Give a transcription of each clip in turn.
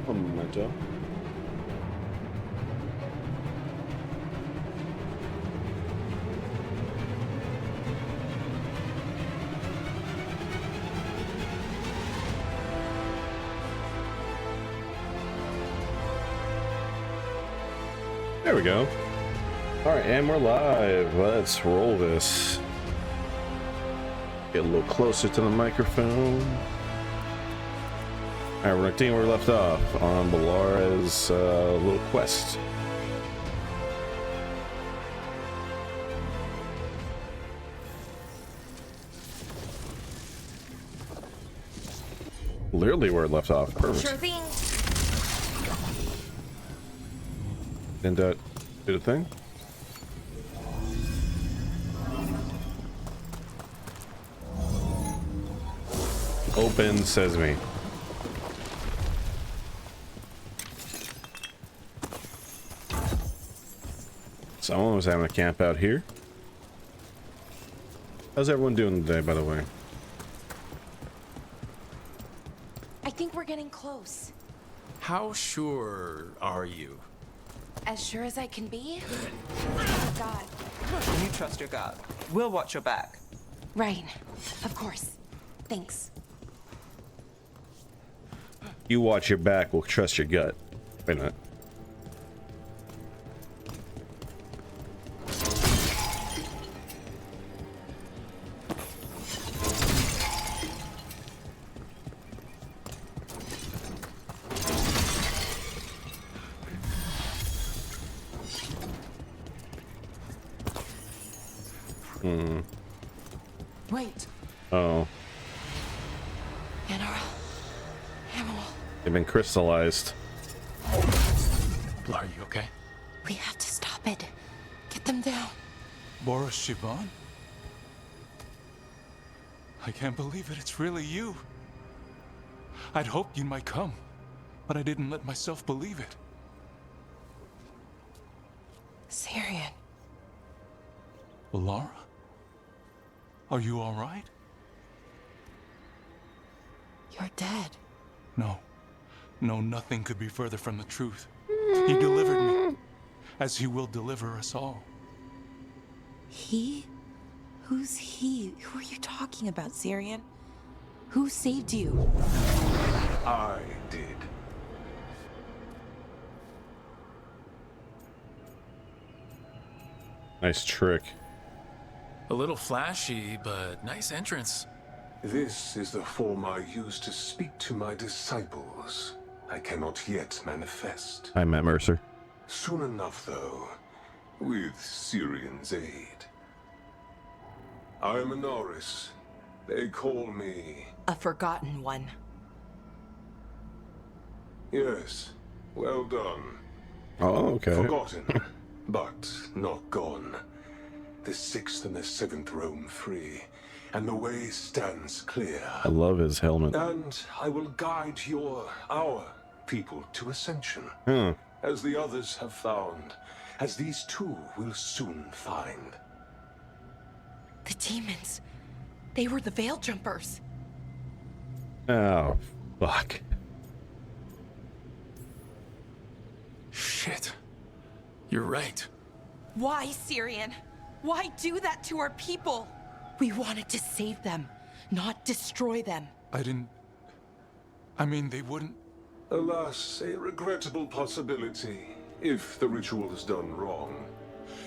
A memento. There we go. Alright, and we're live. Let's roll this. Get a little closer to the microphone. Alright, we're continuing where we left off on Balara's little quest. Literally where it left off. Perfect. Sure thing. And do the thing. Open sesame. Someone was having a camp out here. How's everyone doing today, by the way? I think we're getting close. How sure are you? As sure as I can be. Oh, God. You trust your gut. We'll watch your back. Right. Of course. Thanks. You watch your back, we'll trust your gut. Wait a minute. Wait. Oh, Anora. Animal. they've been crystallized. Are you okay? We have to stop it. Get them down. Boris Shivan? I can't believe it. It's really you. I'd hoped you might come, but I didn't let myself believe it. Syrian. Balara? Are you all right? You're dead. No. No, nothing could be further from the truth. He delivered me, as he will deliver us all. He? Who's he? Who are you talking about, Syrian? Who saved you? I did. Nice trick. A little flashy, but nice entrance. This is the form I use to speak to my disciples. I cannot yet manifest. Hi, Matt Mercer. Soon enough, though, with Syrian's aid. I am Anoris. They call me... A forgotten one. Yes, well done. Oh, okay. Forgotten, but not gone. The 6th and the 7th roam free, and the way stands clear. I love his helmet. And I will guide our people to ascension, Huh. as the others have found, as these two will soon find. The demons. They were the Veil Jumpers. Oh, fuck. Shit. You're right. Why, Syrian? Why do that to our people? We wanted to save them, not destroy them. They wouldn't. Alas, a regrettable possibility, if the ritual is done wrong.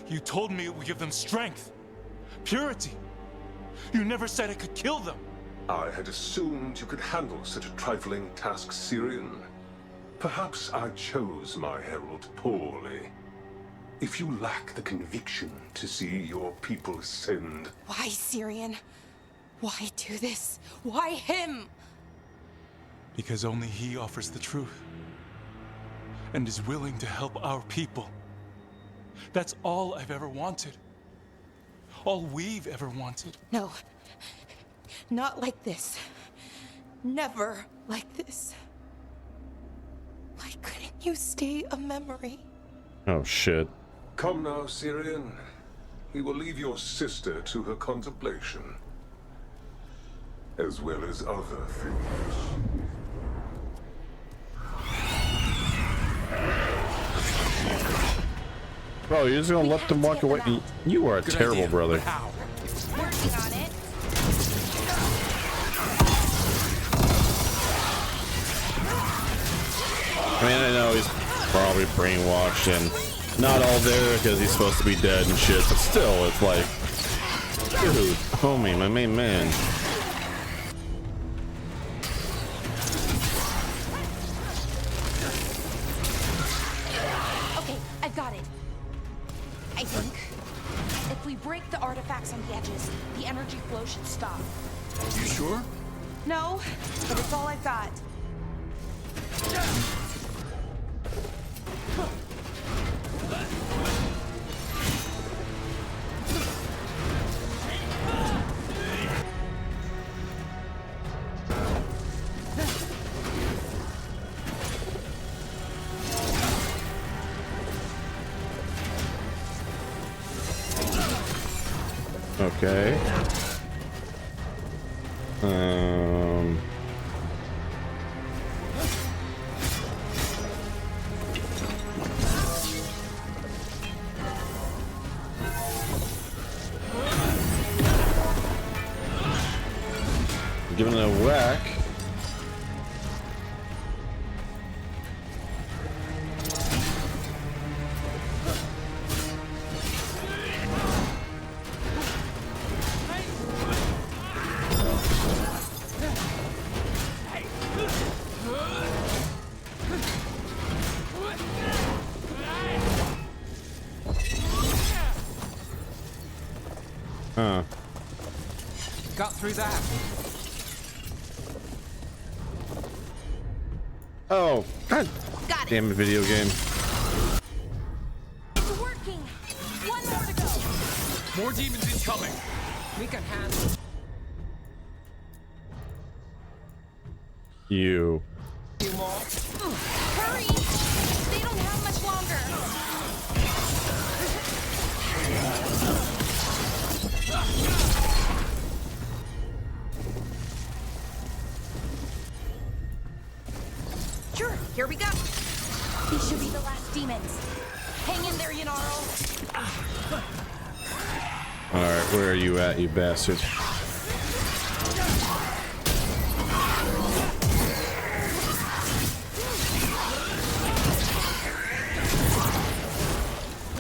You told me it would give them strength, purity. You never said it could kill them. I had assumed you could handle such a trifling task, Syrian. Perhaps I chose my herald poorly. If you lack the conviction to see your people ascend... Why, Syrian? Why do this? Why him? Because only he offers the truth. And is willing to help our people. That's all I've ever wanted. All we've ever wanted. No. Not like this. Never like this. Why couldn't you stay a memory? Oh, shit. Come now, Syrian. We will leave your sister to her contemplation. As well as other things. Bro, you're just gonna We let have them to walk get them away? out. You are a Good terrible idea, brother. but how? Working on it. I mean, I know he's probably brainwashed and not all there because he's supposed to be dead and shit, but still, it's like, dude, homie, my main man. Okay, I've got it. I think if we break the artifacts on the edges, the energy flow should stop. You sure? No, but it's all I've got. Okay. Giving it a whack. Huh. Got through that. Oh, god Got it. damn it, video game. It's working. One more to go. More demons incoming. We can handle. You. Few more. Hurry! They don't have much longer. Sure, here we go. These should be the last demons. Hang in there, Yanaro. Alright, where are you at, you bastard?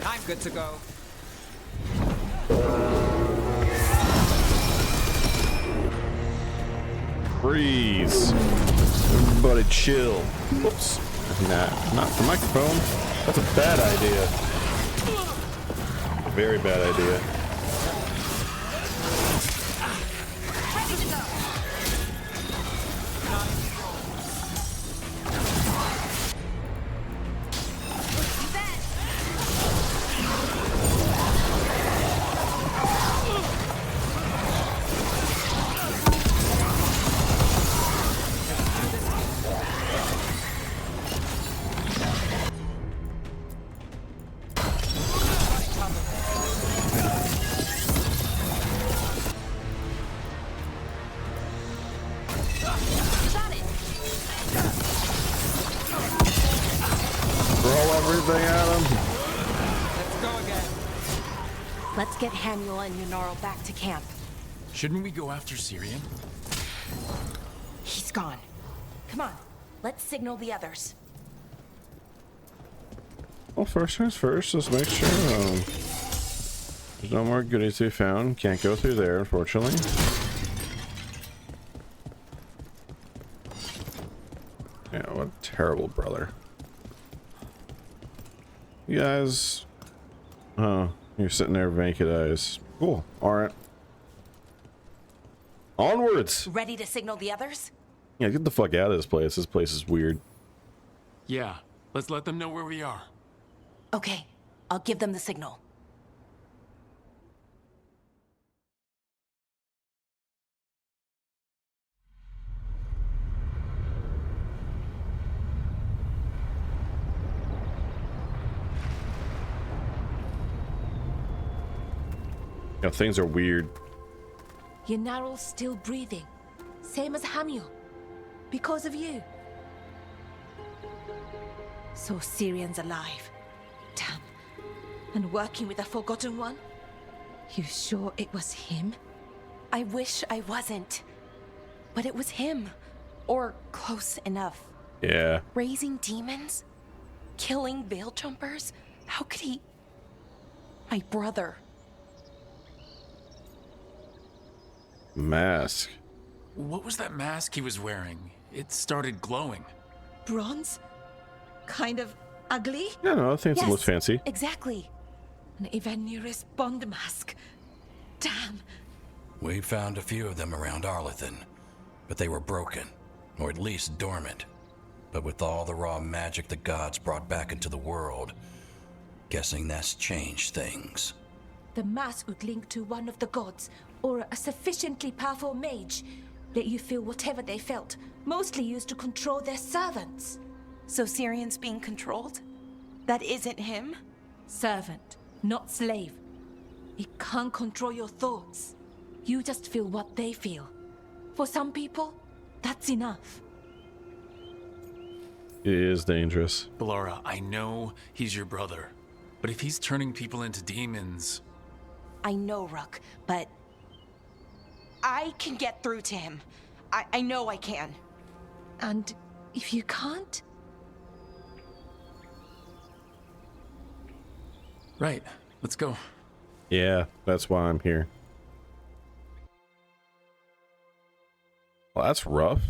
I'm good to go. Freeze. Everybody chill. Whoops. Nah, not the microphone. That's a bad idea. Very bad idea. Ready to go. You bet. Got it. Throw everything at him. Let's go again. Let's get Haniel and Yanaro back to camp. Shouldn't we go after Syrian? He's gone. Come on, let's signal the others. Well, first things first, let's make sure there's no more goodies to be found. Can't go through there, unfortunately. Yeah, what a terrible brother. You guys... Oh, you're sitting there vacant eyes. Cool. Alright. Onwards! Ready to signal the others? Yeah, get the fuck out of this place. This place is weird. Yeah, let's let them know where we are. Okay, I'll give them the signal. Yeah, things are weird. Yanaro's still breathing. Same as Haniel. Because of you. So Syrian's alive. Damn. And working with the Forgotten One? You sure it was him? I wish I wasn't. But it was him. Or close enough. Yeah. Raising demons? Killing veil jumpers? How could he... My brother. Mask. What was that mask he was wearing? It started glowing. Bronze? Kind of ugly? Yeah, no, I think it looks fancy. Exactly. An Ivanuris Bond mask. Damn. We found a few of them around Arlethan, but they were broken, or at least dormant. But with all the raw magic the gods brought back into the world, guessing that's changed things. The mask would link to one of the gods, or a sufficiently powerful mage. Let you feel whatever they felt, mostly used to control their servants. So Syrian's being controlled? That isn't him? Servant, not slave. It can't control your thoughts. You just feel what they feel. For some people, that's enough. It is dangerous. Ballora, I know he's your brother, but if he's turning people into demons... I know, Rook, but... I can get through to him. I know I can. And if you can't? Right, let's go. Yeah, that's why I'm here. Well, that's rough.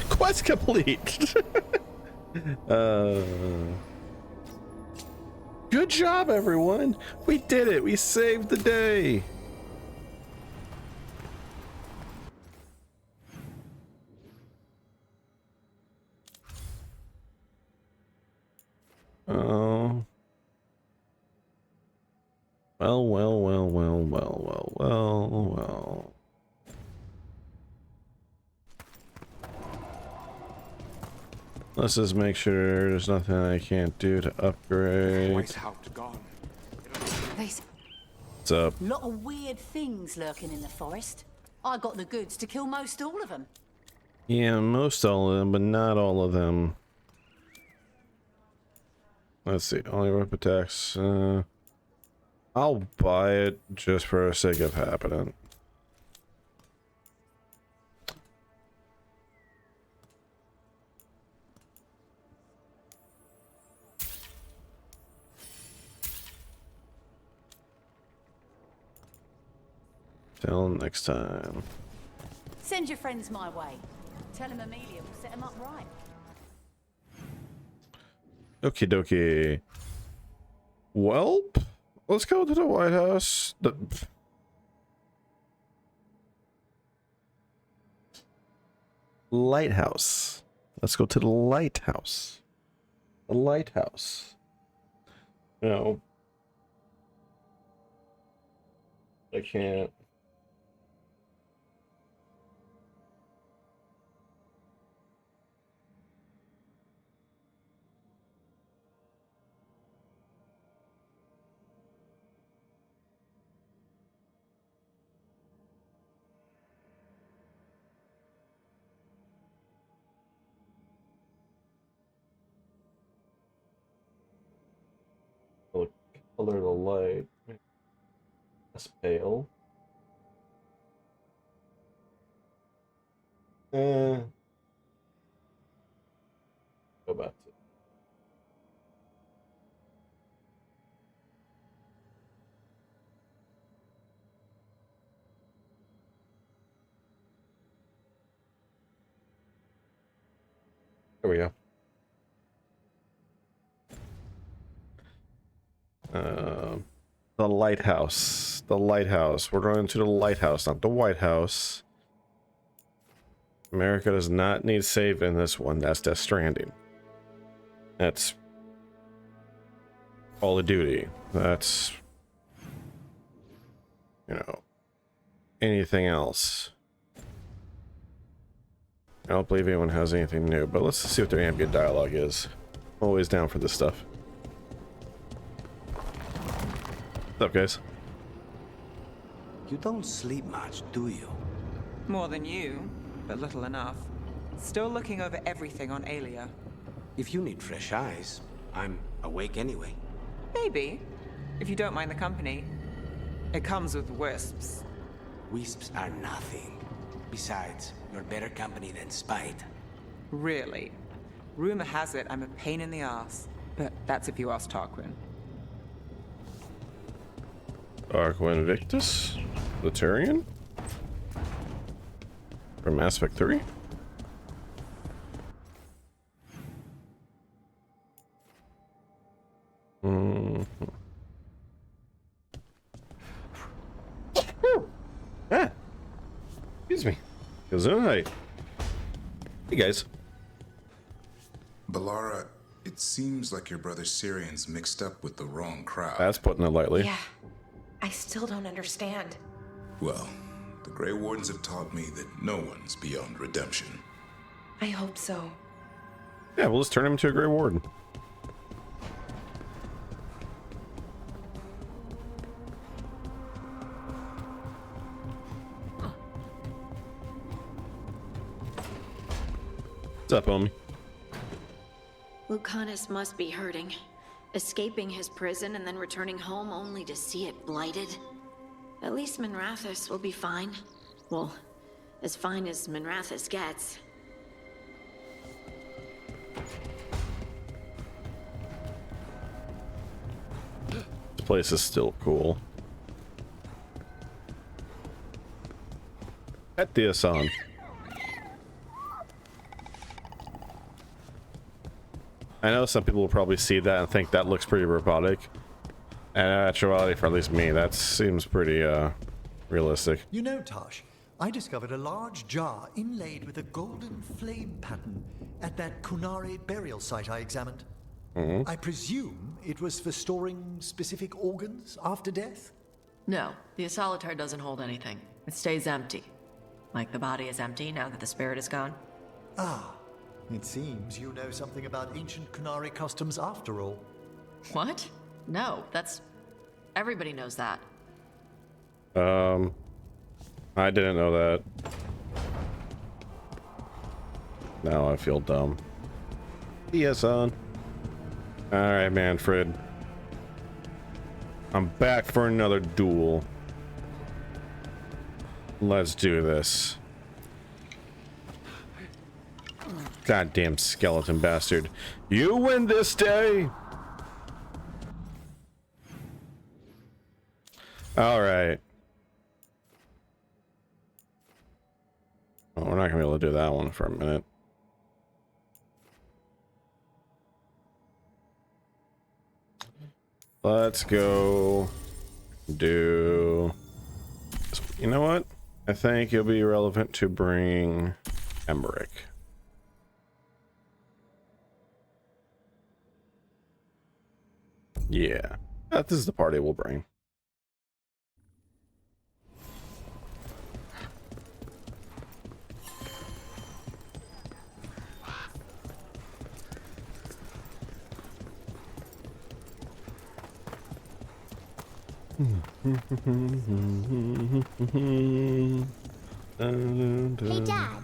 Quest complete. Good job, everyone. We did it. We saved the day. Oh. Well. Let's just make sure there's nothing I can't do to upgrade. What's up? Lot of weird things lurking in the forest. I got the goods to kill most all of them. Yeah, most all of them, but not all of them. Let's see. Only rep attacks. I'll buy it just for the sake of happening. Till next time. Send your friends my way. Tell them Amelia will set them up right. Okie dokie. Welp, let's go to the White House. Lighthouse. Let's go to the lighthouse. The lighthouse. No. I can't. Color the light. That's pale. Go back to. There we go. The lighthouse. The lighthouse. We're going to the lighthouse, not the White House. America does not need save in this one. That's Death Stranding. That's Call of Duty. That's, you know, anything else. I don't believe anyone has anything new, but let's see what their ambient dialogue is. Always down for this stuff. What's up, guys? You don't sleep much, do you? More than you, but little enough. Still looking over everything on Aelia. If you need fresh eyes, I'm awake anyway. Maybe. If you don't mind the company. It comes with wisps. Wisps are nothing. Besides, you're better company than Spite. Really. Rumor has it I'm a pain in the ass. But that's if you ask Tarquin. Tarquin Victus? The Turian? From Mass Effect 3? Ah! Excuse me. Gesundheit. Hey guys. Balara, it seems like your brother Syrian's mixed up with the wrong crowd. That's putting it lightly. Yeah. I still don't understand. Well, the Grey Wardens have taught me that no one's beyond redemption. I hope so. Yeah, we'll just turn him into a Grey Warden. What's up, homie? Lucanus must be hurting. Escaping his prison and then returning home only to see it blighted. At least Minrathous will be fine. Well, as fine as Minrathous gets. This place is still cool. At the Asan. I know some people will probably see that and think that looks pretty robotic. And in actuality, for at least me, that seems pretty realistic. You know, Tosh, I discovered a large jar inlaid with a golden flame pattern at that Kunari burial site I examined. I presume it was for storing specific organs after death? No, the Asolitar doesn't hold anything. It stays empty. Like the body is empty now that the spirit is gone. Ah, it seems you know something about ancient Kunari customs after all. What? No, that's... Everybody knows that. I didn't know that. Now I feel dumb. Yes, on. Alright, Manfred. I'm back for another duel. Let's do this. Goddamn skeleton bastard. You win this day! Alright. Well, we're not gonna be able to do that one for a minute. Let's go do... You know what? I think it'll be relevant to bring Emmerich. Yeah. This is the party we'll bring. Hey Dad,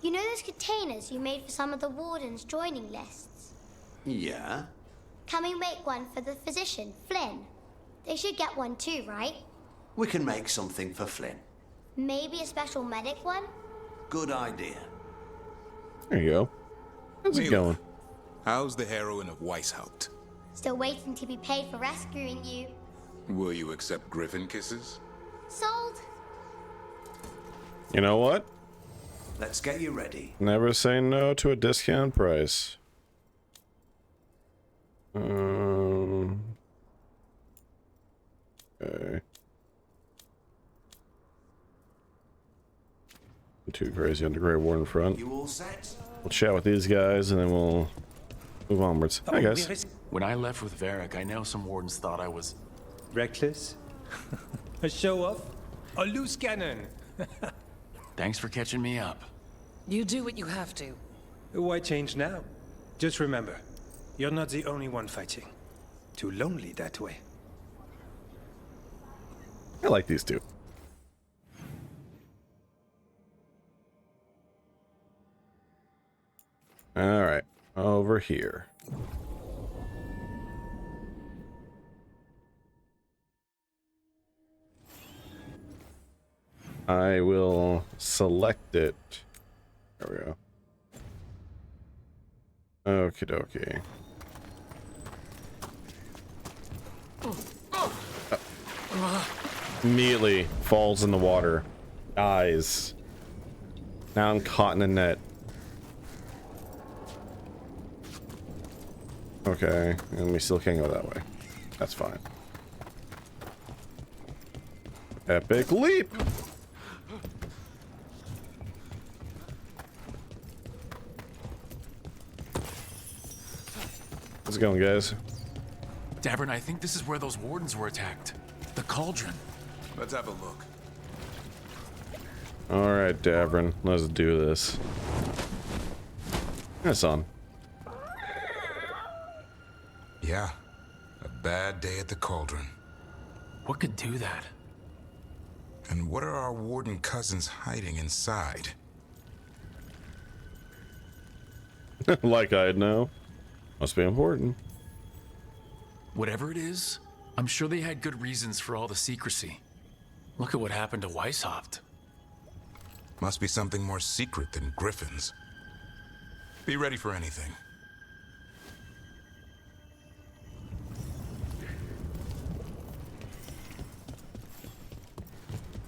you know those containers you made for some of the Warden's joining lists? Yeah? Can we make one for the physician, Flynn? They should get one too, right? We can make something for Flynn. Maybe a special medic one? Good idea. There you go. How's it going? How's the heroine of Weishaupt? Still waiting to be paid for rescuing you. Will you accept Griffin kisses? Sold. You know what? Let's get you ready. Never say no to a discount price. Okay. Too crazy on the Grey Warden front. You all set? We'll chat with these guys and then we'll move onwards. Hi guys. When I left with Varric, I know some wardens thought I was... Reckless? A show-off? A loose cannon? Thanks for catching me up. You do what you have to. Why change now? Just remember, you're not the only one fighting. Too lonely that way. I like these two. All right. over here. I will select it. There we go. Okie dokie. Immediately falls in the water. Dies. Now I'm caught in a net. Okay, and we still can't go that way. That's fine. Epic leap! How's it going, guys? Davern, I think this is where those wardens were attacked. The cauldron. Let's have a look. Alright, Davern, let's do this. That's on. Yeah, a bad day at the cauldron. What could do that? And what are our warden cousins hiding inside? Like I'd know. Must be important. Whatever it is, I'm sure they had good reasons for all the secrecy. Look at what happened to Weishaupt. Must be something more secret than griffins. Be ready for anything.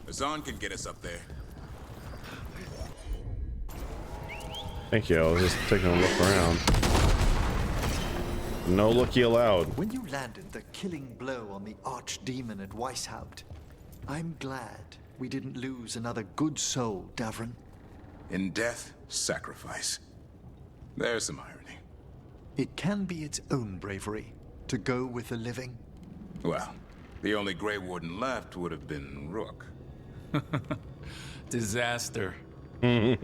Azan can get us up there. Thank you, I was just taking a look around. No looky allowed. When you landed the killing blow on the archdemon at Weishaupt, I'm glad we didn't lose another good soul, Davron. In death, sacrifice. There's some irony. It can be its own bravery to go with the living. Well, the only Grey Warden left would have been Rook. Disaster. Alright,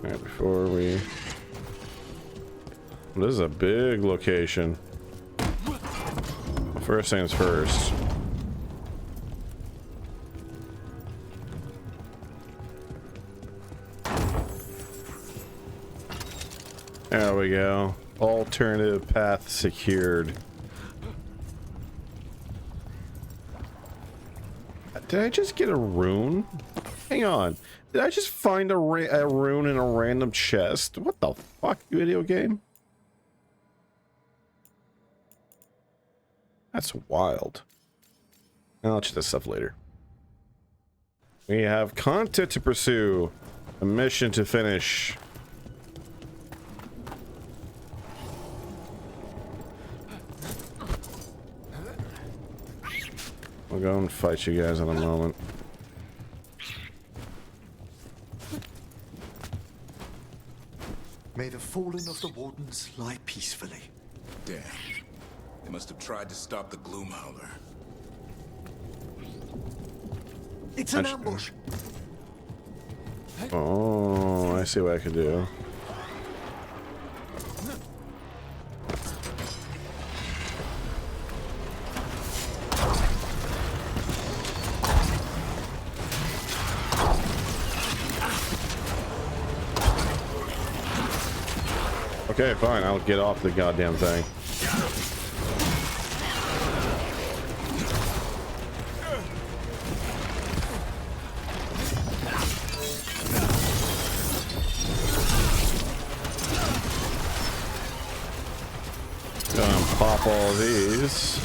before we... This is a big location. First things first. There we go. Alternative path secured. Did I just get a rune? Hang on. Did I just find a rune in a random chest? What the fuck, video game? That's wild. I'll check this stuff later. We have content to pursue. A mission to finish. We'll go and fight you guys in a moment. May the fallen of the Wardens lie peacefully. Damn. They must have tried to stop the Gloomhowler. It's an ambush. Oh, I see what I could do. Okay, fine. I'll get off the goddamn thing. Gonna pop all these.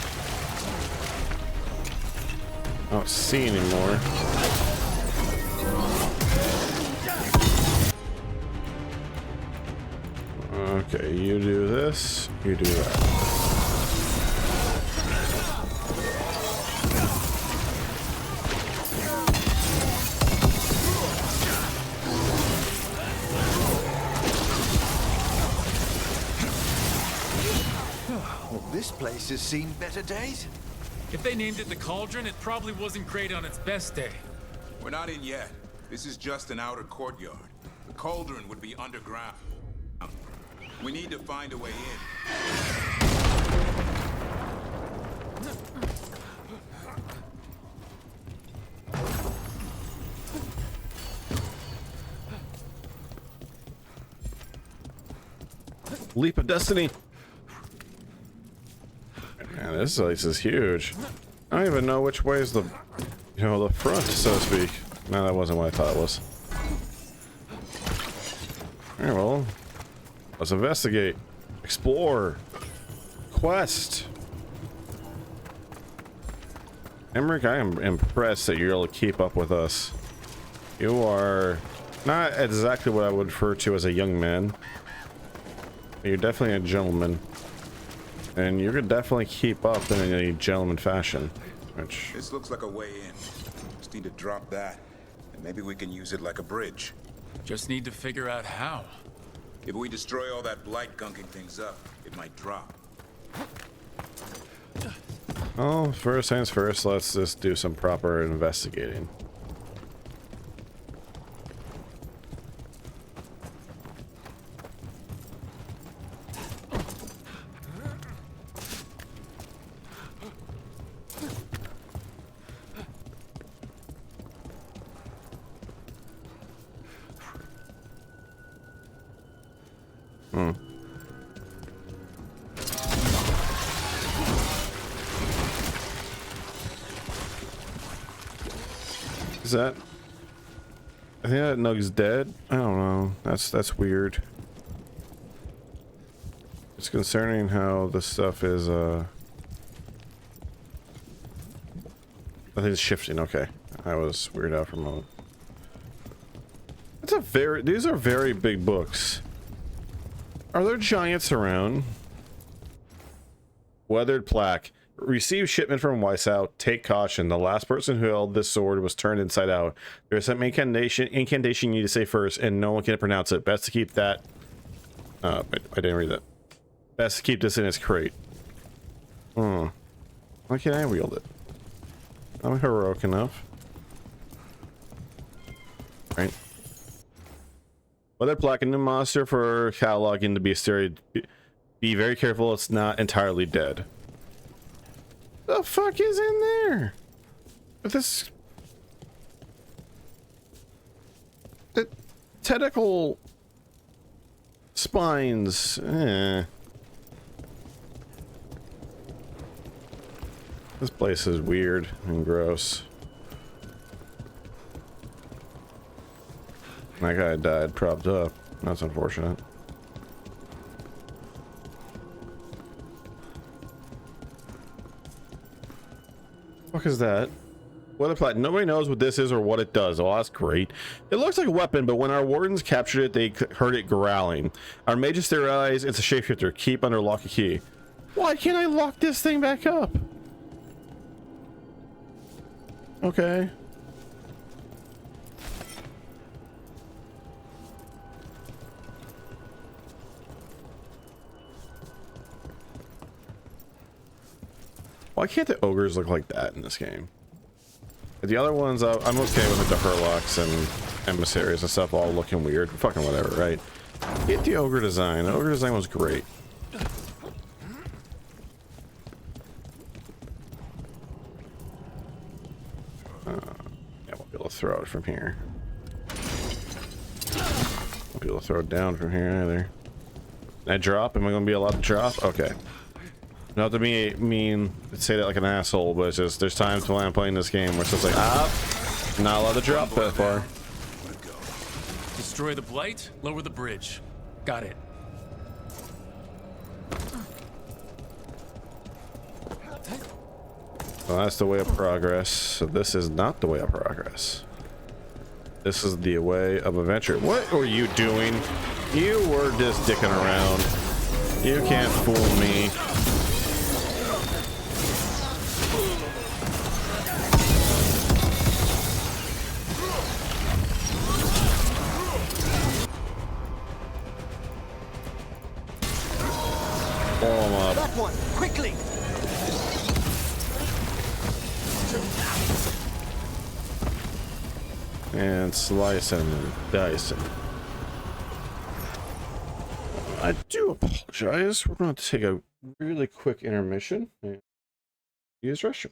I don't see anymore. Okay, you do this, you do that. Well, this place has seen better days. If they named it the Cauldron, it probably wasn't great on its best day. We're not in yet. This is just an outer courtyard. The cauldron would be underground. We need to find a way in. Leap of destiny. Man, this place is huge. I don't even know which way is the, you know, the front, so to speak. No, that wasn't what I thought it was. Alright, well, let's investigate, explore, quest. Emmerich, I am impressed that you're able to keep up with us. You are not exactly what I would refer to as a young man. But you're definitely a gentleman. And you could definitely keep up in a gentleman fashion. Which... This looks like a way in. Just need to drop that. And maybe we can use it like a bridge. Just need to figure out how. If we destroy all that blight gunking things up, it might drop. Oh, first things first, let's just do some proper investigating. Is that? I think that Nug's dead. I don't know. That's weird. It's concerning how this stuff is. I think it's shifting. Okay, I was weirded out for a moment. It's a very. These are very big books. Are there giants around? Weathered plaque. Receive shipment from Weishaupt. Take caution. The last person who held this sword was turned inside out. There's some incantation you need to say first, and no one can pronounce it. Best to keep that. I didn't read that. Best to keep this in its crate. Why can't I wield it? I'm heroic enough. Right. Weathered plaque, a new monster for cataloging to be studied. Be very careful. It's not entirely dead. The fuck is in there? This the tentacle spines. This place is weird and gross. That guy died propped up. That's unfortunate. What is that? Weathered plaque. Nobody knows what this is or what it does. Oh, that's great. It looks like a weapon, but when our wardens captured it, they heard it growling. Our mages theorize it's a shapeshifter. Keep under lock and key. Why can't I lock this thing back up? Okay. Why can't the ogres look like that in this game? The other ones, I'm okay with like the Hurlocks and emissaries and stuff all looking weird. Fucking whatever, right? Get the ogre design. The ogre design was great. Yeah, we'll be able to throw it from here. Won't be able to throw it down from here either. Can I drop? Am I going to be allowed to drop? Okay. Not to say that like an asshole, but it's just there's times when I'm playing this game where it's just like, not allowed to drop that far. Destroy the blight, lower the bridge. Got it. Well, that's the way of progress. So this is not the way of progress. This is the way of adventure. What were you doing? You were just dicking around. You can't fool me. That one, quickly! And slice and dice him. I do apologize. We're going to take a really quick intermission and use restroom.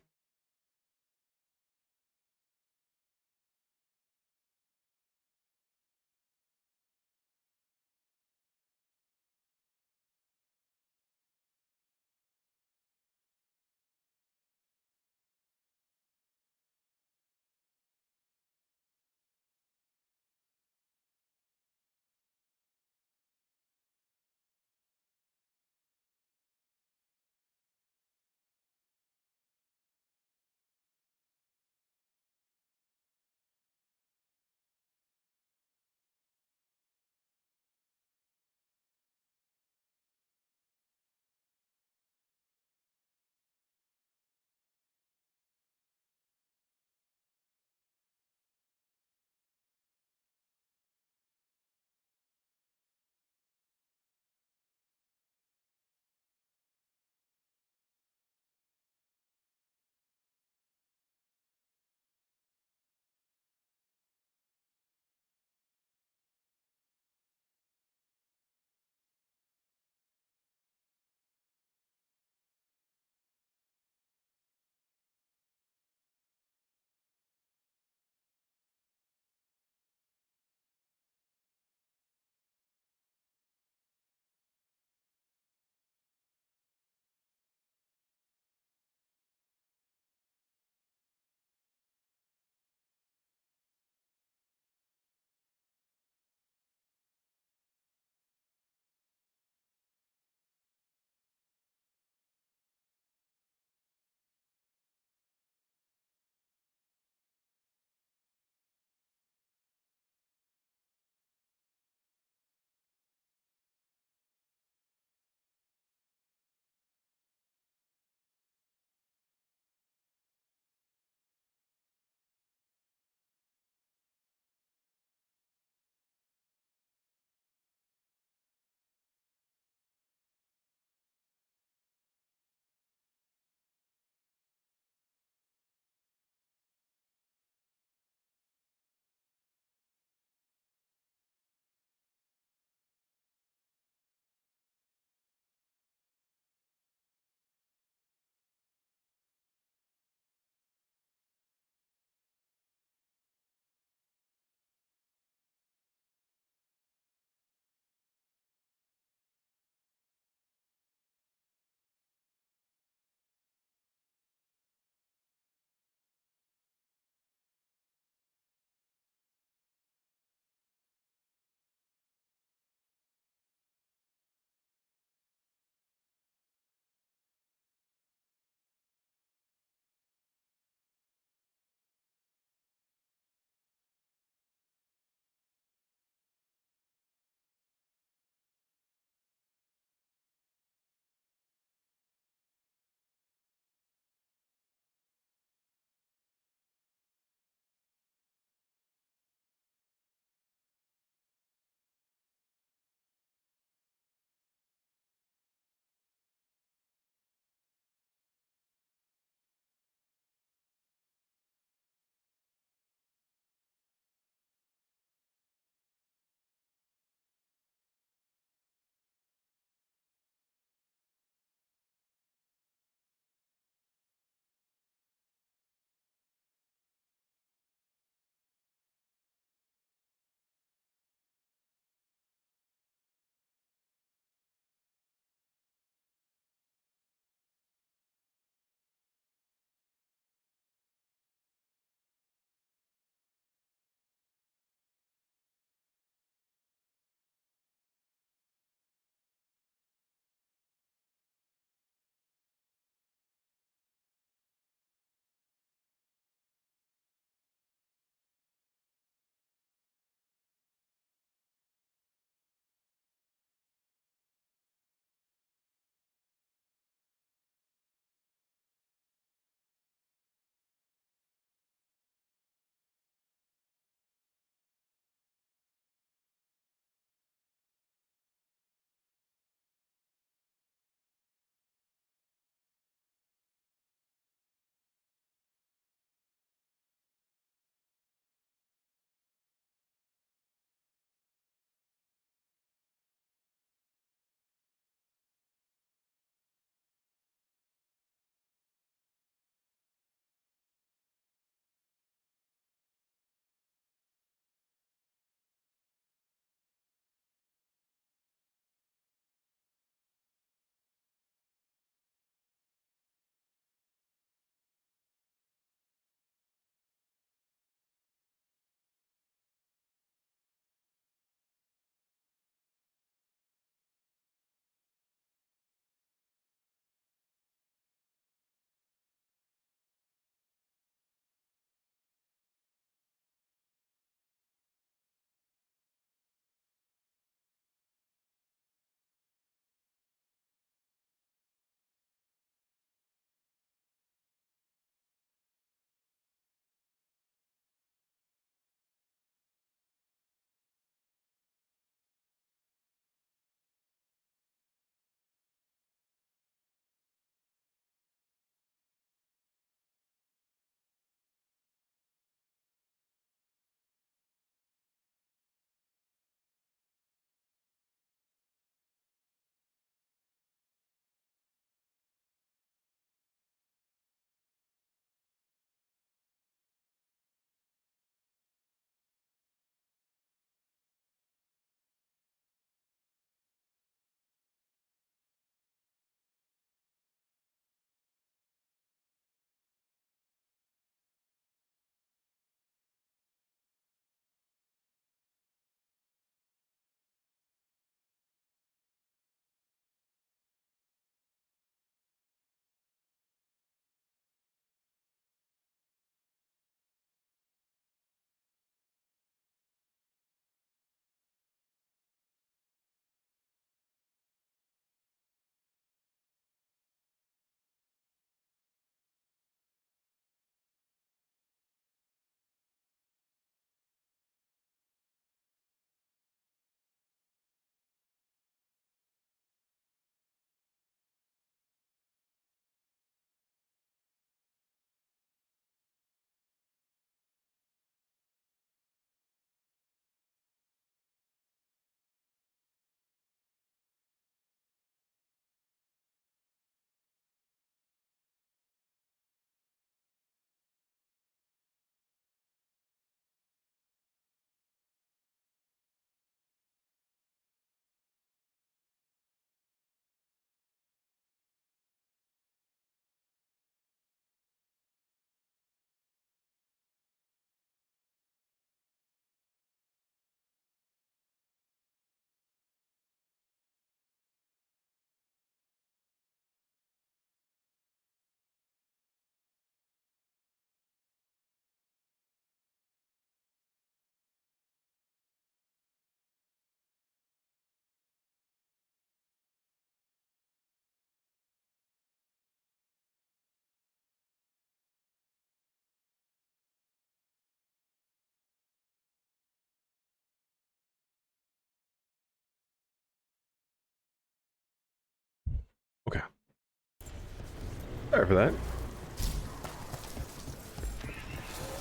Sorry for that.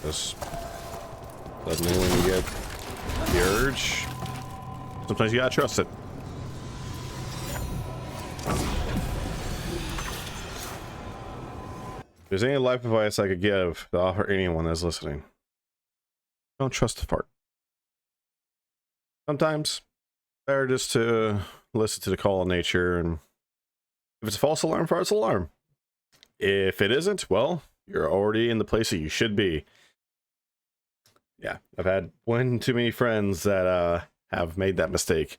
Just suddenly when you get the urge, sometimes you gotta trust it. If there's any life advice I could give to offer anyone that's listening, don't trust the fart. Sometimes better just to listen to the call of nature, and if it's a false alarm, false alarm. If it isn't, well, you're already in the place that you should be. Yeah, I've had one too many friends that have made that mistake.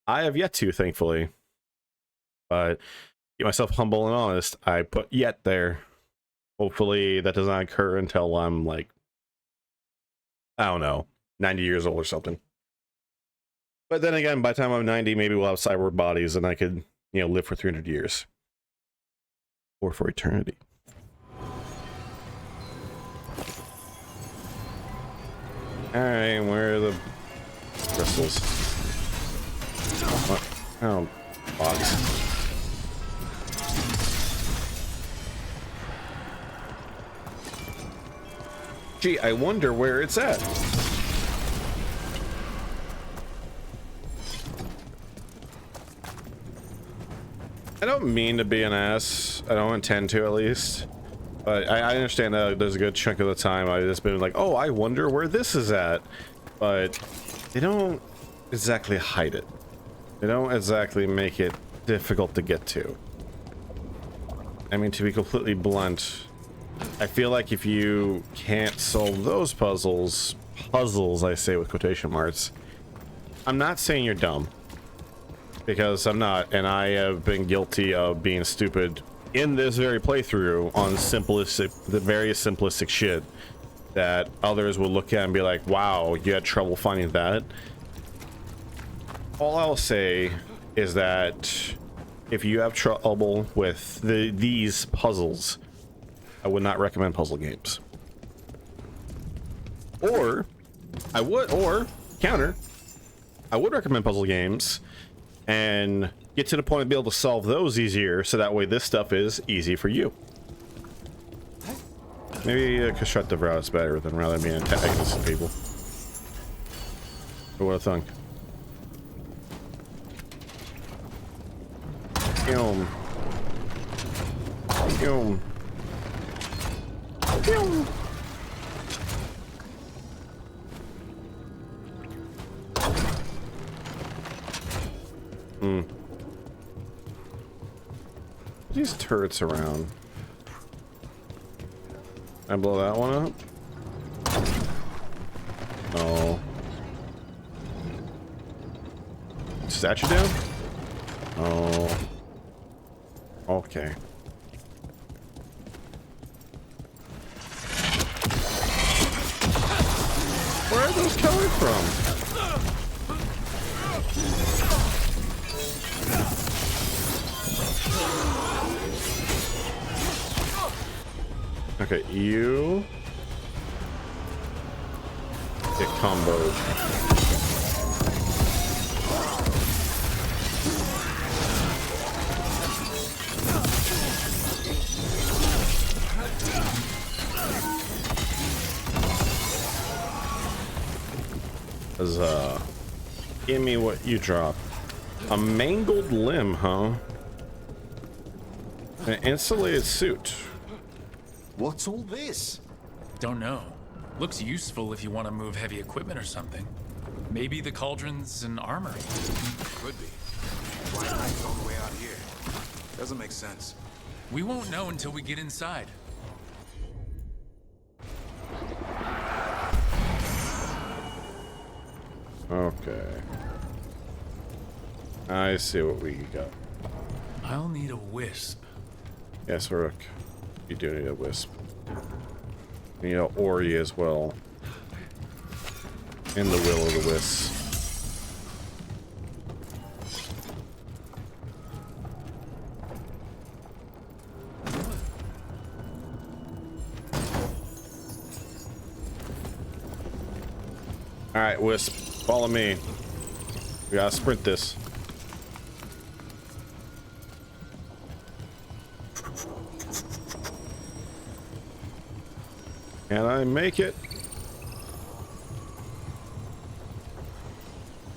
I have yet to, thankfully. But keep myself humble and honest, I put yet there. Hopefully that does not occur until I'm like, I don't know, 90 years old or something. But then again, by the time I'm 90, maybe we'll have cyborg bodies and I could, you know, live for 300 years. Or for eternity. Alright, where are the crystals? What? Oh, box. Gee, I wonder where it's at. I don't mean to be an ass. I don't intend to, at least. But I understand that there's a good chunk of the time I've just been like, oh, I wonder where this is at. But they don't exactly hide it. They don't exactly make it difficult to get to. I mean, to be completely blunt, I feel like if you can't solve those puzzles, I say with quotation marks, I'm not saying you're dumb. Because I'm not, and I have been guilty of being stupid in this very playthrough on the very simplistic shit that others will look at and be like, wow, you had trouble finding that. All I'll say is that if you have trouble with these puzzles, I would not recommend puzzle games. Or I would recommend puzzle games and get to the point of being able to solve those easier, so that way this stuff is easy for you. Maybe a constructive route is better than rather being antagonist to people. But what a thunk. Boom. Boom. Boom. These turrets around. I blow that one up? No. Statue down? Oh. Okay. Where are those coming from? Okay, you get comboed. Give me what you drop. A mangled limb, huh? An insulated suit. What's all this? Don't know. Looks useful if you want to move heavy equipment or something. Maybe the cauldron's an armory. Could be. Why not all the way out here? Doesn't make sense. We won't know until we get inside. Okay. I see what we got. I'll need a wisp. Yes, Rook. You do need a wisp. You need an Ori as well. And the will of the wisp. Alright, Wisp, follow me. We gotta sprint this. Can I make it?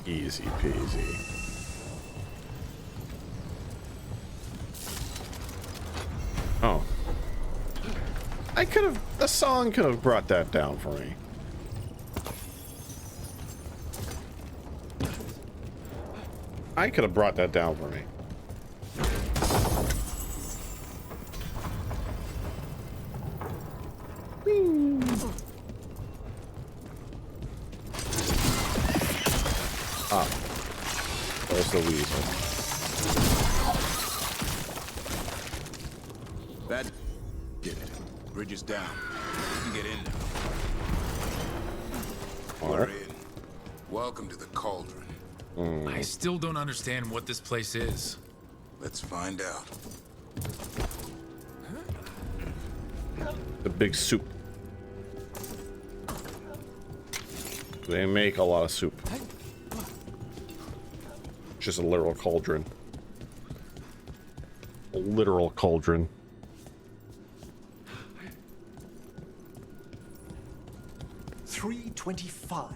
Easy peasy. Oh. I could have... The song could have brought that down for me. I could have brought that down for me. Ah. There's the weasel. That did it. Bridge is down. You can get in now. We're in. Welcome to the Cauldron. I still don't understand what this place is. Let's find out. The big soup. They make a lot of soup. Just a literal cauldron. A literal cauldron. .325.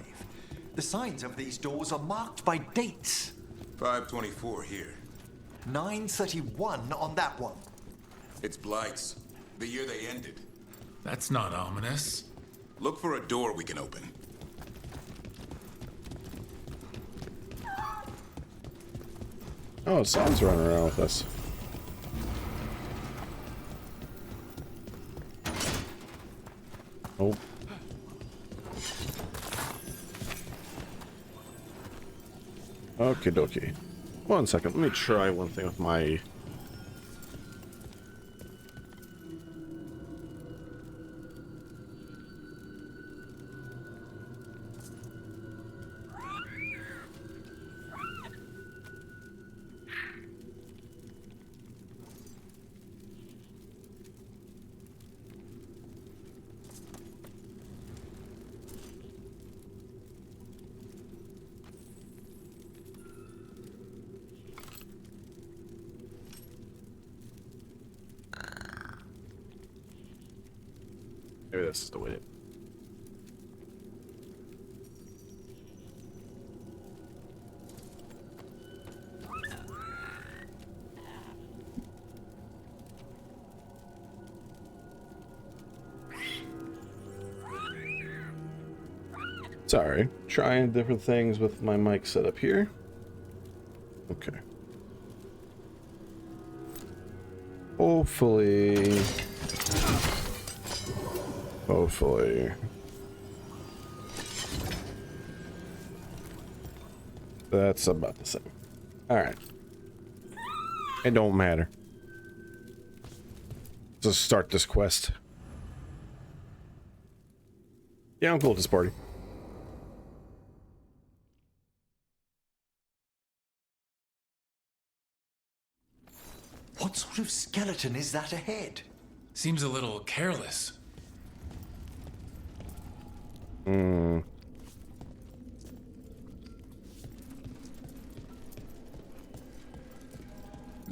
The signs of these doors are marked by dates. 524 here. 931 on that one. It's Blight's. The year they ended. That's not ominous. Look for a door we can open. Oh, Sam's running around with us. Oh. Okie dokie. 1 second, let me try one thing with my... Maybe this is the way to... Sorry, trying different things with my mic setup here. Okay. Hopefully... Hopefully. That's about the same. Alright. It don't matter. Let's start this quest. Yeah, I'm cool with this party. What sort of skeleton is that ahead? Seems a little careless.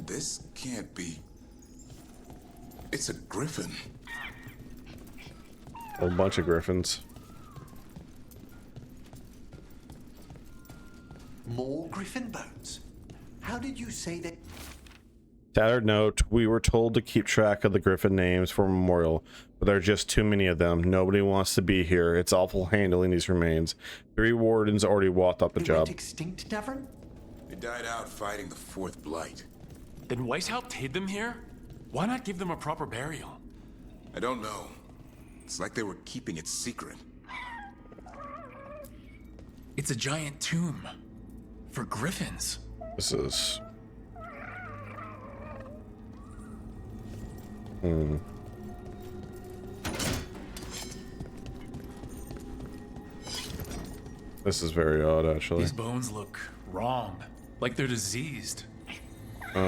This can't be... It's a griffin. A whole bunch of griffins. More griffin bones? How did you say that? Tattered note, we were told to keep track of the griffin names for memorial, but there are just too many of them. Nobody wants to be here. It's awful handling these remains. 3 wardens already walked up the job. Went extinct, Davern? They died out fighting the 4th Blight. Then Weishaupt hid them here? Why not give them a proper burial? I don't know. It's like they were keeping it secret. It's a giant tomb. For griffins. This is... This is very odd, actually. These bones look wrong. Like they're diseased. Oh.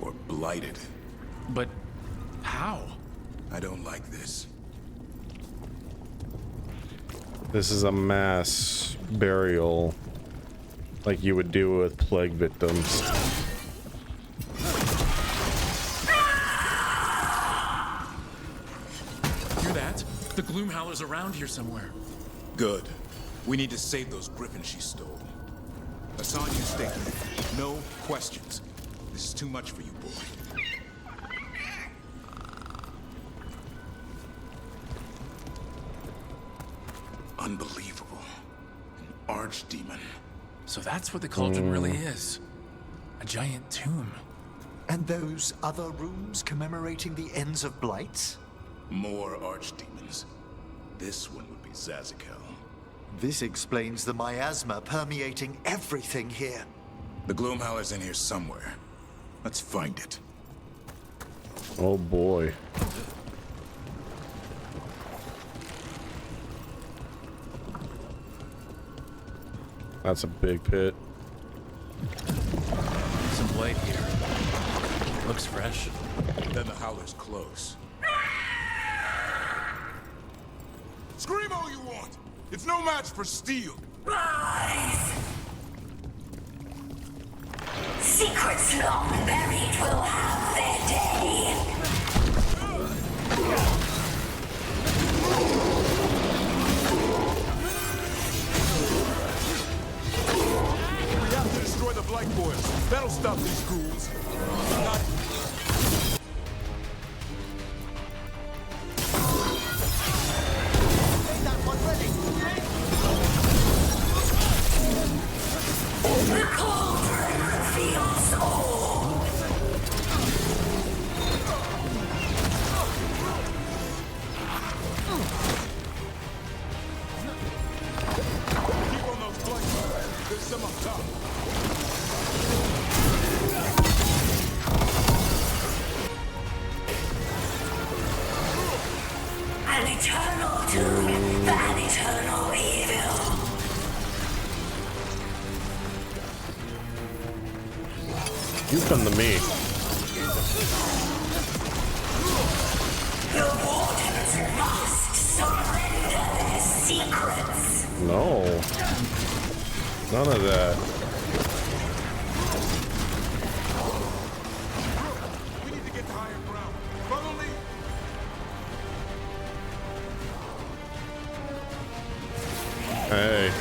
Or blighted. But how? I don't like this. This is a mass burial, like you would do with plague victims. Fowler's around here somewhere. Good. We need to save those griffins she stole. Hassan, you stay here. No questions. This is too much for you, boy. Unbelievable. An archdemon. So that's what the cauldron really is. A giant tomb. And those other rooms commemorating the ends of blights? More archdemons. This one would be Zazikel. This explains the miasma permeating everything here. The Gloomhowler's in here somewhere. Let's find it. Oh boy. That's a big pit. Some blade here. Looks fresh. Then the Howler's close. Scream all you want! It's no match for steel! Rise! Secrets long buried will have their day. We have to destroy the Blight Boys. That'll stop these ghouls. Not... The cauldron reveals all. Keep on those Blights. There's some up top. An eternal doom for an eternal evil. You come to me. The wardens must surrender their secrets. No. None of that. We need to get to higher ground. Follow me. Hey.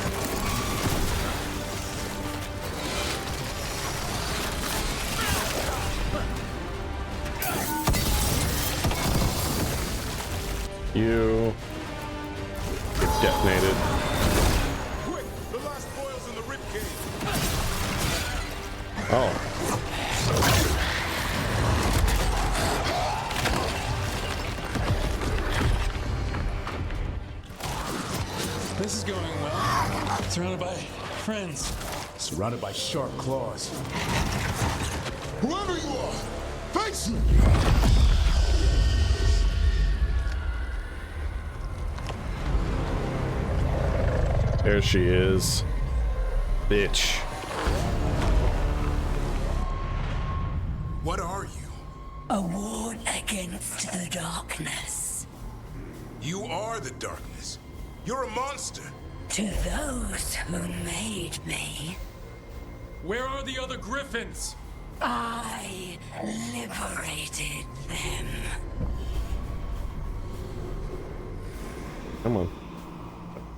You get detonated. Quick! The last boil's in the rib cage. Oh. This is going well. Surrounded by friends. Surrounded by sharp claws. Whoever you are, face me! There she is. Bitch. What are you? A ward against the darkness. You are the darkness. You're a monster. To those who made me, Where are the other griffins? I liberated them. Come on.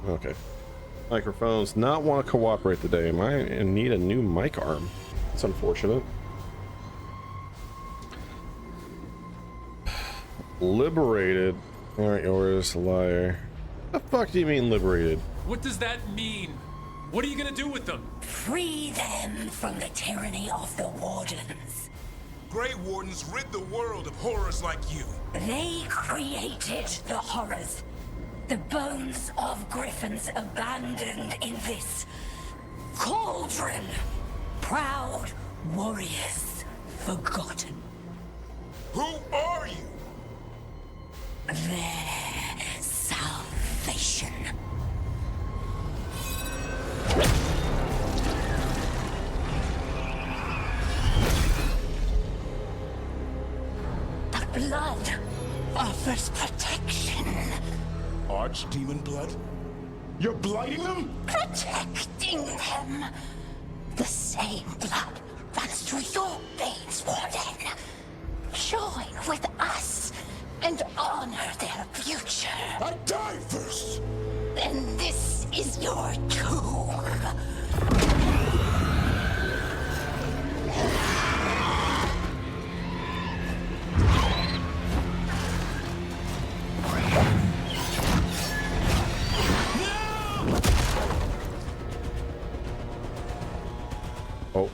Okay. Microphones not want to cooperate today. Am I in need a new mic arm? It's unfortunate. Liberated. Aren't yours, liar. The fuck do you mean liberated? What does that mean? What are you gonna do with them? Free them from the tyranny of the Wardens. Grey Wardens rid the world of horrors like you. They created the horrors. The bones of griffins abandoned in this cauldron. Proud warriors forgotten. Who are you? Their salvation. The blood offers protection. Archdemon blood? You're blighting them? Protecting them. The same blood runs through your veins, Warden. Join with us and honor their future. I die first! Then this is your tomb. Oh.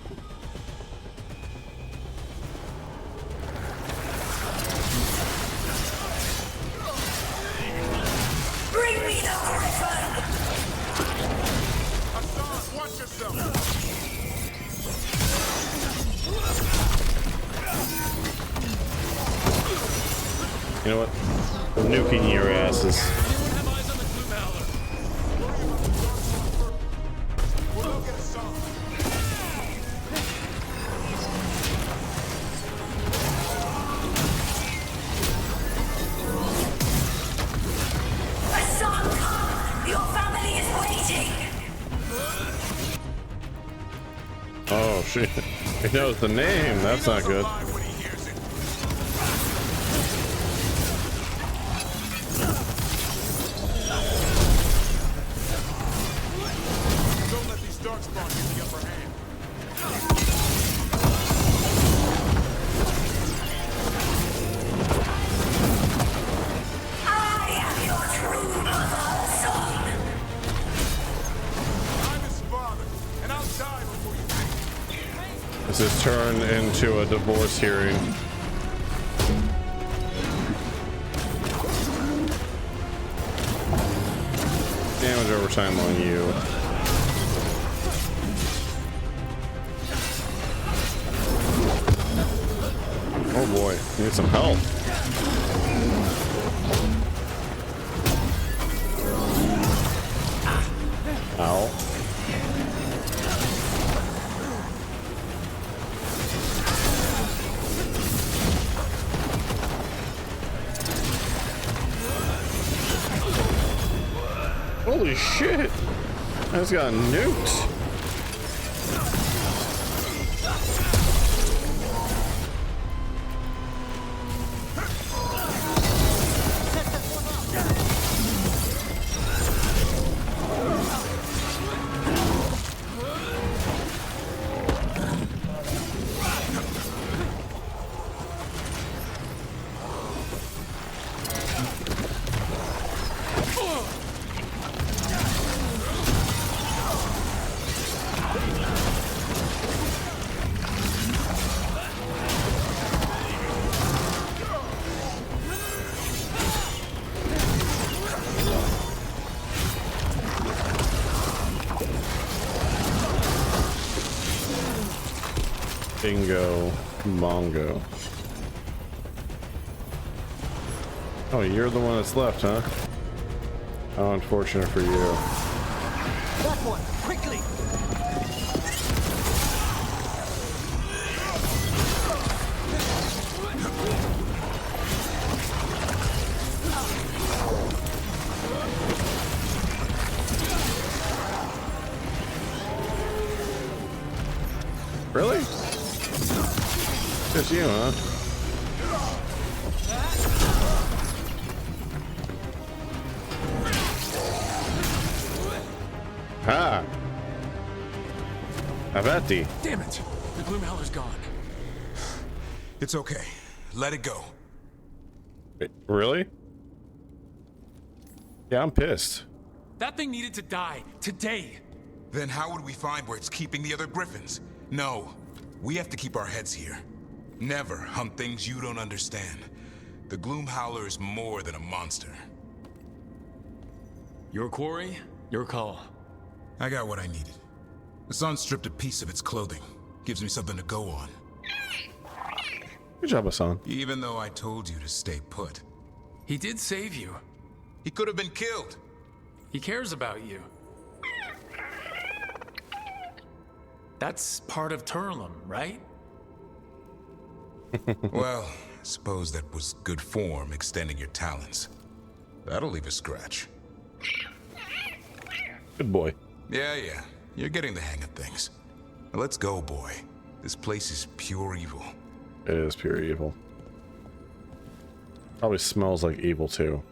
Bring me the griffin! Hassan, watch yourself! You know what? Nuking your asses. Hassan Khan, your family is waiting! Oh shit. He knows the name. That's not good. Don't let these darkspawn get the upper hand. I am your true mother, son! I'm his father, and I'll die before you think. This is turned into a divorce hearing. Damage overtime on you. Oh boy, need some help. Ow. Holy shit! I just got nuked. Bingo, bongo. Oh, you're the one that's left, huh? How unfortunate for you. That one, quickly! Really? Just you, huh? Ha! Avati. Damn it! The Gloomhowler's gone. It's okay. Let it go. Wait, really? Yeah, I'm pissed. That thing needed to die today. Then how would we find where it's keeping the other griffins? No. We have to keep our heads here. Never hunt things you don't understand. The Gloomhowler is more than a monster. Your quarry, your call. I got what I needed. Hassan stripped a piece of its clothing. Gives me something to go on. Good job, Hassan. Even though I told you to stay put. He did save you. He could have been killed. He cares about you. That's part of Turlum, right? Well, I suppose that was good form, extending your talons. That'll leave a scratch. Good boy. Yeah. You're getting the hang of things. Now let's go, boy. This place is pure evil. It is pure evil. Probably smells like evil too.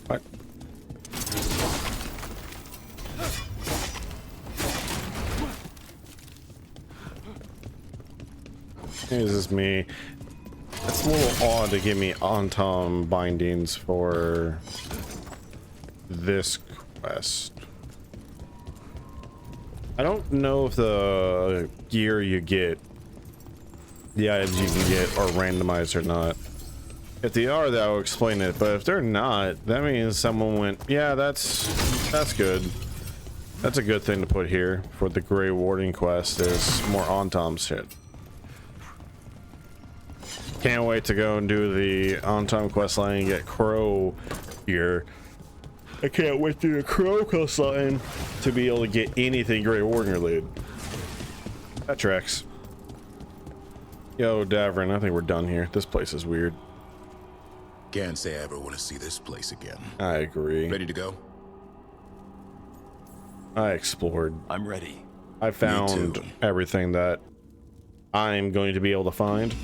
What? This is me. It's a little odd to give me Antom bindings for this quest. I don't know if the gear you get, the items you can get, are randomized or not. If they are, that will explain it. But if they're not, that means someone went, yeah, that's good. That's a good thing to put here for the Grey Warden quest, is more Antom shit. Can't wait to go and do the Antom quest line and get Crow here. I can't wait to do the Crow quest line to be able to get anything Grey Warden related. That tracks. Yo, Davrin, I think we're done here. This place is weird. Can't say I ever want to see this place again. I agree. Ready to go? I explored. I'm ready. I found everything that I'm going to be able to find.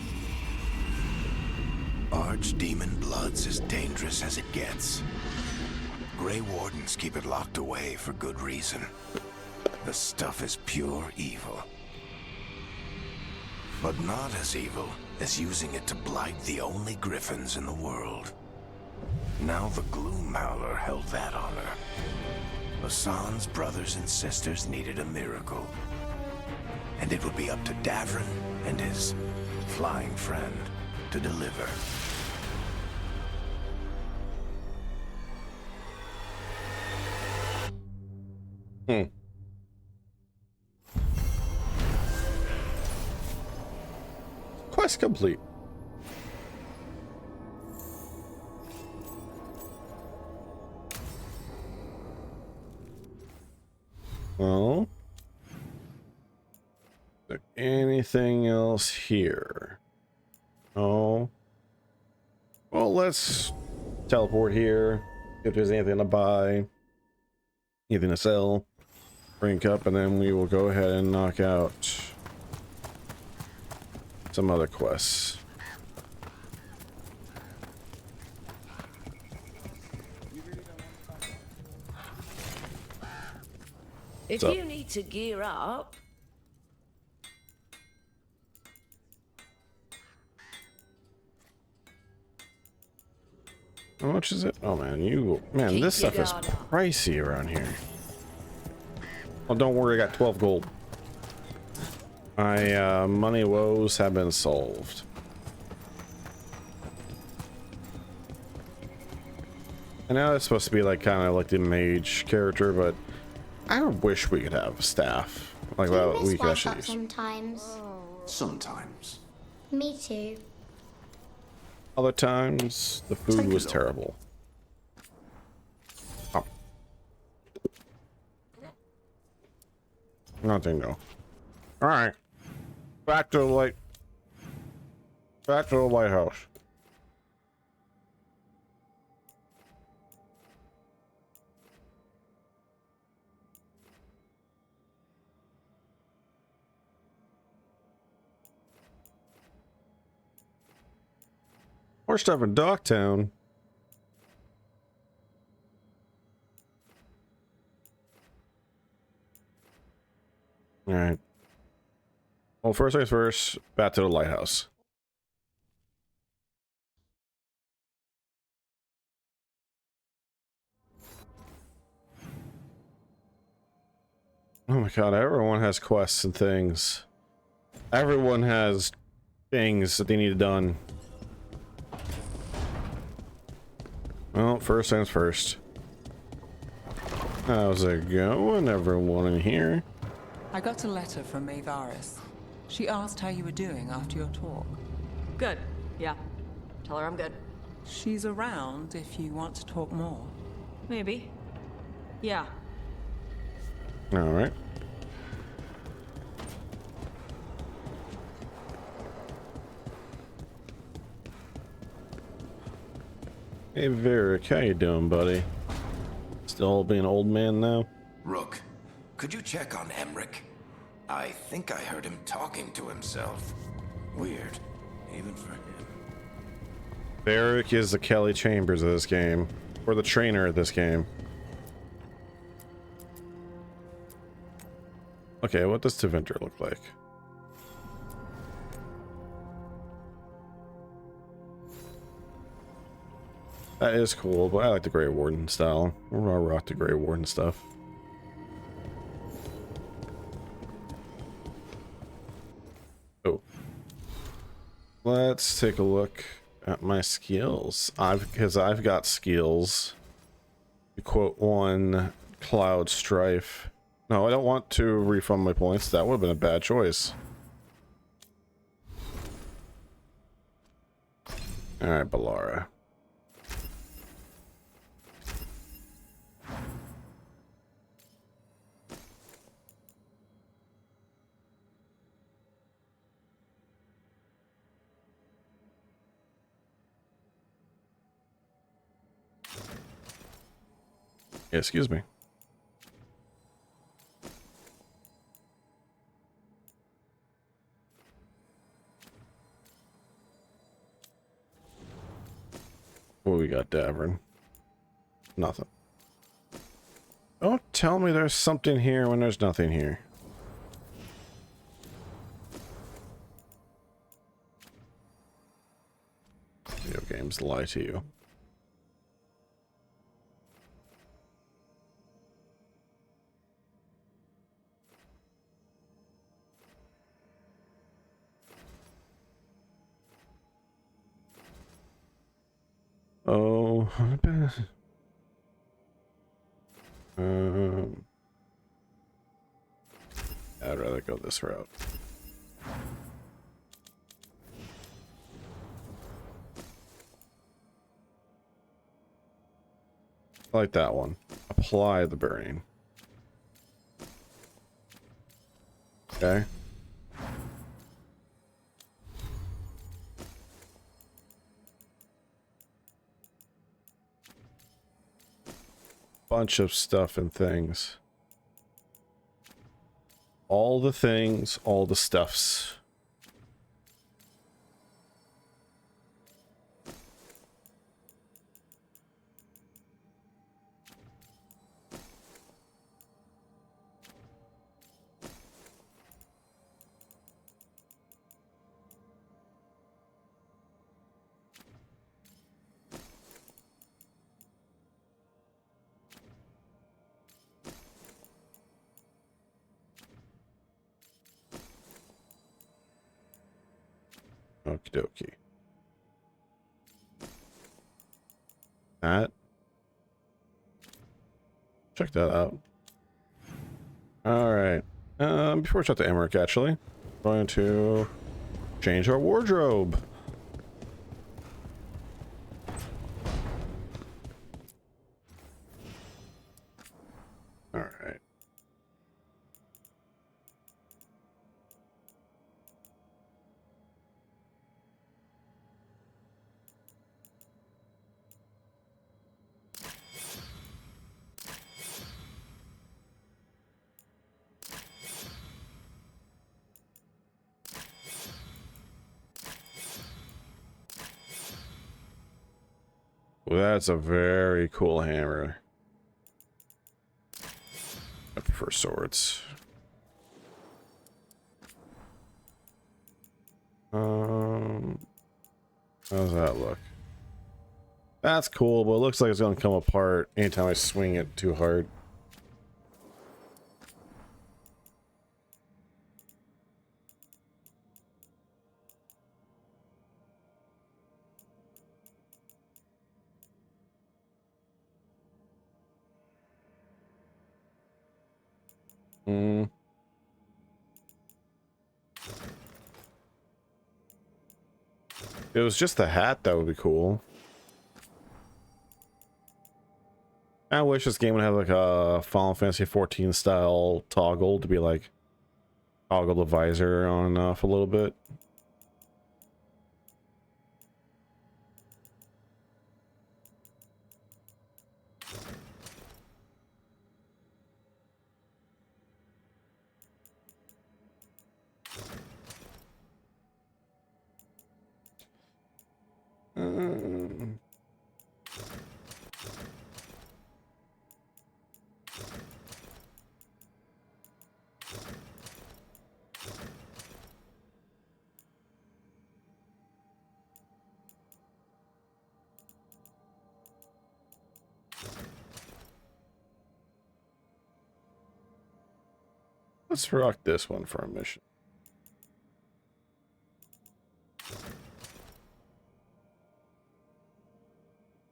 Archdemon blood's as dangerous as it gets. Grey Wardens keep it locked away for good reason. The stuff is pure evil. But not as evil as using it to blight the only griffins in the world. Now the Gloom Howler held that honor. Hassan's brothers and sisters needed a miracle. And it would be up to Davrin and his flying friend to deliver. Quest complete. Well, is there anything else here? Oh. Well, let's teleport here. If there's anything to buy, anything to sell, rank up, and then we will go ahead and knock out some other quests. If you need to gear up. How much is it? Oh man, this stuff is pricey around here. Oh, don't worry, I got 12 gold. My money woes have been solved. I know it's supposed to be like kind of like the mage character, but I wish we could have staff like that. We could actually use. Sometimes. Sometimes. Me too. Other times, the food was terrible. Oh. Nothing though. All right, back to the lighthouse. More stuff in Docktown. All right. Well, first things first, back to the lighthouse. Oh my god, everyone has quests and things. Everyone has things that they need done. Well, first things first. How's it going, everyone in here? I got a letter from Maevaris. She asked how you were doing after your talk. Good. Yeah. Tell her I'm good. She's around if you want to talk more. Maybe. Yeah. All right. Hey Varric, how you doing, buddy? Still being an old man now? Rook, could you check on Emmerich? I think I heard him talking to himself. Weird, even for him. Varric is the Kelly Chambers of this game, or the trainer of this game. Okay, what does Tevinter look like? That is cool, but I like the Grey Warden style. We're gonna rock the Grey Warden stuff. Oh. Let's take a look at my skills. Because I've got skills. To quote one Cloud Strife. No, I don't want to refund my points. That would have been a bad choice. Alright, Balara. Yeah, excuse me. What we got, Davern? Nothing. Don't tell me there's something here when there's nothing here. Video games lie to you. Oh, I'd rather go this route. I like that one. Apply the burning. Okay. Bunch of stuff and things. All the things, all the stuffs. Okie dokie. That. Check that out. Alright. Before we talk to Emmerich, actually, we're going to change our wardrobe. Alright. Well, that's a very cool hammer. I prefer swords. How does that look? That's cool, but it looks like it's gonna come apart anytime I swing it too hard. If it was just the hat, that would be cool. I wish this game would have like a Final Fantasy 14 style toggle to be like toggle the visor on and off a little bit. Let's rock this one for a mission.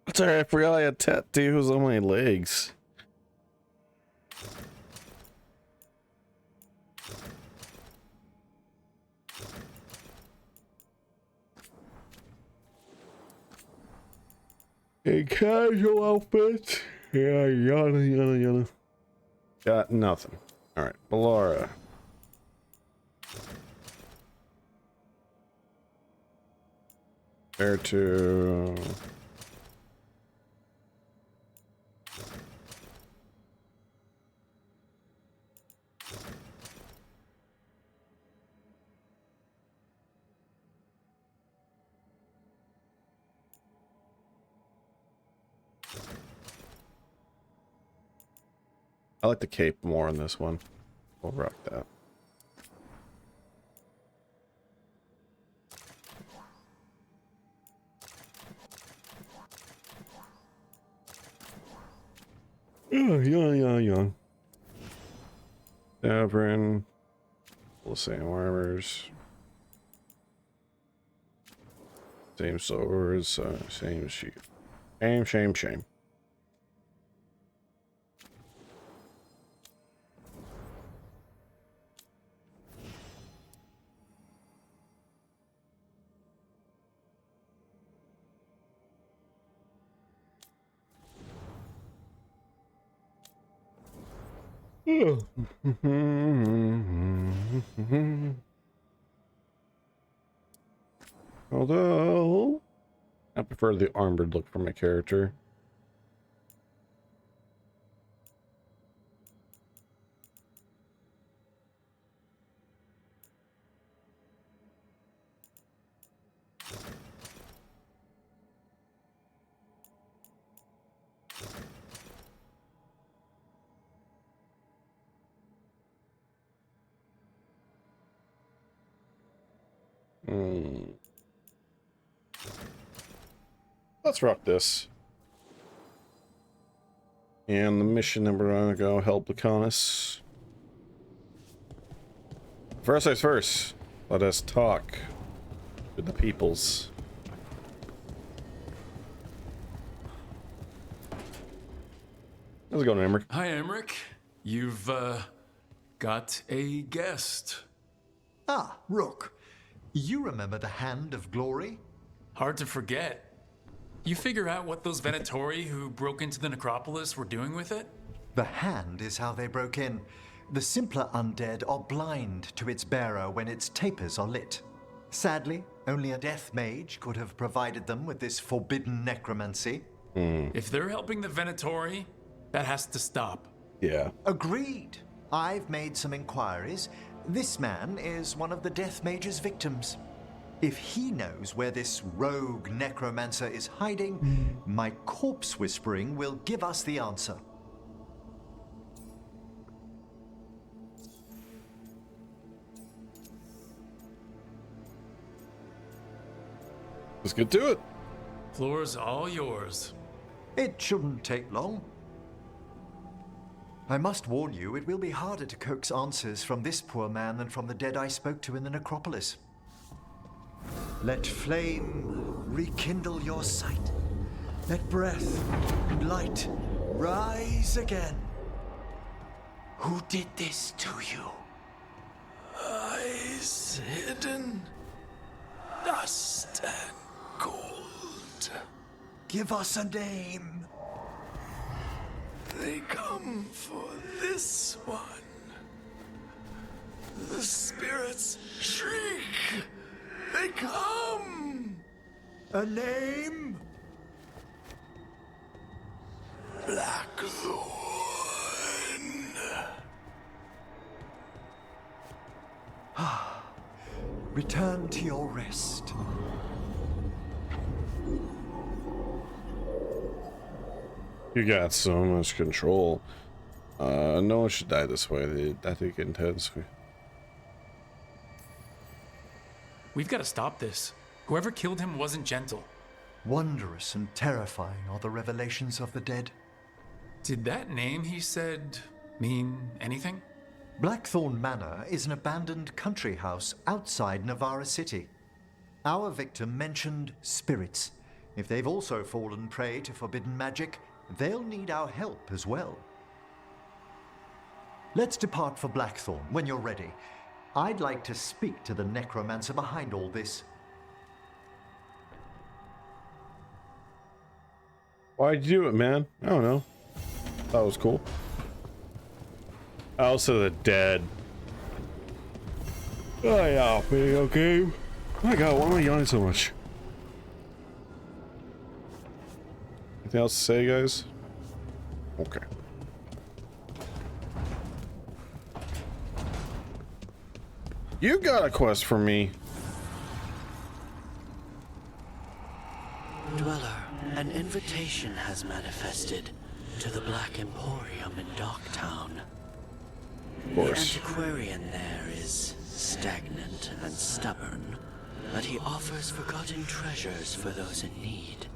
It's alright, I forgot I had tattoos on my legs. A casual outfit. Yeah, yada yada yada. Got nothing. Alright, Bellara. Where to? I like the cape more on this one. We'll rock that. Yeah. Davrin. All the same armors. Same swords, same sheep. Shame. Although I prefer the armored look for my character. Let's rock this. And the mission that we're gonna go help Lucanus. First things first, let us talk to the peoples. How's it going, Emmerich? Hi, Emmerich. You've, got a guest. Ah, Rook. You remember the Hand of Glory? Hard to forget. You figure out what those Venatori who broke into the necropolis were doing with it? The hand is how they broke in. The simpler undead are blind to its bearer when its tapers are lit. Sadly, only a death mage could have provided them with this forbidden necromancy. If they're helping the Venatori, that has to stop. Yeah. Agreed. I've made some inquiries. This man is one of the death mage's victims. If he knows where this rogue necromancer is hiding, my corpse whispering will give us the answer. Let's get to it. Floor's all yours. It shouldn't take long. I must warn you, it will be harder to coax answers from this poor man than from the dead I spoke to in the necropolis. Let flame rekindle your sight. Let breath and light rise again. Who did this to you? Eyes hidden, dust and gold. Give us a name. They come for this one. The spirits shriek. They come! A name? Blackthorn. Return to your rest. You got so much control. No one should die this way. I think intense. We've got to stop this. Whoever killed him wasn't gentle. Wondrous and terrifying are the revelations of the dead. Did that name he said mean anything? Blackthorn Manor is an abandoned country house outside Navarra City. Our victim mentioned spirits. If they've also fallen prey to forbidden magic, they'll need our help as well. Let's depart for Blackthorn when you're ready. I'd like to speak to the necromancer behind all this. Why'd you do it, man? I don't know. That was cool. House of the Dead. Oh yeah, video game. Oh my god, why am I yawning so much? Anything else to say, guys? Okay. You got a quest for me. Dweller, an invitation has manifested to the Black Emporium in Docktown. Of course. The antiquarian there is stagnant and stubborn, but he offers forgotten treasures for those in need.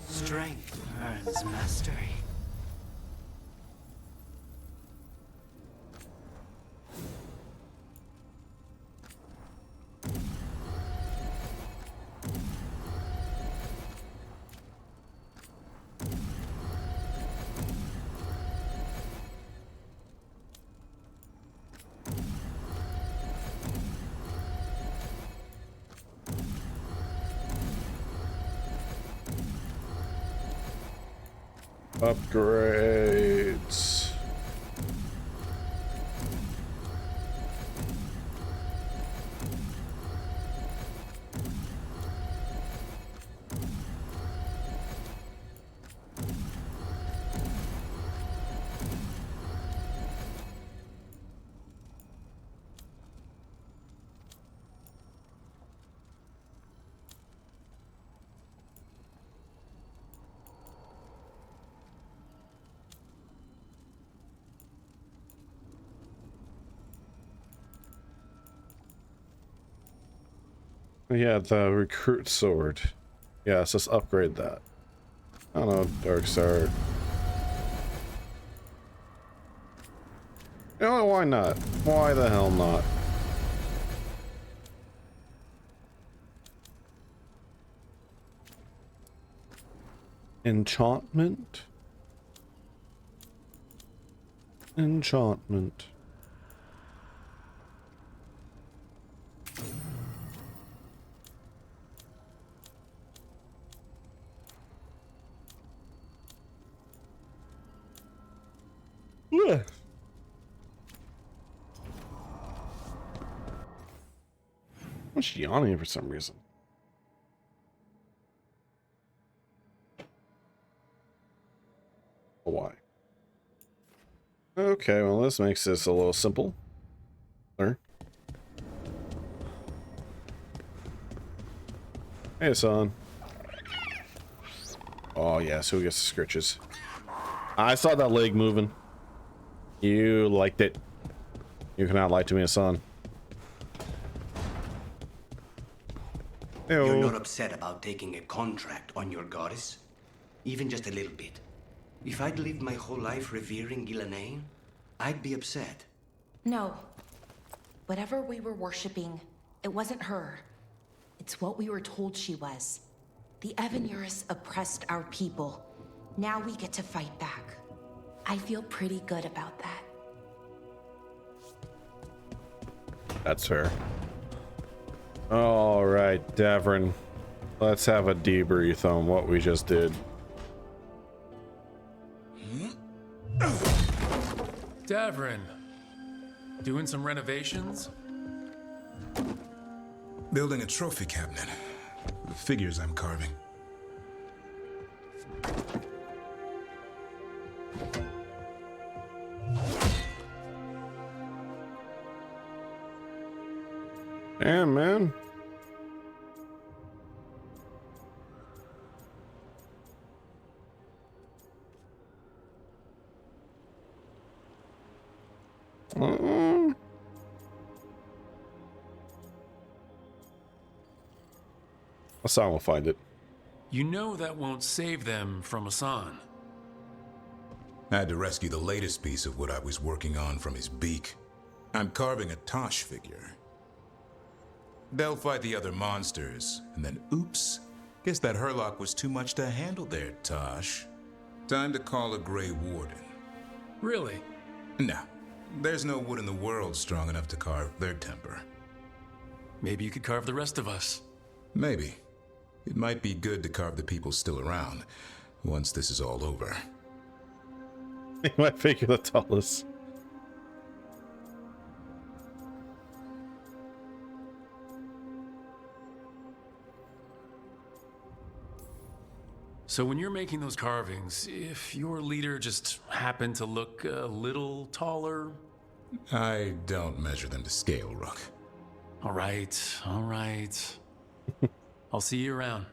Strength earns mastery. Upgrades. Yeah, the recruit sword. Yeah, let's just upgrade that. I don't know, Dark Star. You know, why not? Why the hell not? Enchantment? Enchantment. Yeah. I'm just yawning for some reason. Why? Okay, well, this makes this a little simple. There. Hey, son. Oh, yes, who gets the scritches? I saw that leg moving. You liked it. You cannot lie to me, son. You're not upset about taking a contract on your goddess? Even just a little bit. If I'd lived my whole life revering Ghilanane, I'd be upset. No. Whatever we were worshipping, it wasn't her. It's what we were told she was. The Evanuris oppressed our people. Now we get to fight back. I feel pretty good about that. That's fair. All right, Davrin. Let's have a debrief on what we just did. Davrin, doing some renovations? Building a trophy cabinet. The figures I'm carving. Damn, man. Hassan will find it. You know that won't save them from Asan. I had to rescue the latest piece of what I was working on from his beak. I'm carving a Tosh figure. They'll fight the other monsters, and then oops, guess that Herlock was too much to handle there, Tosh. Time to call a Grey Warden. Really? No, there's no wood in the world strong enough to carve their temper. Maybe you could carve the rest of us. Maybe. It might be good to carve the people still around, once this is all over. My figure the tallest. So when you're making those carvings, if your leader just happened to look a little taller... I don't measure them to scale, Rook. All right, all right. I'll see you around.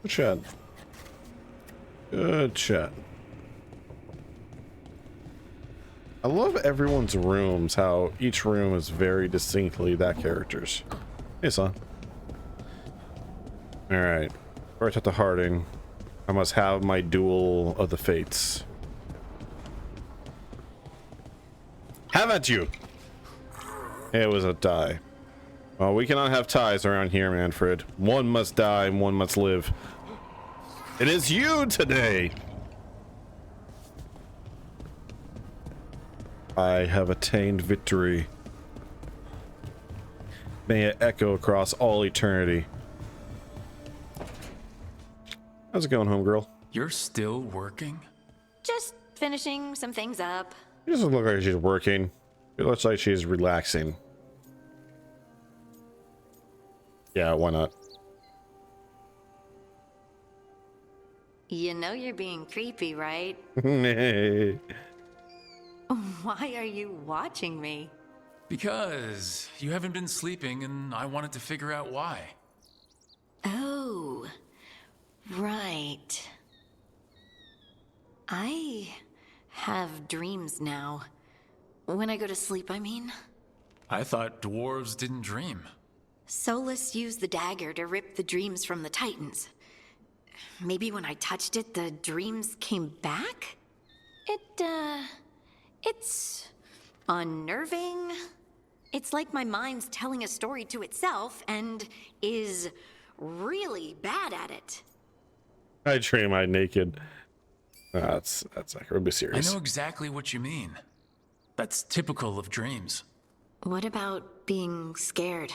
Good chat. Good chat. I love everyone's rooms, how each room is very distinctly that character's. Hey, son. Alright. Before I talk to Harding, I must have my duel of the fates. Have at you! It was a tie. Well, we cannot have ties around here, Manfred. One must die and one must live. It is you today! I have attained victory. May it echo across all eternity. How's it going, homegirl? You're still working? Just finishing some things up. She doesn't look like she's working. It looks like she's relaxing. Yeah, why not? You know you're being creepy, right? Why are you watching me? Because you haven't been sleeping and I wanted to figure out why. Oh, right. I have dreams now. When I go to sleep, I mean. I thought dwarves didn't dream. Solus used the dagger to rip the dreams from the Titans. Maybe when I touched it, the dreams came back? It's unnerving. It's like my mind's telling a story to itself and is really bad at it. I dream I naked. That's like would be serious. I know exactly what you mean. That's typical of dreams. What about being scared?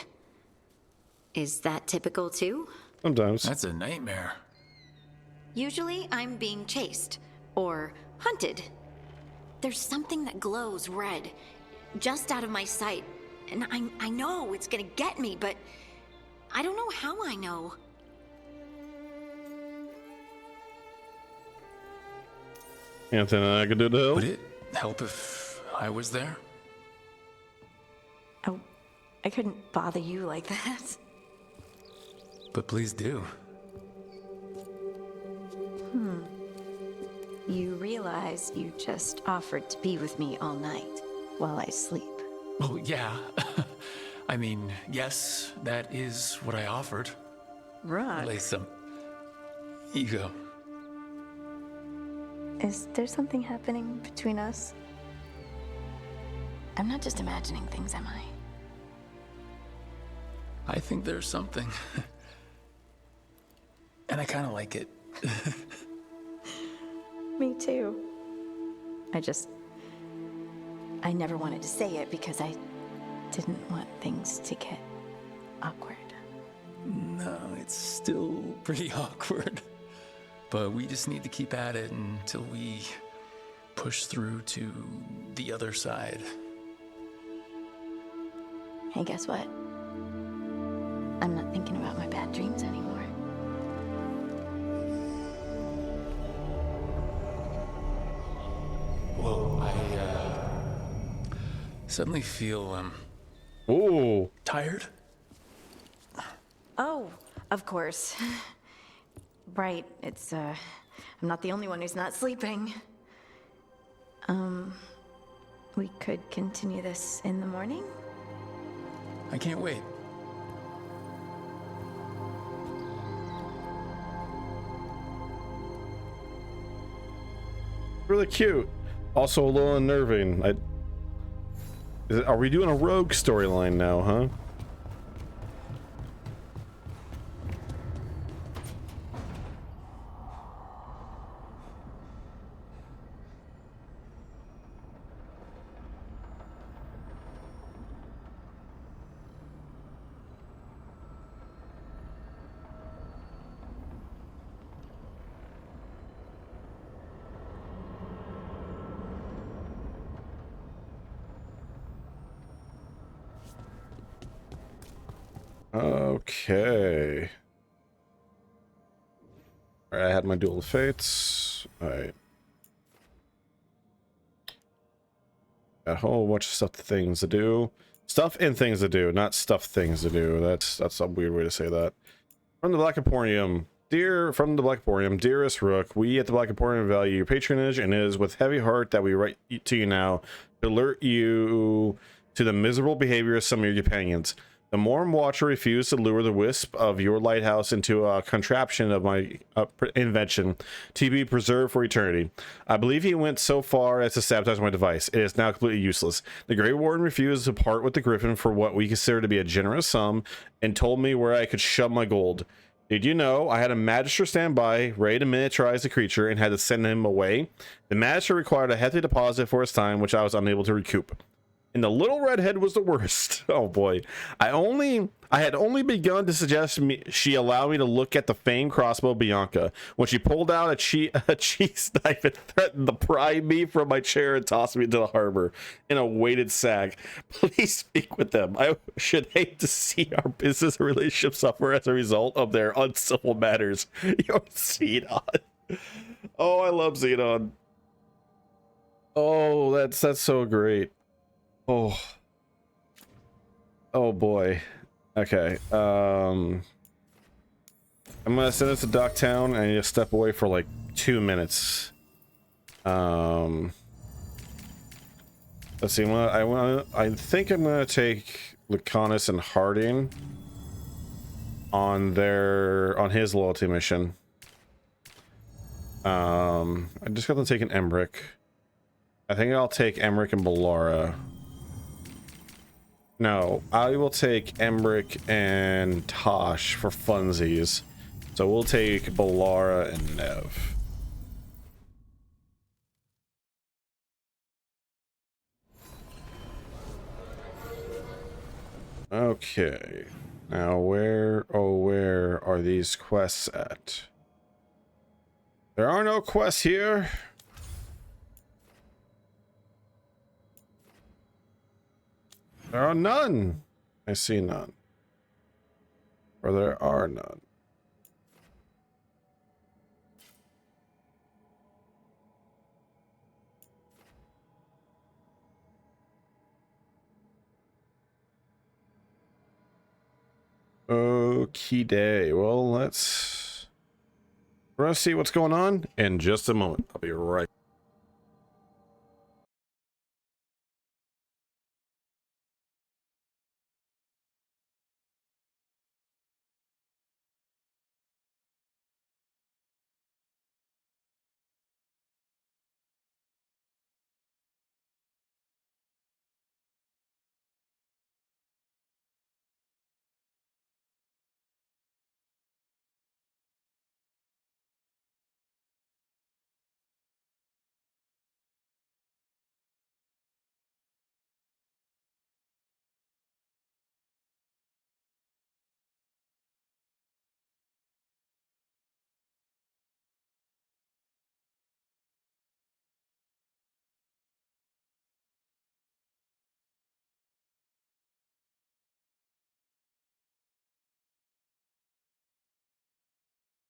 Is that typical too? Sometimes. That's a nightmare. Usually I'm being chased or hunted. There's something that glows red just out of my sight, and I know it's gonna get me, but I don't know how I know. Anything I could do to help? Would it help if I was there? Oh, I couldn't bother you like that. But please do. You realize you just offered to be with me all night while I sleep. Oh, yeah. I mean, yes, that is what I offered. Right. Lay some ego. Is there something happening between us? I'm not just imagining things, am I? I think there's something. And I kind of like it. Me too. I never wanted to say it because I didn't want things to get awkward. No, it's still pretty awkward. But we just need to keep at it until we push through to the other side. Hey, guess what? I'm not thinking about my bad dreams anymore. Well, I suddenly feel tired. Oh, of course. Right, it's I'm not the only one who's not sleeping. We could continue this in the morning? I can't wait. Really cute. Also a little unnerving. Are we doing a rogue storyline now, huh? Okay. Alright, I had my Duel of Fates. Alright. Got a whole bunch of things to do. Stuff and things to do, not stuff things to do. That's a weird way to say that. From the Black Emporium. From the Black Emporium, dearest Rook, we at the Black Emporium value your patronage, and it is with heavy heart that we write to you now to alert you to the miserable behavior of some of your companions. The Morm Watcher refused to lure the wisp of your lighthouse into a contraption of my invention to be preserved for eternity. I believe he went so far as to sabotage my device. It is now completely useless. The Grey Warden refused to part with the Griffin for what we consider to be a generous sum and told me where I could shove my gold. Did you know I had a Magister stand by, ready to miniaturize the creature, and had to send him away? The Magister required a hefty deposit for his time, which I was unable to recoup. And the little redhead was the worst. Oh boy. I had only begun to suggest she allow me to look at the famed crossbow Bianca when she pulled out a cheese knife and threatened to pry me from my chair and toss me into the harbor in a weighted sack. Please speak with them. I should hate to see our business and relationship suffer as a result of their uncivil matters. You're Xenon. Oh, I love Xenon. Oh, that's so great. Oh boy. Okay. I'm gonna send this to Docktown and just step away for like 2 minutes. Let's see. I think I'm gonna take Lucanus and Harding on his loyalty mission. I just got to take an Emmerich. I think I'll take Emmerich and Bellara. No, I will take Emmerich and Tosh for funsies. So we'll take Bellara and Nev. Okay. Now where are these quests at? There are no quests here. There are none. I see none. Or there are none. Okie day. Well, we're gonna see what's going on in just a moment. I'll be right.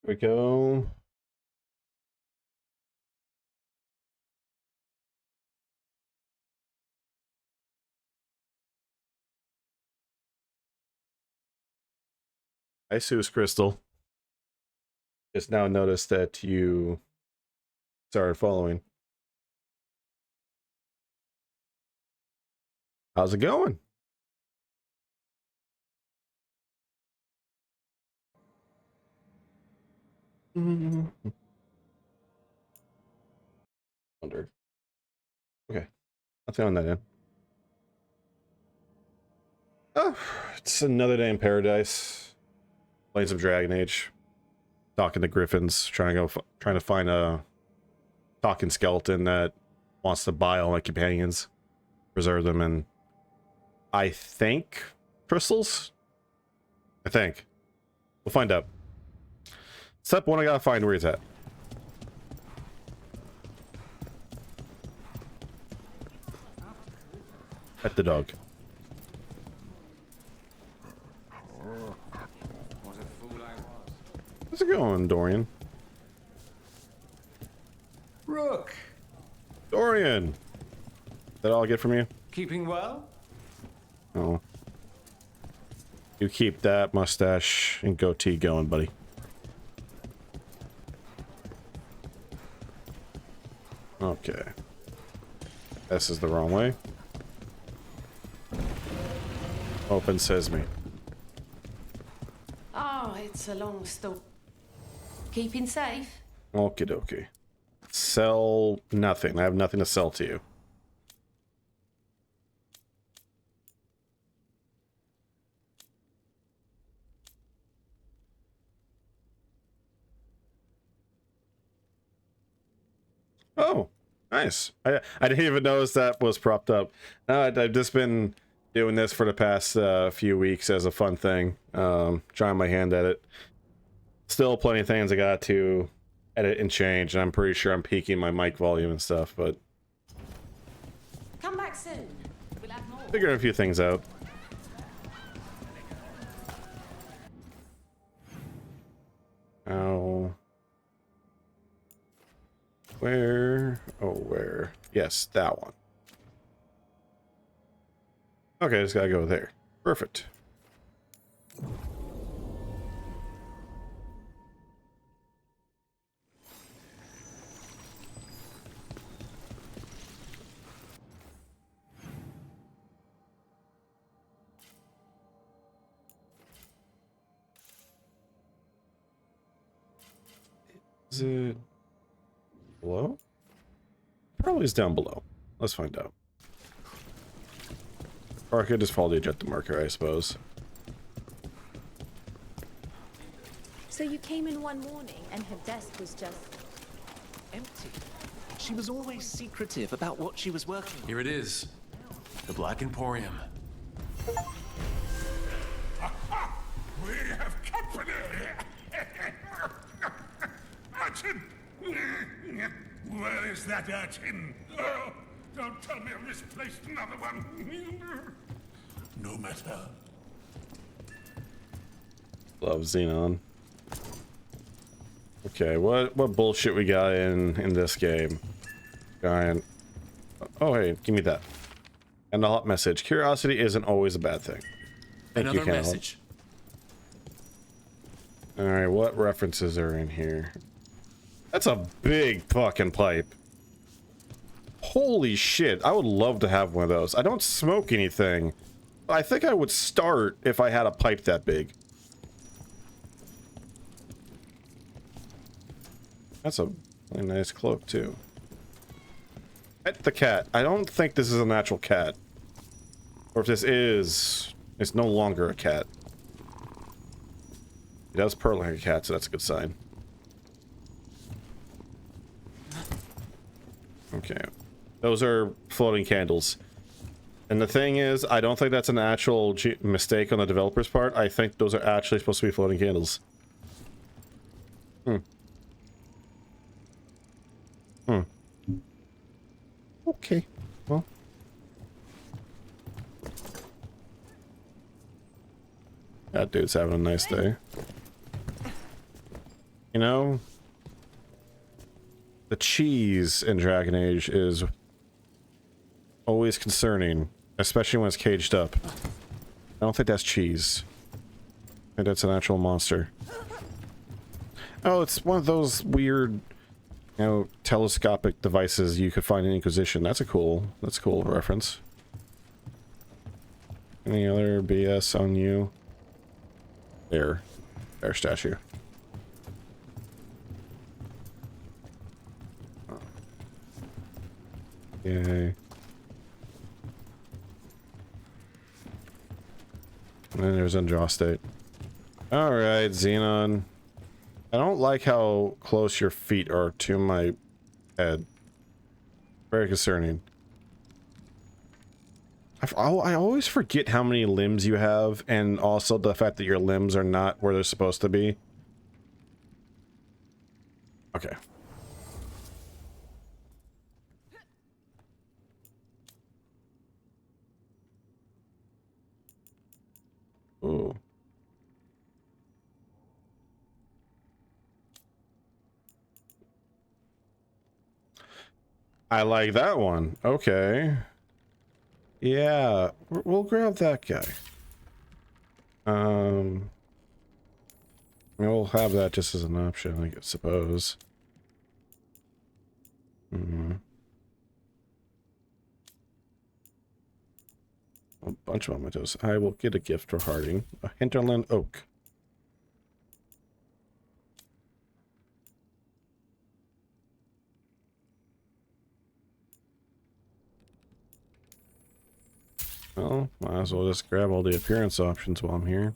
Here we go. Hi, Seuss Crystal. Just now noticed that you started following. How's it going? Wonder. Okay, I'll throw that in. Oh, it's another day in paradise. Playing some Dragon Age. Talking to Griffins, trying to find a talking skeleton that wants to buy all my companions, preserve them, and I think crystals. I think we'll find out. Step one, I gotta find where he's at. Pet the dog. How's it going, Dorian? Rook! Dorian! That all I get from you? Keeping well? Oh. You keep that mustache and goatee going, buddy. Okay. This is the wrong way. Open sesame. Oh, it's a long story. Keeping safe? Okie dokie. Sell nothing. I have nothing to sell to you. Oh, nice. I didn't even notice that was propped up. I've just been doing this for the past few weeks as a fun thing. Trying my hand at it. Still plenty of things I got to edit and change, and I'm pretty sure I'm peaking my mic volume and stuff, but Come back soon. We'll have more. figuring a few things out. Oh. Where? Oh, where? Yes, that one. Okay, just gotta go there. Perfect. Is it below? Probably is down below. Let's find out. Or I could just follow the ejector marker, I suppose. So you came in one morning and her desk was just Empty. She was always secretive about what she was working on. Here it is. The Black Emporium. We have company! Urchin! Where is that urchin? Oh, don't tell me I misplaced another one. No matter. Love Xenon. Okay, what bullshit we got in this game? Giant. Oh hey, give me that. And a hot message. Curiosity isn't always a bad thing. Thank Another you, Cal. message. Alright, what references are in here? That's a big fucking pipe. Holy shit, I would love to have one of those. I don't smoke anything. But I think I would start if I had a pipe that big. That's a really nice cloak, too. Pet the cat. I don't think this is a natural cat. Or if this is, it's no longer a cat. It does purr like a cat, so that's a good sign. Okay. Those are floating candles. And the thing is, I don't think that's an actual mistake on the developer's part. I think those are actually supposed to be floating candles. Okay. Well. That dude's having a nice day. You know, the cheese in Dragon Age is always concerning, especially when it's caged up. I don't think that's cheese. I think that's an actual monster. Oh, it's one of those weird, you know, telescopic devices you could find in Inquisition. That's a cool reference. Any other BS on you? There. Bear statue. Yay. And then there's Andraste. Alright, Xenon. I don't like how close your feet are to my head. Very concerning. I always forget how many limbs you have, and also the fact that your limbs are not where they're supposed to be. Okay. Ooh. I like that one. Okay. Yeah, we'll grab that guy. We'll have that just as an option, I suppose. A bunch of mementos. I will get a gift for Harding. A Hinterland Oak. Well, might as well just grab all the appearance options while I'm here.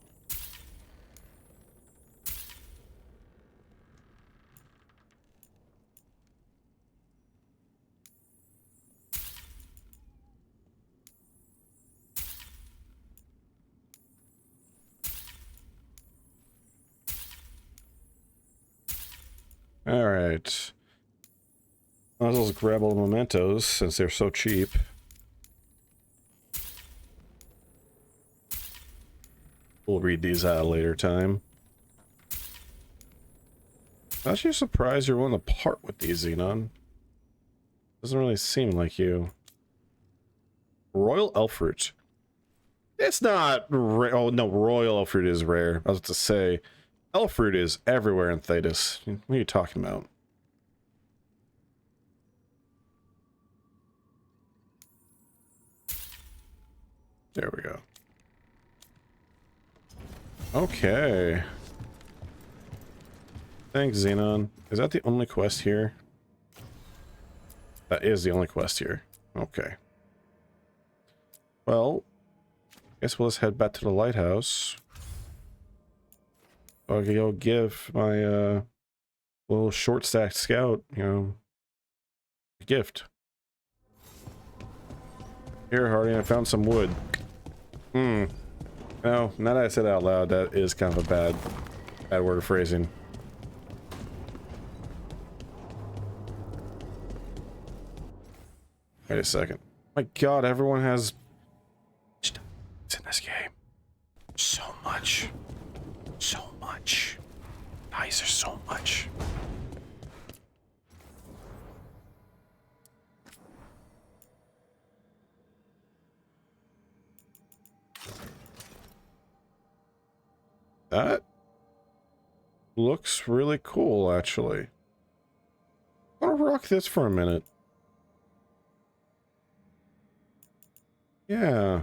Alright. Might as well just grab all the mementos since they're so cheap. We'll read these at a later time. I'm actually surprised you're willing to part with these, Xenon. Doesn't really seem like you. Royal Elfruit. It's not oh no, Royal Elfruit is rare. I was about to say, Elfruit is everywhere in Thedas. What are you talking about? There we go. Okay. Thanks, Xenon. Is that the only quest here? That is the only quest here. Okay. Well, I guess we'll just head back to the lighthouse. I'll go give my little short-stacked scout, you know, a gift. Here, Hardy, I found some wood. No, now that I said it out loud, that is kind of a bad word of phrasing. Wait a second. My God, everyone has... It's in this game. So much. So much. Nice, there's so much. That looks really cool, actually. I want to rock this for a minute. Yeah.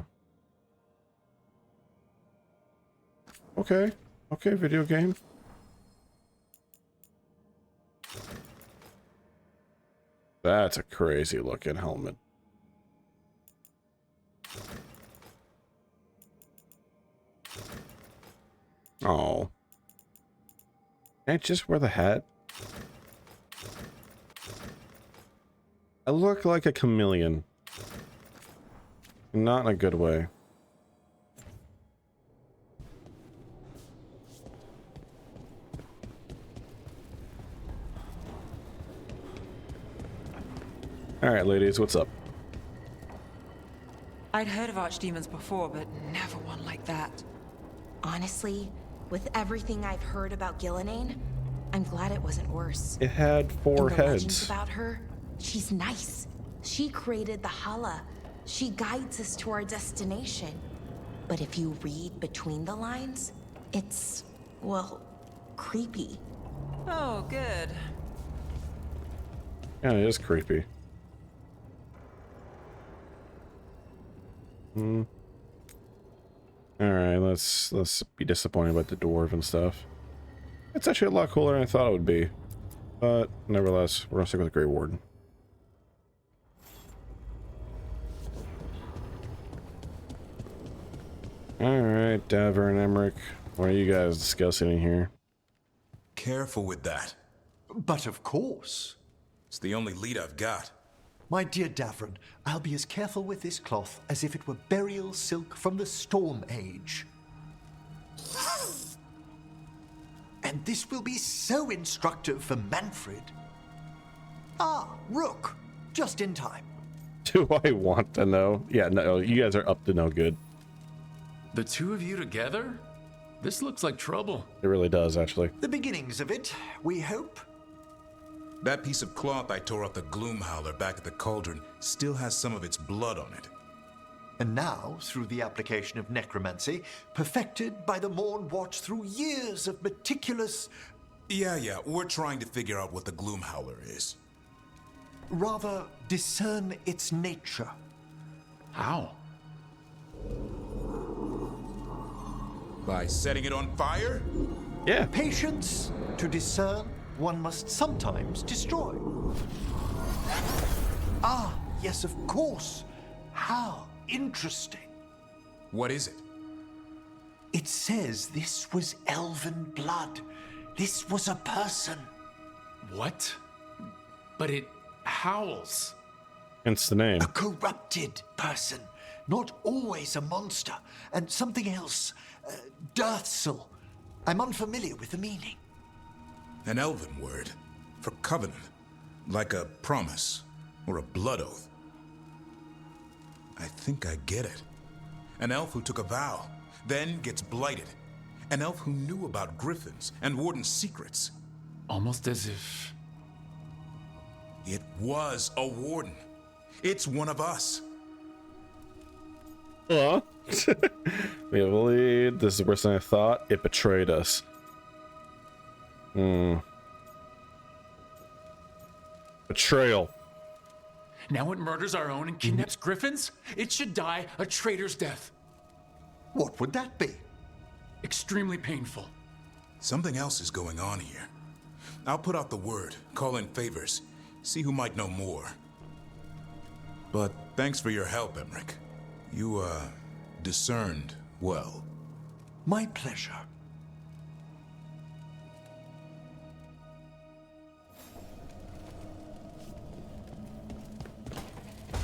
Okay. Okay, video game. That's a crazy looking helmet. Oh. Can't just wear the hat? I look like a chameleon. Not in a good way. Alright, ladies, what's up? I'd heard of archdemons before, but never one like that. Honestly, with everything I've heard about Gillenane, I'm glad it wasn't worse. It had 4 In the heads. legends about her, she's nice. She created the Hala. She guides us to our destination. But if you read between the lines, it's, well, creepy. Oh, good. Yeah, it is creepy. Alright, let's be disappointed about the dwarf and stuff. It's actually a lot cooler than I thought it would be. But nevertheless, we're gonna stick with the Grey Warden. Alright, Daver and Emmerich, what are you guys discussing in here? Careful with that. But of course. It's the only lead I've got. My dear Davron, I'll be as careful with this cloth as if it were burial silk from the Storm Age. And this will be so instructive for Manfred. Ah, Rook, just in time. Do I want to know? Yeah, no, you guys are up to no good. The two of you together? This looks like trouble. It really does, actually. The beginnings of it, we hope. That piece of cloth I tore off the Gloomhowler back at the Cauldron still has some of its blood on it. And now, through the application of necromancy, perfected by the Morn Watch through years of meticulous... Yeah, we're trying to figure out what the Gloomhowler is. Rather, discern its nature. How? By setting it on fire? Yeah. Patience. To discern, one must sometimes destroy. Ah, yes, of course. How interesting. What is it? It says this was elven blood. This was a person. What? But it howls. Hence the name. A corrupted person. Not always a monster. And something else. Dirthsel. I'm unfamiliar with the meaning. An elven word for covenant. Like a promise or a blood oath. I think I get it. An elf who took a vow, then gets blighted. An elf who knew about griffins and Warden's secrets. Almost as if... It was a Warden. It's one of us. Huh? We have a lead. This is the worst thing I thought. It betrayed us. Betrayal. Now it murders our own and kidnaps griffins? It should die a traitor's death. What would that be? Extremely painful. Something else is going on here. I'll put out the word, call in favors, see who might know more. But thanks for your help, Emmerich. You, discerned well. My pleasure.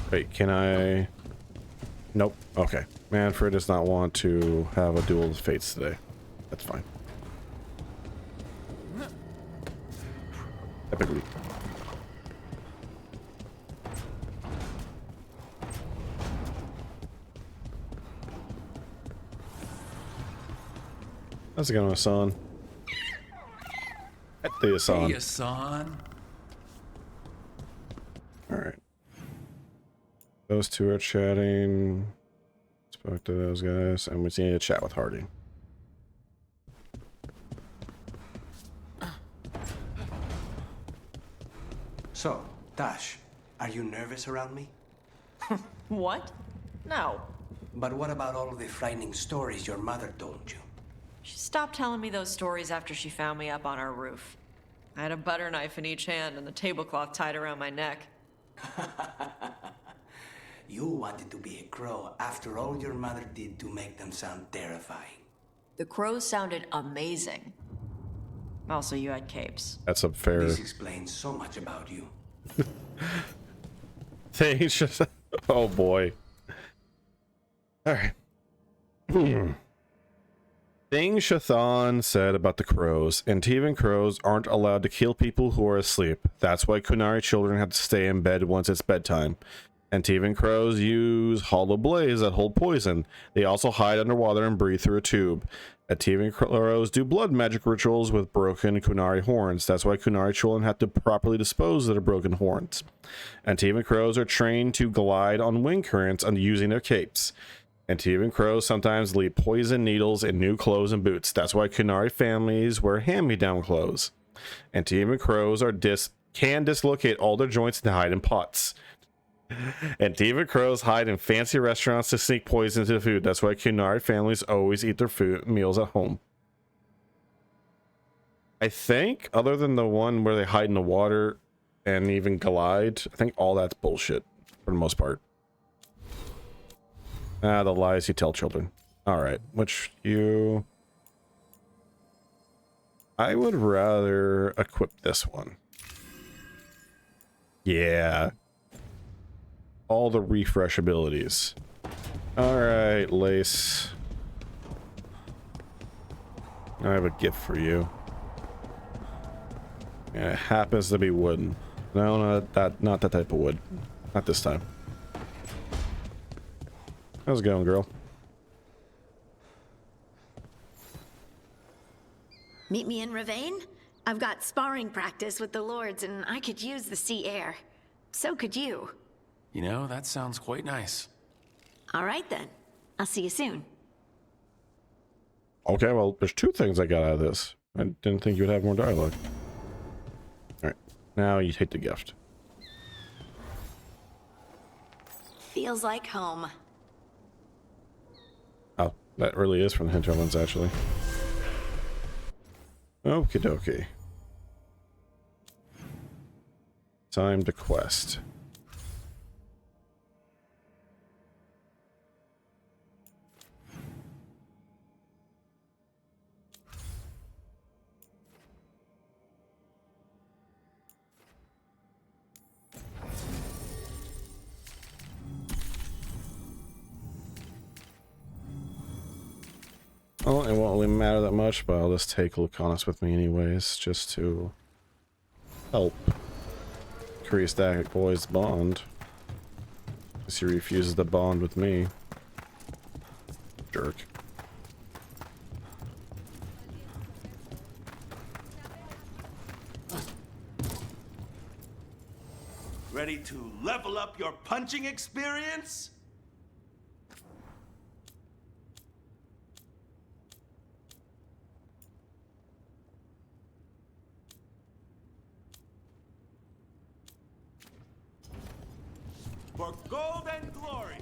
Wait, can I... Nope. Okay. Manfred does not want to have a duel of fates today. That's fine. Epic leap. How's it going, Hassan? At the Hassan. Hey, Hassan. Alright. Those two are chatting. Spoke to those guys, and we need to chat with Harding. So, Tash, are you nervous around me? What? No. But what about all of the frightening stories your mother told you? She stopped telling me those stories after she found me up on our roof. I had a butter knife in each hand and the tablecloth tied around my neck. You wanted to be a crow after all your mother did to make them sound terrifying. The crows sounded amazing. Also, you had capes. That's a fair... This explains so much about you. Thanks. Oh boy. Alright. Things Shathan said about the crows. Antivan crows aren't allowed to kill people who are asleep. That's why Kunari children have to stay in bed once it's bedtime. Antivan crows use hollow blades that hold poison. They also hide underwater and breathe through a tube. Antivan crows do blood magic rituals with broken Kunari horns. That's why Kunari children have to properly dispose of their broken horns. Antivan crows are trained to glide on wind currents and using their capes. Antivan crows sometimes leave poison needles in new clothes and boots. That's why Kunari families wear hand-me-down clothes. Antivan crows can dislocate all their joints and hide in pots. Antiva crows hide in fancy restaurants to sneak poison into the food. That's why Kunari families always eat their meals at home. I think, other than the one where they hide in the water and even glide, I think all that's bullshit for the most part. Ah, the lies you tell children. All right, which you... I would rather equip this one. Yeah. All the refresh abilities. All right, Lace. I have a gift for you. Yeah, it happens to be wooden. No, not that type of wood. Not this time. How's it going, girl? Meet me in Ravane? I've got sparring practice with the lords and I could use the sea air. So could you. You know, that sounds quite nice. All right then. I'll see you soon. Okay, well, there's two things I got out of this. I didn't think you would have more dialogue. All right, now you take the gift. Feels like home. Oh, that really is from the Hinterlands, actually. Okie dokie. Time to quest. Well, it won't really matter that much, but I'll just take Lucanus with me anyways, just to help increase that boy's bond. Because he refuses to bond with me. Jerk. Ready to level up your punching experience? For gold and glory.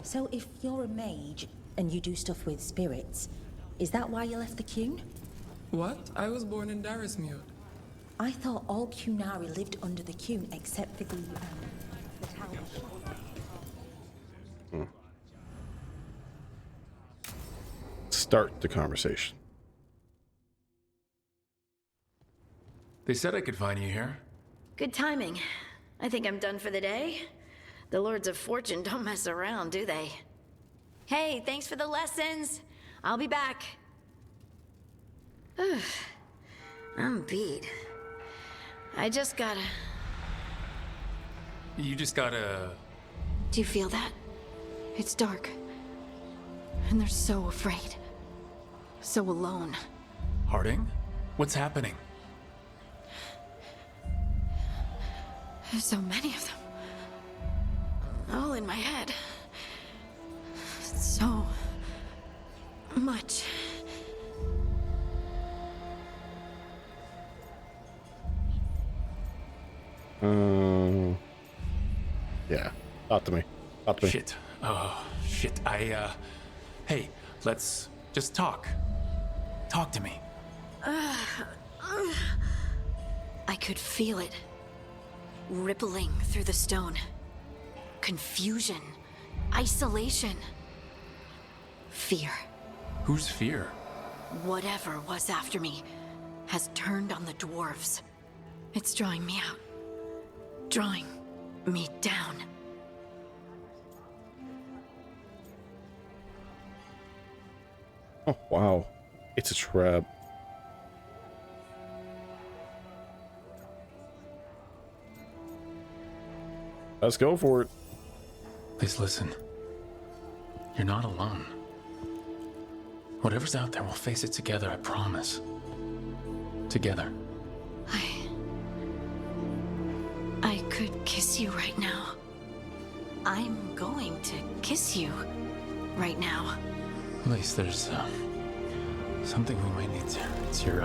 So if you're a mage and you do stuff with spirits, is that why you left the Qun? What? I was born in Darismute. I thought all Qunari lived under the Qun except for the tower. Start the conversation. They said I could find you here. Good timing. I think I'm done for the day. The Lords of Fortune don't mess around, do they? Hey, thanks for the lessons. I'll be back. I'm beat. I just gotta... You just gotta... Do you feel that? It's dark. And they're so afraid. So alone. Harding? What's happening? There's so many of them. All in my head. So much. Yeah. Talk to me. Talk to me. Shit. Oh, shit. Hey, let's just talk. Talk to me. I could feel it. Rippling through the stone. Confusion. Isolation. Fear. Who's Fear? Whatever was after me has turned on the dwarves. It's drawing me out. Drawing me down. Oh, wow. It's a trap. Let's go for it. Please listen. You're not alone. Whatever's out there, we'll face it together, I promise. Together. I could kiss you right now. I'm going to kiss you right now. At least there's something we might need to. It's your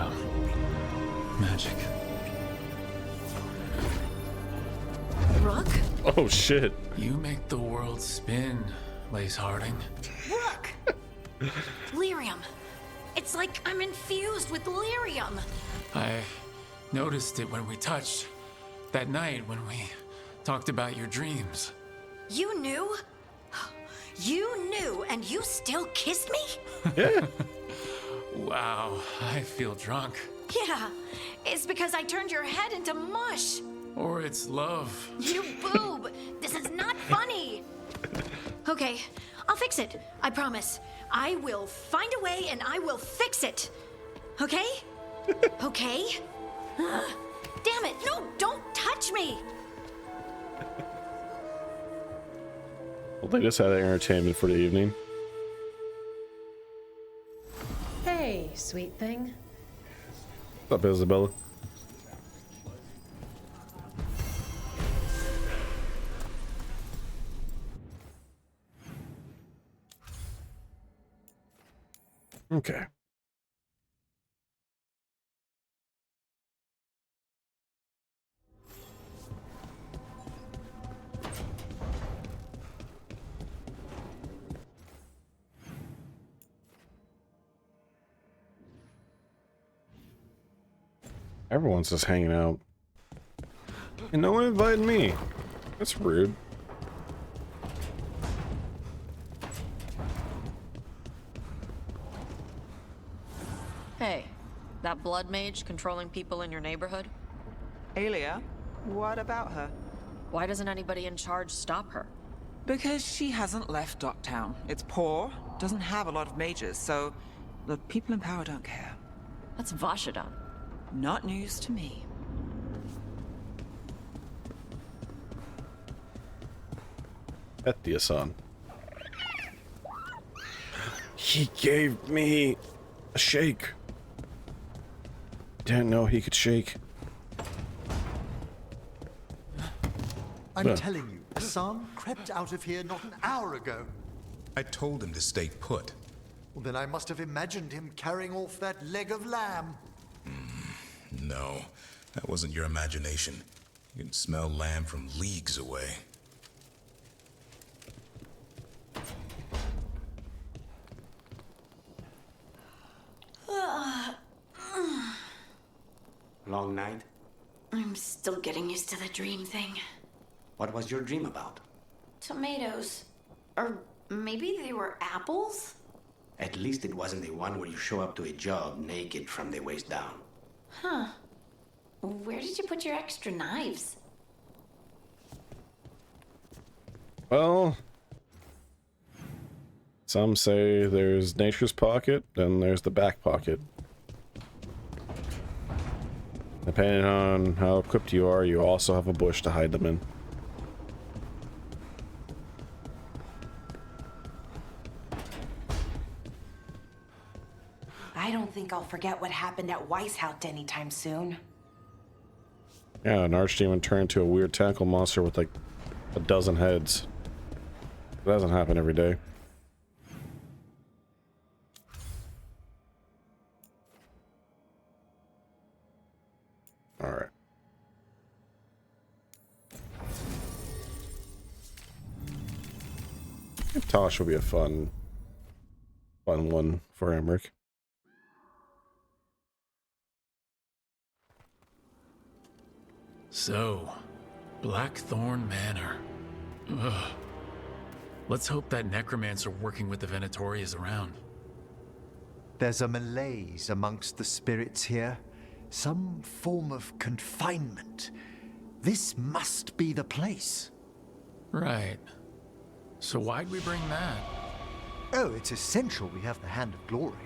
magic. Rook? Oh shit. You make the world spin, Lace Harding. Rook! Lyrium. It's like I'm infused with lyrium. I noticed it when we touched that night when we talked about your dreams. You knew? You knew, and you still kissed me? Yeah. Wow, I feel drunk. Yeah, it's because I turned your head into mush. Or it's love. You boob! This is not funny! Okay, I'll fix it. I promise. I will find a way and I will fix it. Okay? Okay? Damn it! No, don't touch me! Well, they just had entertainment for the evening. Hey, sweet thing. What's up, Isabella? Okay. Everyone's just hanging out. And no one invited me. That's rude. Hey, that blood mage controlling people in your neighborhood? Aelia, what about her? Why doesn't anybody in charge stop her? Because she hasn't left Docktown. It's poor, doesn't have a lot of mages, so the people in power don't care. That's Vashadon. Not news to me. Ethia-san. He gave me a shake. Didn't know he could shake. I'm telling you, Hassan crept out of here not an hour ago. I told him to stay put. Well, then I must have imagined him carrying off that leg of lamb. No, that wasn't your imagination. You can smell lamb from leagues away. Long night? I'm still getting used to the dream thing. What was your dream about? Tomatoes. Or maybe they were apples? At least it wasn't the one where you show up to a job naked from the waist down. Huh. Where did you put your extra knives? Well, some say there's nature's pocket, then there's the back pocket. Depending on how equipped you are, you also have a bush to hide them in. I don't think I'll forget what happened at Weishaupt anytime soon. Yeah, an archdemon turned into a weird tentacle monster with like a dozen heads. That doesn't happen every day. Alright. Tosh will be a fun one for Emmerich. So, Blackthorn Manor. Ugh. Let's hope that necromancer working with the Venatori is around. There's a malaise amongst the spirits here. Some form of confinement. This must be the place. Right. So why'd we bring that? Oh, it's essential we have the Hand of Glory.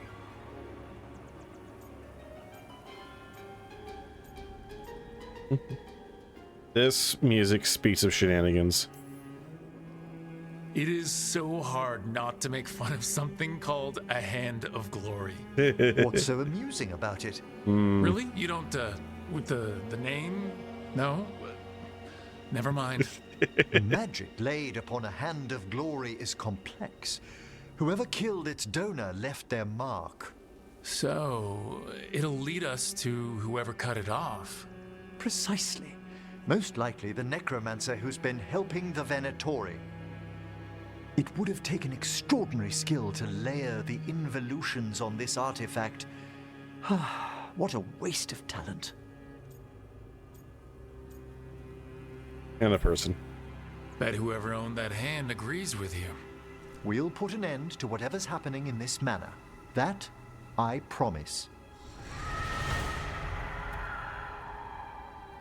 This music speaks of shenanigans. It is so hard not to make fun of something called a Hand of Glory. What's so amusing about it? Really? You don't, with the name? No? Never mind. Magic laid upon a Hand of Glory is complex. Whoever killed its donor left their mark. So, it'll lead us to whoever cut it off. Precisely. Most likely the necromancer who's been helping the Venatori. It would have taken extraordinary skill to layer the involutions on this artifact. What a waste of talent. And a person. Bet whoever owned that hand agrees with you. We'll put an end to whatever's happening in this manor. That I promise.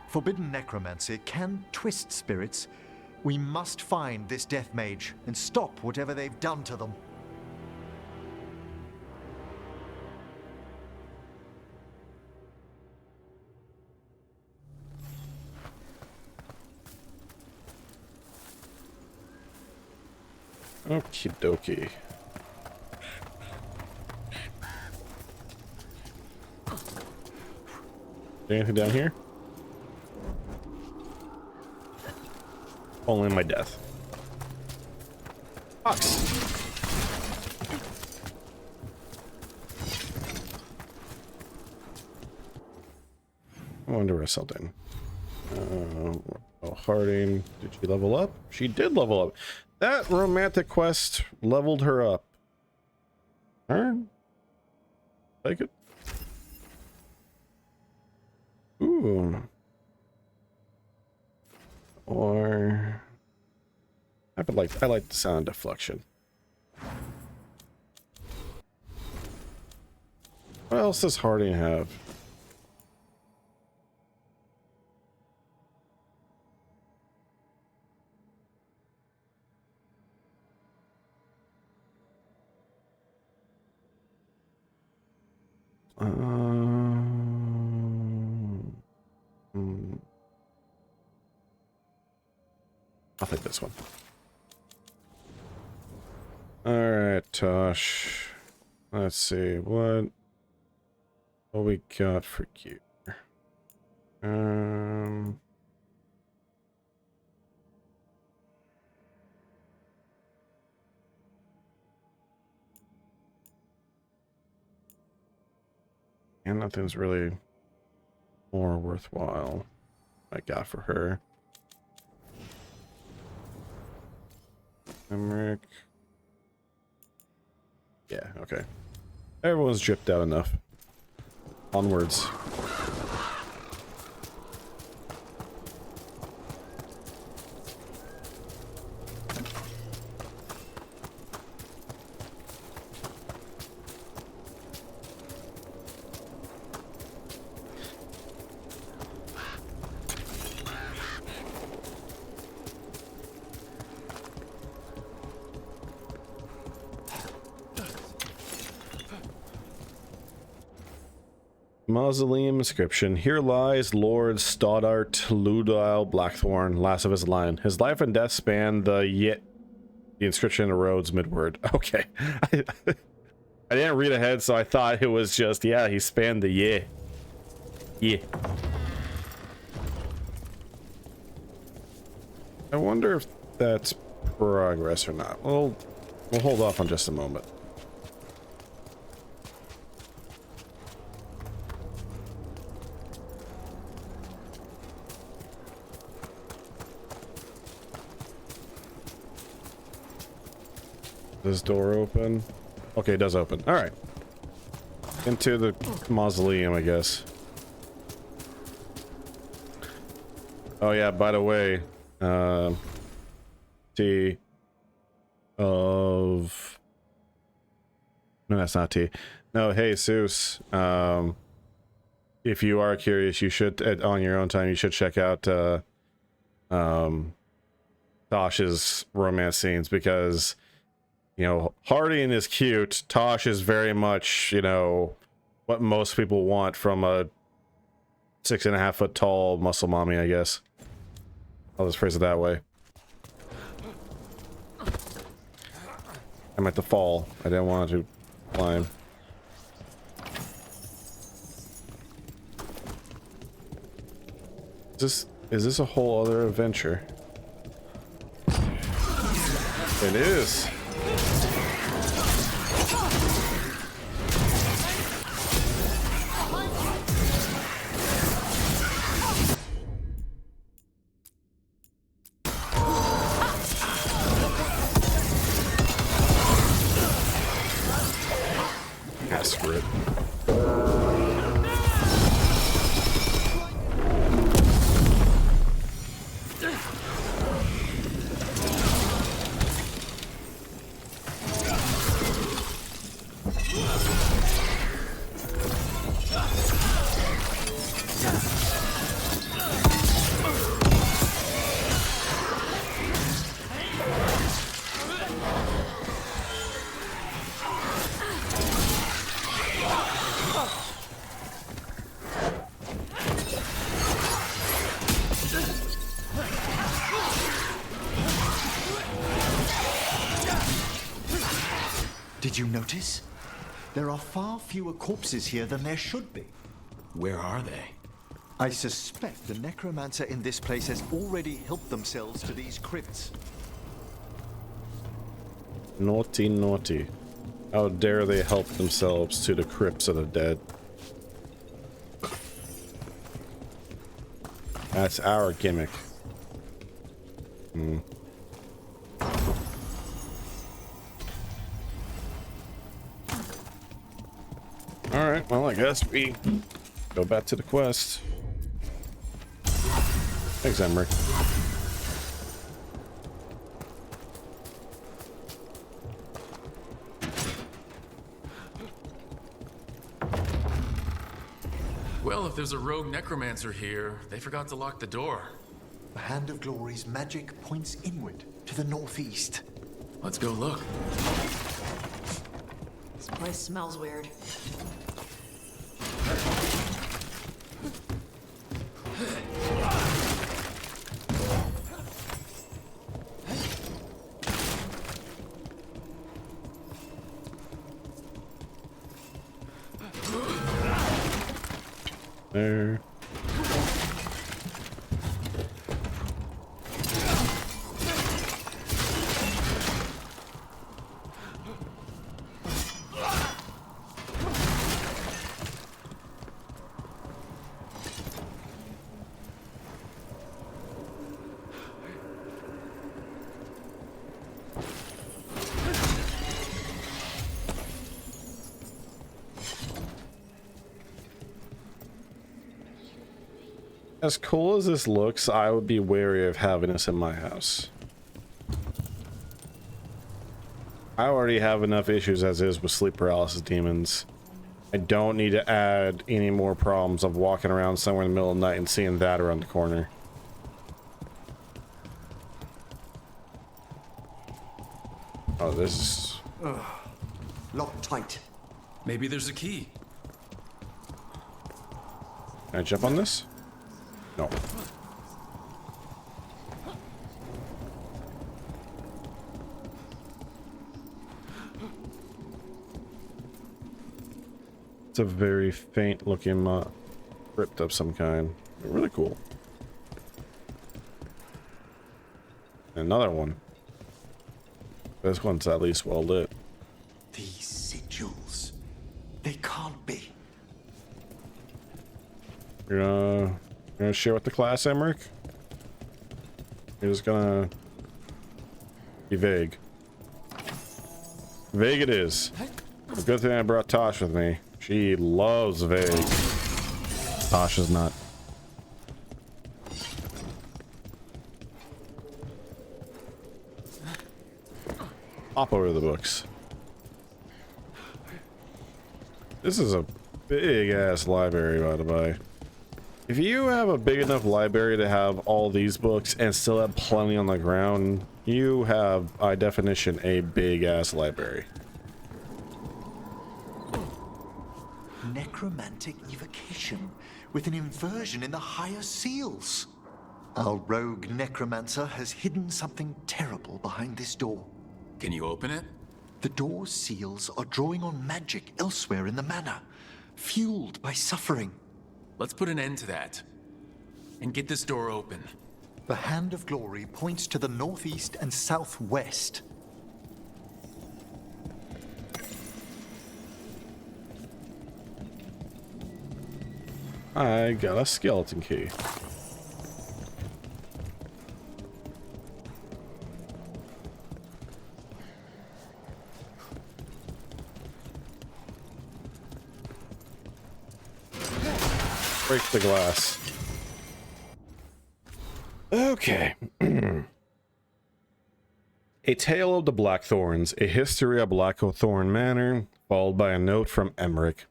Forbidden necromancy can twist spirits. We must find this death mage and stop whatever they've done to them. Okie dokie. Anything down here? Only my death. Fox. I wonder if something. Oh, Harding. Did she level up? She did level up. That romantic quest leveled her up. Alright. Take it. Ooh. Or I like the sound deflection. What else does Harding have? I'll take this one. All right, Tosh. Let's see what we got for you. And nothing's really more worthwhile I got for her. Emmerich. Yeah, okay. Everyone's dripped out enough. Onwards. Mausoleum inscription. Here lies Lord Stoddart Ludile Blackthorn, last of his line. His life and death span the inscription erodes midword. Okay. I didn't read ahead, so I thought it was just, yeah, he spanned the Yeah. I wonder if that's progress or not. We'll hold off on just a moment. Does door open? Okay, it does open. All right. Into the mausoleum, I guess. Oh yeah, by the way, T of... No, that's not T. No, hey, Seuss. If you are curious, you should, on your own time, you should check out Tosh's romance scenes, because you know, Harding is cute. Tosh is very much, you know, what most people want from a 6.5 foot tall muscle mommy, I guess. I'll just phrase it that way. I meant to fall. I didn't want to climb. Is this a whole other adventure? It is. ask for it. Did you notice? There are far fewer corpses here than there should be. Where are they? I suspect the necromancer in this place has already helped themselves to these crypts. Naughty, naughty. How dare they help themselves to the crypts of the dead. That's our gimmick. Alright, well, I guess we go back to the quest. Thanks, Emmerich. Well, if there's a rogue necromancer here, they forgot to lock the door. The Hand of Glory's magic points inward to the northeast. Let's go look. This place smells weird. There. As cool as this looks, I would be wary of having this in my house. I already have enough issues as is with sleep paralysis demons. I don't need to add any more problems of walking around somewhere in the middle of the night and seeing that around the corner. Oh, this is... Locked tight. Maybe there's a key. Can I jump on this? No. It's a very faint looking crypt of some kind. Really cool. Another one. This one's at least well lit. These sigils. They can't be. You're gonna share with the class, Emmerich? You're just gonna be vague. Vague it is. A good thing I brought Tosh with me. She loves vague. Tosh is not. Hop over the books. This is a big ass library, by the way. If you have a big enough library to have all these books and still have plenty on the ground, you have, by definition, a big ass library. Necromantic evocation with an inversion in the higher seals. Our rogue necromancer has hidden something terrible behind this door. Can you open it? The door's seals are drawing on magic elsewhere in the manor, fueled by suffering. Let's put an end to that and get this door open. The Hand of Glory points to the northeast and southwest. I got a skeleton key. Break the glass. Okay. A Tale of the Blackthorns, a history of Blackthorn Manor, followed by a note from Emmerich.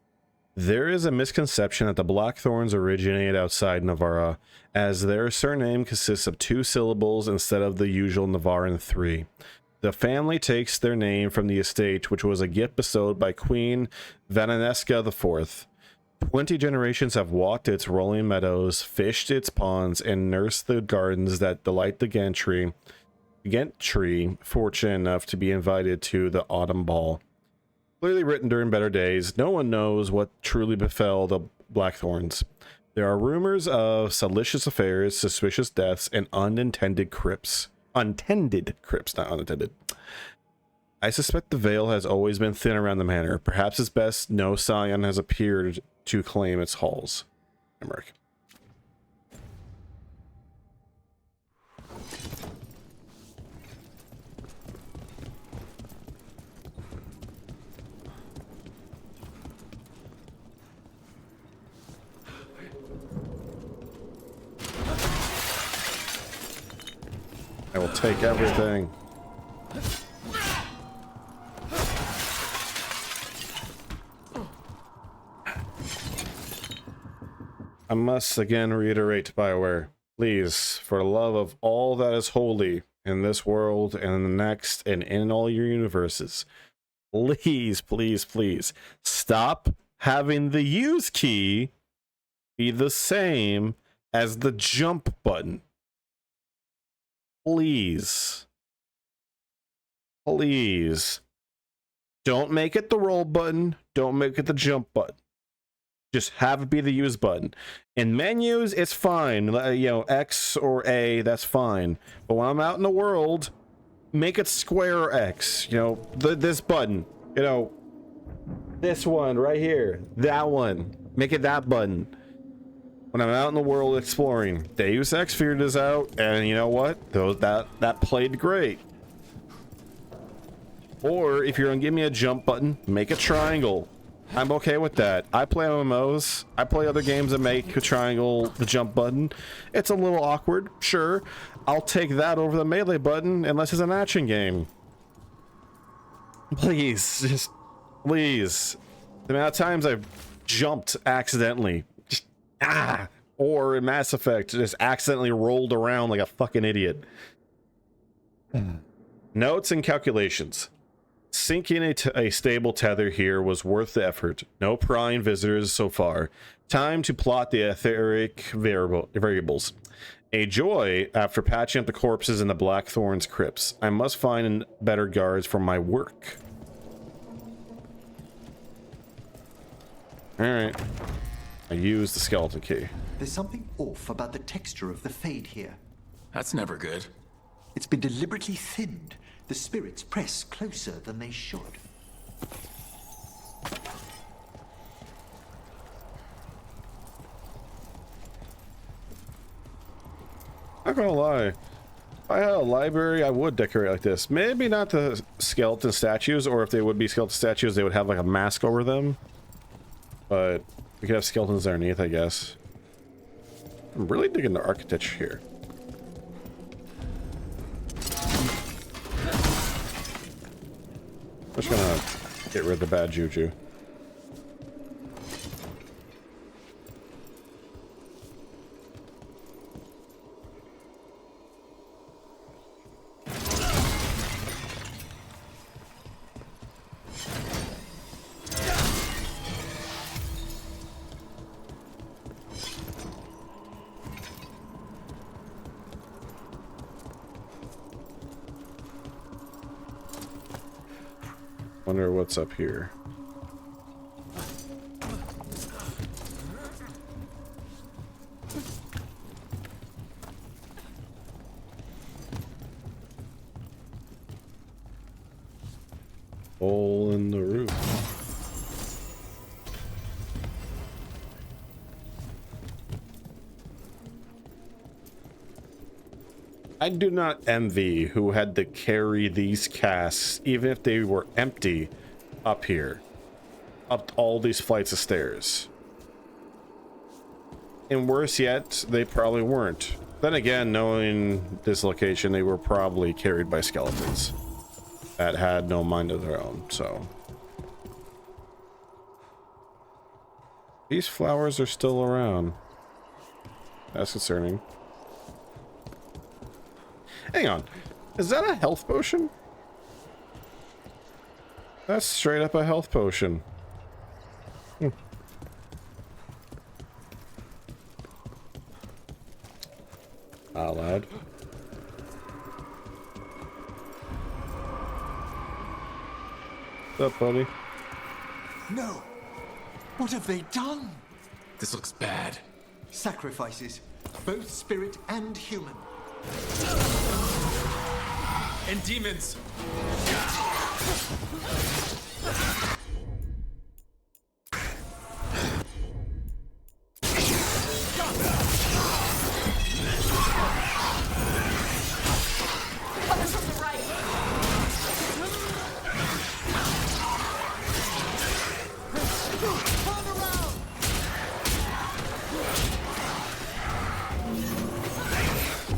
There is a misconception that the Blackthorns originate outside Navarra, as their surname consists of 2 syllables instead of the usual Navarran 3. The family takes their name from the estate, which was a gift bestowed by Queen Vananeska IV. 20 generations have walked its rolling meadows, fished its ponds, and nursed the gardens that delight the gentry fortunate enough to be invited to the autumn ball. Clearly written during better days, no one knows what truly befell the Blackthorns. There are rumors of salacious affairs, suspicious deaths, and unintended crypts. Untended crypts, not unintended. I suspect the veil has always been thin around the manor. Perhaps it's best no scion has appeared to claim its halls. Emmerich. I will take everything. I must again reiterate, BioWare, please, for the love of all that is holy in this world and in the next and in all your universes, please, please, please, stop having the use key be the same as the jump button. Please. Please. Don't make it the roll button. Don't make it the jump button. Just have it be the use button. In menus, it's fine. You know, X or A, that's fine. But when I'm out in the world, make it square or X. You know, this button. You know, this one right here. That one. Make it that button. When I'm out in the world exploring, Deus Ex figured this out, and you know what? That played great. Or if you're gonna give me a jump button, make a triangle. I'm okay with that. I play MMOs. I play other games that make a triangle the jump button. It's a little awkward, sure. I'll take that over the melee button unless it's an action game. Please, just please. The amount of times I've jumped accidentally. Or in Mass Effect, just accidentally rolled around like a fucking idiot. Notes and calculations. Sinking a stable tether here was worth the effort. No prying visitors so far. Time to plot the etheric variables. A joy after patching up the corpses in the Blackthorns crypts. I must find better guards for my work. Alright. I used the skeleton key. There's something off about the texture of the fade here. That's never good. It's been deliberately thinned. The spirits press closer than they should. Not gonna lie. If I had a library, I would decorate like this. Maybe not the skeleton statues, or if they would be skeleton statues, they would have like a mask over them. But we could have skeletons underneath, I guess. I'm really digging the architecture here. I'm just gonna get rid of the bad juju. Wonder what's up here. Hole in the roof. I do not envy who had to carry these casts, even if they were empty, up here. Up all these flights of stairs. And worse yet, they probably weren't. Then again, knowing this location, they were probably carried by skeletons that had no mind of their own, so. These flowers are still around. That's concerning. Hang on. Is that a health potion? That's straight up a health potion. Out loud. What's up, buddy? No! What have they done? This looks bad. Sacrifices, both spirit and human. And demons!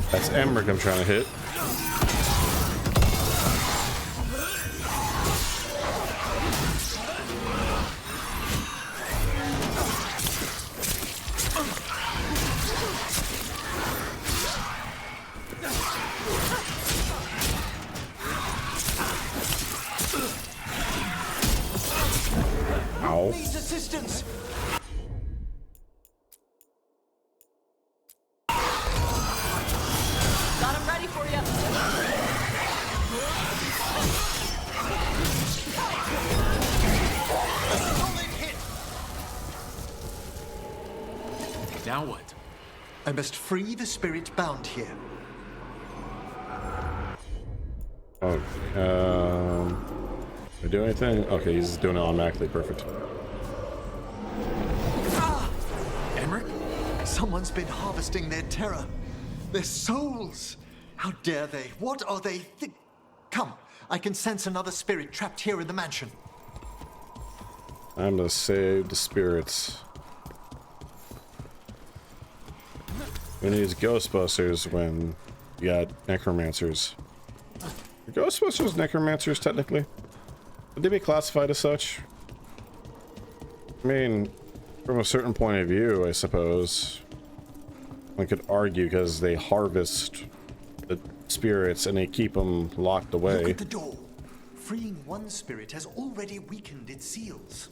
That's Emmerich I'm trying to hit. Ow. Needs assistance. Got him ready for you. Now what? I must free the spirit bound here. Oh, did I do anything? Okay, he's doing it automatically. Perfect. Emmerich? Someone's been harvesting their terror. Their souls. How dare they? What are they Come, I can sense another spirit trapped here in the mansion. I'm gonna save the spirits. We need Ghostbusters when you got necromancers. Are Ghostbusters necromancers technically? Would they be classified as such? I mean, from a certain point of view, I suppose. One could argue because they harvest the spirits and they keep them locked away. Look at the door. Freeing one spirit has already weakened its seals.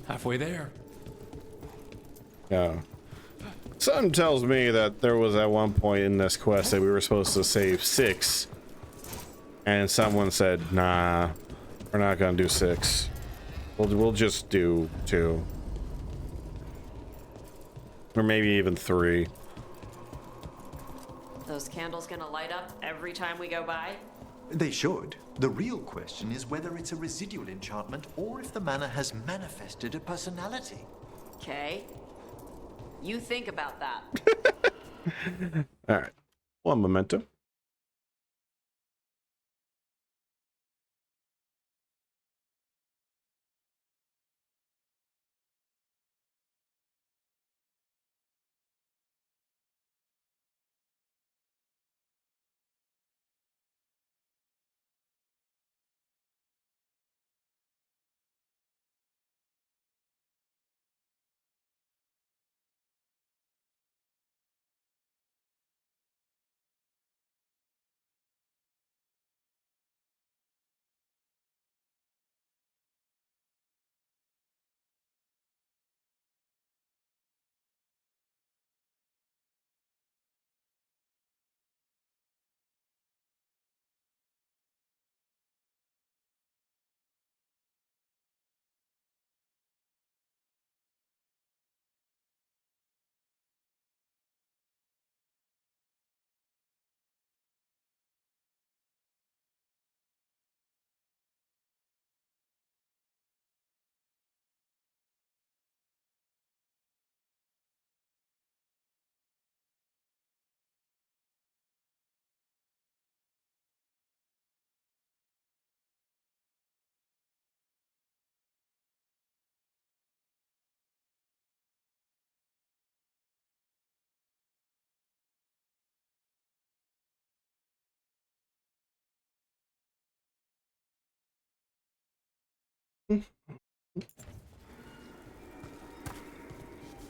Halfway there. Yeah. Something tells me that there was at one point in this quest that we were supposed to save 6. And someone said, nah, we're not gonna do 6. We'll just do 2. Or maybe even 3. Those candles gonna light up every time we go by? They should. The real question is whether it's a residual enchantment or if the manor has manifested a personality. Okay. You think about that. Alright. One memento.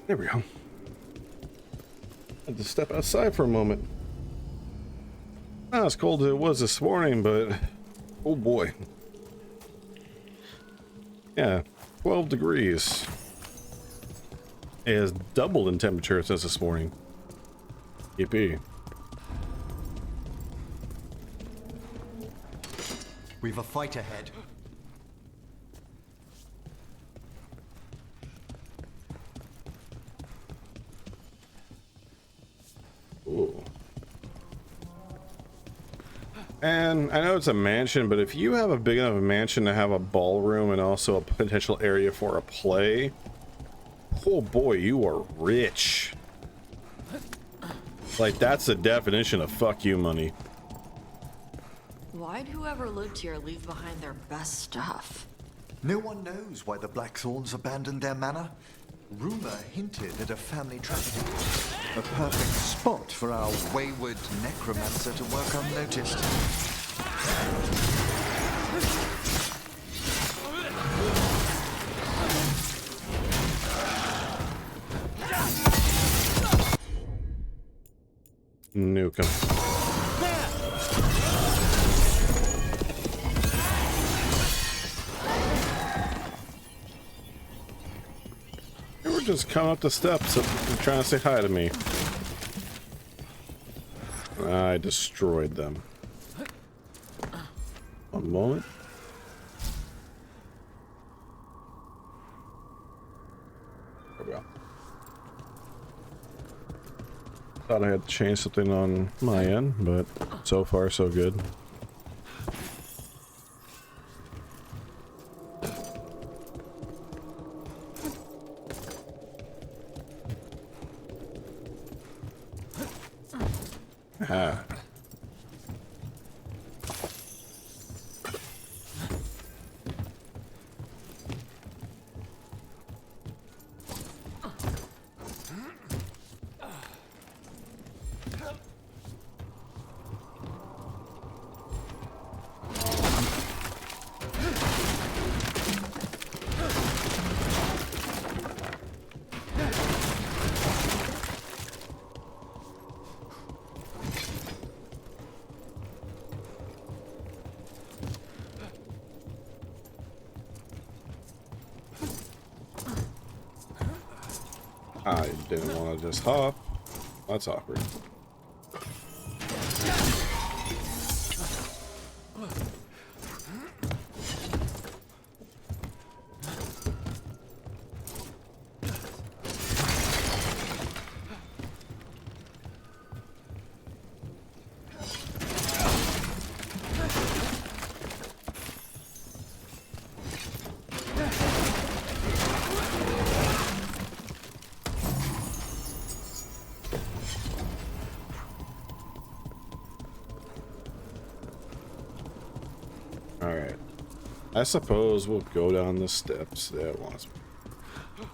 There we go. Had to step outside for a moment. Not as cold as it was this morning, but oh boy. Yeah, 12 degrees. It has doubled in temperature since this morning. Yippee. We've a fight ahead. Ooh. And I know it's a mansion, but if you have a big enough mansion to have a ballroom and also a potential area for a play, oh boy, you are rich. Like, that's the definition of fuck you money. Why'd whoever lived here leave behind their best stuff? No one knows why the Blackthorns abandoned their manor. Rumor hinted at a family tragedy. A perfect spot for our wayward necromancer to work unnoticed. Nuke him. They were just coming up the steps and trying to say hi to me. I destroyed them. One moment. There we go. Thought I had to change something on my end, but so far so good. Ah. I didn't want to just hop. That's awkward. Alright. I suppose we'll go down the steps that wants me.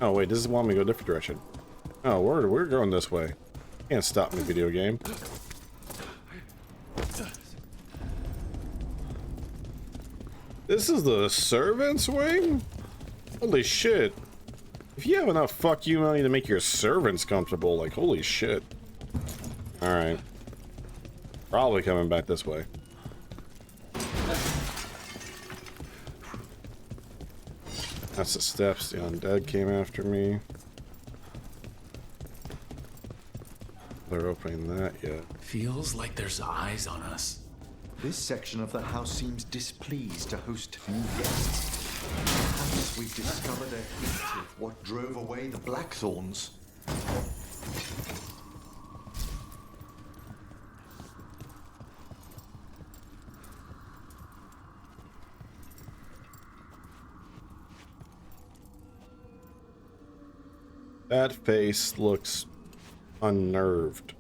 Oh wait, this is want me to go a different direction. Oh, we're going this way. Can't stop me, video game. This is the servants' wing? Holy shit. If you have enough fuck you money to make your servants comfortable, like holy shit. Alright. Probably coming back this way. That's the steps. The undead came after me. They're opening that yet. Feels like there's eyes on us. This section of the house seems displeased to host new guests. Perhaps we've discovered a hint of what drove away the Blackthorns. That face looks unnerved.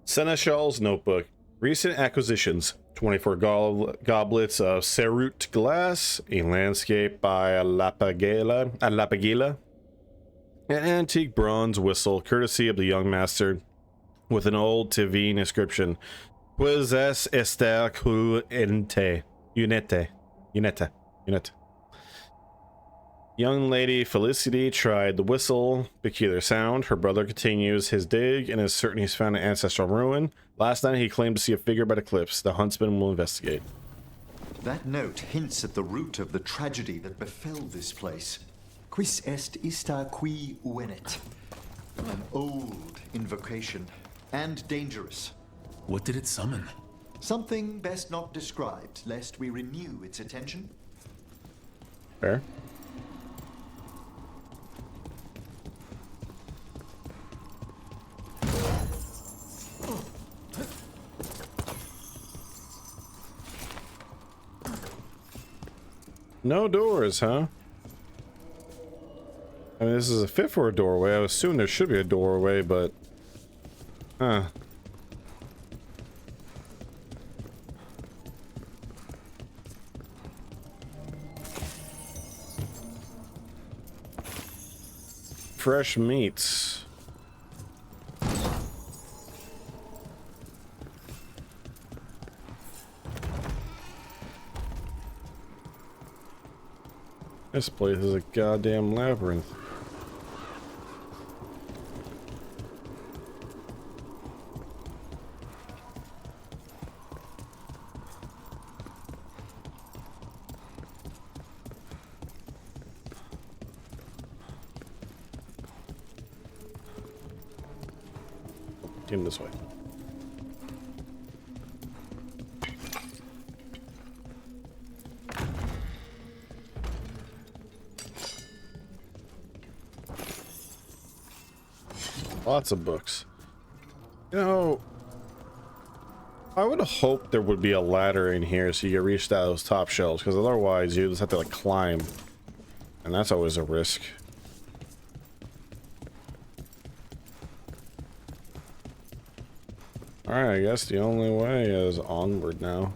Seneschal's Notebook. Recent acquisitions. 24 goblets of Cerut glass, a landscape by Lapagila, an antique bronze whistle, courtesy of the young master, with an old Tivine inscription, Pues es esta unete. Young lady Felicity tried the whistle, peculiar sound. Her brother continues his dig and is certain he's found an ancestral ruin. Last night he claimed to see a figure by the cliffs. The huntsman will investigate. That note hints at the root of the tragedy that befell this place. Quis est ista qui uenet? An old invocation, and dangerous. What did it summon? Something best not described, lest we renew its attention. Fair. No doors, huh? I mean, this is a fit for a doorway. I assume there should be a doorway, but... Huh. Fresh meats. This place is a goddamn labyrinth. Came this way. Lots of books. You know, I would have hoped there would be a ladder in here so you could reach those top shelves, because otherwise you just have to like climb, and that's always a risk. Alright, I guess the only way is onward now.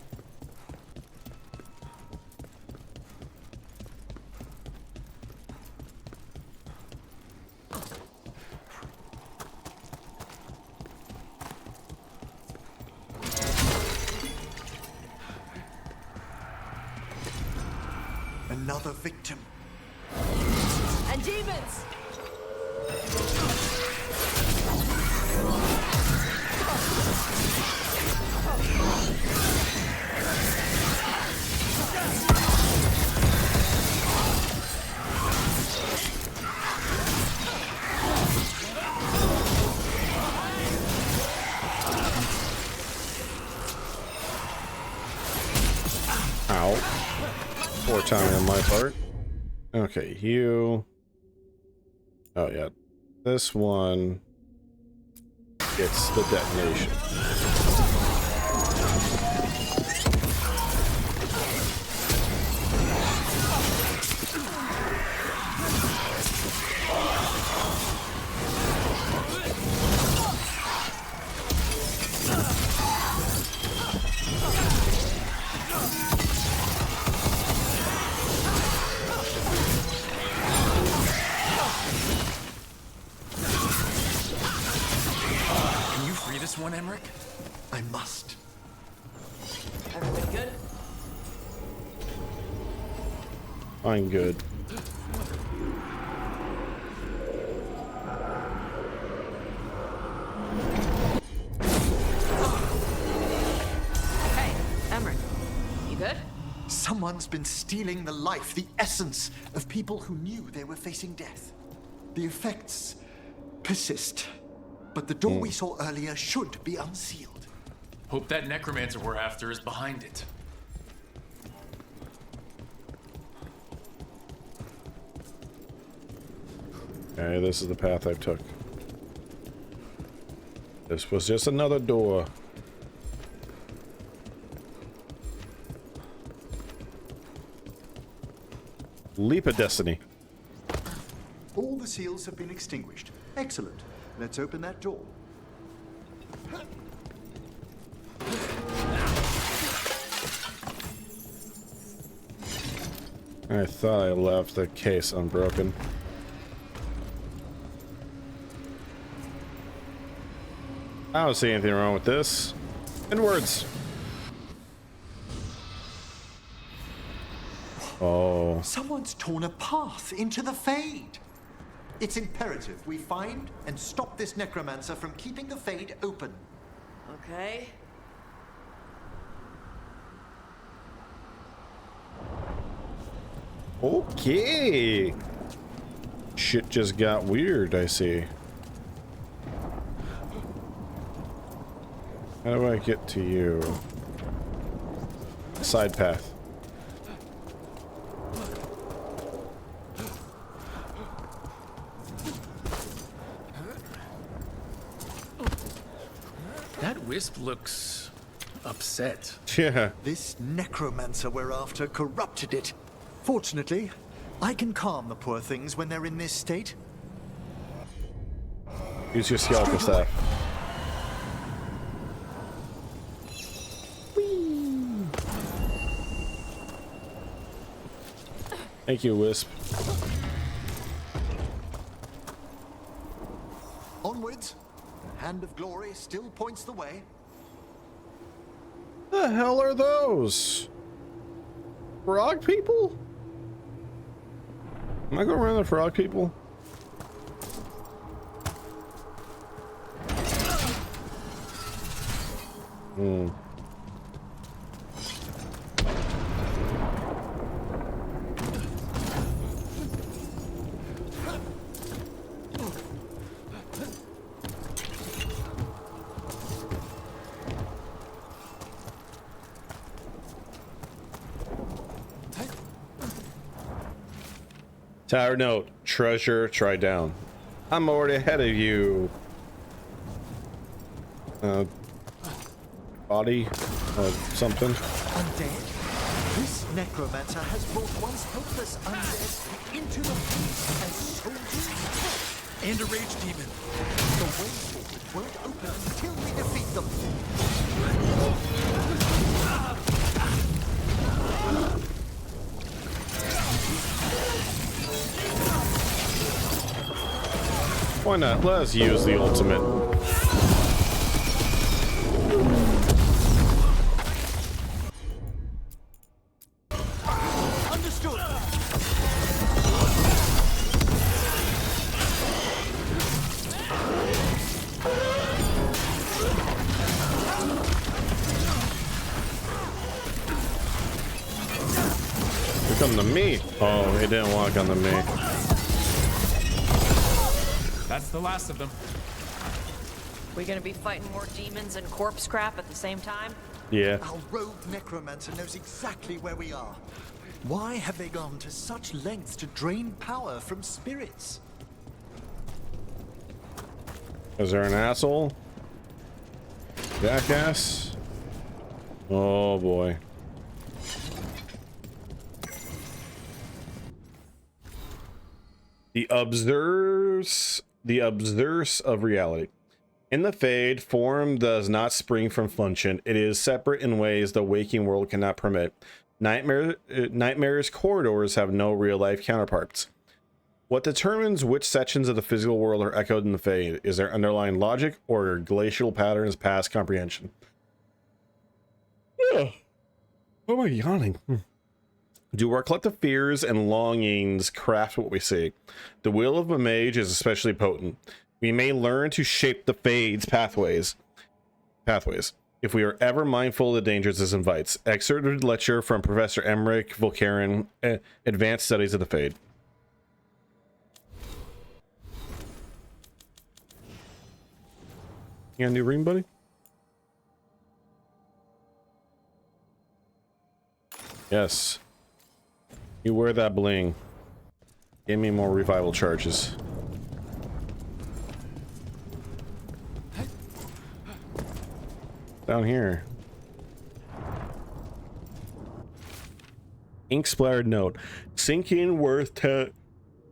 Another victim. And demons! Ow. Poor timing on my part. Okay, you... Oh, yeah. This one gets the detonation. One, Emmerich? I must. Everybody good? I'm good. Hey, Emmerich, you good? Someone's been stealing the life, the essence of people who knew they were facing death. The effects persist. But the door we saw earlier should be unsealed. Hope that necromancer we're after is behind it. Okay, this is the path I took. This was just another door. Leap of destiny. All the seals have been extinguished. Excellent. Let's open that door. I thought I left the case unbroken. I don't see anything wrong with this. Inwards. Oh. Someone's torn a path into the Fade. It's imperative we find and stop this necromancer from keeping the Fade open. Okay. Okay. Shit just got weird, I see. How do I get to you? Side path. That wisp looks upset. Yeah. This necromancer we're after corrupted it. Fortunately, I can calm the poor things when they're in this state. Use your skeleton staff. Thank you, Wisp. Onwards. The hand of glory still points the way. The hell are those? Frog people? Am I going around the frog people? Hmm. Tower note, treasure, try down. I'm already ahead of you. Body or something. Undead? This necromancer has brought once helpless undead into the Fade as soldiers. And a rage demon. The way forward won't open until we defeat them. Why not? Let's use the ultimate. Understood. Here come the me. Oh, he didn't walk on the me. That's the last of them. We gonna be fighting more demons and corpse crap at the same time? Yeah. Our rogue necromancer knows exactly where we are. Why have they gone to such lengths to drain power from spirits? Is there an asshole? Jackass? Oh boy. The observers of reality. In the Fade, form does not spring from function. It is separate in ways the waking world cannot permit. Nightmare's corridors have no real-life counterparts. What determines which sections of the physical world are echoed in the Fade? Is there underlying logic or glacial patterns past comprehension? Ugh. Why am I yawning? Do our collective fears and longings craft what we see? The will of a mage is especially potent. We may learn to shape the Fade's pathways. If we are ever mindful of the dangers this invites. Excerpted lecture from Professor Emmerich Volkaren, Advanced Studies of the Fade. You got a new ring, buddy? Yes. You wear that bling. Give me more revival charges. Down here. Ink splattered note. Sinking worth 10.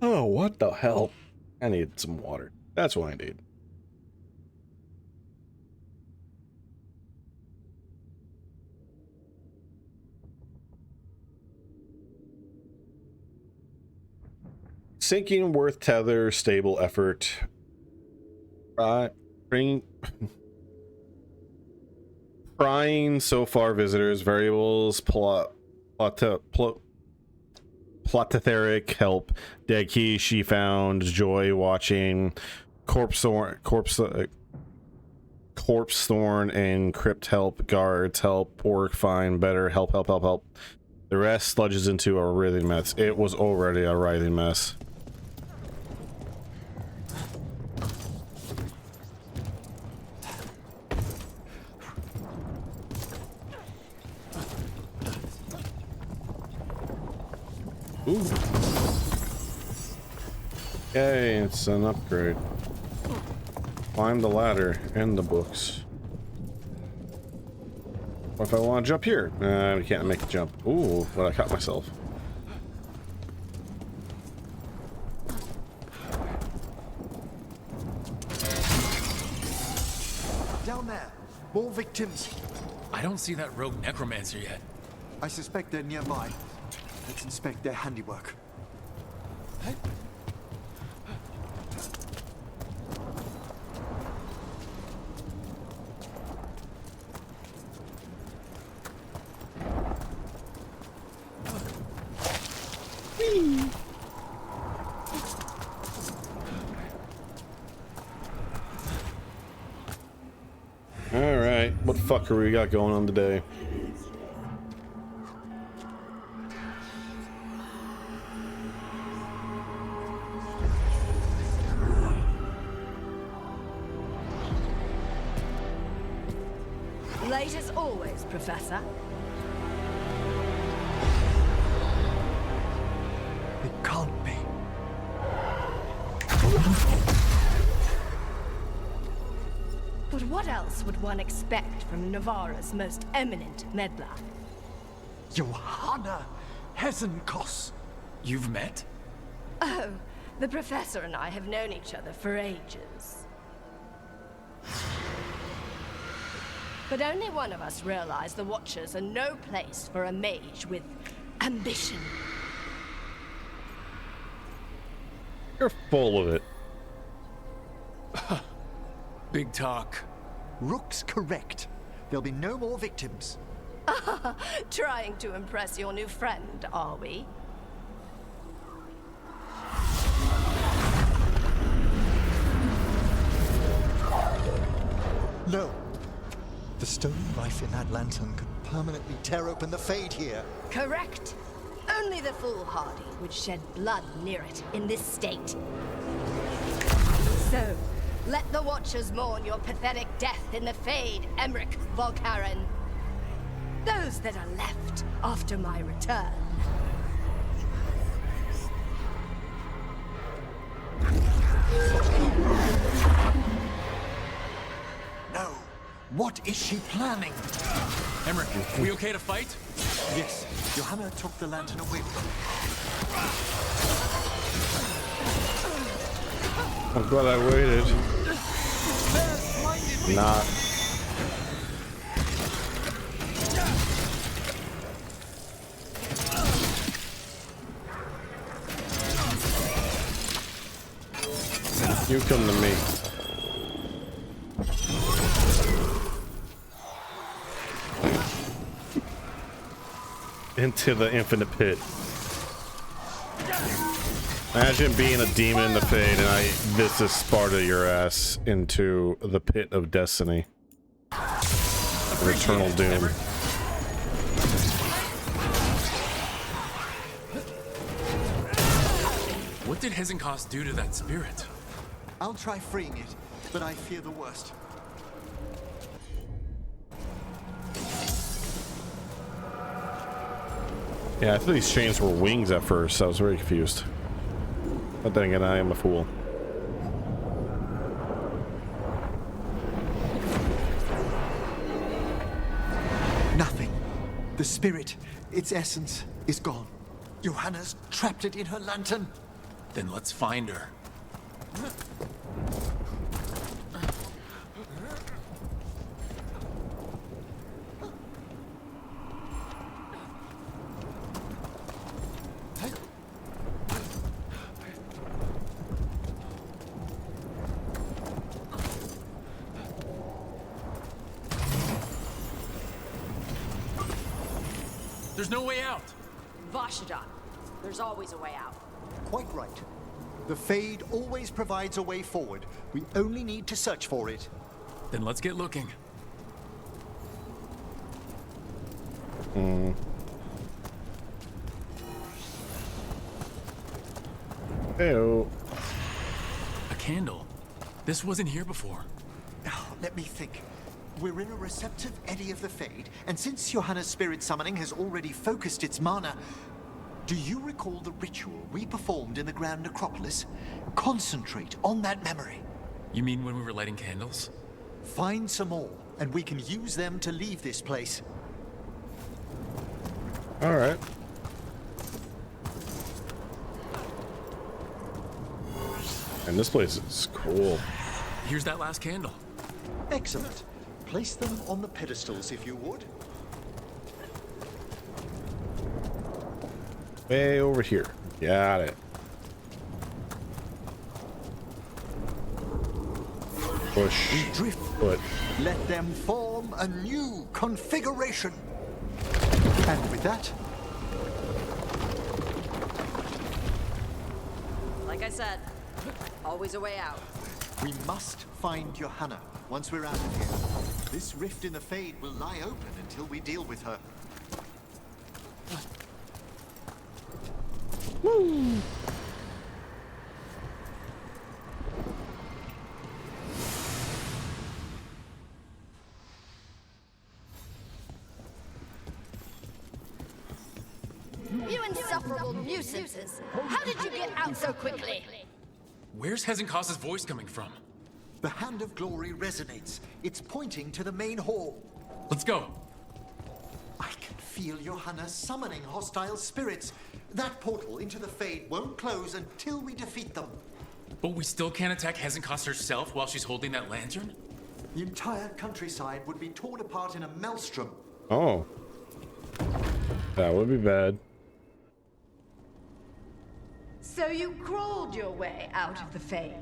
Oh, what the hell? I need some water. That's what I need. sinking worth tether stable effort. Prying so far visitors, variables, plotetheric help, dead key she found, joy watching, corpse thorn and crypt help, guards help, orc find better help. The rest sludges into a writhing mess. It was already a writhing mess. Ooh. Yay, it's an upgrade. Climb the ladder and the books. What if I want to jump here? We can't make a jump. Ooh, but I caught myself. Down there, more victims. I don't see that rogue necromancer yet. I suspect they're nearby. Let's inspect their handiwork. Alright, what fuckery we got going on today? Late as always, Professor. It can't be. But what else would one expect from Navarra's most eminent meddler? Johanna Hesenkos. You've met? Oh, the Professor and I have known each other for ages. But only one of us realized the Watchers are no place for a mage with ambition. You're full of it. Big talk. Rook's correct. There'll be no more victims. Trying to impress your new friend, are we? No. The stone knife in that lantern could permanently tear open the Fade here. Correct. Only the foolhardy would shed blood near it in this state. So, let the Watchers mourn your pathetic death in the Fade, Emmerich Volkaren. Those that are left after my return. No. What is she planning? Emmerich, we okay to fight? Yes. Johanna took the lantern away from me. I'm glad I waited. Not. You come to me. Into the infinite pit. Imagine being a demon in the Fade and this is Sparta your ass into the pit of destiny. Of eternal doom. What did Hesenkos do to that spirit? I'll try freeing it, but I fear the worst. Yeah, I thought these chains were wings at first. I was very confused. But then again, I am a fool. Nothing. The spirit, its essence, is gone. Johanna's trapped it in her lantern. Then let's find her. There's no way out. Vashadon, there's always a way out. Quite right. The Fade always provides a way forward. We only need to search for it. Then let's get looking. Heyo. A candle. This wasn't here before. Oh, let me think. We're in a receptive eddy of the Fade, and since Johanna's spirit summoning has already focused its mana, do you recall the ritual we performed in the Grand Necropolis? Concentrate on that memory. You mean when we were lighting candles? Find some more, and we can use them to leave this place. All right. And this place is cool. Here's that last candle. Excellent. Place them on the pedestals if you would. Way over here. Got it. Push. Put. Let them form a new configuration. And with that, Like I said, always a way out. we must find Johanna once we're out of here. This rift in the Fade will lie open until we deal with her. Woo! You insufferable nuisances! How did you get out so quickly? Where's Hezenkas's voice coming from? The Hand of Glory resonates. It's pointing to the main hall. Let's go. I can feel Johanna summoning hostile spirits. That portal into the Fade won't close until we defeat them. But we still can't attack Hezenkas herself while she's holding that lantern? The entire countryside would be torn apart in a maelstrom. Oh. That would be bad. So you crawled your way out of the Fade.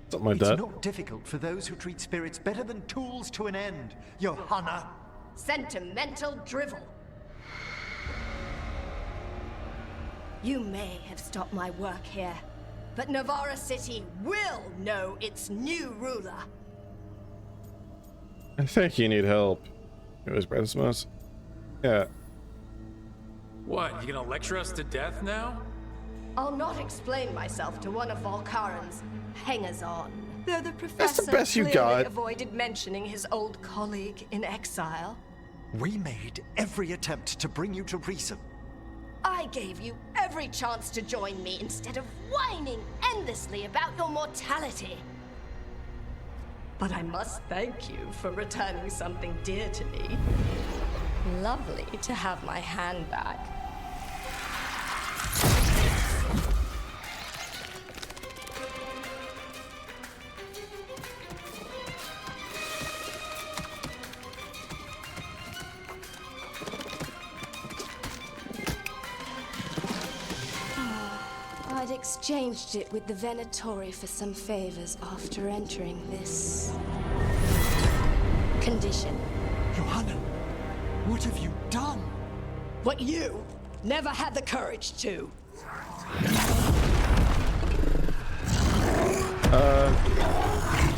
Something like It's that. not difficult for those who treat spirits better than tools to an end, Johanna. Sentimental drivel. You may have stopped my work here, but Navarra City will know its new ruler. I think you need help. It was Bradismas. Yeah. What, you gonna lecture us to death now? I'll not explain myself to one of Volkaran's hangers-on. Though the That's professor the best you clearly got. avoided mentioning his old colleague in exile. We made every attempt to bring you to reason. I gave you every chance to join me instead of whining endlessly about your mortality. But I must thank you for returning something dear to me. Lovely to have my hand back. I'd exchanged it with the Venatori for some favors after entering this condition. Johanna, what have you done? What you never had the courage to.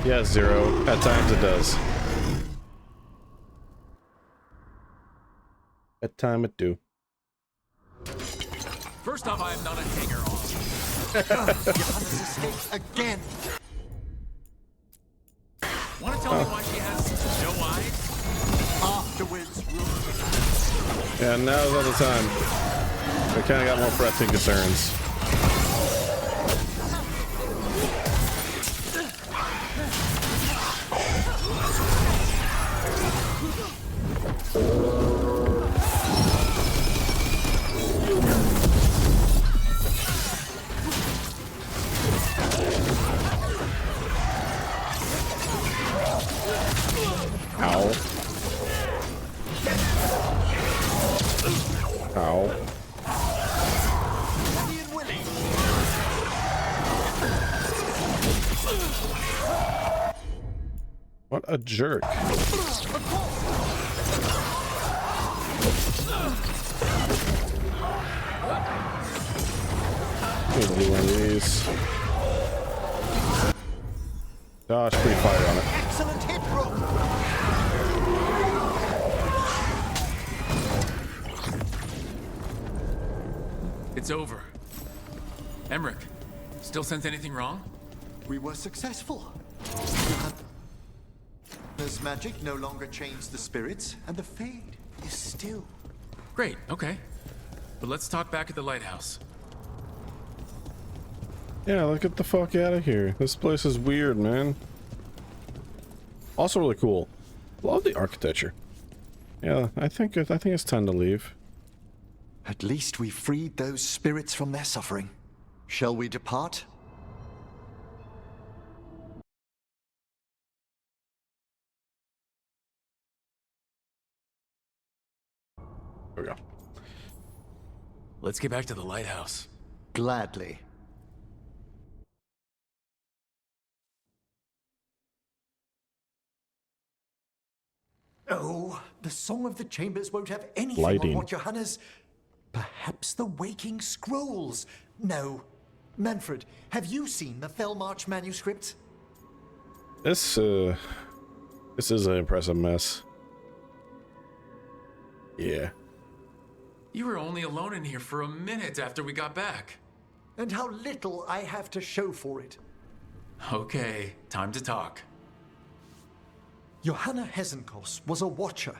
Yeah, Zero. At times it does. At time it do. First off, I am not a hanger-on. Johanna's escaped again. Want to tell me why she has no eyes? Afterwards, Yeah, now's not the time. We kind of got more pressing concerns. Ow. Ow. What a jerk. Need to do one of these. Dodge, free fire on it. Excellent hit, Rook! It's over. Emmerich, still sense anything wrong? We were successful. This magic no longer chains the spirits, and the Fade is still. Great, okay. But let's talk back at the lighthouse. Yeah, let's get the fuck out of here. This place is weird, man. Also really cool. Love the architecture. Yeah, I think it's time to leave. At least we freed those spirits from their suffering. Shall we depart? There we go. Let's get back to the lighthouse. Gladly. Oh, the Song of the Chambers won't have anything Lighting. on what Johanna's... Perhaps the Waking Scrolls? No. Manfred, have you seen the Felmarch manuscripts? This is an impressive mess. Yeah. You were only alone in here for a minute after we got back. And how little I have to show for it. Okay, time to talk. Johanna Hesenkos was a watcher.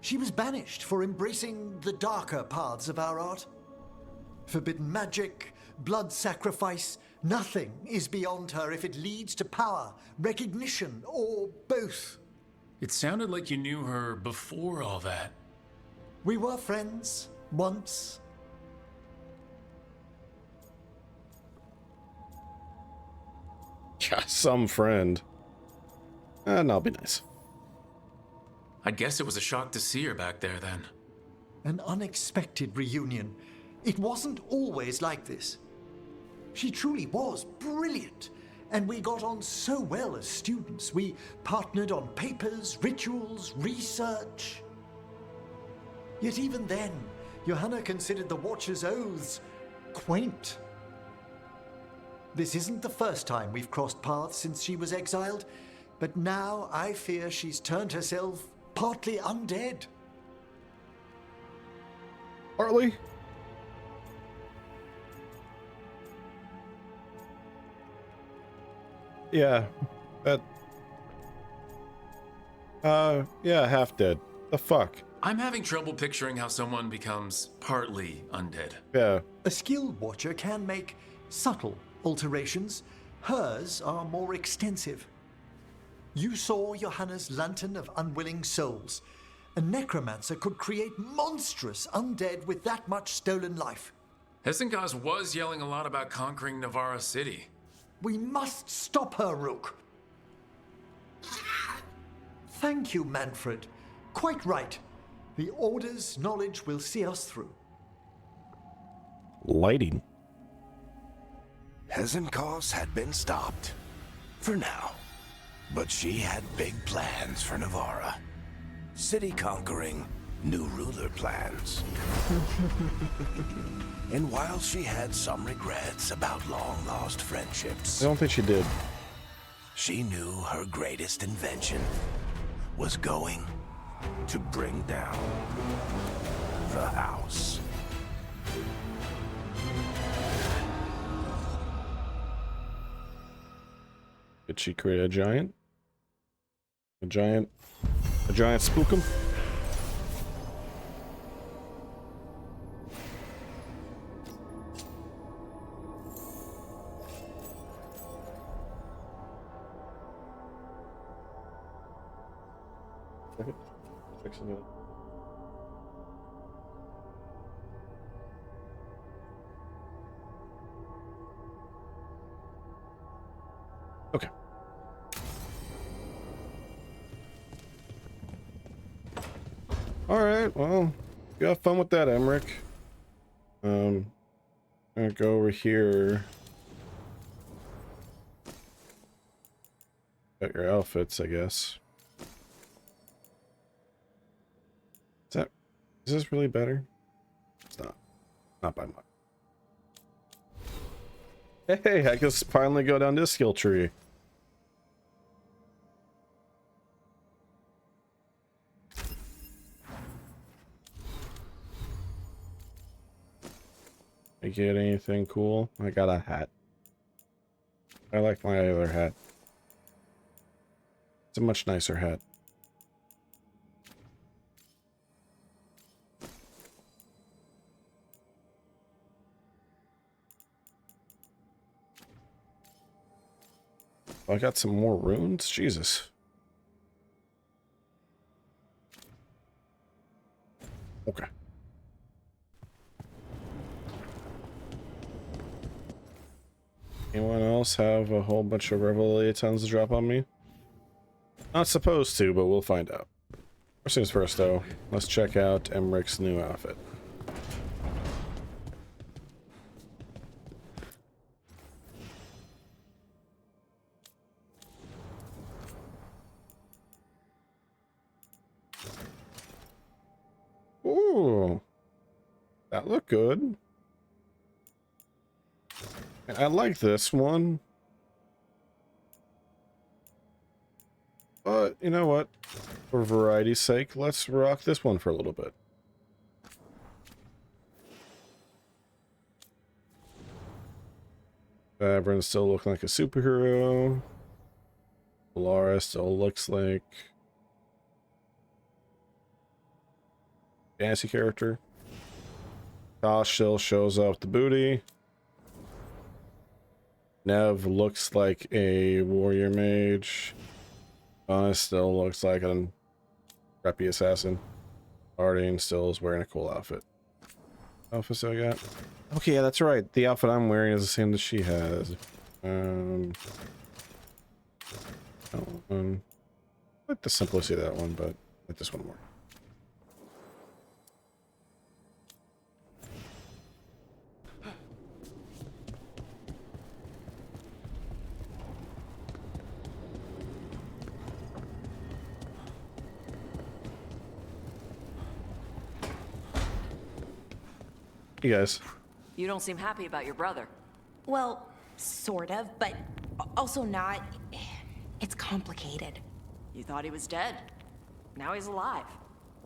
She was banished for embracing the darker paths of our art. Forbidden magic, blood sacrifice, nothing is beyond her if it leads to power, recognition, or both. It sounded like you knew her before all that. We were friends, once. Yeah, some friend. And I'll be nice. I guess it was a shock to see her back there then. An unexpected reunion. It wasn't always like this. She truly was brilliant, and we got on so well as students. We partnered on papers, rituals, research. Yet even then, Johanna considered the Watcher's oaths quaint. This isn't the first time we've crossed paths since she was exiled, but now I fear she's turned herself partly undead. Partly? Yeah, that... yeah, half dead. The fuck? I'm having trouble picturing how someone becomes partly undead. Yeah. A skilled watcher can make subtle alterations. Hers are more extensive. You saw Johanna's Lantern of Unwilling Souls. A necromancer could create monstrous undead with that much stolen life. Hesenkos was yelling a lot about conquering Navarra City. We must stop her, Rook. Thank you, Manfred. Quite right. The Order's knowledge will see us through. Lighting. Hesenkos had been stopped. For now. But she had big plans for Navarra. City conquering, new ruler plans. And while she had some regrets about long-lost friendships... I don't think she did. She knew her greatest invention was going to bring down the house. Did she create a giant? A giant spookum? Fixing it. Okay. Alright, well, you have fun with that, Emmerich. I'm gonna go over here. Got your outfits, I guess. Is this really better? It's not. Not by much. Hey, I can finally go down this skill tree. I get anything cool? I got a hat. I like my other hat. It's a much nicer hat. I got some more runes? Jesus. Okay. Anyone else have a whole bunch of Revelations to drop on me? Not supposed to, but we'll find out. First things first, though, let's check out Emmerich's new outfit. Ooh, that looked good. I like this one. But, you know what? For variety's sake, let's rock this one for a little bit. Fabrin still looking like a superhero. Laura still looks like fantasy character. Tosh still shows off the booty. Nev looks like a warrior mage. Anna still looks like a preppy assassin. Harding still is wearing a cool outfit. Outfits I got. Okay, yeah, that's right. The outfit I'm wearing is the same that she has. I like the simplicity of that one, but I like this one more. You guys. You don't seem happy about your brother. Well, sort of, but also not. It's complicated. You thought he was dead. Now he's alive.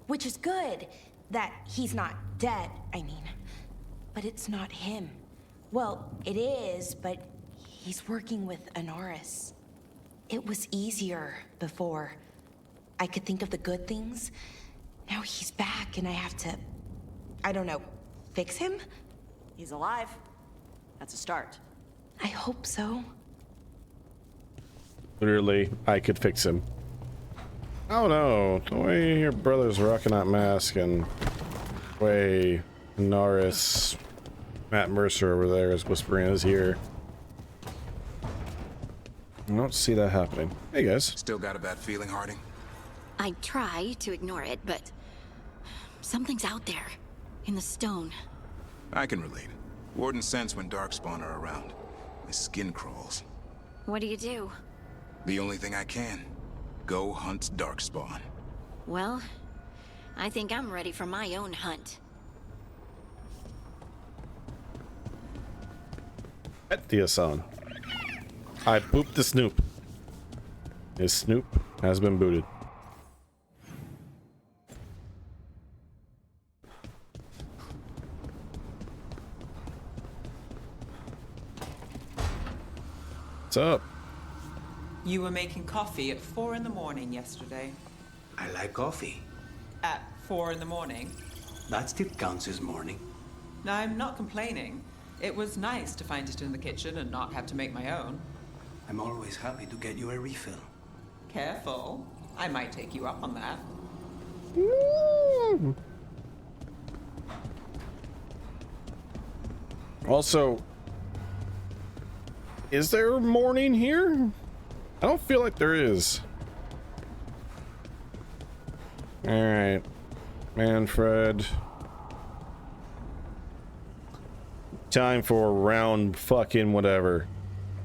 Which is good, that he's not dead, I mean. But it's not him. Well, it is, but he's working with Anaris. It was easier before. I could think of the good things. Now he's back and I have to, I don't know, fix him? He's alive. That's a start. I hope so. Literally, I could fix him. Oh no, the way your brother's rocking that mask and the way Norris, Matt Mercer over there is whispering in his ear. I don't see that happening. Hey guys. Still got a bad feeling, Harding? I try to ignore it, but something's out there in the stone. I can relate. Warden sense when Darkspawn are around. My skin crawls. What do you do? The only thing I can. Go hunt Darkspawn. Well, I think I'm ready for my own hunt. At the Asan. I pooped the Snoop. His Snoop has been booted. What's up? You were making coffee at 4 in the morning yesterday. I like coffee. At 4 in the morning? That still counts as morning. Now, I'm not complaining. It was nice to find it in the kitchen and not have to make my own. I'm always happy to get you a refill. Careful. I might take you up on that. Also, is there morning here? I don't feel like there is. Alright. Manfred. Time for round fucking whatever.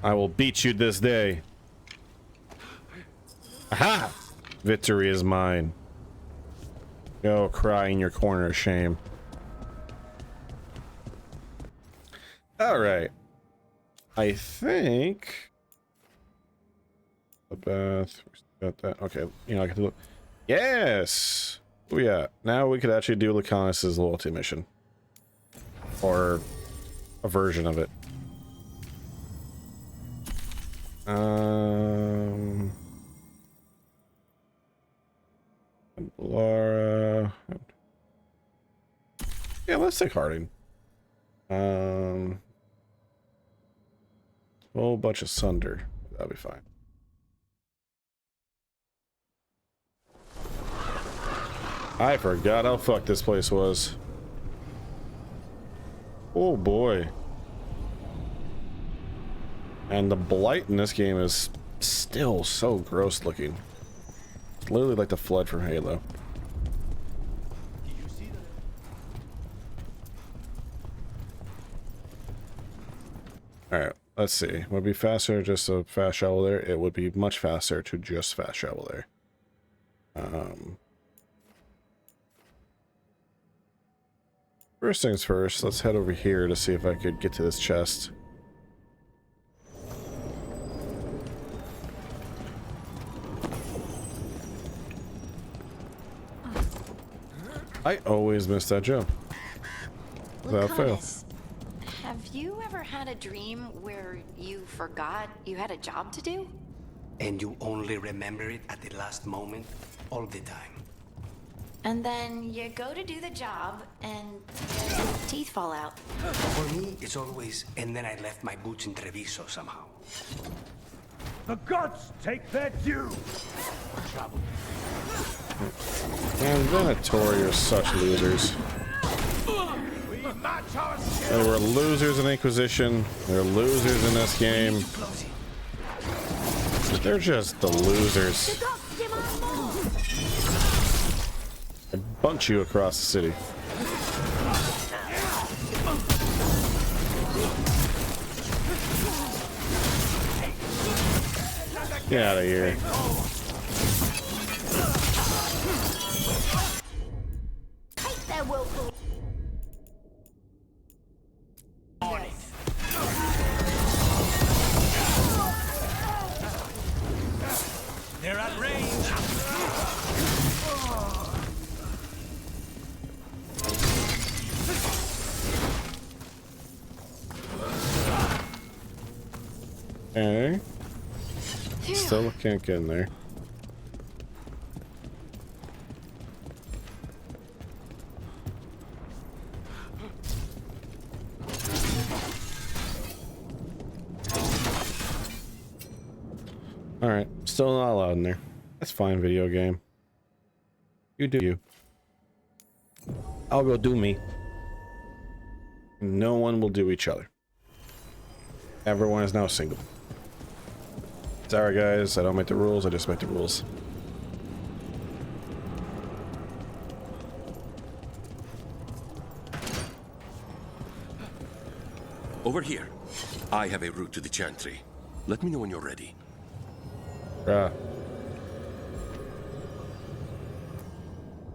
I will beat you this day. Aha! Victory is mine. Go cry in your corner of shame. Alright. I think the bath. Got that. Okay, you know I can do it. Yes. Oh yeah. Now we could actually do Laconis's loyalty mission, or a version of it. Laura. Yeah, let's take Harding. Whole bunch of Sunder. That'll be fine. I forgot how fucked this place was. Oh boy. And the blight in this game is still so gross looking. It's literally like the flood from Halo. Alright, let's see. Would it be faster just to fast travel there? It would be much faster to just fast travel there. First things first, let's head over here to see if I could get to this chest. I always miss that jump. Without fail. Have you ever had a dream where you forgot you had a job to do? And you only remember it at the last moment, all the time. And then you go to do the job and your teeth fall out. For me, it's always, and then I left my boots in Treviso somehow. The gods take their due. Trouble. And Venatori are such losers. They were losers in Inquisition. They're losers in this game. They're just the losers. I bunch you across the city. Get out of here. They're at range. Okay. Still can't get in there. Alright, still not allowed in there. That's fine, video game. You do you. I'll go do me. No one will do each other. Everyone is now single. Sorry guys, I don't make the rules, I just make the rules. Over here. I have a route to the Chantry. Let me know when you're ready.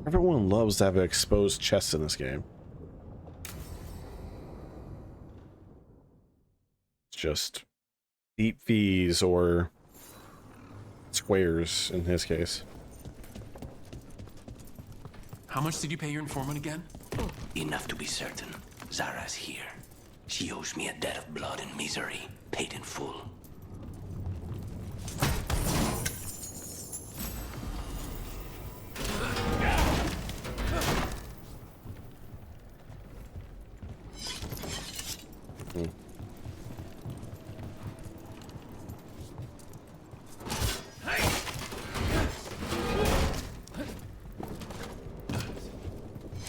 Everyone loves to have an exposed chest in this game. It's just deep V's or squares in his case. How much did you pay your informant again? Enough to be certain. Zara's here. She owes me a debt of blood and misery, paid in full.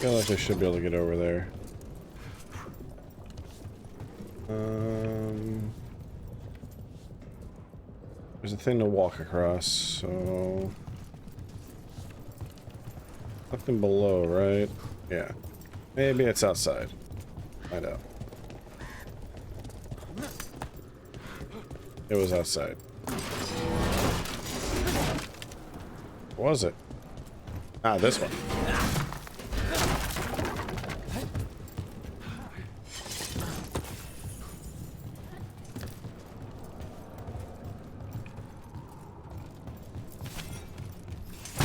I feel like I should be able to get over there. There's a thing to walk across, so nothing below, right? Yeah. Maybe it's outside. Find out. It was outside. What was it? Ah, this one.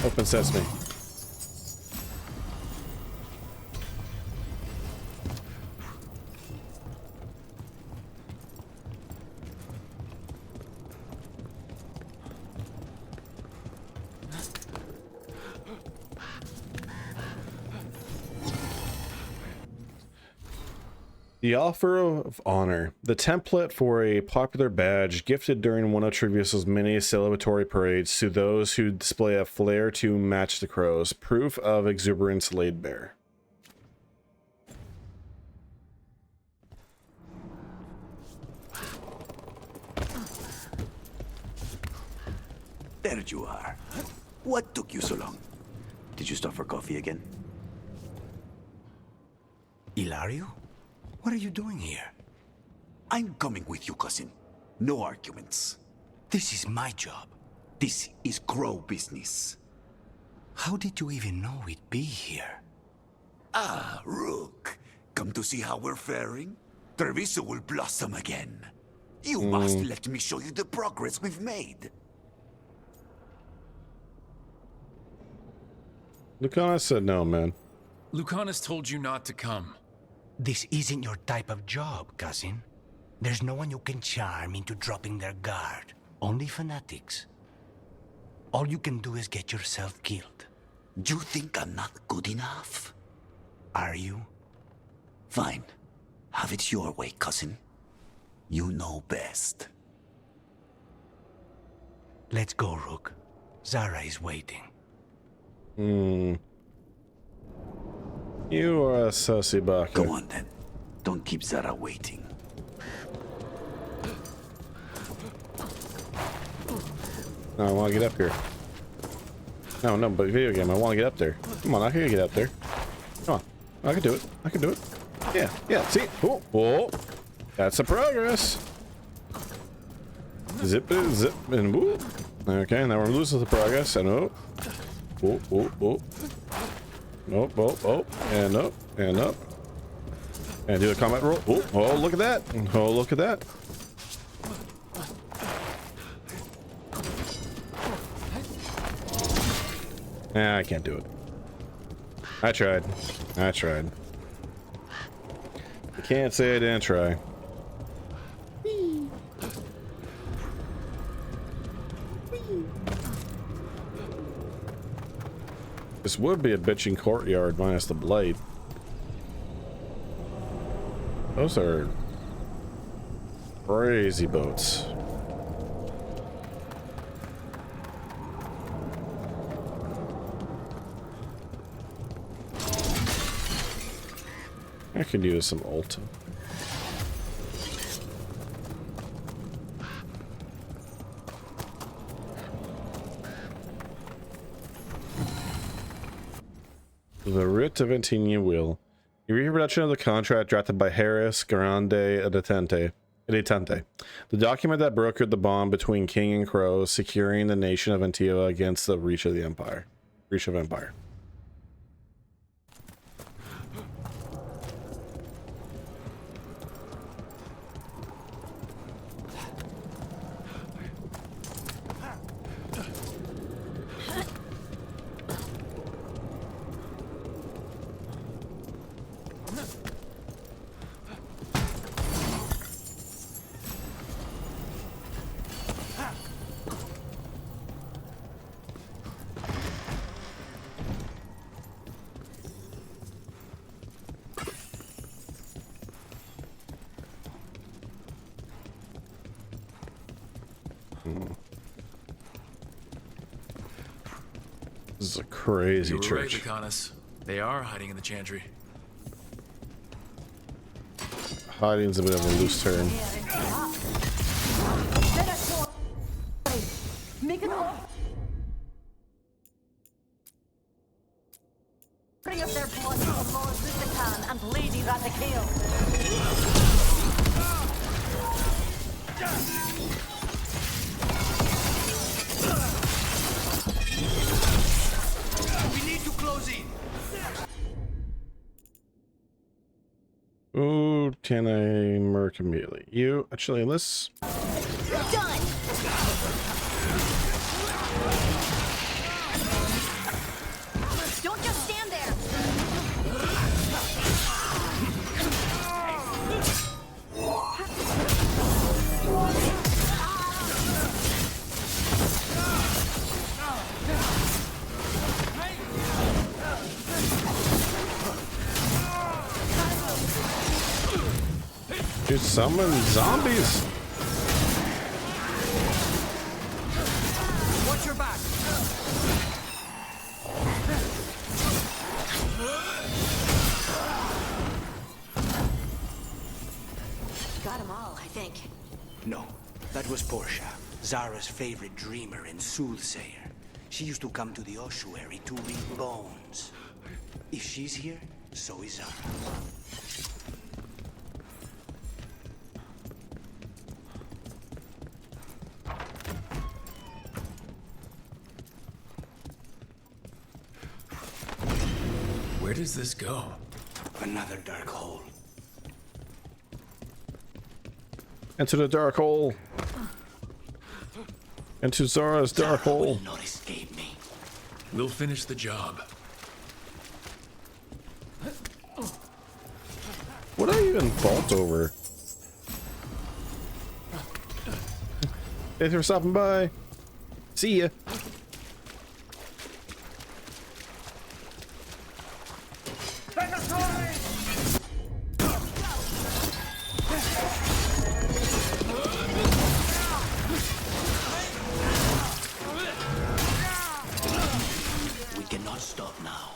Open sesame. The Offer of Honor, the template for a popular badge gifted during one of Trevius's many celebratory parades to those who display a flair to match the crows, proof of exuberance laid bare. There you are. What took you so long? Did you stop for coffee again? Ilario? What are you doing here? I'm coming with you, cousin. No arguments. This is my job. This is crow business. How did you even know we'd be here? Ah, Rook. Come to see how we're faring? Treviso will blossom again. You must let me show you the progress we've made. Lucanus said no, man. Lucanus told you not to come. This isn't your type of job, cousin. There's no one you can charm into dropping their guard. Only fanatics. All you can do is get yourself killed. You think I'm not good enough? Are you? Fine. Have it your way, cousin. You know best. Let's go, Rook. Zara is waiting. You are a sussy bucket. Go on then. Don't keep Zara waiting. No, I want to get up here. No, but video game, I want to get up there. Come on, I can get up there. Come on, I can do it. I can do it. Yeah, see? Oh, that's the progress. Zip, and whoop. Okay, now we're losing the progress, and oh. Oh, and up, and up. And do a combat roll. Oh, look at that. Oh, look at that. Nah, I can't do it. I tried. I can't say I didn't try. This would be a bitching courtyard minus the blade. Those are crazy boats. I could use some ult. The Writ of Antinia will. The reproduction of the contract drafted by Harris Grande Editante. The document that brokered the bond between King and Crow, securing the nation of Antioa against the reach of Empire. This is a crazy church. Right, Lucanus. They are hiding in the chantry. Hiding's a bit of a loose term. Bring up their blood to Lord Lucican and Lady Radicale. We need to close in. Ooh, can I murk immediately? You actually, let's. Done. She summoned zombies. Watch your back. Got them all, I think. No, that was Portia, Zara's favorite dreamer and soothsayer. She used to come to the ossuary to read bones. If she's here, so is Zara. Where does this go? Another dark hole. Into the dark hole. Into Zara's dark hole. Will not escape me. We'll finish the job. What do I even vault over? Thanks for stopping by. See ya. We cannot stop now.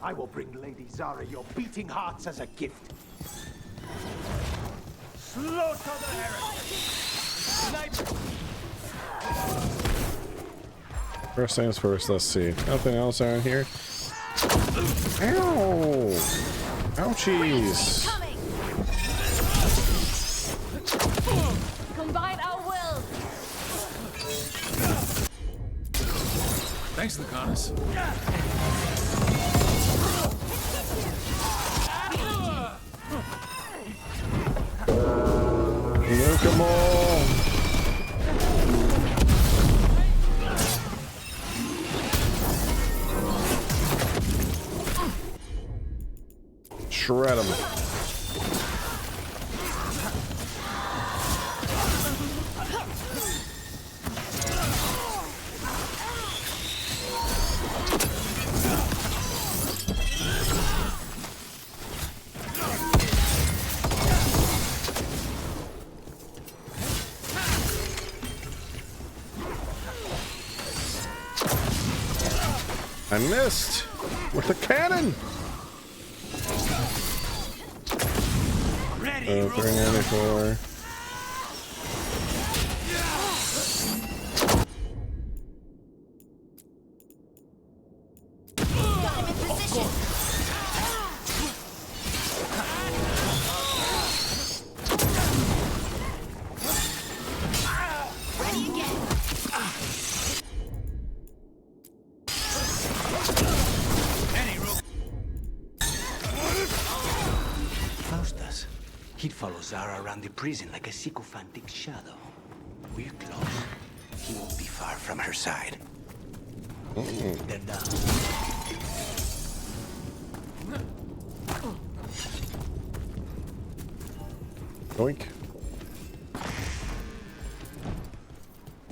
I will bring Lady Zara your beating hearts as a gift. Slaughter the heretic! First things first, let's see. Nothing else around here. Ow! Ouchies! Combine our wills. Thanks, Lucanus. Nuke 'em all! Shred 'em. I missed with the cannon. 394. Faustus. He'd follow Zara around the prison like a sycophantic shadow. We're close. He won't be far from her side. They're done. Yoink.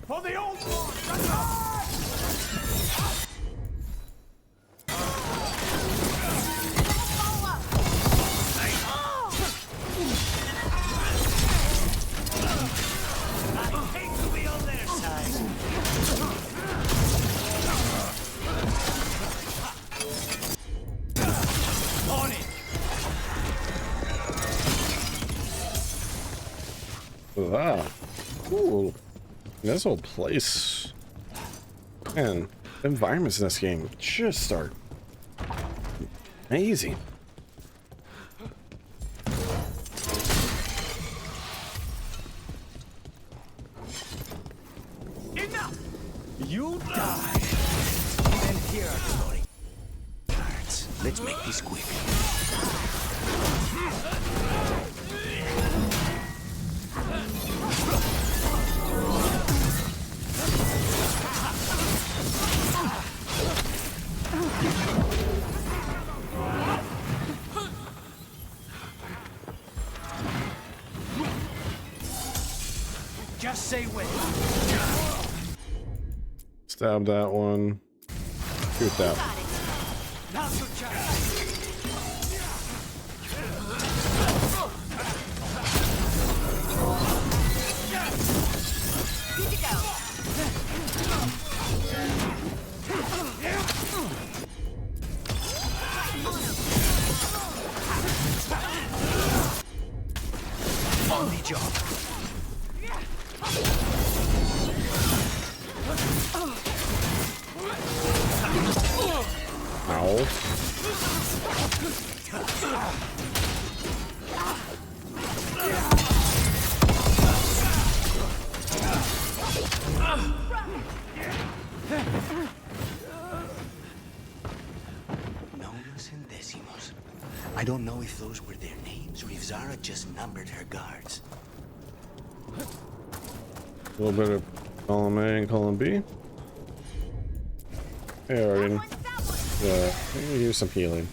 For the old one! Wow. Cool. This whole place. Man, the environments in this game just are amazing. Enough! You die! And here are the story. Cards. Let's make this quick. Just say when. Stab that one. Shoot that one. Now's your chance. Good to go. Only job. Ow. Nobles and Decimos. I don't know if those were their names or if Zara just numbered her guards. A little bit of column A and column B. Hey, Arden. Here's some healing.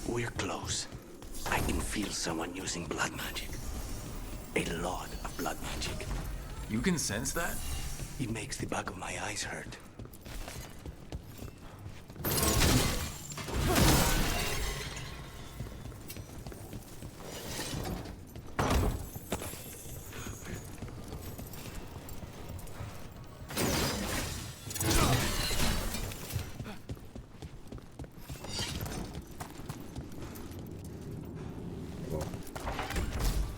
We're close. I can feel someone using blood magic. A lot of blood magic. You can sense that? It makes the back of my eyes hurt.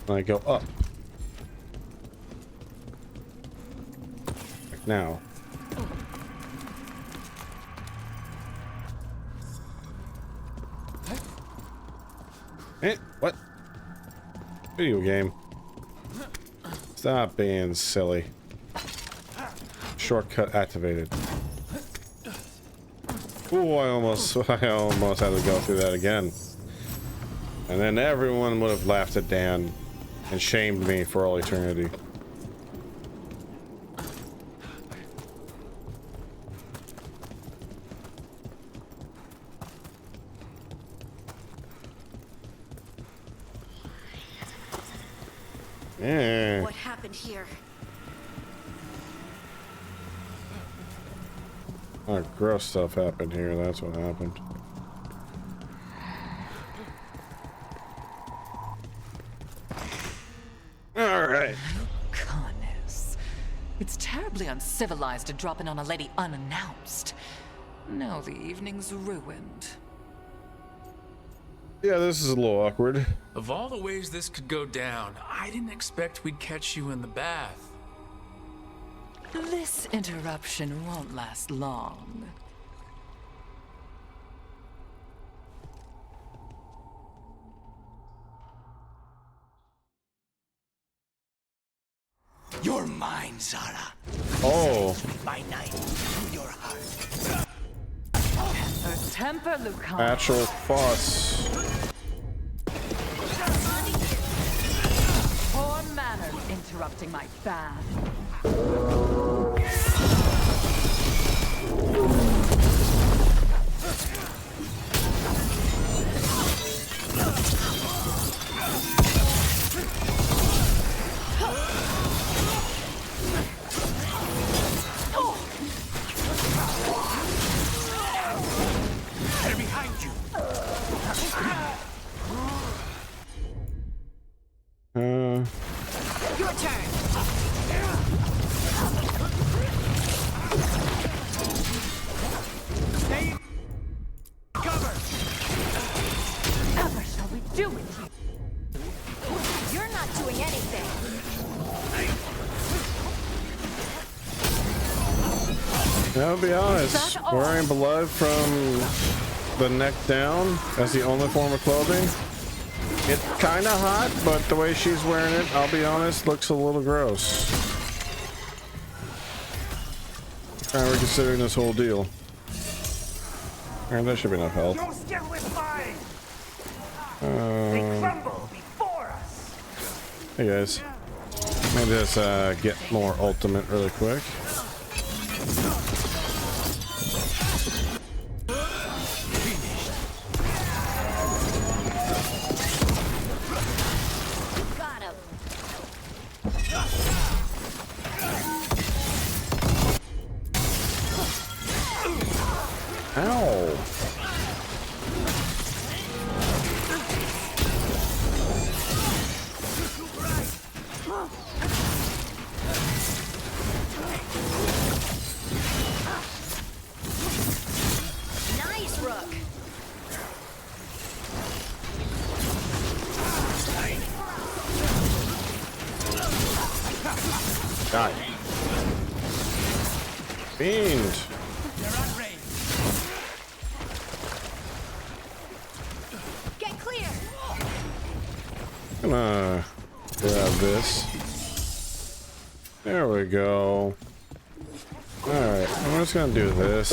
I go up. Like now. What? Video game. Stop being silly. Shortcut activated. Ooh, I almost had to go through that again. And then everyone would have laughed at Dan and shamed me for all eternity. Yeah. What happened here? Oh, gross stuff happened here. That's what happened. All right. Goodness. It's terribly uncivilized to drop in on a lady unannounced. Now the evening's ruined. Yeah, this is a little awkward. Of all the ways this could go down, I didn't expect we'd catch you in the bath. This interruption won't last long. You're mine, Zara. Oh. My knife through your heart. Her temper, Lucan. Natural fuss. Poor manners interrupting my bath. They're behind you. Your turn. Stay cover. Whatever shall we do with you? You're not doing anything. I'll be honest, wearing blood from the neck down as the only form of clothing, it's kind of hot, but the way she's wearing it, I'll be honest, looks a little gross. Kind of reconsidering this whole deal. And that should be enough health. You'll still with mine. They crumble before us. Hey guys, let me just get more ultimate really quick. Ow. Nice, Rook. Die. Fiend. Get clear. Gonna grab this. There we go. Alright, I'm just gonna do this.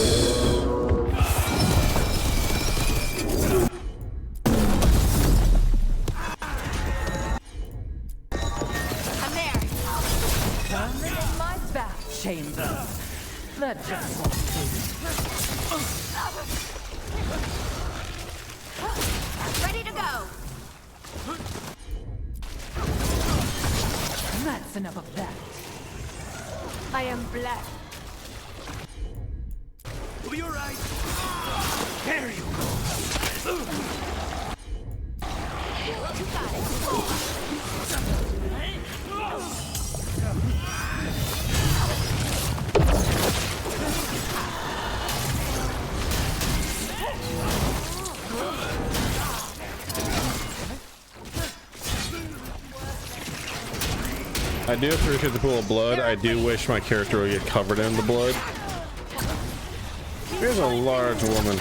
Chamber. That just won't do. Ready to go. That's enough of that. I am black. You'll be alright. There you go. You got it. I do appreciate the pool of blood. I do wish my character would get covered in the blood. Here's a large woman.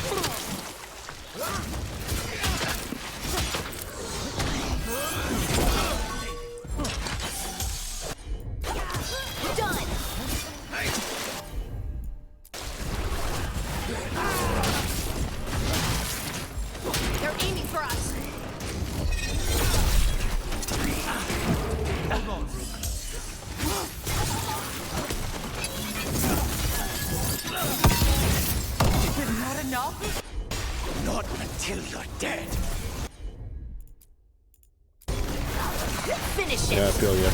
They're aiming for us. Not enough? Not until you're dead. Finish it. Yeah, I feel you.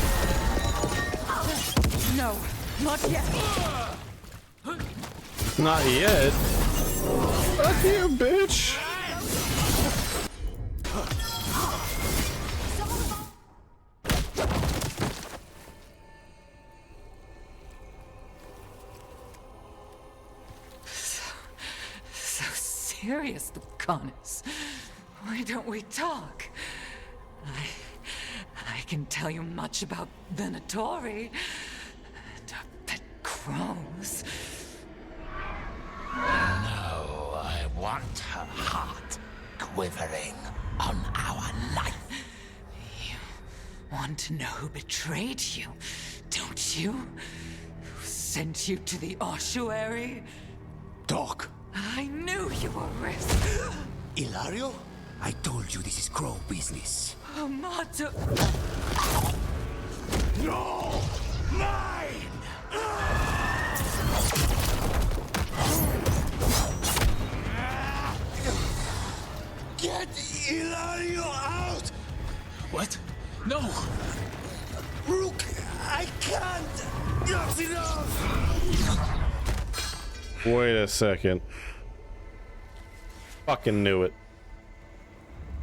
No, not yet. Not yet. Fuck you, bitch. So serious, Lucanus. Why don't we talk? I can tell you much about Venatori and our pet crows. No, I want her heart quivering on our life. You want to know who betrayed you, don't you? Who sent you to the ossuary? Doc. I knew you were risk. Ilario? I told you this is crow business. Amato. No! Mine! Get Ilario out! What? No! Rook, I can't! That's enough! Wait a second. Fucking knew it.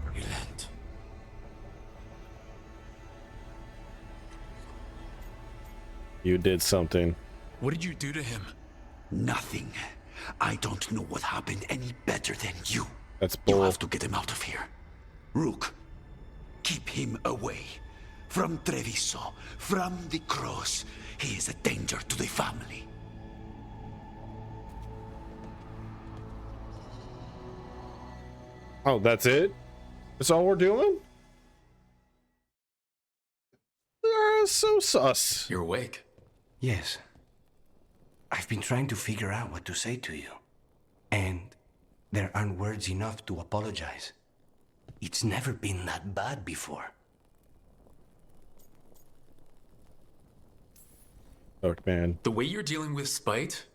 Relent. You did something. What did you do to him? Nothing. I don't know what happened any better than you. That's bull. You have to get him out of here. Rook, keep him away. From Treviso, from the cross. He is a danger to the family. Oh, that's it? That's all we're doing? They're so sus. You're awake. Yes. I've been trying to figure out what to say to you. And there aren't words enough to apologize. It's never been that bad before. Look, man. The way you're dealing with spite,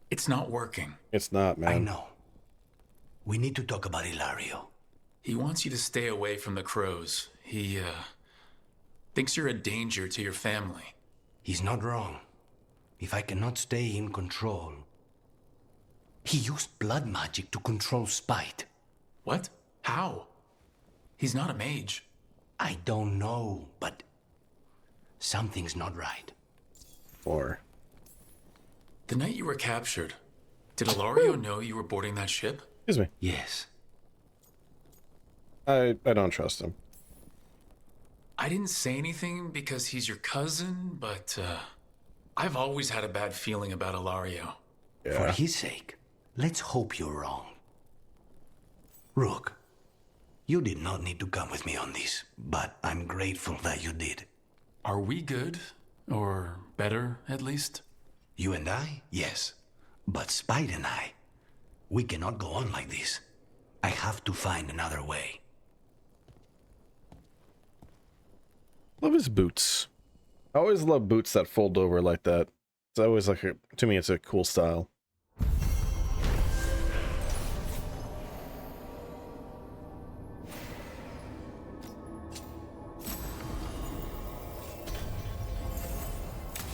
it's not working. It's not, man. I know. We need to talk about Ilario. He wants you to stay away from the crows. He, thinks you're a danger to your family. He's not wrong. If I cannot stay in control, He used blood magic to control Spite. What? How? He's not a mage. I don't know, but something's not right. Or the night you were captured, did Ilario know you were boarding that ship? Excuse me. Yes. I don't trust him. I didn't say anything because he's your cousin, but I've always had a bad feeling about Ilario. For his sake, let's hope you're wrong. Rook, you did not need to come with me on this, but I'm grateful that you did. Are we good? Or better, at least? You and I? Yes. But Spite and I, we cannot go on like this. I have to find another way. Love his boots. I always love boots that fold over like that. It's always like to me, it's a cool style.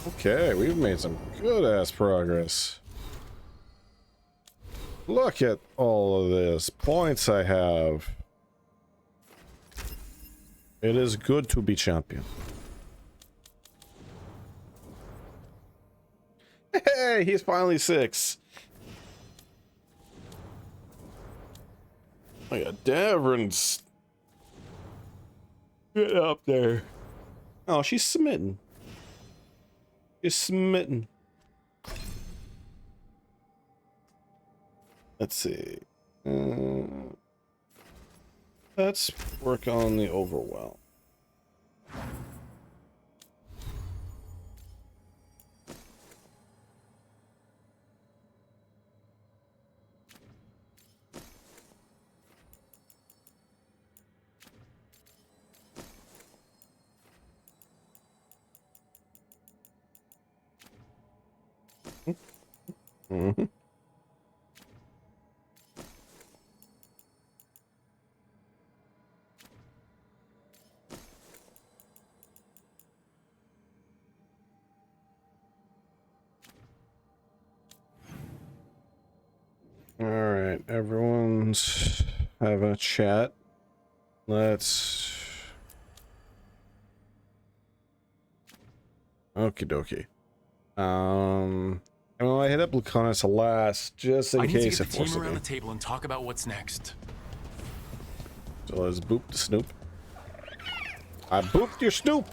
Okay, we've made some good-ass progress. Look at all of this. Points I have. It is good to be champion. Hey, he's finally 6. Oh yeah, Davern's... Get up there. Oh, she's smitten. She's smitten. Let's see. Let's work on the overwhelm. Mm-hmm. All right, everyone's having a chat. Let's... Okie dokie. I hit up Lucanus last, just in I need to case get it the team forces around me. the table and talk about what's next. So let's boop the Snoop. I booped your Snoop!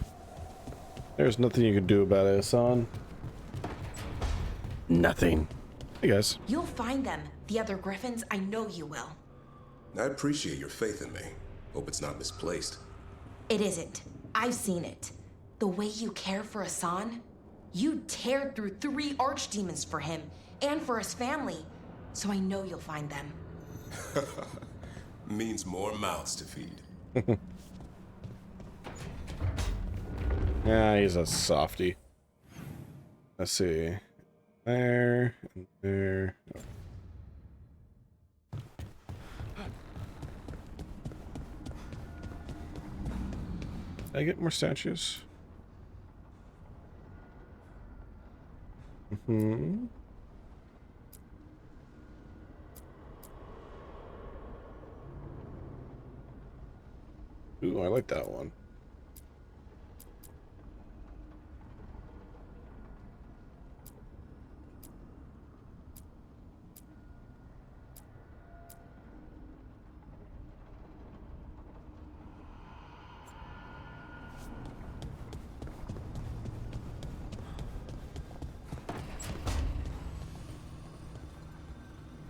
There's nothing you can do about it, son. Nothing. Hey, guys. You'll find them, the other Griffins. I know you will. I appreciate your faith in me. Hope it's not misplaced. It isn't. I've seen it. The way you care for Hassan. You teared through 3 archdemons for him and for his family. So I know you'll find them. Means more mouths to feed. Yeah, he's a softie. Let's see. There and there. Did I get more statues? Mm-hmm. Ooh, I like that one.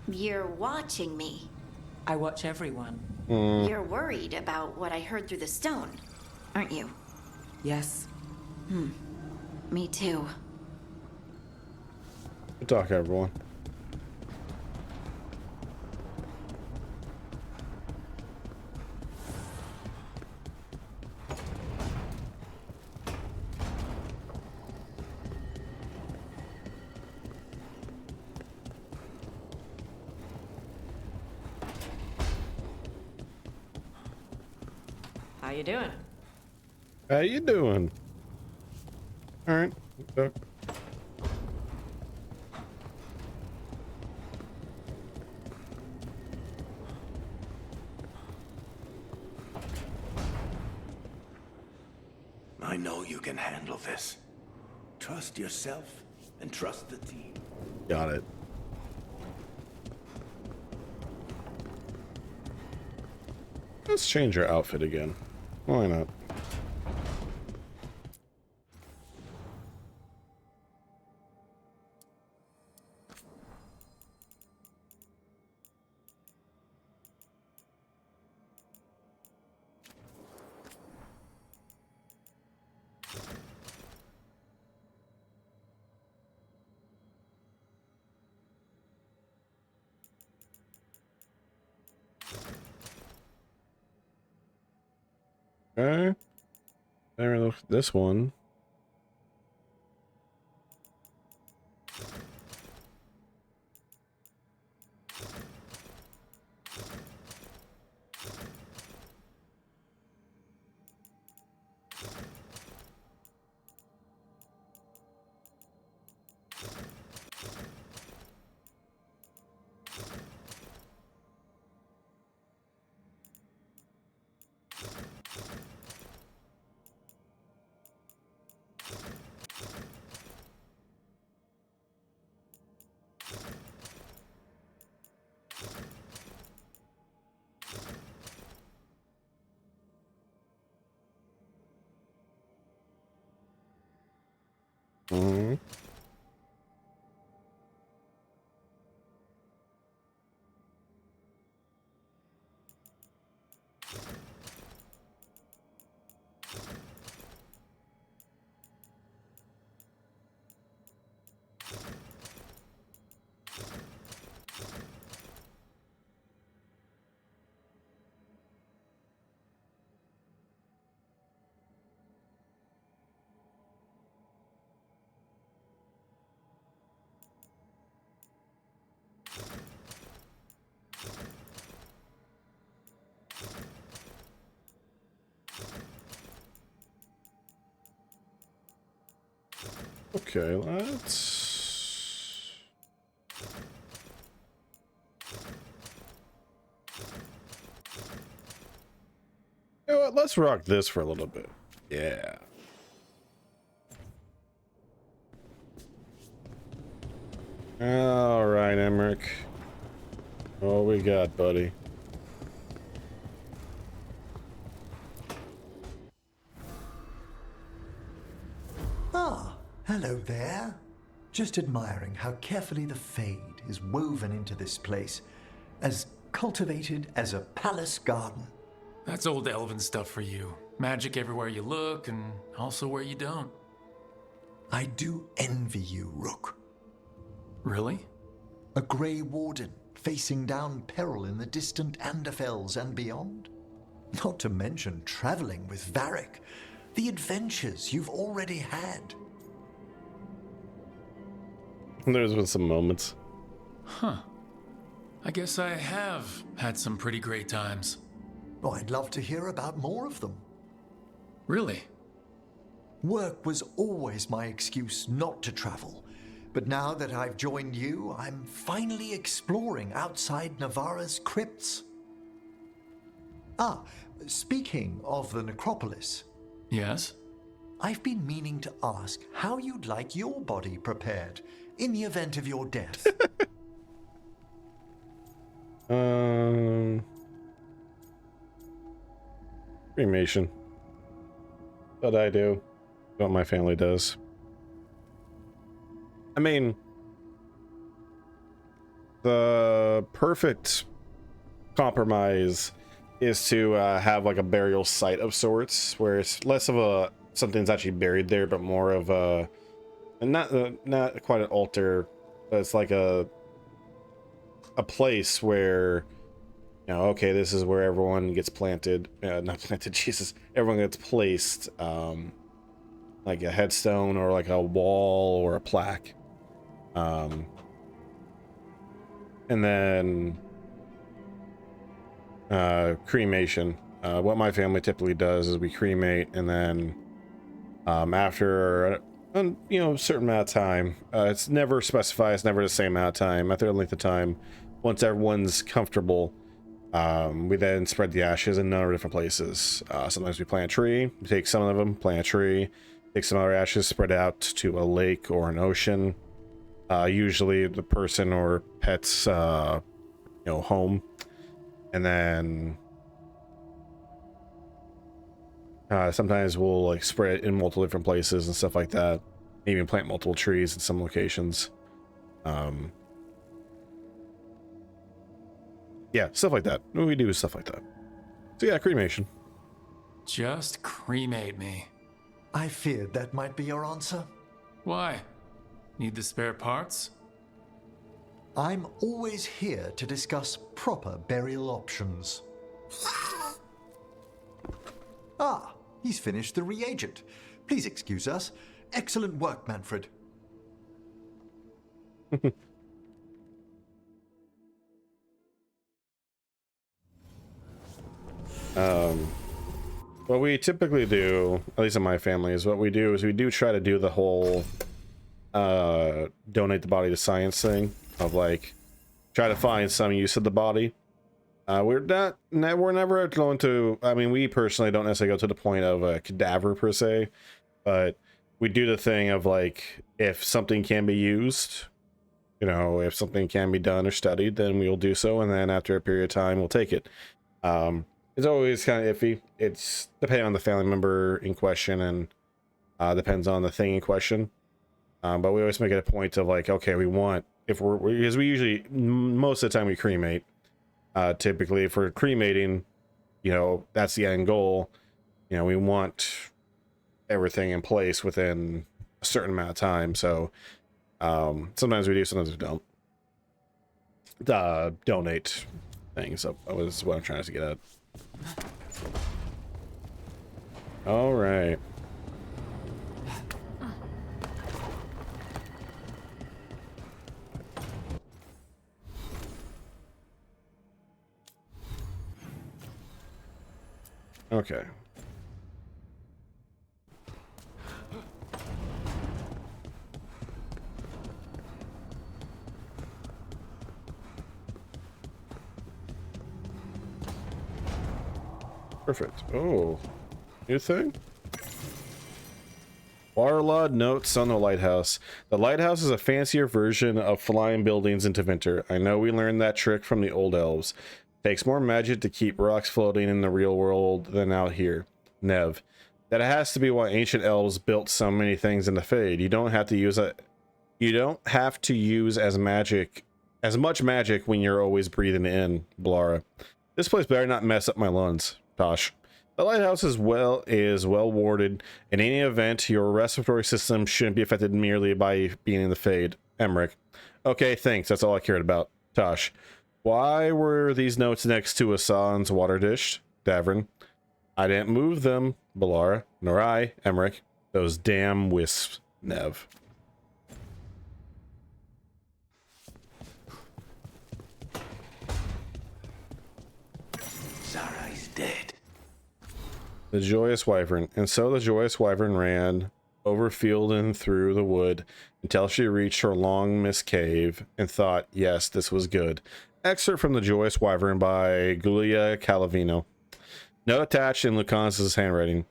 You're watching me. I watch everyone. You're worried about what I heard through the stone, aren't you? Yes. Me too. Good talk, everyone. How you doing? How you doing? All right. I know you can handle this. Trust yourself and trust the team. Got it. Let's change your outfit again. Why not? Okay. There, look at this one. Mm-hmm. Okay, let's... You know what, let's rock this for a little bit. Yeah. All right, Emmerich. What we got, buddy? Ah, hello there. Just admiring how carefully the Fade is woven into this place, as cultivated as a palace garden. That's old elven stuff for you. Magic everywhere you look, and also where you don't. I do envy you, Rook. Really? A Grey Warden, facing down peril in the distant Anderfels and beyond. Not to mention traveling with Varric, the adventures you've already had. There's been some moments. Huh. I guess I have had some pretty great times. Oh, I'd love to hear about more of them. Really? Work was always my excuse not to travel. But now that I've joined you, I'm finally exploring outside Navarra's crypts. Ah, speaking of the necropolis. Yes? I've been meaning to ask how you'd like your body prepared in the event of your death. Cremation. What I do. What my family does. I mean, the perfect compromise is to have like a burial site of sorts, where it's less of a something's actually buried there, but more of a, and not quite an altar, but it's like a place where, you know, okay, this is where everyone gets planted, not planted, Jesus, everyone gets placed, like a headstone or like a wall or a plaque. And then cremation. What my family typically does is we cremate, and then after you know, a certain amount of time, it's never specified, it's never the same amount of time, after a length of time, once everyone's comfortable, We then spread the ashes in a number of different places. Sometimes we plant a tree, we take some of them, plant a tree, take some other ashes, spread it out to a lake or an ocean. Usually the person or pet's, home. And then sometimes we'll like spread it in multiple different places and stuff like that. Even plant multiple trees in some locations. Yeah, stuff like that. We do stuff like that. So yeah, cremation. Just cremate me. I feared that might be your answer. Why? Need the spare parts? I'm always here to discuss proper burial options. Ah, he's finished the reagent. Please excuse us. Excellent work, Manfred. What we typically do, at least in my family, is we do try to do the whole donate the body to science thing of like try to find some use of the body. We're never going to, I mean, we personally don't necessarily go to the point of a cadaver per se, but we do the thing of like, if something can be used, if something can be done or studied, then we'll do so. And then after a period of time, we'll take it. It's always kind of iffy. It's depending on the family member in question and depends on the thing in question. But we always make it a point of like, okay, because we usually, most of the time we cremate. Typically if we're cremating, that's the end goal. We want everything in place within a certain amount of time. So sometimes we do, sometimes we don't. Donate things. That was what I'm trying to get at. All right. Okay. Perfect. Oh, new thing? Waterlord notes on the lighthouse. The lighthouse is a fancier version of flying buildings in Tevinter. I know we learned that trick from the old elves. Takes more magic to keep rocks floating in the real world than out here. Nev. That has to be why ancient elves built so many things in the Fade. You don't have to use as much magic when you're always breathing in, Blara. This place better not mess up my lungs, Tosh. The lighthouse is well warded. In any event, your respiratory system shouldn't be affected merely by being in the Fade. Emmerich. Okay, thanks. That's all I cared about. Tosh. Why were these notes next to Hassan's water dish? Davrin. I didn't move them, Blara. Nor I, Emmerich. Those damn wisps, Nev. Zara is dead. The Joyous Wyvern. And so the Joyous Wyvern ran over field and through the wood until she reached her long-missed cave and thought, yes, this was good. Excerpt from The Joyous Wyvern by Giulia Calavino. Note attached in Lucan's handwriting.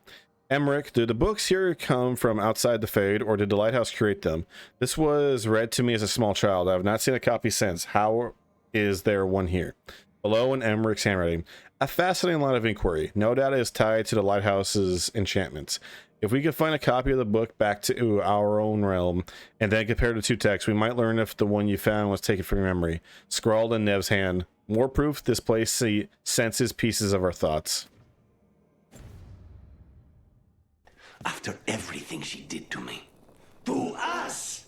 Emmerich, did the books here come from outside the Fade, or did the lighthouse create them? This was read to me as a small child. I have not seen a copy since. How is there one here? Below in Emmerich's handwriting. A fascinating line of inquiry. No doubt it is tied to the lighthouse's enchantments. If we could find a copy of the book back to our own realm, and then compare the two texts, we might learn if the one you found was taken from your memory. Scrawled in Nev's hand. More proof this place senses pieces of our thoughts. After everything she did to me. To us!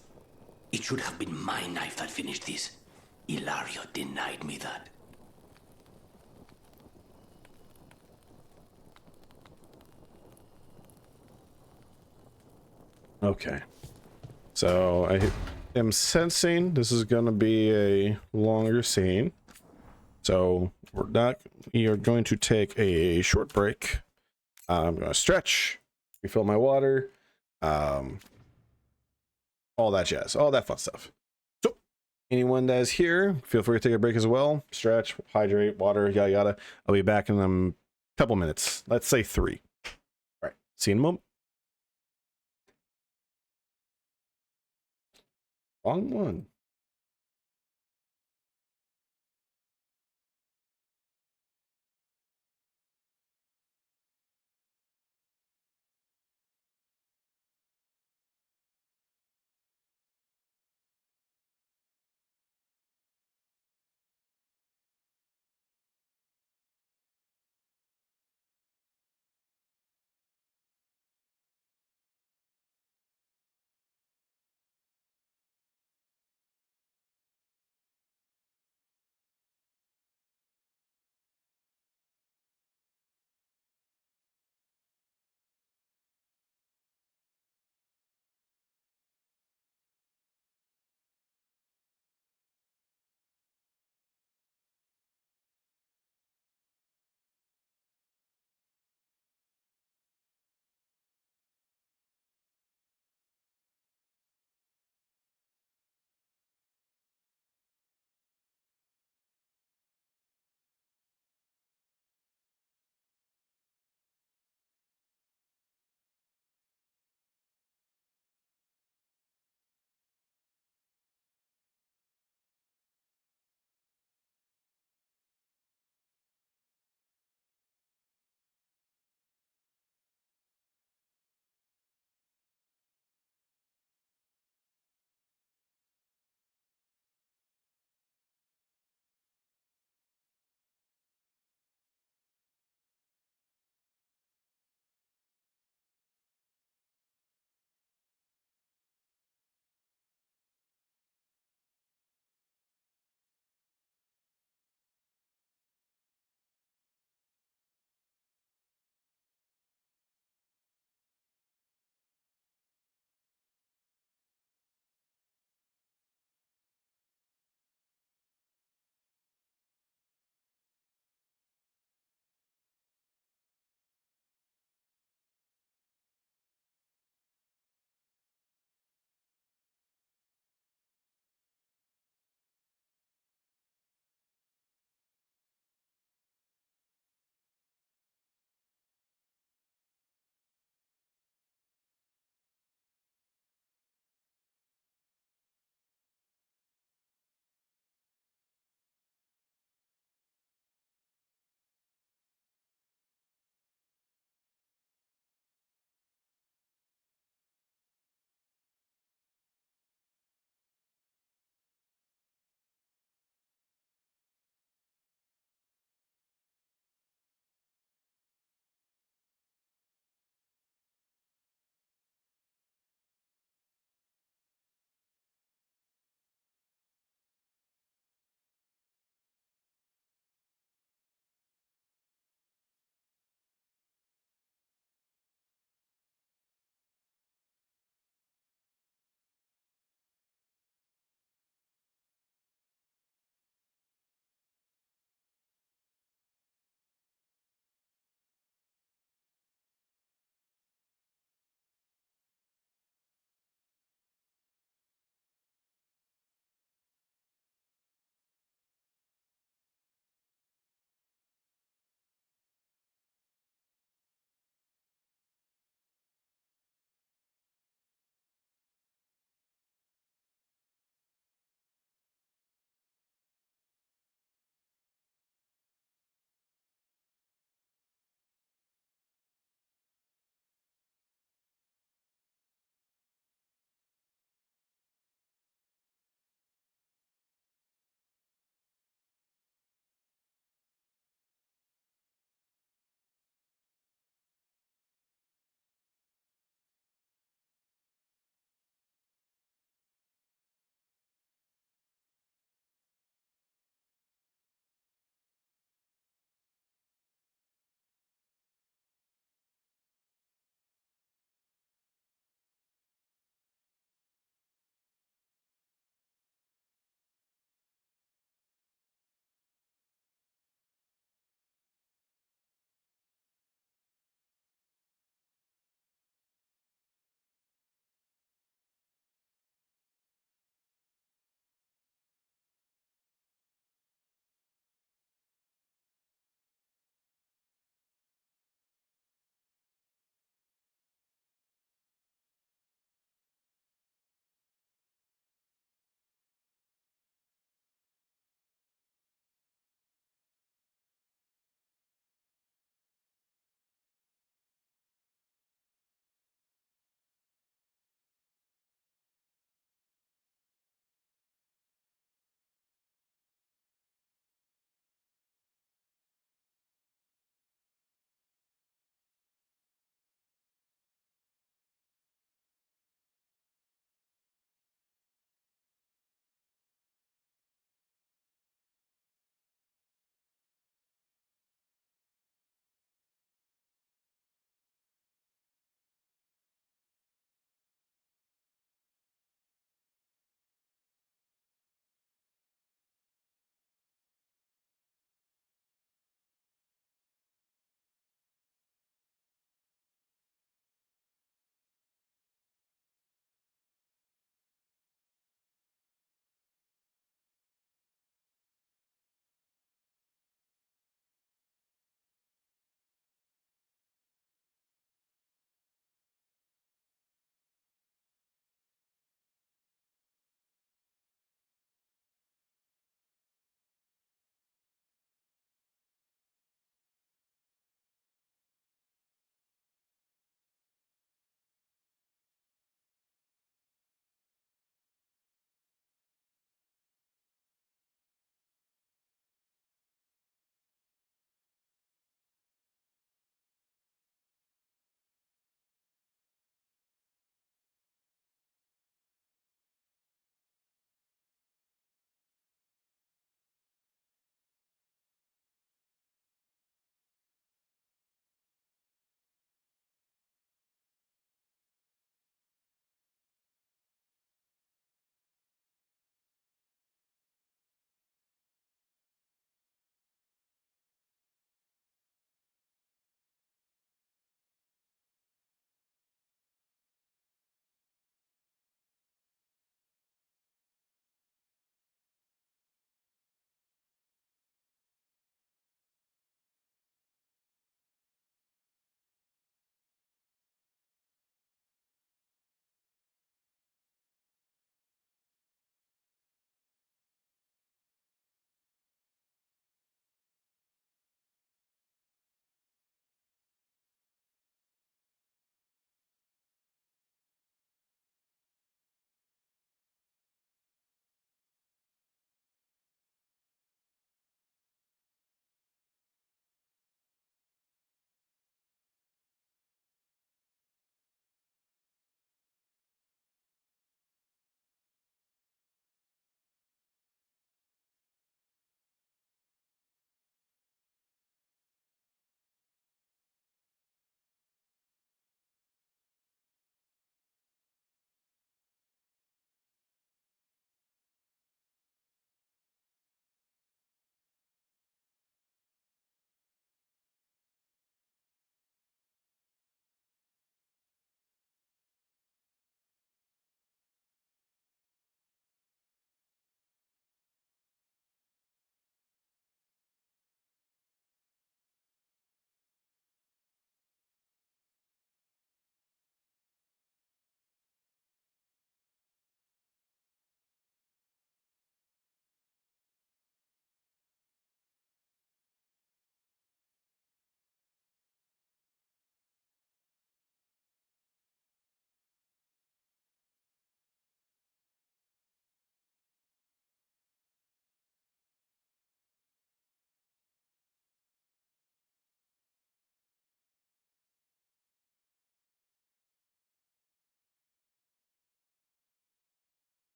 It should have been my knife that finished this. Ilario denied me that. Okay. So I am sensing this is going to be a longer scene. So we are going to take a short break. I'm going to stretch, refill my water, all that jazz, all that fun stuff. So anyone that is here, feel free to take a break as well. Stretch, hydrate, water, yada yada. I'll be back in a couple minutes. Let's say 3. All right. See you in a moment. Wrong one.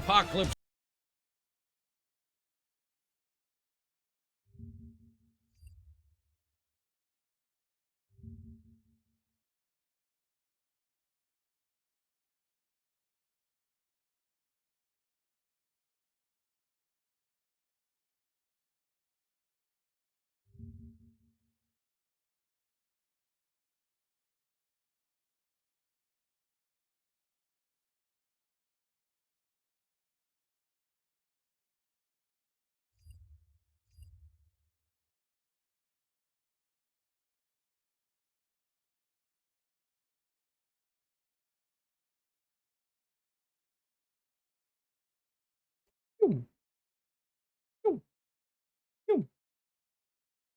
apocalypse.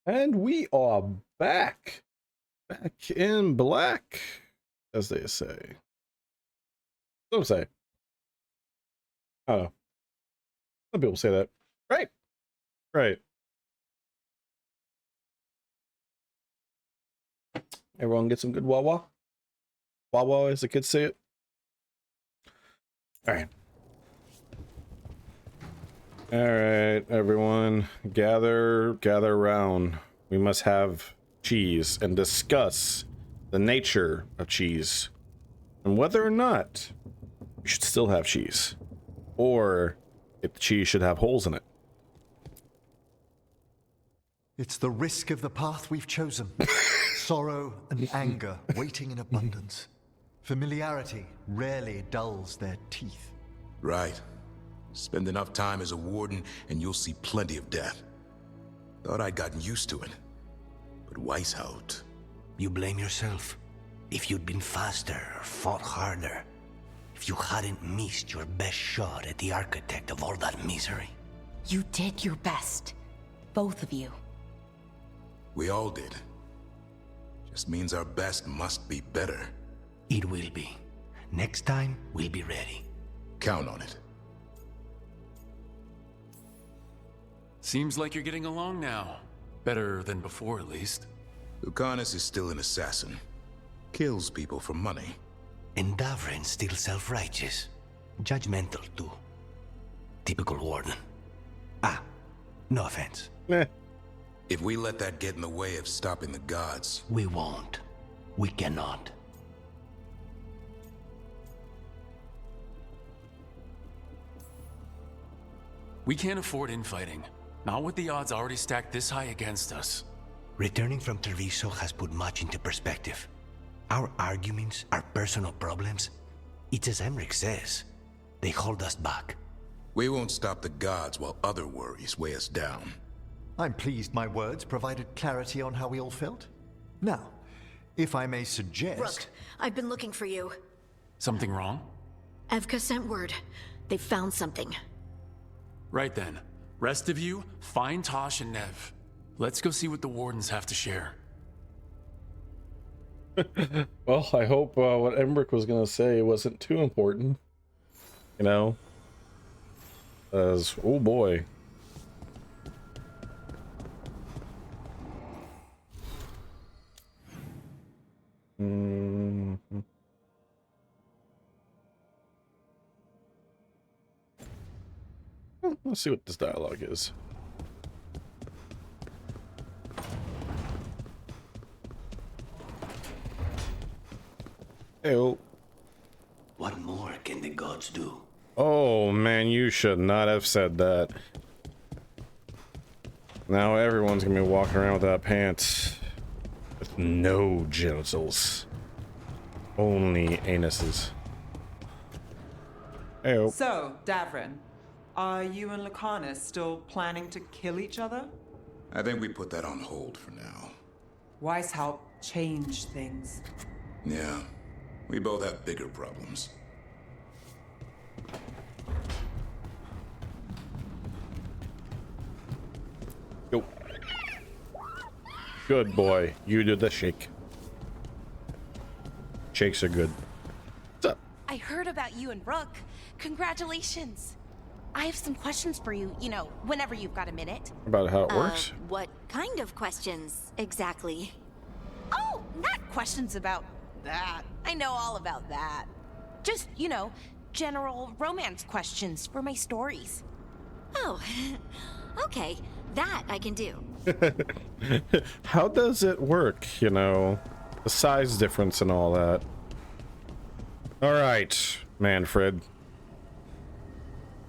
And we are back in black, as they say. Some say. I don't know. Some people say that. Right. Right. Everyone get some good Wawa. Wawa, as the kids say it. All right. All right, everyone, gather around. We must have cheese and discuss the nature of cheese and whether or not we should still have cheese, or if the cheese should have holes in it. It's the risk of the path we've chosen. Sorrow and anger waiting in abundance. Familiarity rarely dulls their teeth. Right. Spend enough time as a warden and you'll see plenty of death. Thought I'd gotten used to it. But Weishaupt... You blame yourself. If you'd been faster or fought harder. If you hadn't missed your best shot at the architect of all that misery. You did your best. Both of you. We all did. Just means our best must be better. It will be. Next time, we'll be ready. Count on it. Seems like you're getting along now. Better than before, at least. Lucanus is still an assassin. Kills people for money. And Davrin's still self-righteous. Judgmental, too. Typical warden. Ah, no offense. If we let that get in the way of stopping the gods... We won't. We cannot. We can't afford infighting. Not with the odds already stacked this high against us. Returning from Treviso has put much into perspective. Our arguments, our personal problems, it's as Emmerich says. They hold us back. We won't stop the gods while other worries weigh us down. I'm pleased my words provided clarity on how we all felt. Now, if I may suggest... Rook, I've been looking for you. Something wrong? Evka sent word. They found something. Right then. Rest of you, find Tosh and Nev. Let's go see what the wardens have to share. Well, I hope what Emmerich was going to say wasn't too important. You know? As, oh boy. Let's see what this dialogue is. Ew. What more can the gods do? Oh man, you should not have said that. Now everyone's gonna be walking around without pants. With no genitals. Only anuses. Ew. So, Davrin, are you and Lucanus still planning to kill each other? I think we put that on hold for now. Weishaupt changed things. Yeah, we both have bigger problems. Yo. Good boy. You do the shake. Shakes are good. What's up? I heard about you and Rook. Congratulations. I have some questions for you, you know, whenever you've got a minute. About how it works? What kind of questions, exactly? Oh, not questions about that. I know all about that. Just, you know, general romance questions for my stories. Oh, okay. That I can do. How does it work, you know? The size difference and all that. All right, Manfred.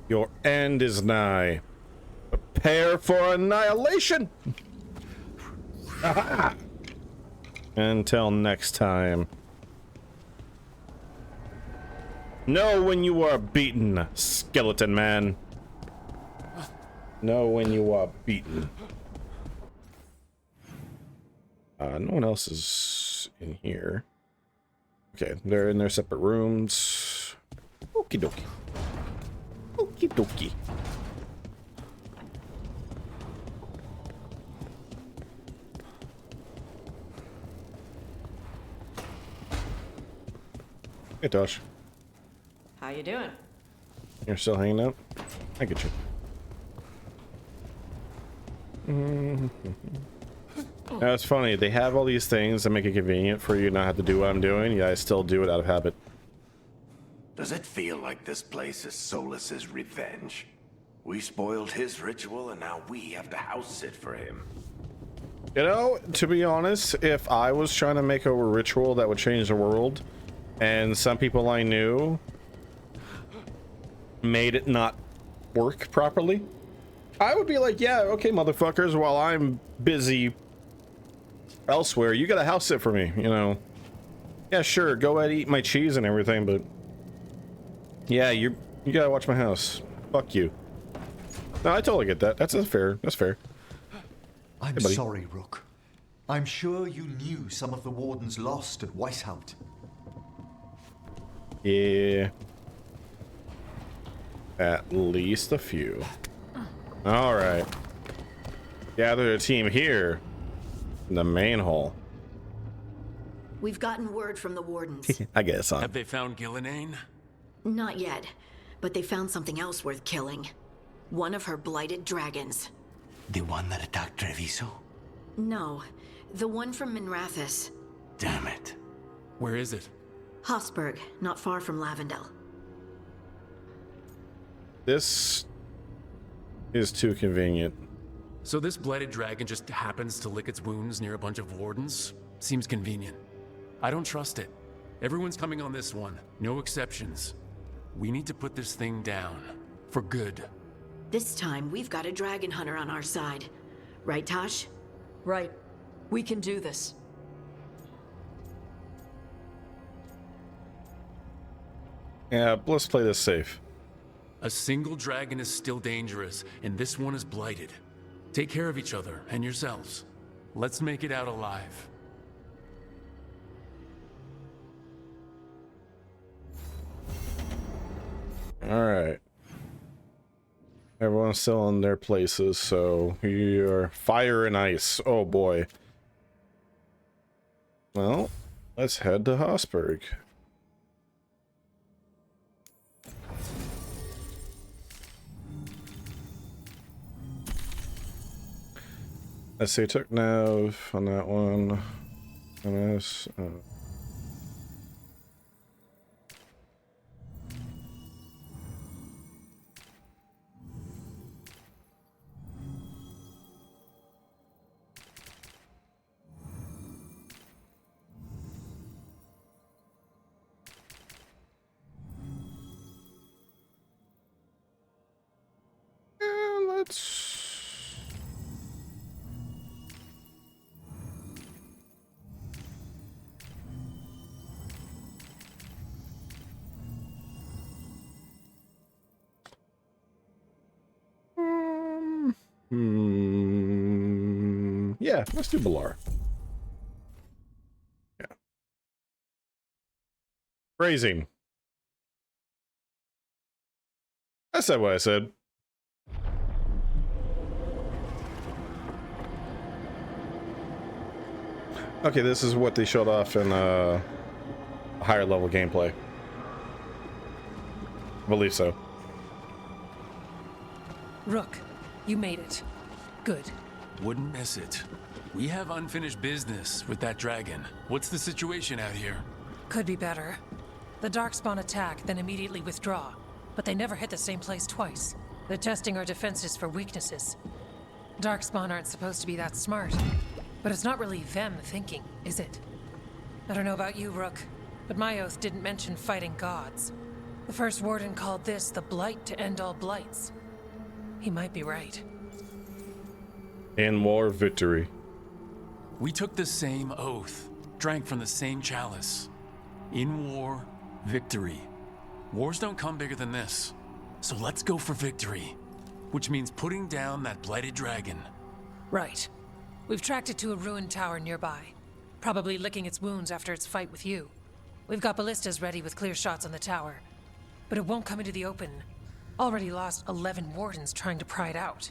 Your end is nigh. Prepare for annihilation! Aha! Until next time. Know when you are beaten, skeleton man. Know when you are beaten. No one else is in here. Okay, they're in their separate rooms. Okie dokie. Okie dokie. Hey, Tosh. How you doing? You're still hanging out? I get you. Now it's funny, they have all these things that make it convenient for you not have to do what I'm doing, yet I still do it out of habit. Does it feel like this place is Solus's revenge? We spoiled his ritual and now we have to house sit for him. You know, to be honest, if I was trying to make a ritual that would change the world, and some people I knew made it not work properly, I would be like, yeah, okay, motherfuckers, while I'm busy elsewhere, you got a house sit for me, you know. Yeah, sure, go ahead, eat my cheese and everything, but yeah, you gotta watch my house. Fuck you. No, I totally get that. That's fair. That's fair. I'm Hey, buddy. sorry, Rook. I'm sure you knew some of the wardens lost at Weishaupt. Yeah. At least a few. All right. Gather a team here in the main hall. We've gotten word from the wardens. I guess, huh? Have they found Gillinane? Not yet, but they found something else worth killing. One of her blighted dragons. The one that attacked Treviso? No, the one from Minrathous. Damn it. Where is it? Hosberg, not far from Lavendel. This is too convenient. So this blighted dragon just happens to lick its wounds near a bunch of wardens? Seems convenient. I don't trust it. Everyone's coming on this one, no exceptions. We need to put this thing down. For good. This time, we've got a dragon hunter on our side. Right, Tosh? Right. We can do this. Yeah, let's play this safe. A single dragon is still dangerous, and this one is blighted. Take care of each other and yourselves. Let's make it out alive. All right. Everyone's still in their places, so you're fire and ice. Oh boy. Well, let's head to Hosberg. Let's see, took nav on that one. MS. Let's. Yeah, let's do Balar. Yeah. Phrasing. I said what I said. Okay, this is what they showed off in higher level gameplay. I believe so. Rook, you made it. Good. Wouldn't miss it. We have unfinished business with that dragon. What's the situation out here? Could be better. The Darkspawn attack, then immediately withdraw. But they never hit the same place twice. They're testing our defenses for weaknesses. Darkspawn aren't supposed to be that smart. But it's not really them thinking, is it? I don't know about you, Rook, but my oath didn't mention fighting gods. The first warden called this the blight to end all blights. He might be right. In war, victory. We took the same oath, drank from the same chalice. In war, victory. Wars don't come bigger than this. So let's go for victory. Which means putting down that blighted dragon. Right. We've tracked it to a ruined tower nearby. Probably licking its wounds after its fight with you. We've got ballistas ready with clear shots on the tower. But it won't come into the open. Already lost 11 wardens trying to pry it out.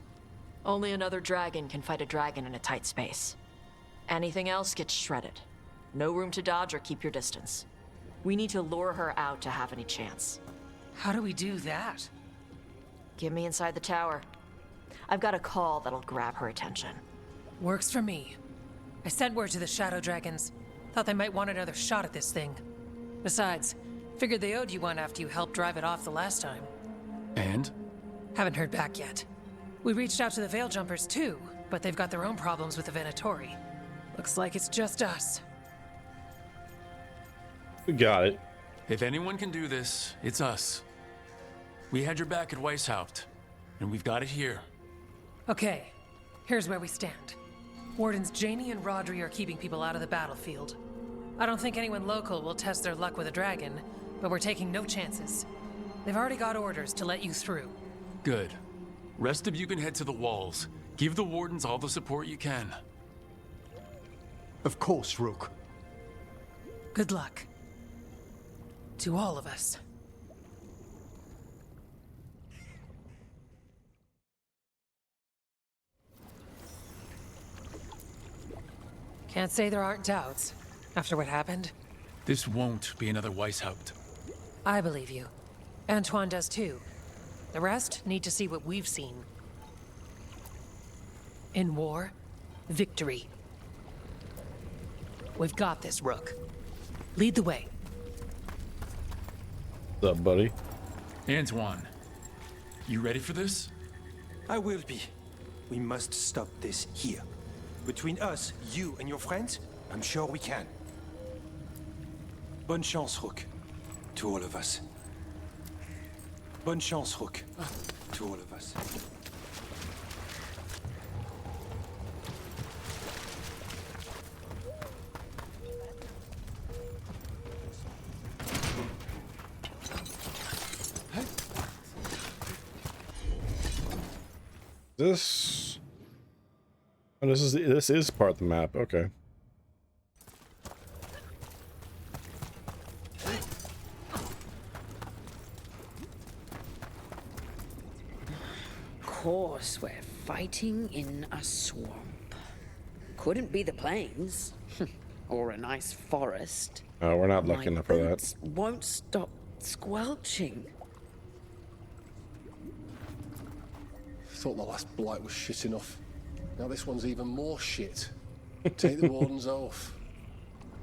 Only another dragon can fight a dragon in a tight space. Anything else gets shredded. No room to dodge or keep your distance. We need to lure her out to have any chance. How do we do that? Get me inside the tower. I've got a call that'll grab her attention. Works for me. I sent word to the Shadow Dragons. Thought they might want another shot at this thing. Besides, figured they owed you one after you helped drive it off the last time. And? Haven't heard back yet. We reached out to the Veil Jumpers too, but they've got their own problems with the Venatori. Looks like it's just us. We got it. If anyone can do this, it's us. We had your back at Weishaupt, and we've got it here. Okay, here's where we stand. Wardens Janie and Rodri are keeping people out of the battlefield. I don't think anyone local will test their luck with a dragon, but we're taking no chances. They've already got orders to let you through. Good. Rest of you can head to the walls. Give the wardens all the support you can. Of course, Rook. Good luck. To all of us. Can't say there aren't doubts, after what happened. This won't be another Weishaupt. I believe you. Antoine does too. The rest need to see what we've seen. In war, victory. We've got this, Rook. Lead the way. What's up, buddy? Antoine, you ready for this? I will be. We must stop this here. Between us, you and your friends, I'm sure we can. Bonne chance, Rook. To all of us. Bonne chance, Rook. To all of us. This... Oh, this is part of the map. Okay. Of course, we're fighting in a swamp. Couldn't be the plains. Or a nice forest. Oh, we're not lucky My enough for that. boots won't stop squelching. Thought the last blight was shit enough. Now this one's even more shit. Take the wardens off.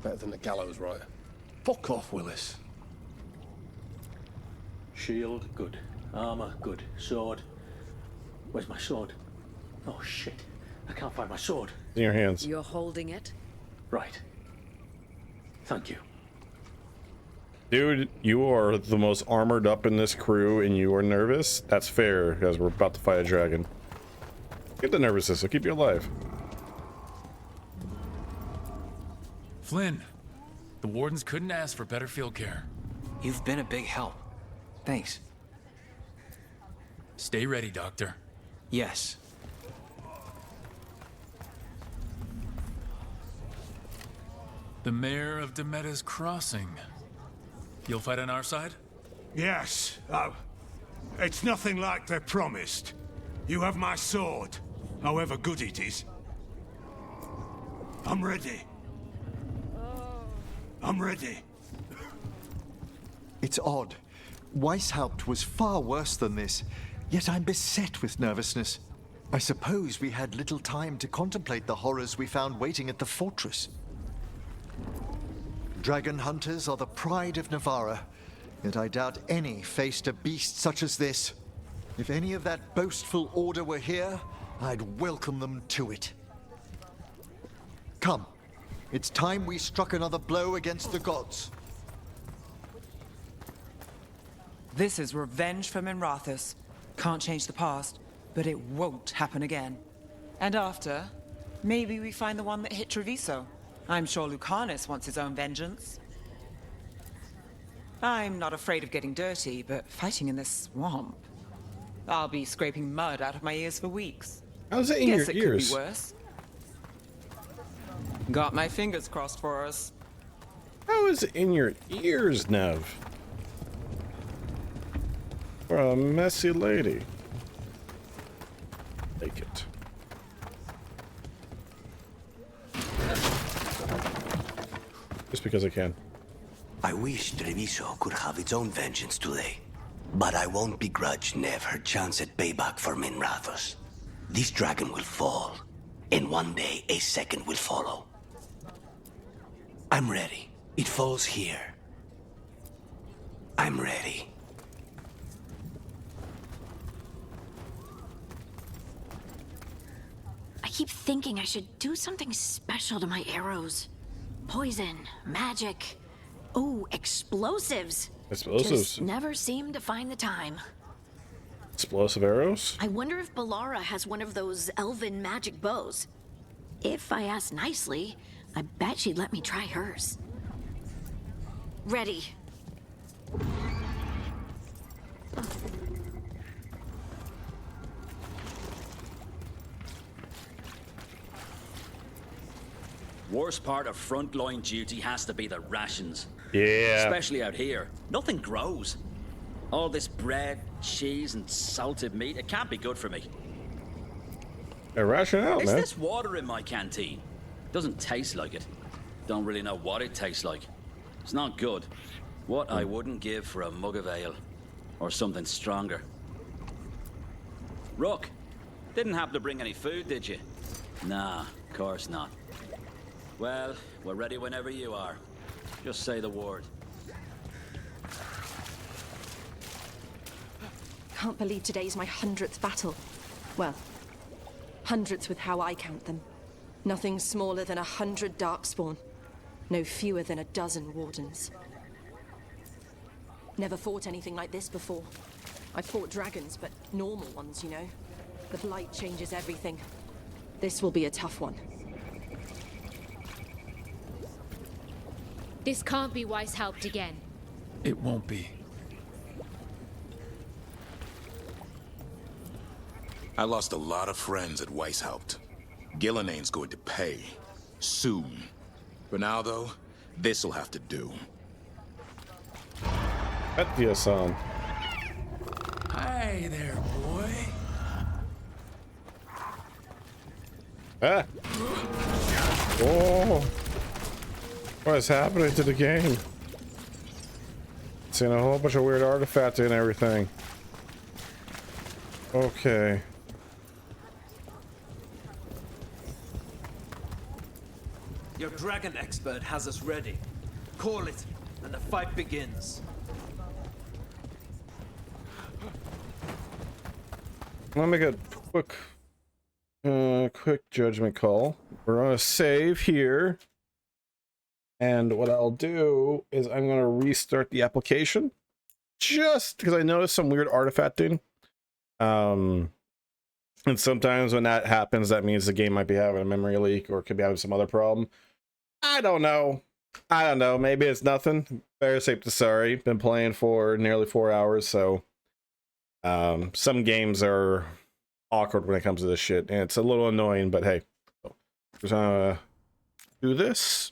Better than the gallows, right? Fuck off, Willis. Shield, good. Armor, good. Sword. Where's my sword? Oh shit. I can't find my sword. In your hands. You're holding it? Right. Thank you. Dude, you are the most armored up in this crew and you are nervous? That's fair, because we're about to fight a dragon. Get the nervousness, it'll keep you alive. Flynn, the wardens couldn't ask for better field care. You've been a big help. Thanks. Stay ready, Doctor. Yes. The mayor of Demeda's Crossing. You'll fight on our side? Yes. Oh, it's nothing like they promised. You have my sword, however good it is. I'm ready. I'm ready. It's odd. Weishaupt was far worse than this, yet I'm beset with nervousness. I suppose we had little time to contemplate the horrors we found waiting at the fortress. Dragon hunters are the pride of Navarra, yet I doubt any faced a beast such as this. If any of that boastful order were here, I'd welcome them to it. Come, it's time we struck another blow against the gods. This is revenge for Minrathous. Can't change the past, but it won't happen again. And after, maybe we find the one that hit Treviso. I'm sure Lucanus wants his own vengeance. I'm not afraid of getting dirty, but fighting in this swamp... I'll be scraping mud out of my ears for weeks. How's it in Guess your it ears? Could be worse. Got my fingers crossed for us. How is it in your ears, Nev? What a messy lady. Take it. Just because I can. I wish Treviso could have its own vengeance today. But I won't begrudge Nev her chance at payback for Minrathous. This dragon will fall, and one day a second will follow. I'm ready. It falls here. I'm ready. I keep thinking I should do something special to my arrows. Poison, magic, oh, explosives. Explosives? Just never seem to find the time. Explosive arrows? I wonder if Balara has one of those elven magic bows. If I asked nicely, I bet she'd let me try hers. Ready. Worst part of frontline duty has to be the rations. Yeah. Especially out here. Nothing grows. All this bread, cheese, and salted meat, it can't be good for me. Hey, ration out, Is man. this water in my canteen? Doesn't taste like it. Don't really know what it tastes like. It's not good. What I wouldn't give for a mug of ale. Or something stronger. Rook, didn't happen to bring any food, did you? Nah, of course not. Well, we're ready whenever you are. Just say the word. Can't believe today's my 100th battle. Well, hundreds with how I count them. Nothing smaller than 100 Darkspawn. No fewer than a dozen Wardens. Never fought anything like this before. I fought dragons, but normal ones, you know. The Blight changes everything. This will be a tough one. This can't be Weishaupt again. It won't be. I lost a lot of friends at Weishaupt. Gillenane's going to pay. Soon. For now, though, this'll have to do. Petya-san. Hi there, boy. Ah! Oh! What is happening to the game? Seeing a whole bunch of weird artifacts and everything. Okay. Your dragon expert has us ready. Call it, and the fight begins. Let me make a quick judgment call. We're gonna save here. And what I'll do is I'm going to restart the application just because I noticed some weird artifacting. And sometimes when that happens, that means the game might be having a memory leak or could be having some other problem. I don't know. Maybe it's nothing. Very safe to sorry. Been playing for nearly 4 hours, so some games are awkward when it comes to this shit. And it's a little annoying, but hey. We're gonna do this.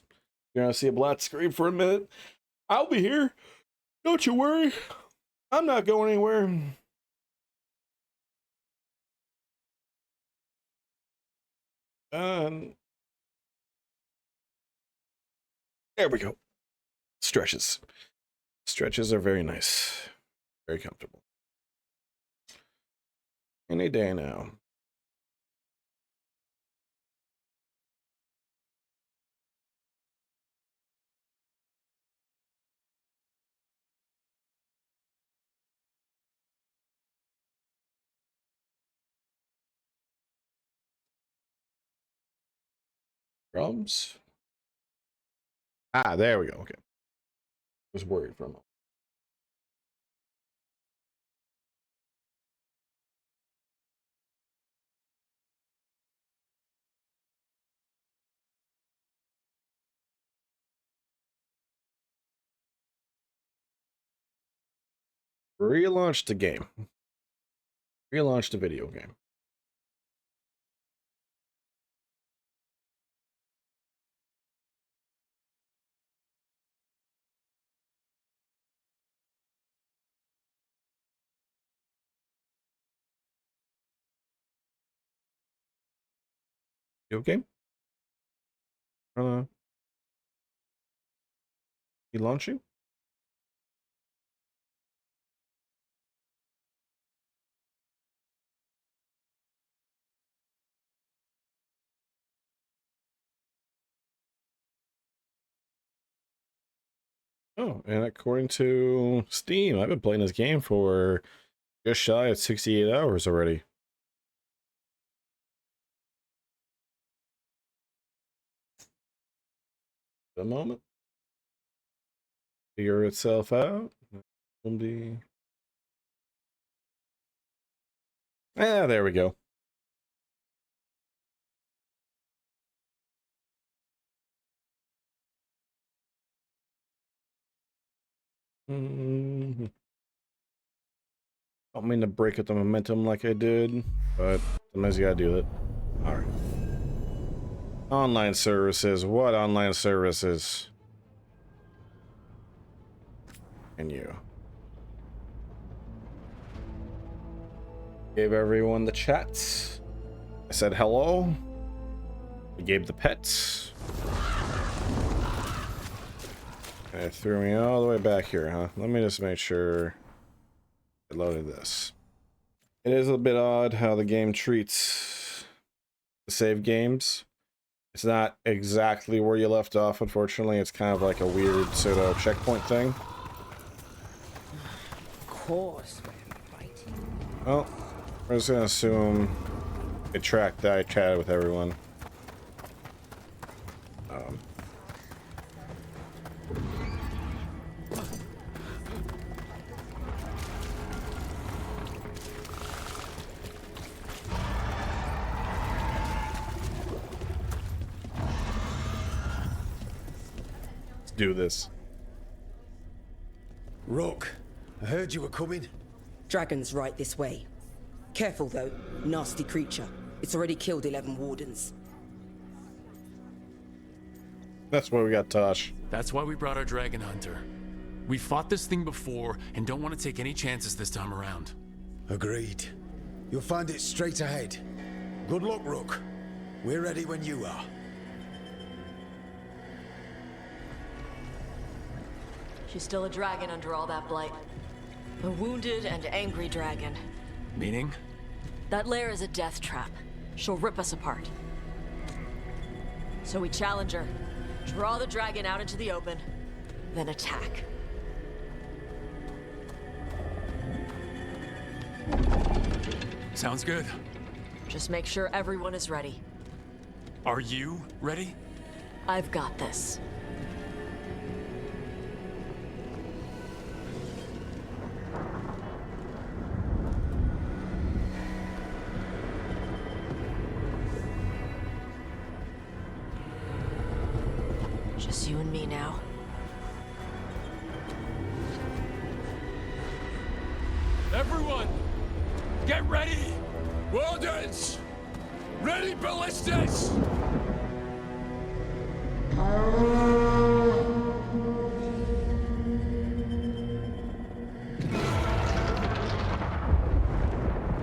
You're gonna see a black screen for a minute. I'll be here. Don't you worry. I'm not going anywhere. There we go. Stretches. Stretches are very nice. Very comfortable. Any day now. Drums. Ah, there we go. Okay. I was worried for a moment. Relaunched the game. Relaunched the video game. Video game? Relaunching? Oh, and according to Steam, I've been playing this game for just shy of 68 hours already. A moment. Figure itself out. Ah, there we go. Don't mean to break up the momentum like I did, but sometimes you gotta do that. Alright. Online services. What online services? And you. Gave everyone the chats. I said hello. We gave the pets. It threw me all the way back here, huh? Let me just make sure I loaded this. It is a bit odd how the game treats the save games. It's not exactly where you left off, unfortunately. It's kind of like a weird pseudo checkpoint thing. Of course we're fighting. Well, we're just gonna assume it tracked that I chatted with everyone. Do this. Rook, I heard you were coming. Dragon's right this way. Careful though, nasty creature. It's already killed 11 wardens. That's why we got Tosh. That's why we brought our dragon hunter. We fought this thing before and don't want to take any chances this time around. Agreed. You'll find it straight ahead. Good luck, Rook. We're ready when you are. She's still a dragon under all that blight. A wounded and angry dragon. Meaning? That lair is a death trap. She'll rip us apart. So we challenge her, draw the dragon out into the open, then attack. Sounds good. Just make sure everyone is ready. Are you ready? I've got this. Just you and me now. Everyone, get ready! Wardens! Ready ballistas!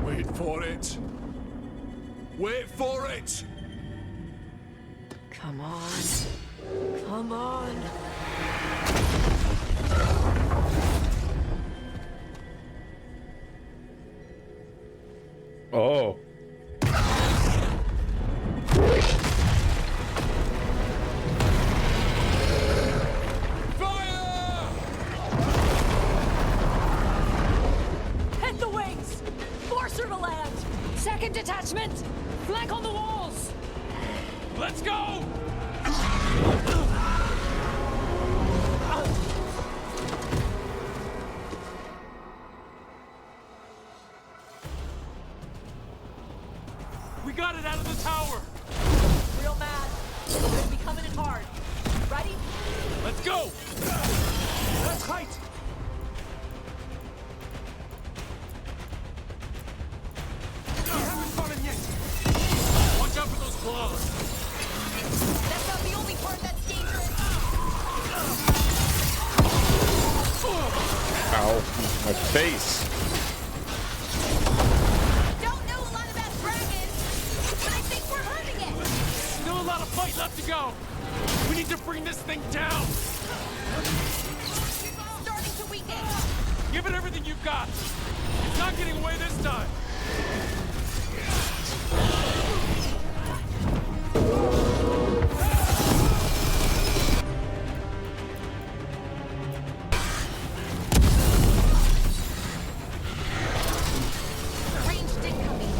Wait for it. Wait for it! Come on. Come on. Oh. Hit the wings! Force her to land! Second detachment! Flank on the walls! Let's go! We got it out of the tower! Real mad. We're gonna be coming in hard. Ready? Let's go! That's height! We haven't fallen yet! Watch out for those claws! That's not the only part that's dangerous. Ow. My face. Don't know a lot about dragons, but I think we're hurting it. Still a lot of fight left to go! We need to bring this thing down! Starting to weaken. Give it everything you've got! It's not getting away this time! Ranged incoming.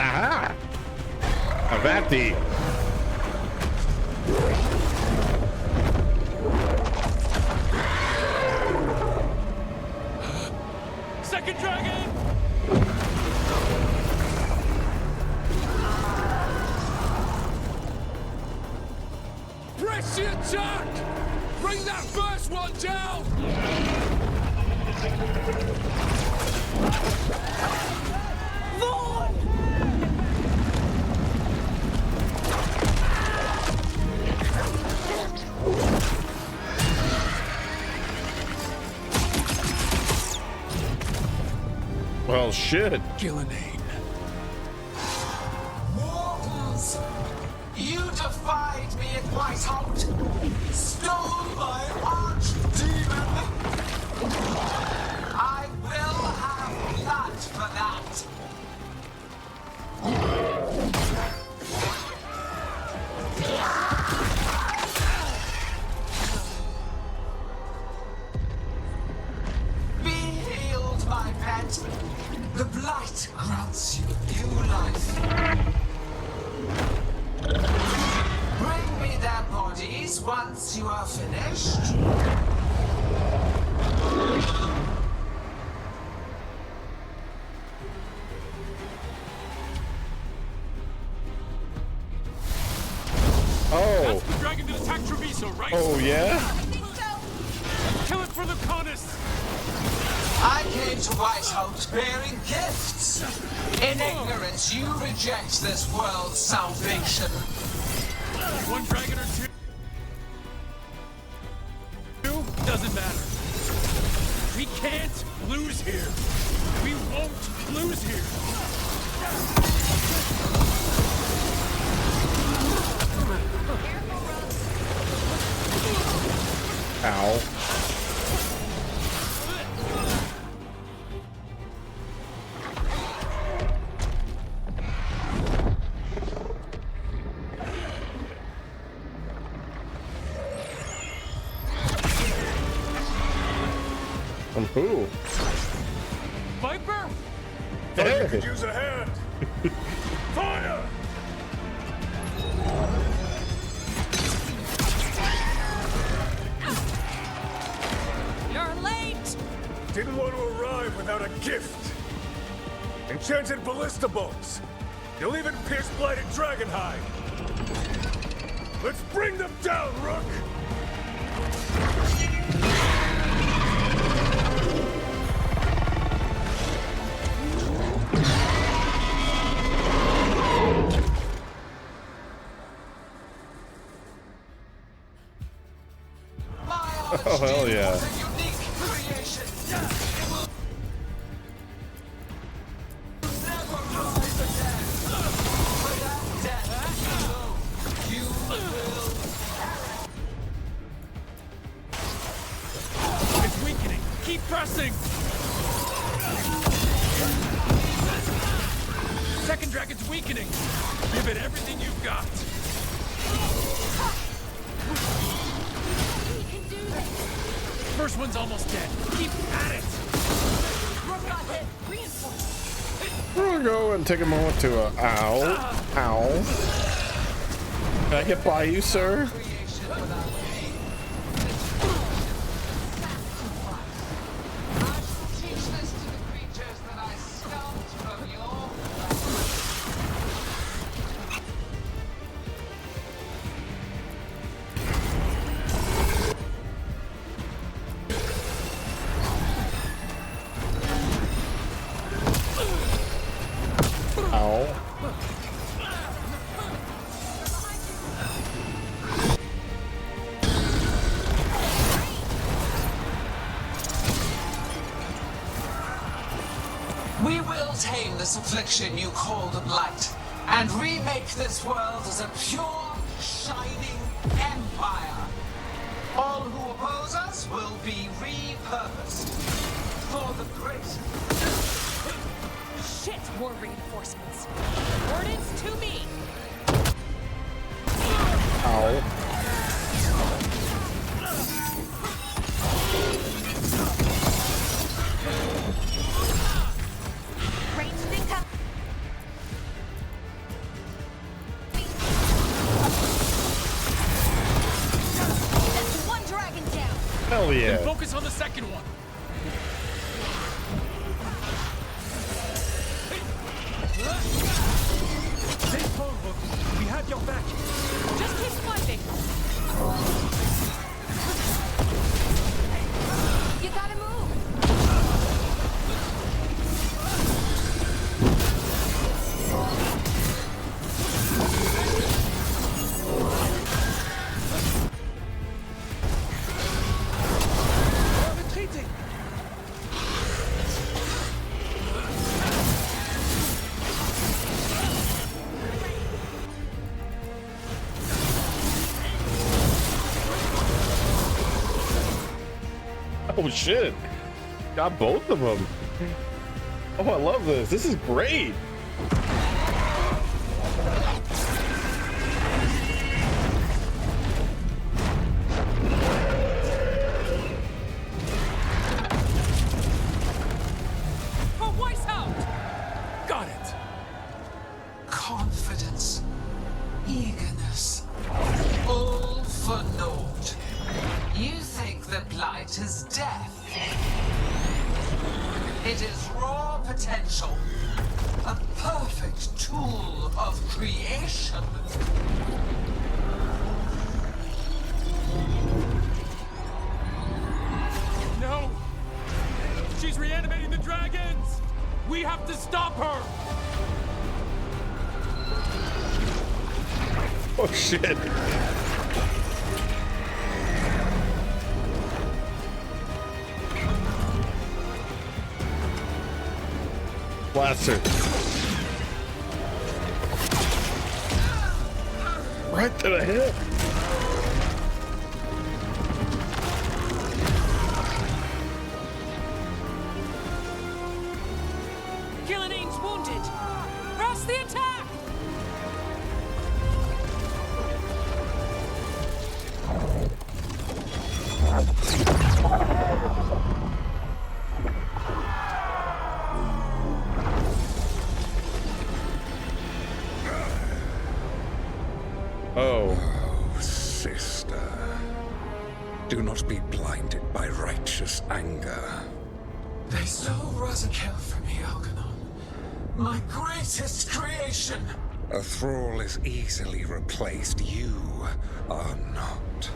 Aha! Avanti! Second dragon! Press the attack! Bring that first one down! Well, shit. Gillenane. Mortals! You defied me at Whitehout! Stole my archdemon! I will have blood for that! Be healed, my pet! The blight grants you new life. Bring me their bodies once you are finished. Oh. That's the dragon that attacked Treviso, right? Oh, yeah? Kill it for Lucanus! I came to Whitehout bearing gifts. In ignorance, you reject this world's salvation. One dragon or two? Doesn't matter. We can't lose here. We won't lose here. Ow. From who? Viper? Hey. Could use a hand. Fire! You're late! Didn't want to arrive without a gift. Enchanted ballista bolts. You'll even pierce blighted dragonhide. Let's bring them down, Rook! Oh, hell yeah. Keep pressing! Second dragon's weakening. Give it everything you've got. First one's almost dead. Keep at it. We're gonna go and take a moment to ow. Can I get by you, sir? We will tame this affliction you call the Blight, and remake this world as a pure, shining empire. All who oppose us will be repurposed for the great. Shit, more reinforcements. Ordnance to me. Ow. Hell yeah. Then focus on the second one. Stay strong, Rook. We have your back. Just keep fighting. You gotta move. Oh shit. Got both of them. Oh, I love this. This is great. For Weishaupt! Got it. Confidence, eagerness, all for naught. You think the Blight is death? It is raw potential, a perfect tool of creation. No! She's reanimating the dragons! We have to stop her! Oh shit. Blaster. Right to the hip. Gillinane's wounded. Press the attack! Oh, sister. Do not be blinded by righteous anger. They stole Razakel from me, Algernon. My greatest creation. A thrall is easily replaced. You are not.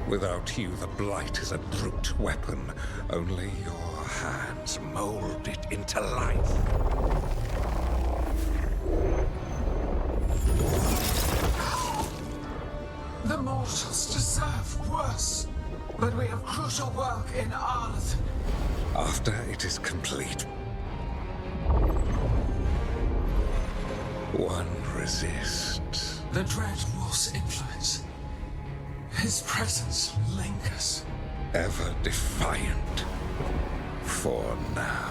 Without you, the Blight is a brute weapon. Only your hands mold it into life. The mortals deserve worse. But we have crucial work in Arlathan. After it is complete, one resists. The Dread Wolf's influence. His presence lingers. Ever defiant, For now.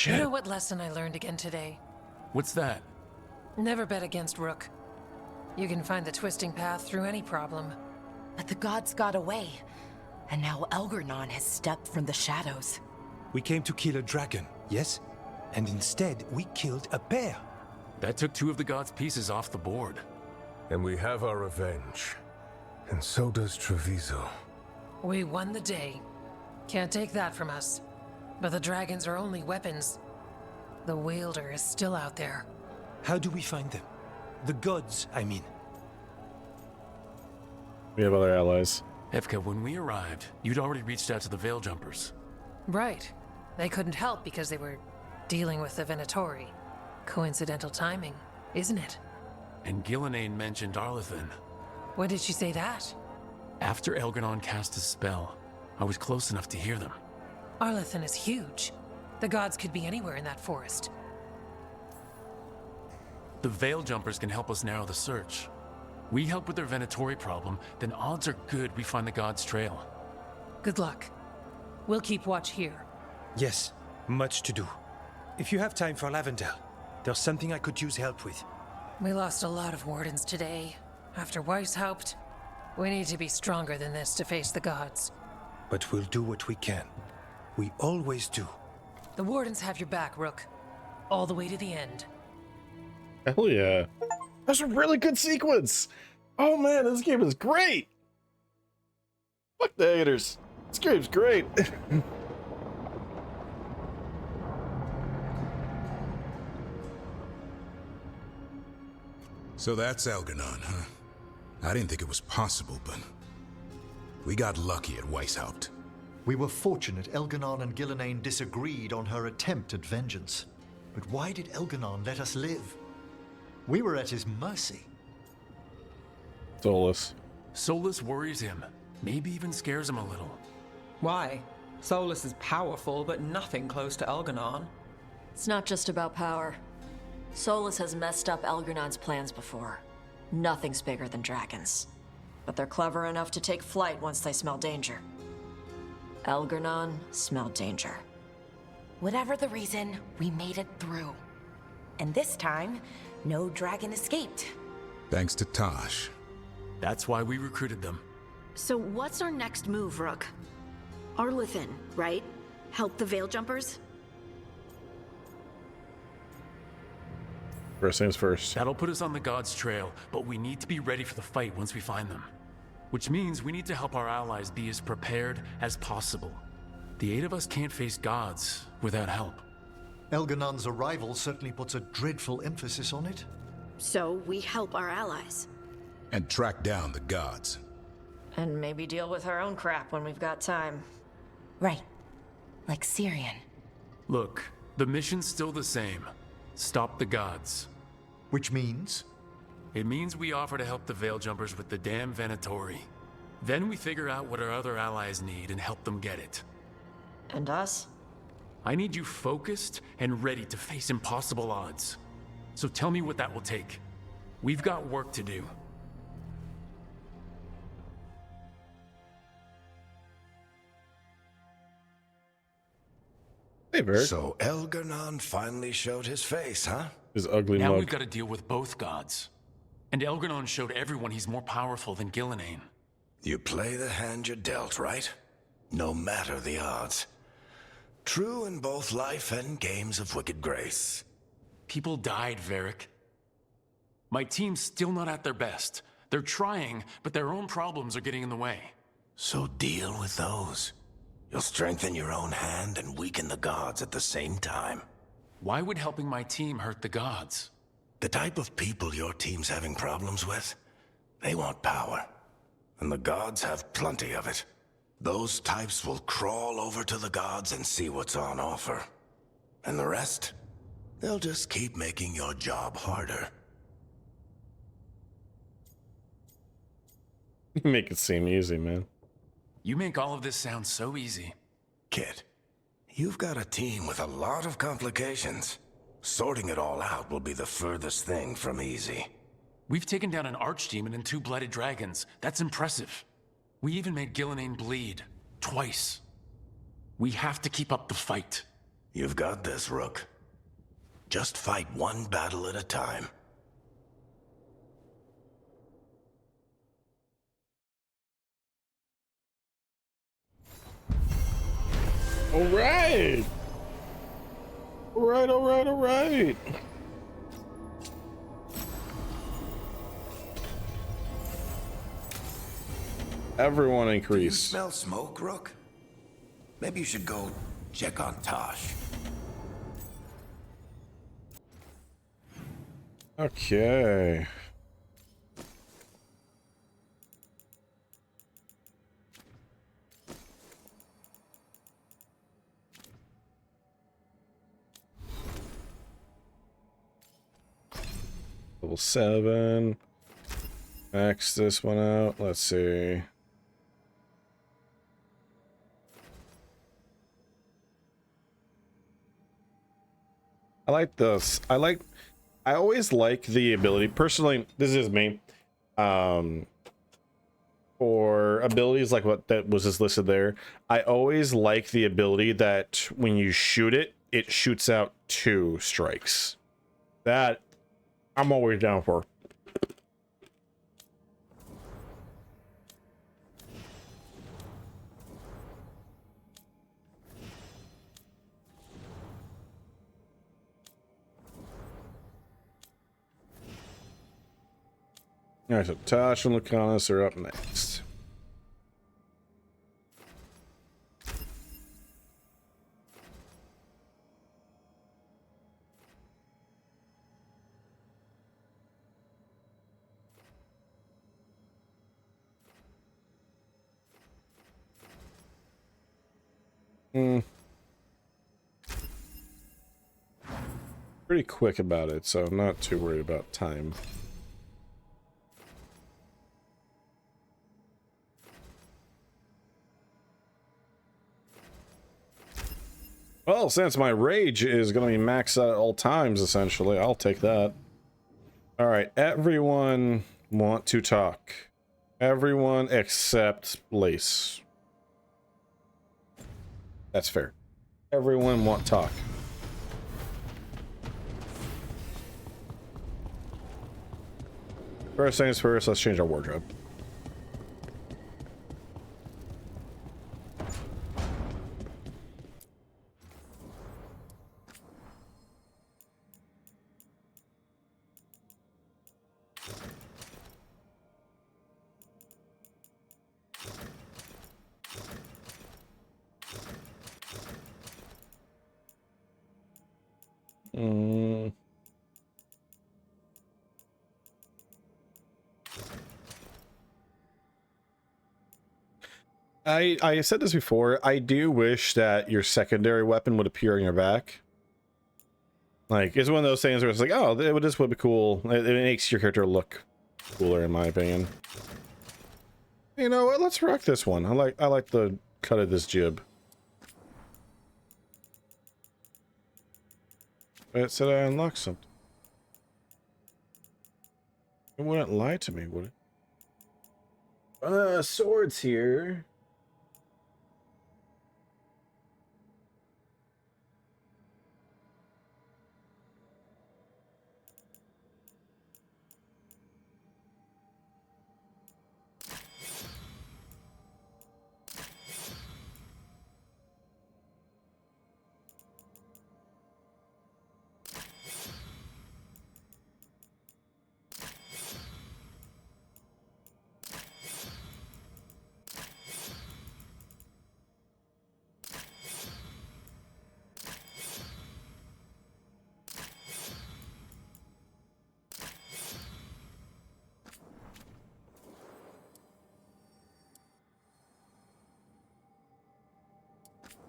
You know what lesson I learned again today? What's that? Never bet against Rook. You can find the twisting path through any problem. But the gods got away, and now Elgernon has stepped from the shadows. We came to kill a dragon, yes? And instead, we killed a bear. That took 2 of the gods' pieces off the board. And we have our revenge. And so does Treviso. We won the day. Can't take that from us. But the dragons are only weapons. The wielder is still out there. How do we find them? The gods, I mean. We have other allies. Evka, when we arrived, you'd already reached out to the Veil Jumpers. Right. They couldn't help because they were dealing with the Venatori. Coincidental timing, isn't it? And Gillenane mentioned Arlathan. When did she say that? After Elgernon cast his spell, I was close enough to hear them. Arlathan is huge. The gods could be anywhere in that forest. The Veil Jumpers can help us narrow the search. We help with their Venatori problem, then odds are good we find the gods' trail. Good luck. We'll keep watch here. Yes, much to do. If you have time for Lavendel, there's something I could use help with. We lost a lot of wardens today. After Weishaupt, we need to be stronger than this to face the gods. But we'll do what we can. We always do. The wardens have your back, Rook. All the way to the end. Hell yeah. That's a really good sequence. Oh man, this game is great. Fuck the haters. This game's great. So that's Elgernon, huh? I didn't think it was possible, but we got lucky at Weishaupt. We were fortunate Elgernon and Gillenane disagreed on her attempt at vengeance. But why did Elgernon let us live? We were at his mercy. Solas. Solas worries him. Maybe even scares him a little. Why? Solas is powerful, but nothing close to Elgernon. It's not just about power. Solas has messed up Elgernon's plans before. Nothing's bigger than dragons. But they're clever enough to take flight once they smell danger. Elgernon smelled danger. Whatever the reason, we made it through. And this time, no dragon escaped. Thanks to Tosh. That's why we recruited them. So what's our next move, Rook? Arlathan, right? Help the Veil Jumpers? First things first. That'll put us on the gods' trail, but we need to be ready for the fight once we find them. Which means we need to help our allies be as prepared as possible. The 8 of us can't face gods without help. Elgernon's arrival certainly puts a dreadful emphasis on it. So we help our allies. And track down the gods. And maybe deal with our own crap when we've got time. Right. Like Syrian. Look, the mission's still the same. Stop the gods. Which means? It means we offer to help the Veil Jumpers with the damn Venatori. Then we figure out what our other allies need and help them get it. And us? I need you focused and ready to face impossible odds. So tell me what that will take. We've got work to do. Hey, Bert. So Elgernon finally showed his face, huh? His ugly Now mug. we've got to deal with both gods. And Elgernon showed everyone he's more powerful than Gillenane. You play the hand you're dealt, right? No matter the odds. True in both life and games of wicked grace. People died, Varric. My team's still not at their best. They're trying, but their own problems are getting in the way. So deal with those. You'll strengthen your own hand and weaken the gods at the same time. Why would helping my team hurt the gods? The type of people your team's having problems with, they want power. And the gods have plenty of it. Those types will crawl over to the gods and see what's on offer. And the rest? They'll just keep making your job harder. You make it seem easy, man. You make all of this sound so easy. Kit, you've got a team with a lot of complications. Sorting it all out will be the furthest thing from easy. We've taken down an archdemon and 2 blooded dragons. That's impressive. We even made Gillenane bleed. Twice. We have to keep up the fight. You've got this, Rook. Just fight one battle at a time. All right. All right. Everyone increase. Do you smell smoke, Rook? Maybe you should go check on Tosh. Okay. Level 7. Max this one out. Let's see. I like this. I always like the ability. Personally, this is me. For abilities like what that was just listed there, I always like the ability that when you shoot it, it shoots out 2 strikes. That I'm always down for. Alright, so Tosh and Lucanus are up next. Pretty quick about it, so I'm not too worried about time. Well, since my rage is going to be maxed out at all times, essentially, I'll take that. All right, everyone want to talk. Everyone except Lace. That's fair. Everyone want talk. First things first, let's change our wardrobe. I said this before. I do wish that your secondary weapon would appear on your back. Like, it's one of those things where it's like, oh, this would be cool. It makes your character look cooler, in my opinion. You know what? Let's rock this one. I like the cut of this jib. It said I unlocked something. It wouldn't lie to me, would it? Swords here.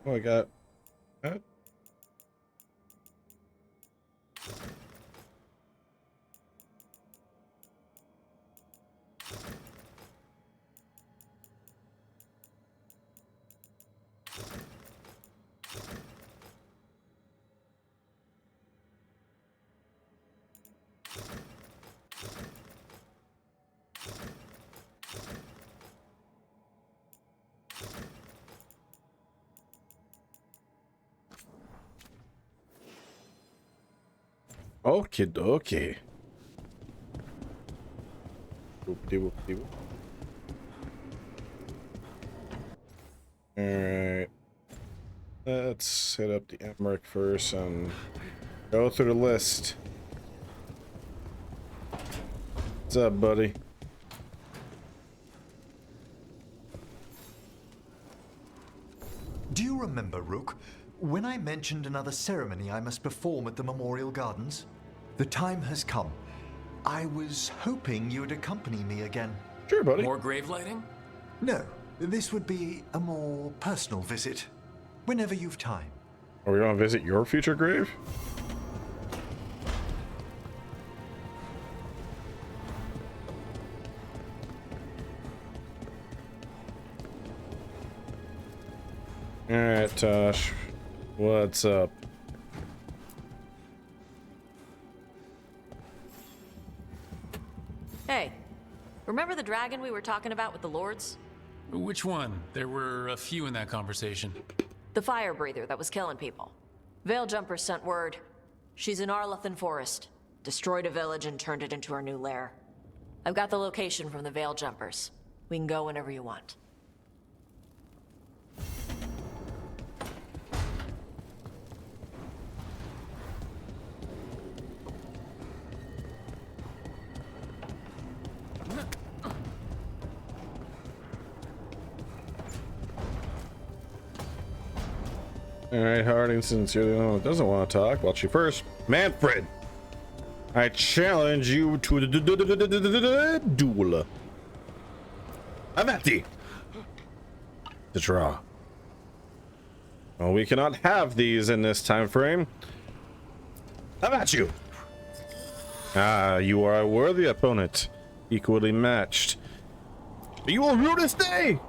Oh, I got that. Okay, okay. Whoop-de-whoop-de-whoop. Alright. Let's hit up the Emmerich first and go through the list. What's up, buddy? Do you remember, Rook, when I mentioned another ceremony I must perform at the Memorial Gardens? The time has come. I was hoping you would accompany me again. Sure, buddy. More grave lighting? No, this would be a more personal visit. Whenever you've time. Are we gonna visit your future grave? Alright, Tosh. What's up? Hey, remember the dragon we were talking about with the lords? Which one? There were a few in that conversation. The fire breather that was killing people. Veil Jumpers sent word. She's in Arlethan Forest. Destroyed a village and turned it into her new lair. I've got the location from the Veil Jumpers. We can go whenever you want. Alright, Harding, since you're the only one that doesn't want to talk, well, you first. Manfred! I challenge you to a duel. Avanti! To draw. Well, we cannot have these in this time frame. How about you? Ah, you are a worthy opponent. Equally matched. You will rue this day!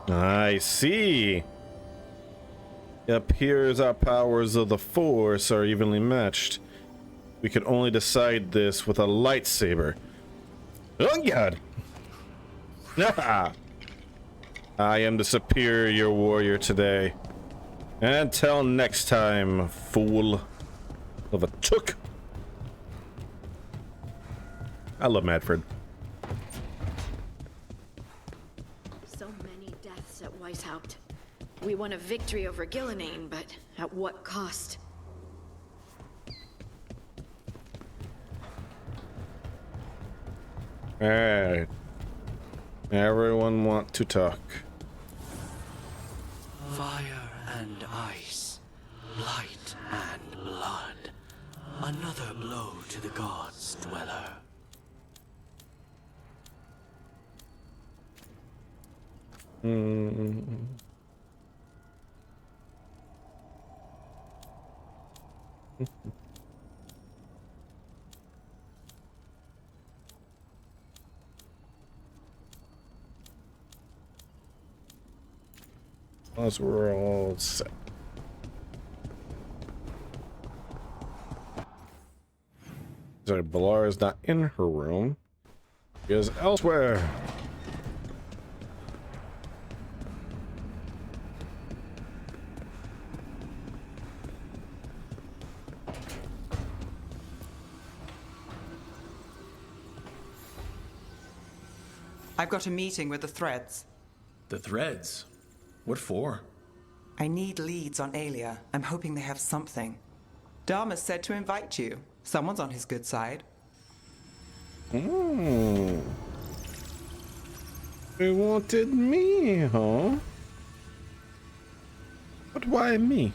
I see. It appears our powers of the Force are evenly matched. We can only decide this with a lightsaber. Oh god! I am the superior warrior today. Until next time, fool of a took. I love Manfred. So many deaths at Weishaupt. We won a victory over Gillenane, but at what cost? Alright. Everyone want to talk. Fire and ice, light and blood. Another blow to the gods' dweller. Unless we're all set. Sorry, Balar is not in her room. She is elsewhere. I've got a meeting with the Threads. The Threads? What for? I need leads on Aelia. I'm hoping they have something. Dharma said to invite you. Someone's on his good side. They wanted me, huh? But why me?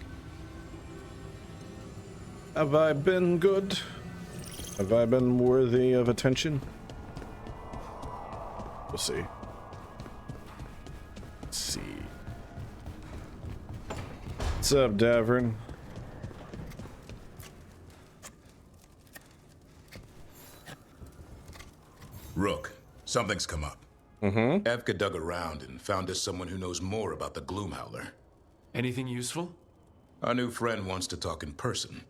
Have I been good? Have I been worthy of attention? We'll see. Let's see. What's up, Davern? Rook, something's come up. Evka dug around and found us someone who knows more about the Gloomhowler. Anything useful? Our new friend wants to talk in person.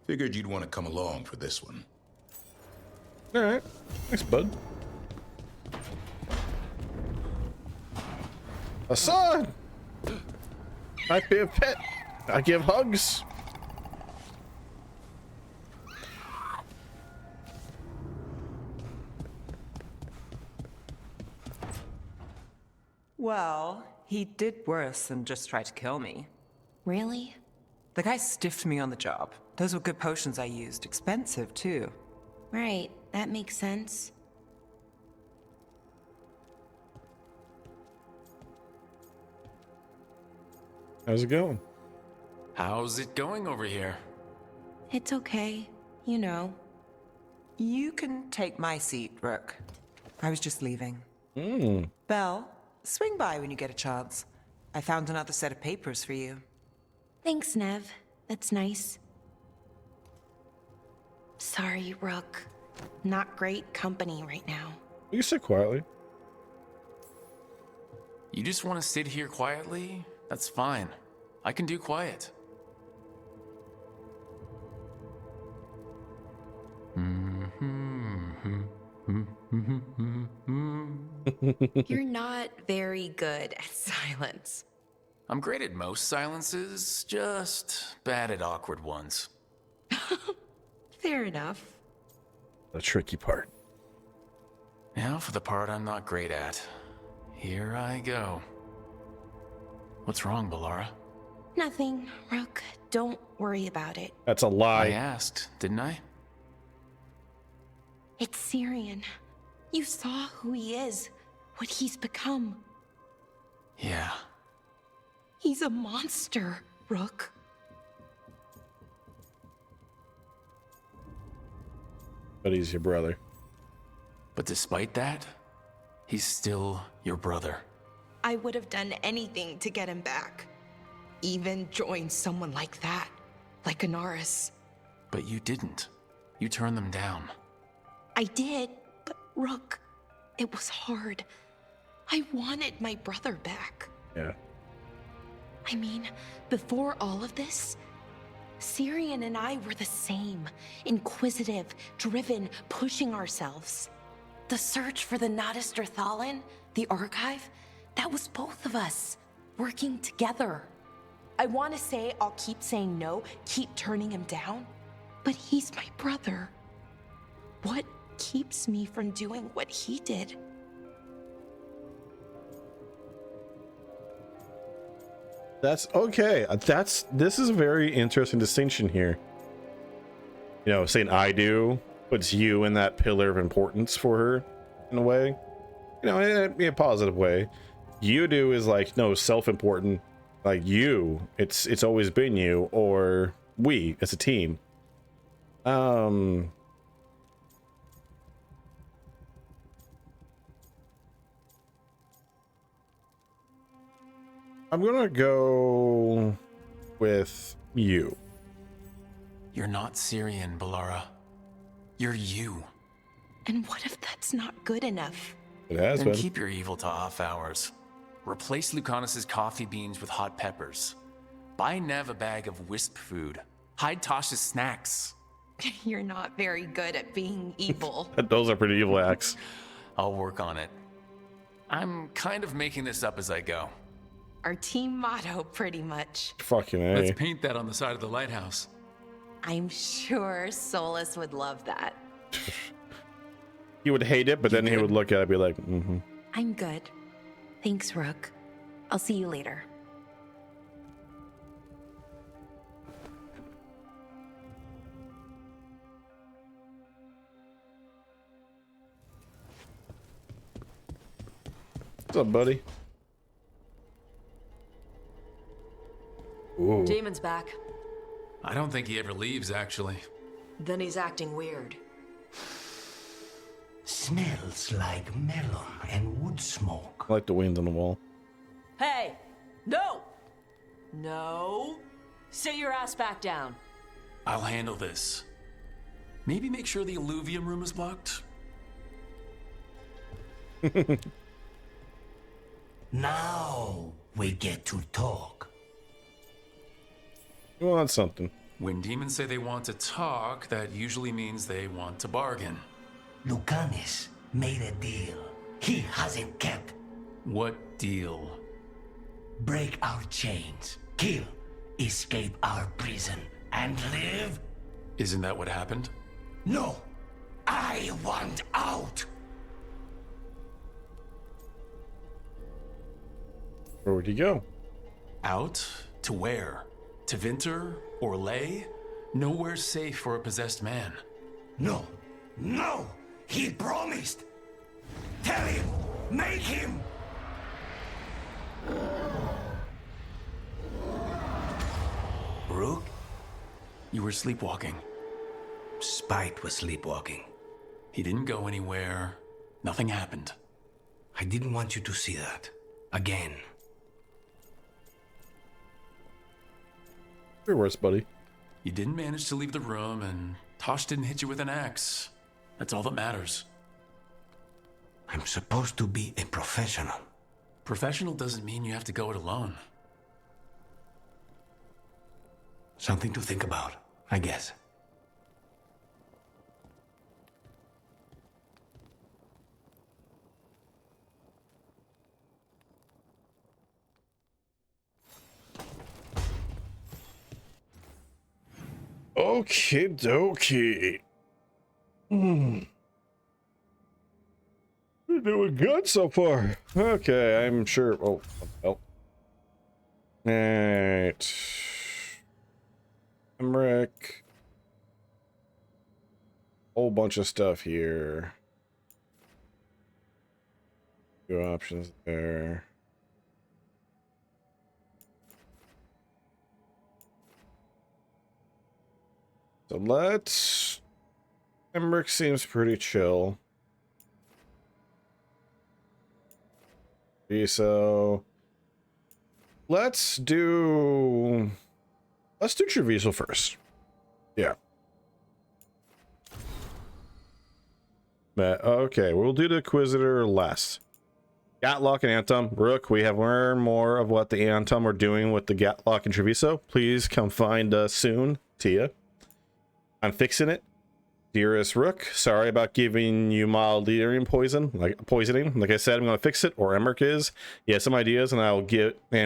Figured you'd want to come along for this one. Alright. Thanks, bud. Hassan! Might be a pet. I give hugs. Well, he did worse than just try to kill me. Really? The guy stiffed me on the job. Those were good potions I used. Expensive, too. Right, that makes sense. How's it going? How's it going over here? It's okay. You know. You can take my seat, Rook. I was just leaving. Hmm. Belle, swing by when you get a chance. I found another set of papers for you. Thanks, Nev. That's nice. Sorry, Rook. Not great company right now. You can sit quietly. You just want to sit here quietly? That's fine. I can do quiet. You're not very good at silence. I'm great at most silences, just bad at awkward ones. Fair enough. The tricky part. Now for the part I'm not great at. Here I go. What's wrong, Balara? Nothing, Rook. Don't worry about it. That's a lie. I asked, didn't I? It's Syrian. You saw who he is, what he's become. Yeah. He's a monster, Rook. But he's your brother. But despite that, he's still your brother. I would have done anything to get him back. Even join someone like that, like Anaris. But you didn't. You turned them down. I did, but Rook, it was hard. I wanted my brother back. Yeah. I mean, before all of this, Syrian and I were the same. Inquisitive, driven, pushing ourselves. The search for the Nadister Thalin, the archive, that was both of us, working together. I want to say I'll keep saying no, keep turning him down, but he's my brother. What keeps me from doing what he did? That's okay. This is a very interesting distinction here. You know, saying I do puts you in that pillar of importance for her in a way. You know, in a positive way. You do is like, no, self-important. Like you, it's always been you, or we as a team. I'm gonna go with you. You're not Syrian, Balara. You're you. And what if that's not good enough? It has Then been. keep your evil to off hours. Replace Lucanus's coffee beans with hot peppers. Buy Nev a bag of wisp food. Hide Tasha's snacks. You're not very good at being evil. Those are pretty evil acts. I'll work on it. I'm kind of making this up as I go. Our team motto, pretty much. Fucking A. Let's paint that on the side of the lighthouse. I'm sure Solus would love that. He would hate it, but then he would look at it and be like, mm-hmm. I'm good. Thanks, Rook. I'll see you later. What's up, buddy? Ooh. Demon's back. I don't think he ever leaves, actually. Then he's acting weird. Smells like melon and wood smoke. I like the wind on the wall. Hey! No! No! Sit your ass back down. I'll handle this. Maybe make sure the alluvium room is locked. Now we get to talk. You want something? When demons say they want to talk, that usually means they want to bargain. Lucanus made a deal he hasn't kept. What deal? Break our chains, kill, escape our prison, and live? Isn't that what happened? No! I want out! Where would you go? Out? To where? To Vinter? Orlais? Nowhere's safe for a possessed man. No. No! He promised! Tell him! Make him! Rook? You were sleepwalking. Spite was sleepwalking. He didn't go anywhere. Nothing happened. I didn't want you to see that. Again. Your worst, buddy. You didn't manage to leave the room, and Tosh didn't hit you with an axe. That's all that matters. I'm supposed to be a professional. Professional doesn't mean you have to go it alone. Something to think about, I guess. Okay, dokie. We're doing good so far. Okay, I'm sure. Oh, well. Alright. Emmerich. Whole bunch of stuff here. Two options there. So let's... Emmerich seems pretty chill. So let's do Treviso first. Yeah. Okay, we'll do the Inquisitor last. Gatlock and Antum. Rook, we have learned more of what the Antum are doing with the Gatlock and Treviso. Please come find us soon, Tia. I'm fixing it. Dearest Rook, sorry about giving you mild delirium poisoning. Like I said, I'm going to fix it, or Emmerich is. He has some ideas, and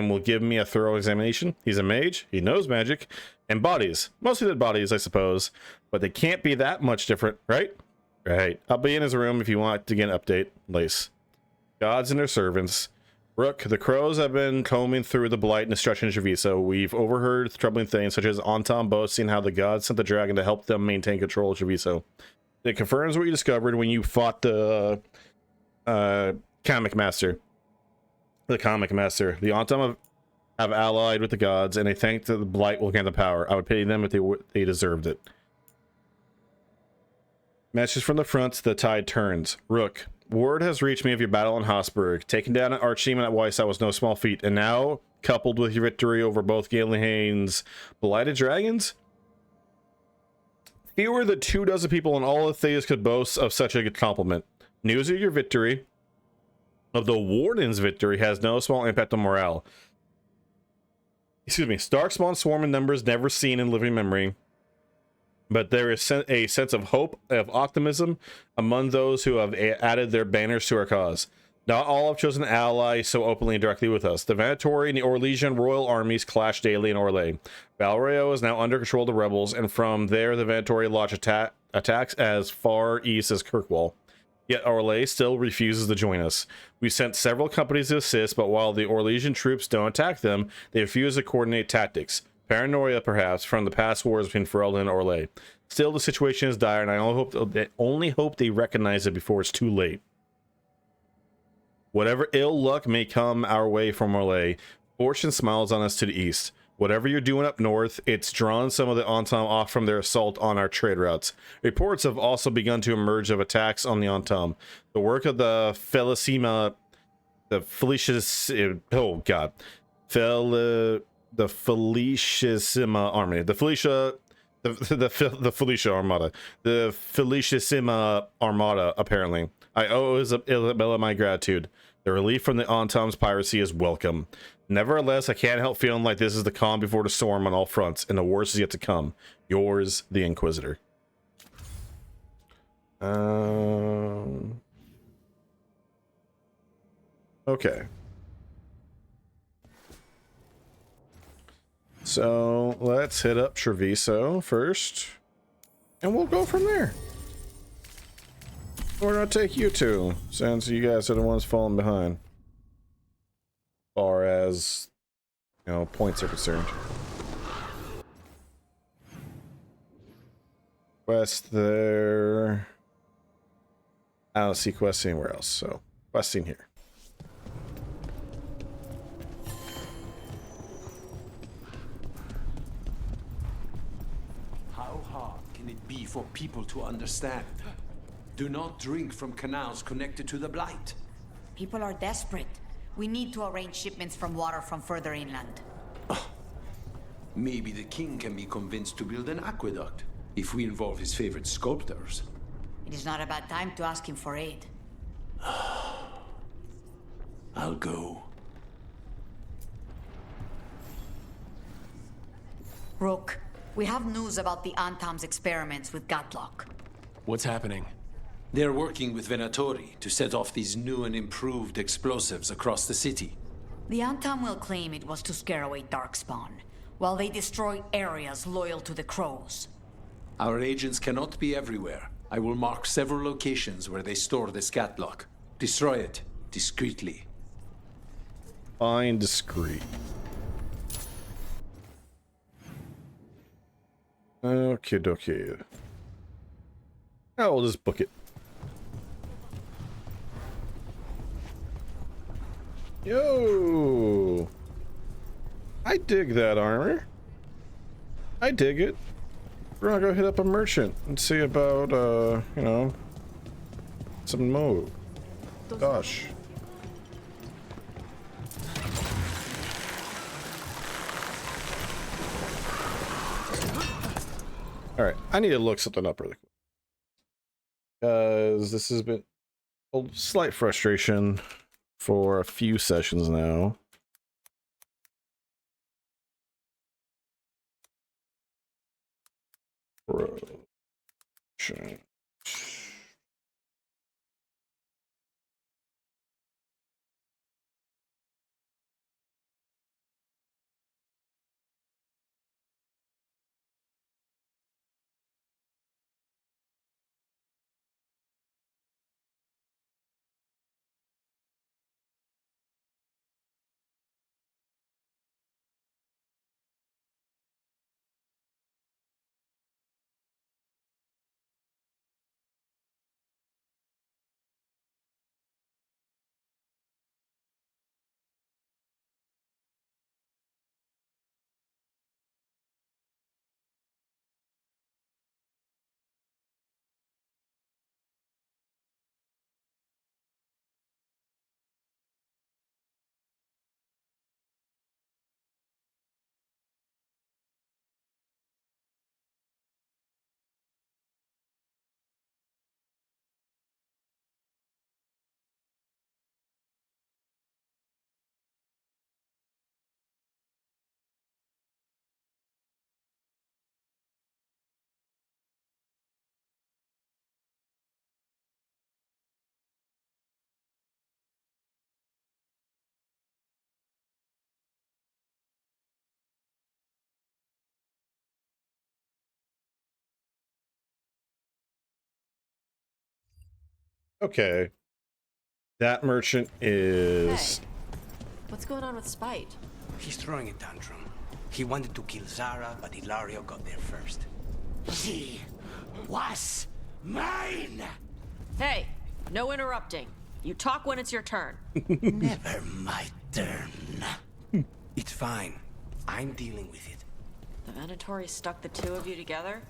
will give me a thorough examination. He's a mage. He knows magic and bodies, mostly dead bodies, I suppose, but they can't be that much different, right? Right. I'll be in his room if you want to get an update. Lace. Gods and their servants. Rook, the crows have been combing through the blight and destruction of Treviso. We've overheard troubling things, such as Anton boasting how the gods sent the dragon to help them maintain control of Treviso. It confirms what you discovered when you fought the comic master. The comic master. The Anton have allied with the gods, and they think that the blight will gain the power. I would pity them if they deserved it. Message from the front, the tide turns. Rook, word has reached me of your battle in Habsburg. Taking down an archdemon at Weissau was no small feat, and now, coupled with your victory over both Galenhain's blighted dragons, fewer than 24 people in all of Theas could boast of such a good compliment. News of your victory, of the Warden's victory, has no small impact on morale. Excuse me. Darkspawn swarm in numbers never seen in living memory. But there is a sense of hope, of optimism among those who have added their banners to our cause. Not all have chosen allies so openly and directly with us. The Venatori and the Orlesian royal armies clash daily in Orlais. Valreo is now under control of the rebels, and from there the Venatori launch attacks as far east as Kirkwall. Yet Orlais still refuses to join us. We sent several companies to assist, but while the Orlesian troops don't attack them, they refuse to coordinate tactics. Paranoia, perhaps, from the past wars between Ferelden and Orlais. Still, the situation is dire, and I only hope they recognize it before it's too late. Whatever ill luck may come our way from Orlais, fortune smiles on us to the east. Whatever you're doing up north, it's drawn some of the Antum off from their assault on our trade routes. Reports have also begun to emerge of attacks on the Antum. The work of the Felicissima army, the Felicia Armada, the Felicissima Armada, apparently. I owe Isabella my gratitude. The relief from the Antum's piracy is welcome. Nevertheless, I can't help feeling like this is the calm before the storm on all fronts, and the worst is yet to come. Yours, the Inquisitor. Okay. So let's hit up Treviso first, and we'll go from there. Where do I take you to, since you guys are the ones falling behind? far as, you know, points are concerned. Quest there. I don't see quests anywhere else, so questing here. How hard can it be for people to understand? Do not drink from canals connected to the Blight. People are desperate. We need to arrange shipments from water from further inland. Maybe the king can be convinced to build an aqueduct, if we involve his favorite sculptors. It is not a bad time to ask him for aid. I'll go. Rook, we have news about the Antam's experiments with Gatlock. What's happening? They're working with Venatori to set off these new and improved explosives across the city. The Antam will claim it was to scare away Darkspawn, while they destroy areas loyal to the Crows. Our agents cannot be everywhere. I will mark several locations where they store this Gatlock. Destroy it, discreetly. Fine, discreet. Okay, dokie. Oh, we'll just book it. Yo! I dig that armor. I dig it. We're gonna go hit up a merchant and see about, you know, some mo. Gosh. Alright, I need to look something up really quick. Because this has been a slight frustration for a few sessions now. Okay. That merchant is... Hey, what's going on with Spite? He's throwing a tantrum. He wanted to kill Zara, but Ilario got there first. She was mine! Hey, no interrupting. You talk when it's your turn. Never my turn. It's fine. I'm dealing with it. The Venatori stuck the two of you together?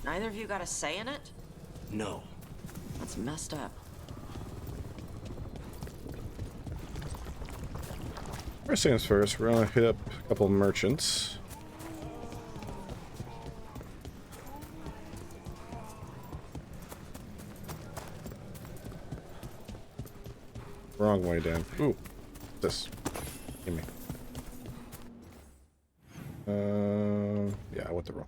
Neither of you got a say in it? No. That's messed up. First things first, we're gonna hit up a couple of merchants. Wrong way, Dan. Ooh, this. Give me. Yeah, I went the wrong.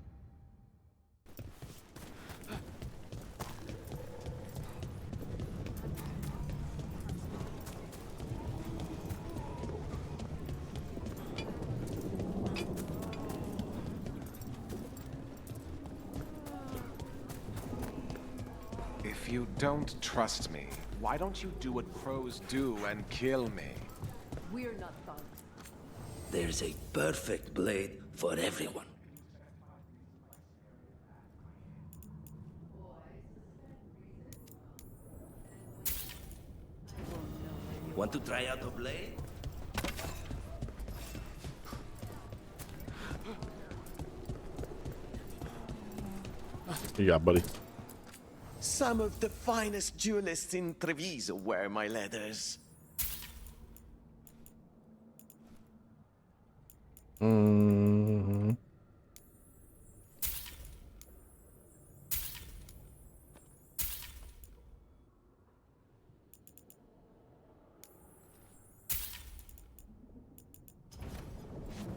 If you don't trust me, why don't you do what crows do and kill me? We're not thugs. There's a perfect blade for everyone. Want to try out a blade? You got, buddy. Some of the finest duelists in Treviso wear my leathers.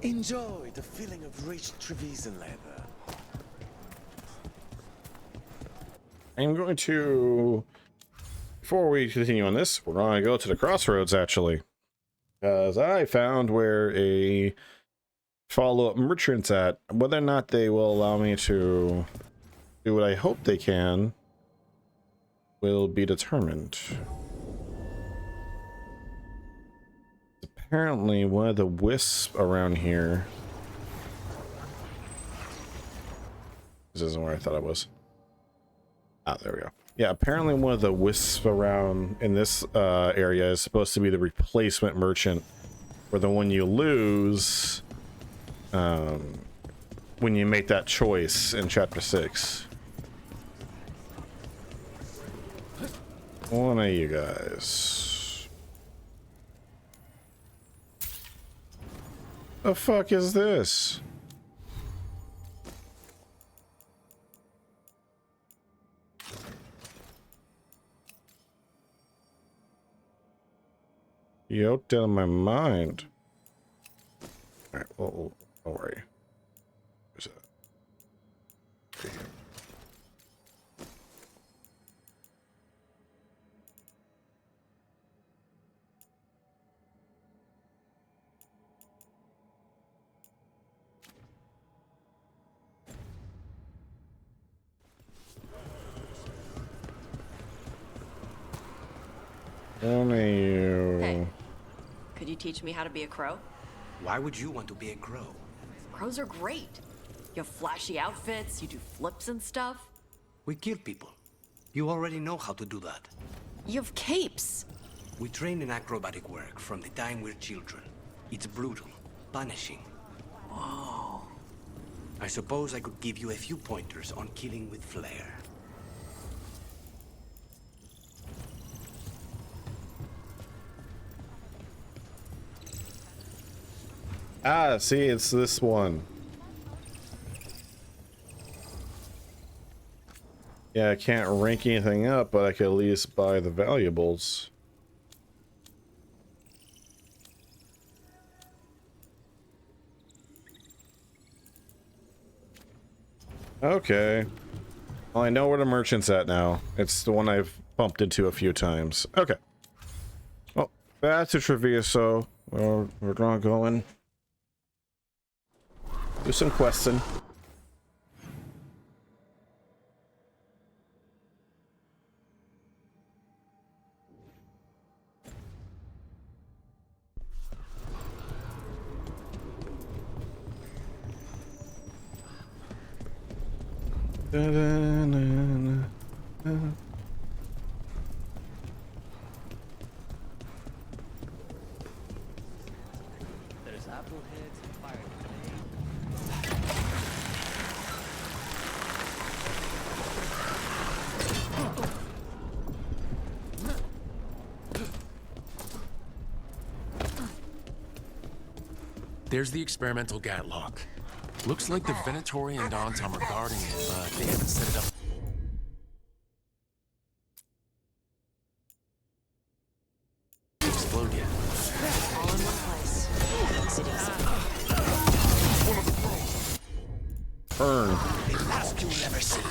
Enjoy the feeling of rich Trevisan leather. I'm going to, before we continue on this, we're going to go to the crossroads, actually. Because I found where a follow-up merchant's at. Whether or not they will allow me to do what I hope they can will be determined. Apparently, one of the wisps around here. This isn't where I thought it was. Ah, there we go. Yeah, apparently one of the wisps around in this area is supposed to be the replacement merchant, or the one you lose when you make that choice in Chapter 6. One of you guys. The fuck is this? Yoked out of my mind. Alright, well, don't worry. Where's that? Right here. Hey, could you teach me how to be a crow? Why would you want to be a crow? Crows are great. You have flashy outfits, you do flips and stuff. We kill people. You already know how to do that. You have capes. We train in acrobatic work from the time we're children. It's brutal, punishing. Whoa. I suppose I could give you a few pointers on killing with flair. Ah, see, it's this one. Yeah, I can't rank anything up, but I can at least buy the valuables. Okay. Well, I know where the merchant's at now. It's the one I've bumped into a few times. Okay. Well, back to Treviso. Well, we're gonna go in. Do some questing. There's apple heads and fire. There's the experimental Gatlock. Looks like the Venatori and Danton are guarding it, but they haven't set it up. To explode yet. All in one place. Burn. Last you'll ever see.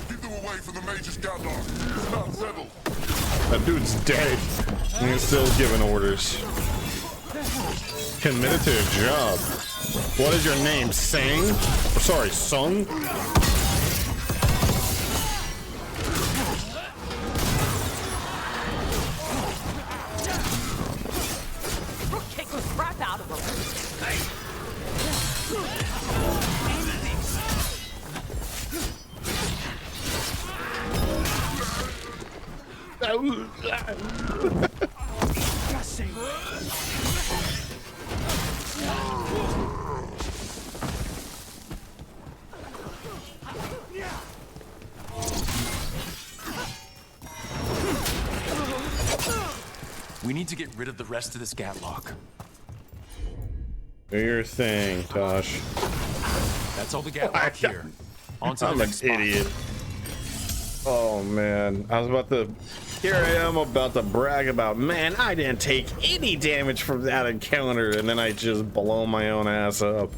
Get them away from the Major's Gatlock. It's not settled. That dude's dead. And he's still giving orders. Committed to a job. What is your name? Sang? Or sorry, Sung? Rook kick We need to get rid of the rest of this Gatlock. Do your thing, Tosh. That's all the Gatlock here. On to the I'm next an spot. idiot. Oh man, I was about to. Here I am about to brag about, man, I didn't take any damage from that encounter, and then I just blow my own ass up.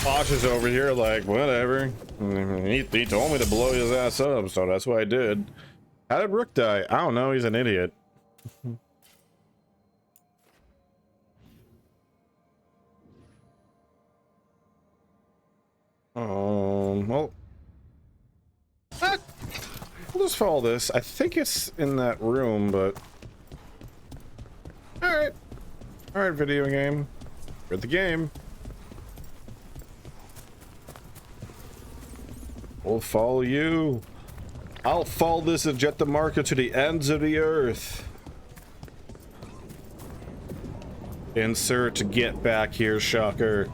Tosh is over here like, whatever. He told me to blow his ass up, so that's what I did. How did Rook die? I don't know. He's an idiot. Well, we'll just follow this. I think it's in that room, but all right, video game. You're the game. We'll follow you. I'll follow this and jet the marker to the ends of the earth. Insert get back here, shocker.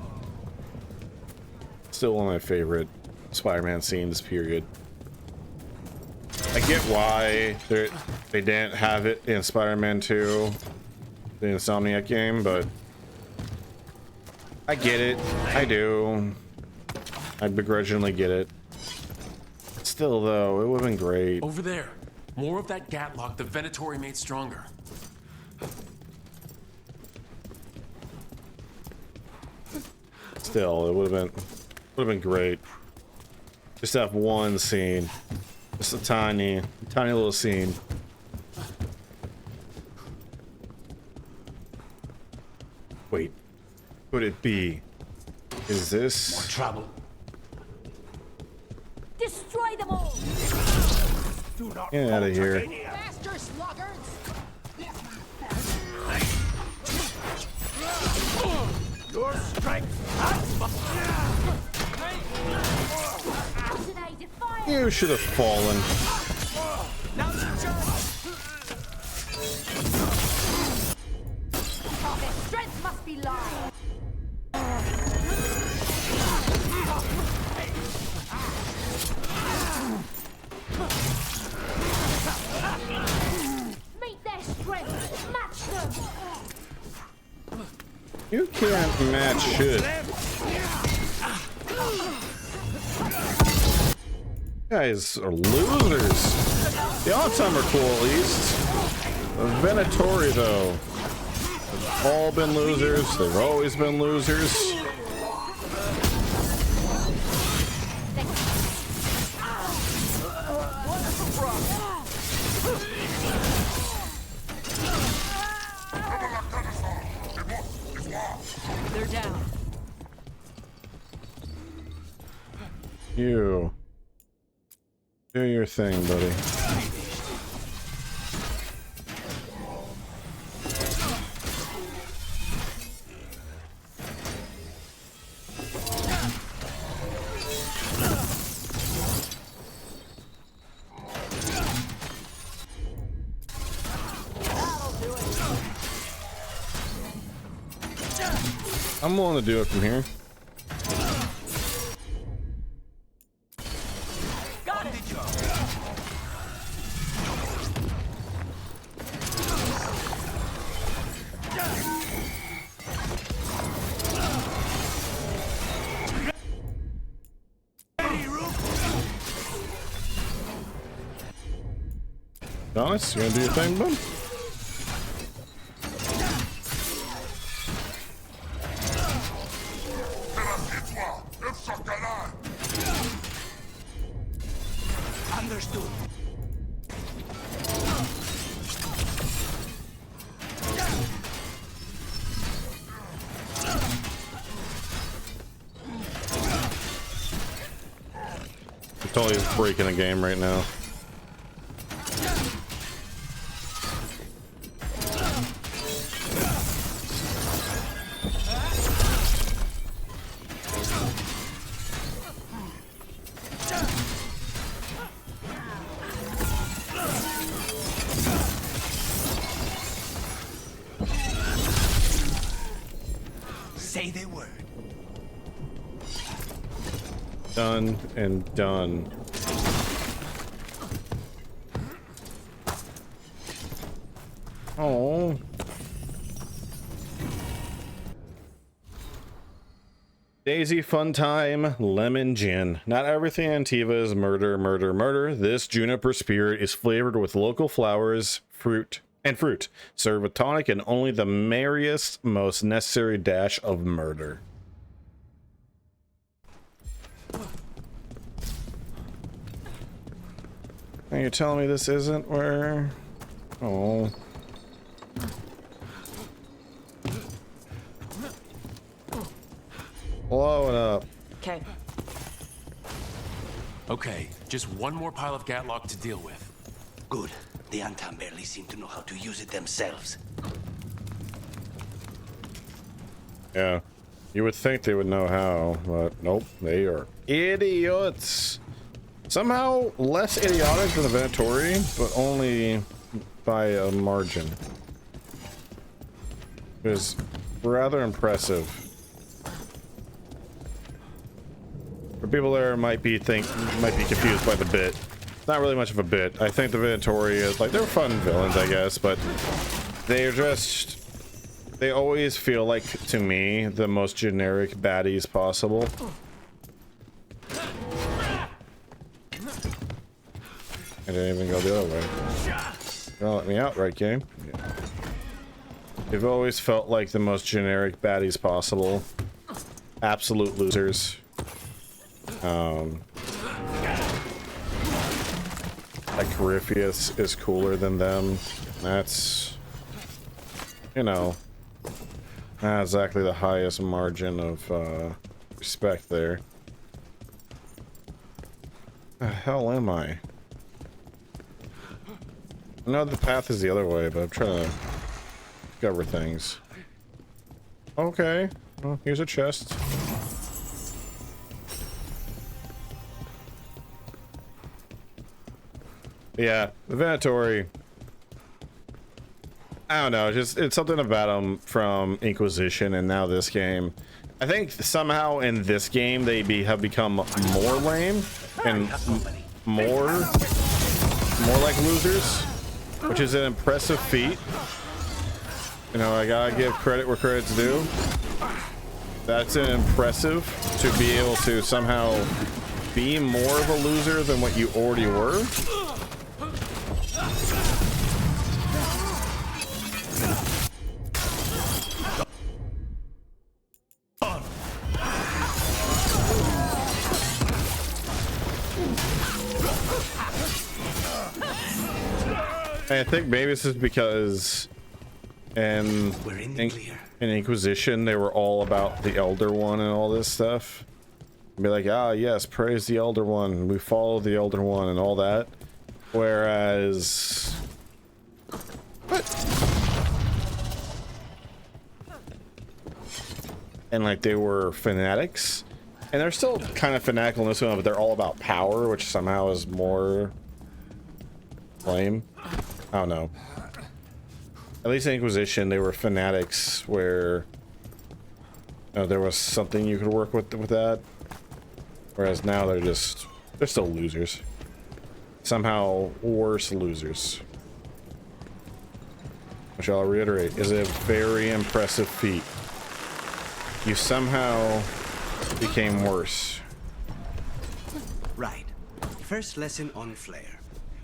Still one of my favorite Spider-Man scenes, period. I get why they didn't have it in Spider-Man 2, the Insomniac game, but I get it. I do. I begrudgingly get it. Still, though, it would have been great. Over there. More of that Gatlock the Venatori made stronger. Still, it would have been great. Just have one scene. Just a tiny little scene. Wait, could it be? Is this more trouble? Destroy them all! Do not Get out of here. Faster, sluggards! Your strength You should have fallen. Their strength must be lying. Meet their strength. Match them. You can't match shit. Guys are losers. The Autumn are cool at least. The Venatori though. They've all been losers. They've always been losers. They're down. You. Do your thing, buddy. I'm willing to do it from here. Honest, you gonna do your thing, bud? Understood. I'm totally breaking the game right now. Say the word. Done and done. Oh. Daisy Fun Time Lemon Gin. Not everything in Antiva is murder, murder, murder. This juniper spirit is flavored with local flowers, fruit. Served with tonic and only the merriest, most necessary dash of murder. And you're telling me this isn't where... Oh. Blow it up. Okay. Okay, just one more pile of Gatlock to deal with. Good. The Antam barely seem to know how to use it themselves. Yeah. You would think they would know how, but nope, they are idiots. Somehow less idiotic than the Venatori, but only by a margin. It was rather impressive. For people there might be confused by the bit. Not really much of a bit. I think the Venatori is like, they're fun villains, I guess, but they're just, they always feel like, to me, the most generic baddies possible. I didn't even go the other way. You're gonna let me out, right, game? Yeah. They've always felt like the most generic baddies possible. Absolute losers. Like Corypheus is cooler than them. That's, you know, not exactly the highest margin of respect there. The hell am I? I know the path is the other way, but I'm trying to discover things. Okay, well, here's a chest. Yeah, the Venatori. I don't know, just it's something about them from Inquisition and now this game. I think somehow in this game they have become more lame and more like losers, which is an impressive feat. You know, I gotta give credit where credit's due. That's an impressive to be able to somehow be more of a loser than what you already were. I think maybe this is because in Inquisition they were all about the Elder One and all this stuff. Be like, ah, yes, praise the Elder One, we follow the Elder One and all that. Whereas, and like they were fanatics, and they're still kind of fanatical in this one, but they're all about power, which somehow is more lame. I don't know. At least in Inquisition, they were fanatics where there was something you could work with that. Whereas now they're still losers. Somehow worse losers. Which I'll reiterate is a very impressive feat. You somehow became worse. Right. First lesson on Flare.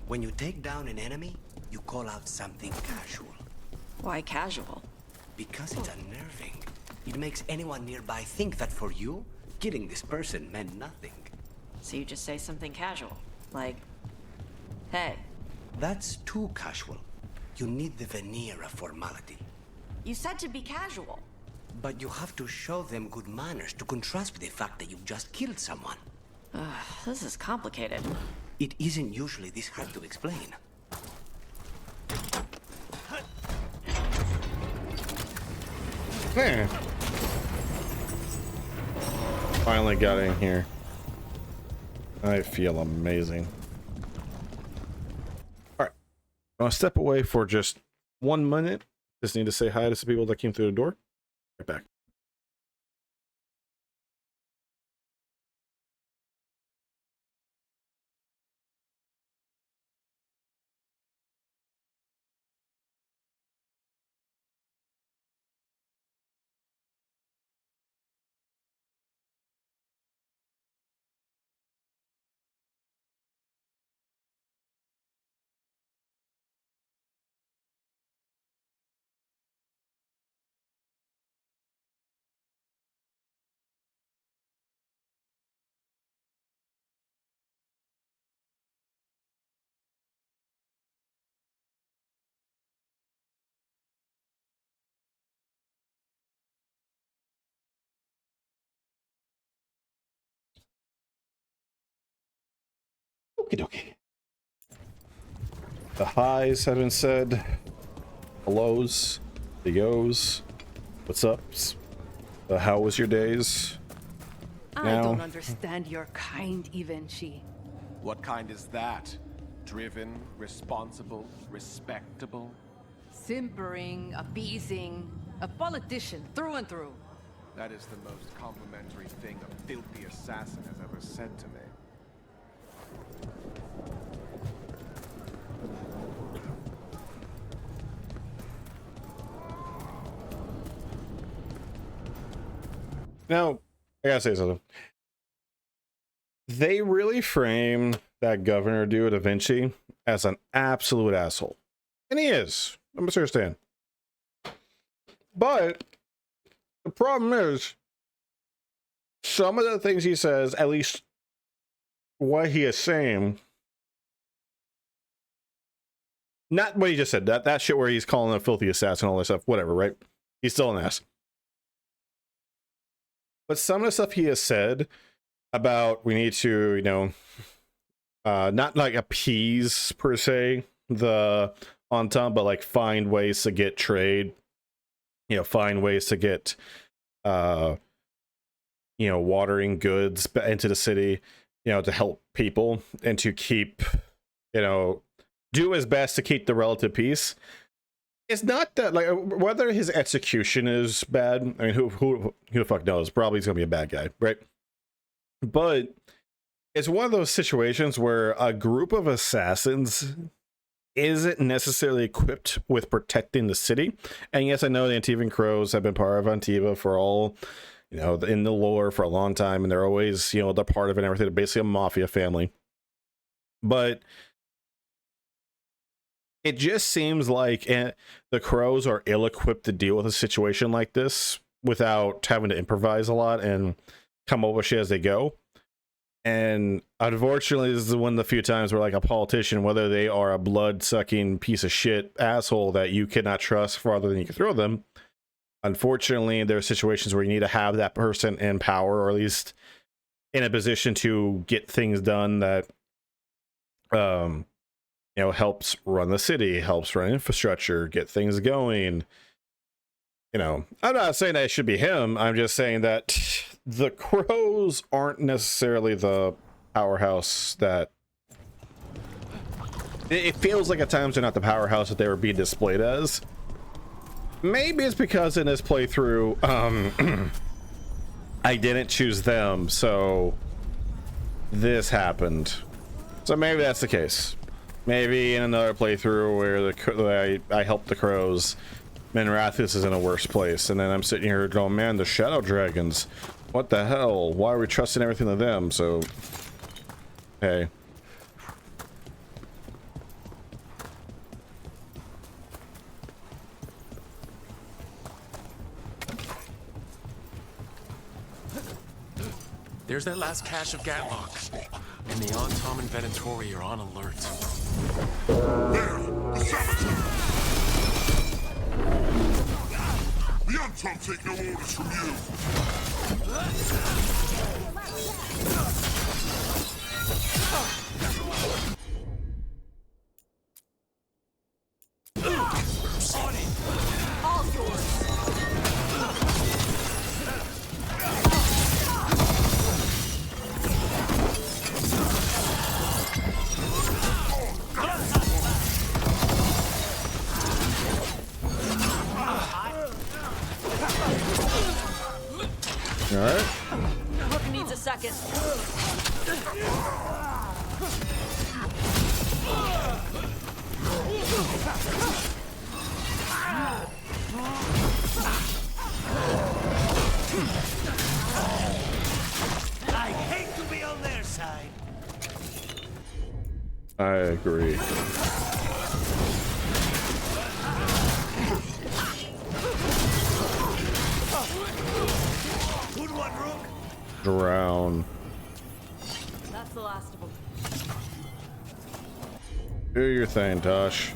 When you take down an enemy, you call out something casual. Why casual? Because it's unnerving. It makes anyone nearby think that for you, killing this person meant nothing. So you just say something casual, like, hey. That's too casual. You need the veneer of formality. You said to be casual. But you have to show them good manners to contrast with the fact that you've just killed someone. This is complicated. It isn't usually this hard to explain. Man. Finally got in here. I feel amazing. Alright. I'm gonna step away for just 1 minute. Just need to say hi to some people that came through the door. Right back. Okie dokie. The highs have been said. The lows. The yo's. What's ups? How was your days? I Now- don't understand your kind, Ivenchi. What kind is that? Driven, responsible, respectable? Simpering, appeasing, a politician through and through. That is the most complimentary thing a filthy assassin has ever said to me. Now, I gotta say something. They really frame that governor dude, Da Vinci, as an absolute asshole. And he is. I'm understand. But the problem is, some of the things he says, at least what he is saying, not what he just said, that shit where he's calling a filthy assassin, all this stuff, whatever, right? He's still an ass. But some of the stuff he has said about we need to, you know, not like appease per se the Entente, but like find ways to get trade, you know, find ways to get, you know, watering goods into the city, you know, to help people and to keep, you know, do his best to keep the relative peace. It's not that, like, whether his execution is bad, I mean, who the fuck knows? Probably he's gonna be a bad guy, right? But it's one of those situations where a group of assassins isn't necessarily equipped with protecting the city. And yes, I know the Antivan Crows have been part of Antiva for all, you know, in the lore for a long time, and they're always, you know, they're part of it and everything. They're basically a mafia family. But it just seems like the Crows are ill-equipped to deal with a situation like this without having to improvise a lot and come up with shit as they go. And unfortunately, this is one of the few times where, like, a politician, whether they are a blood-sucking piece of shit asshole that you cannot trust farther than you can throw them, unfortunately, there are situations where you need to have that person in power, or at least in a position to get things done that, you know, helps run the city, helps run infrastructure, get things going. You know, I'm not saying that it should be him. I'm just saying that the Crows aren't necessarily the powerhouse that... It feels like at times they're not the powerhouse that they were being displayed as. Maybe it's because in this playthrough, I didn't choose them, so this happened. So maybe that's the case. Maybe in another playthrough where I helped the Crows, Minrathous is in a worse place, and then I'm sitting here going, man, the Shadow Dragons, what the hell? Why are we trusting everything to them? So, hey. There's that last cache of Gatlock, and the Antom and Venatori are on alert. The Antom take no orders from you! All yours. All right. Hook needs a second. I hate to be on their side. I agree. Good one, Rook. Drown. That's the last of them. Do your thing, Tosh.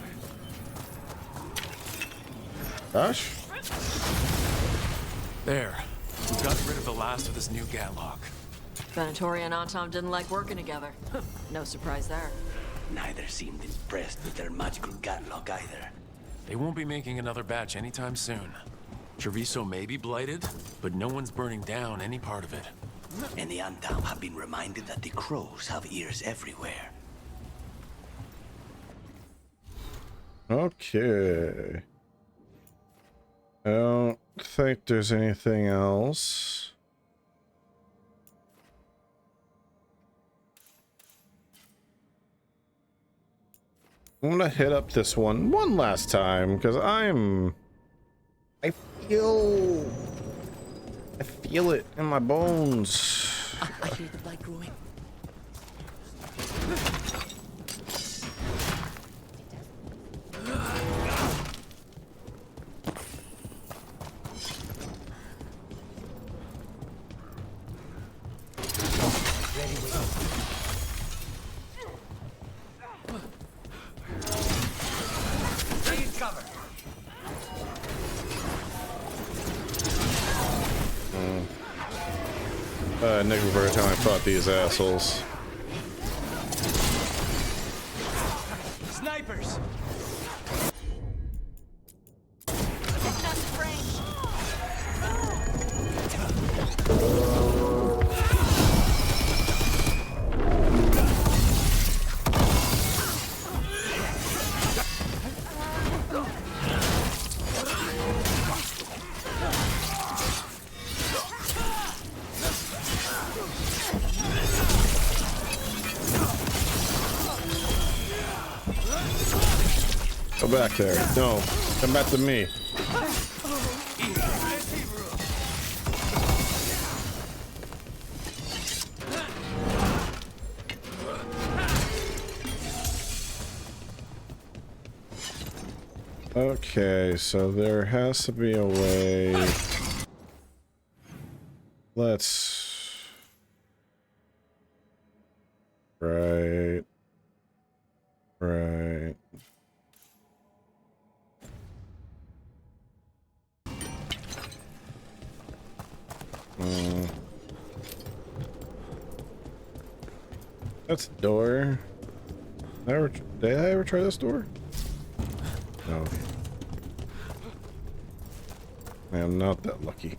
Tosh? There. We've gotten rid of the last of this new Gatlock. Venatori and Anton didn't like working together. No surprise there. Neither seemed impressed with their magical catlock either. They won't be making another batch anytime soon. Treviso may be blighted, but no one's burning down any part of it. And the Antam have been reminded that the crows have ears everywhere. Okay. I don't think there's anything else. I'm gonna hit up this one last time because I feel it in my bones. I hear the blight growing. Nick every time I fought these assholes. Snipers! Go back there. No, come back to me. Okay, so there has to be a way. Let's... Right. Right. That's the door. Did I ever try this door? No. I am not that lucky.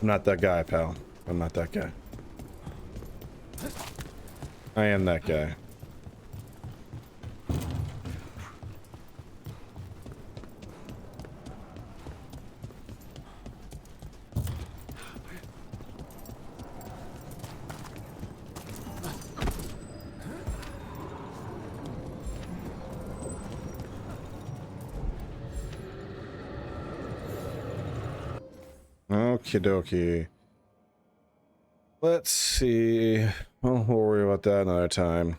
I'm not that guy, pal. I'm not that guy. I am that guy. Okie dokie. Let's see. We'll worry about that another time.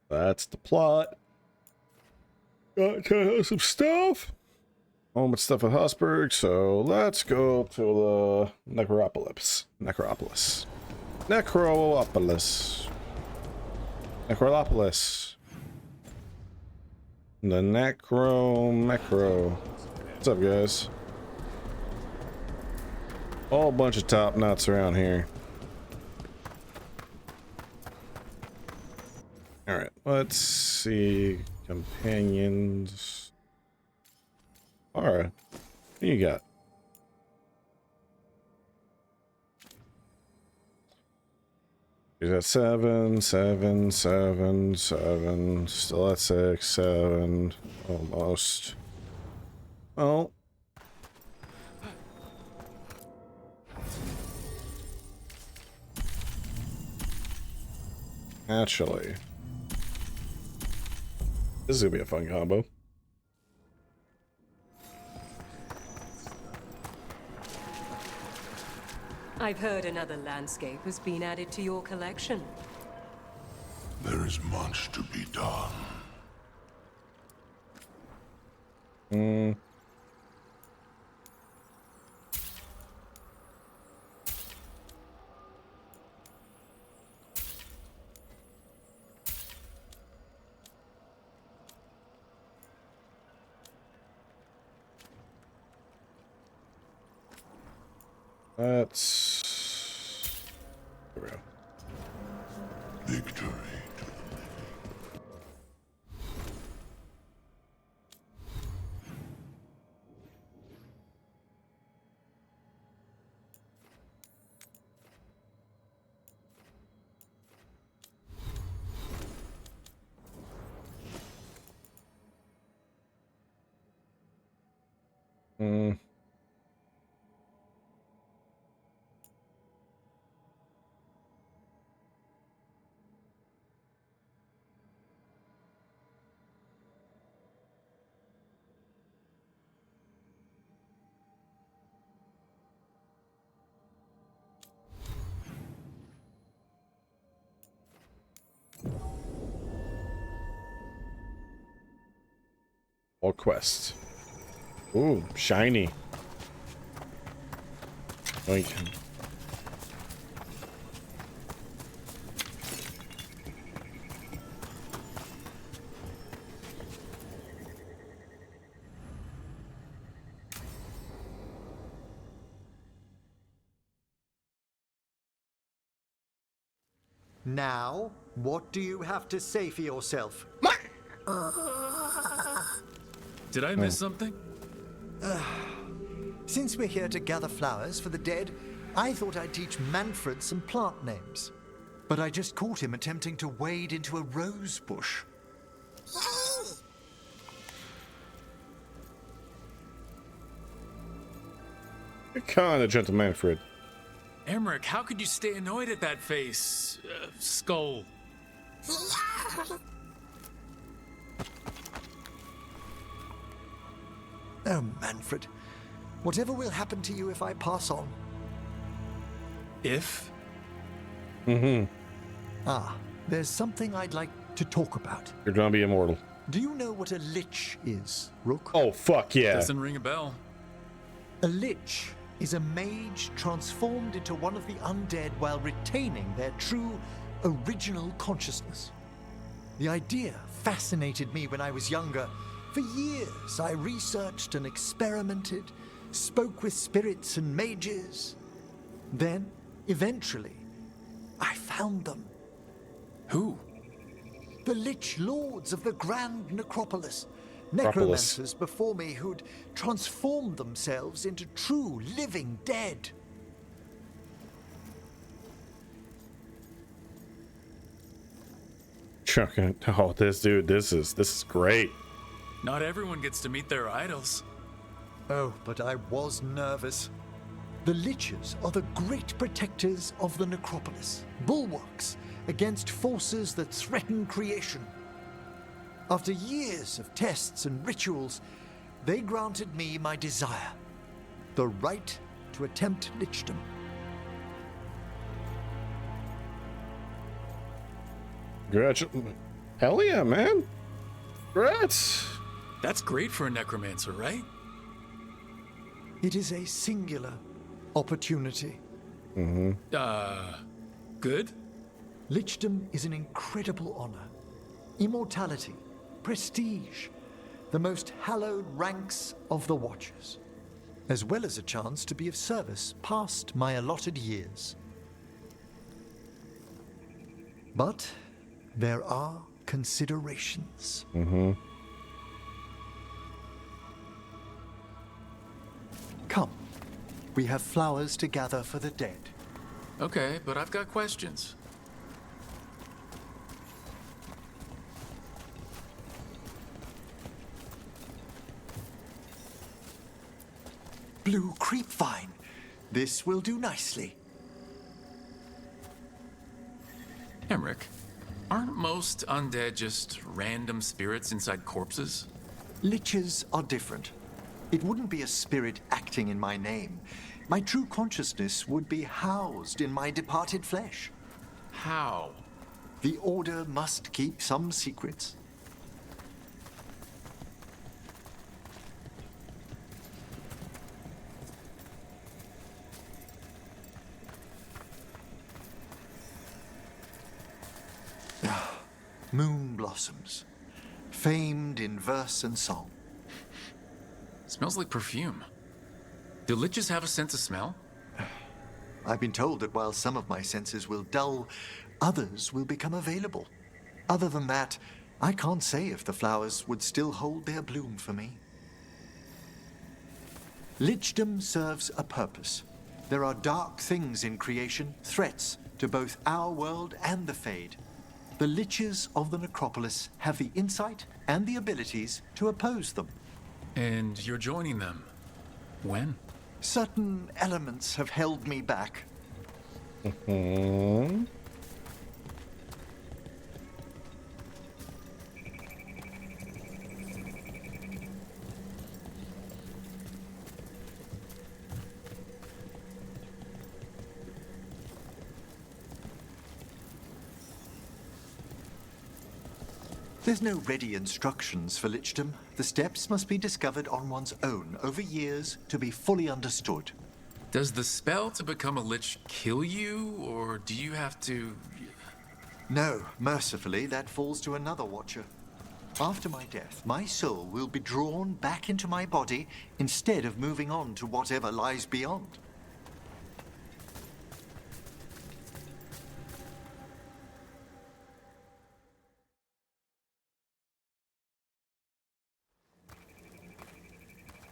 That's the plot. Got to have some stuff. With stuff at Hosberg, so let's go to the Necropolis. Necropolis. The Necro. What's up, guys? Whole bunch of top knots around here. Alright, let's see. Companions. Alright. What do you got? He's at 7, 7, 7, 7. Still at 6, 7. Almost. Oh. Actually. This is gonna be a fun combo. I've heard another landscape has been added to your collection. There is much to be done. Let's... There we go. Victory. Hmm. All quests. Ooh, shiny. Oink. Now, what do you have to say for yourself? Did I miss something? Since we're here to gather flowers for the dead, I thought I'd teach Manfred some plant names. But I just caught him attempting to wade into a rose bush. You're kind of gentle, Manfred. Emmerich, how could you stay annoyed at that face? Skull. Oh, Manfred. Whatever will happen to you if I pass on? If? Mm-hmm. Ah, there's something I'd like to talk about. You're gonna be immortal. Do you know what a lich is, Rook? Oh, fuck yeah. Doesn't ring a bell. A lich is a mage transformed into one of the undead while retaining their true, original consciousness. The idea fascinated me when I was younger. For years, I researched and experimented, spoke with spirits and mages. Then, eventually, I found them. Who? The Lich Lords of the Grand Necropolis. Necromancers before me who'd transformed themselves into true living dead. Chucking. Oh, this is great. Not everyone gets to meet their idols. Oh, but I was nervous. The Liches are the great protectors of the Necropolis, bulwarks against forces that threaten creation. After years of tests and rituals, they granted me my desire, the right to attempt lichdom. Hell yeah, man. Congrats. That's great for a necromancer, right? It is a singular opportunity. Mm-hmm. Good? Lichdom is an incredible honor. Immortality, prestige, the most hallowed ranks of the Watchers, as well as a chance to be of service past my allotted years. But there are considerations. Mm-hmm. Come, we have flowers to gather for the dead. Okay, but I've got questions. Blue creepvine. This will do nicely. Emmerich, aren't most undead just random spirits inside corpses? Liches are different. It wouldn't be a spirit acting in my name. My true consciousness would be housed in my departed flesh. How? The Order must keep some secrets. Moon blossoms, famed in verse and song. Smells like perfume. Do liches have a sense of smell? I've been told that while some of my senses will dull, others will become available. Other than that, I can't say if the flowers would still hold their bloom for me. Lichdom serves a purpose. There are dark things in creation, threats to both our world and the Fade. The Liches of the Necropolis have the insight and the abilities to oppose them. And you're joining them. When? Certain elements have held me back. There's no ready instructions for Lichdom. The steps must be discovered on one's own over years to be fully understood. Does the spell to become a lich kill you, or do you have to... No, mercifully, that falls to another watcher. After my death, my soul will be drawn back into my body instead of moving on to whatever lies beyond.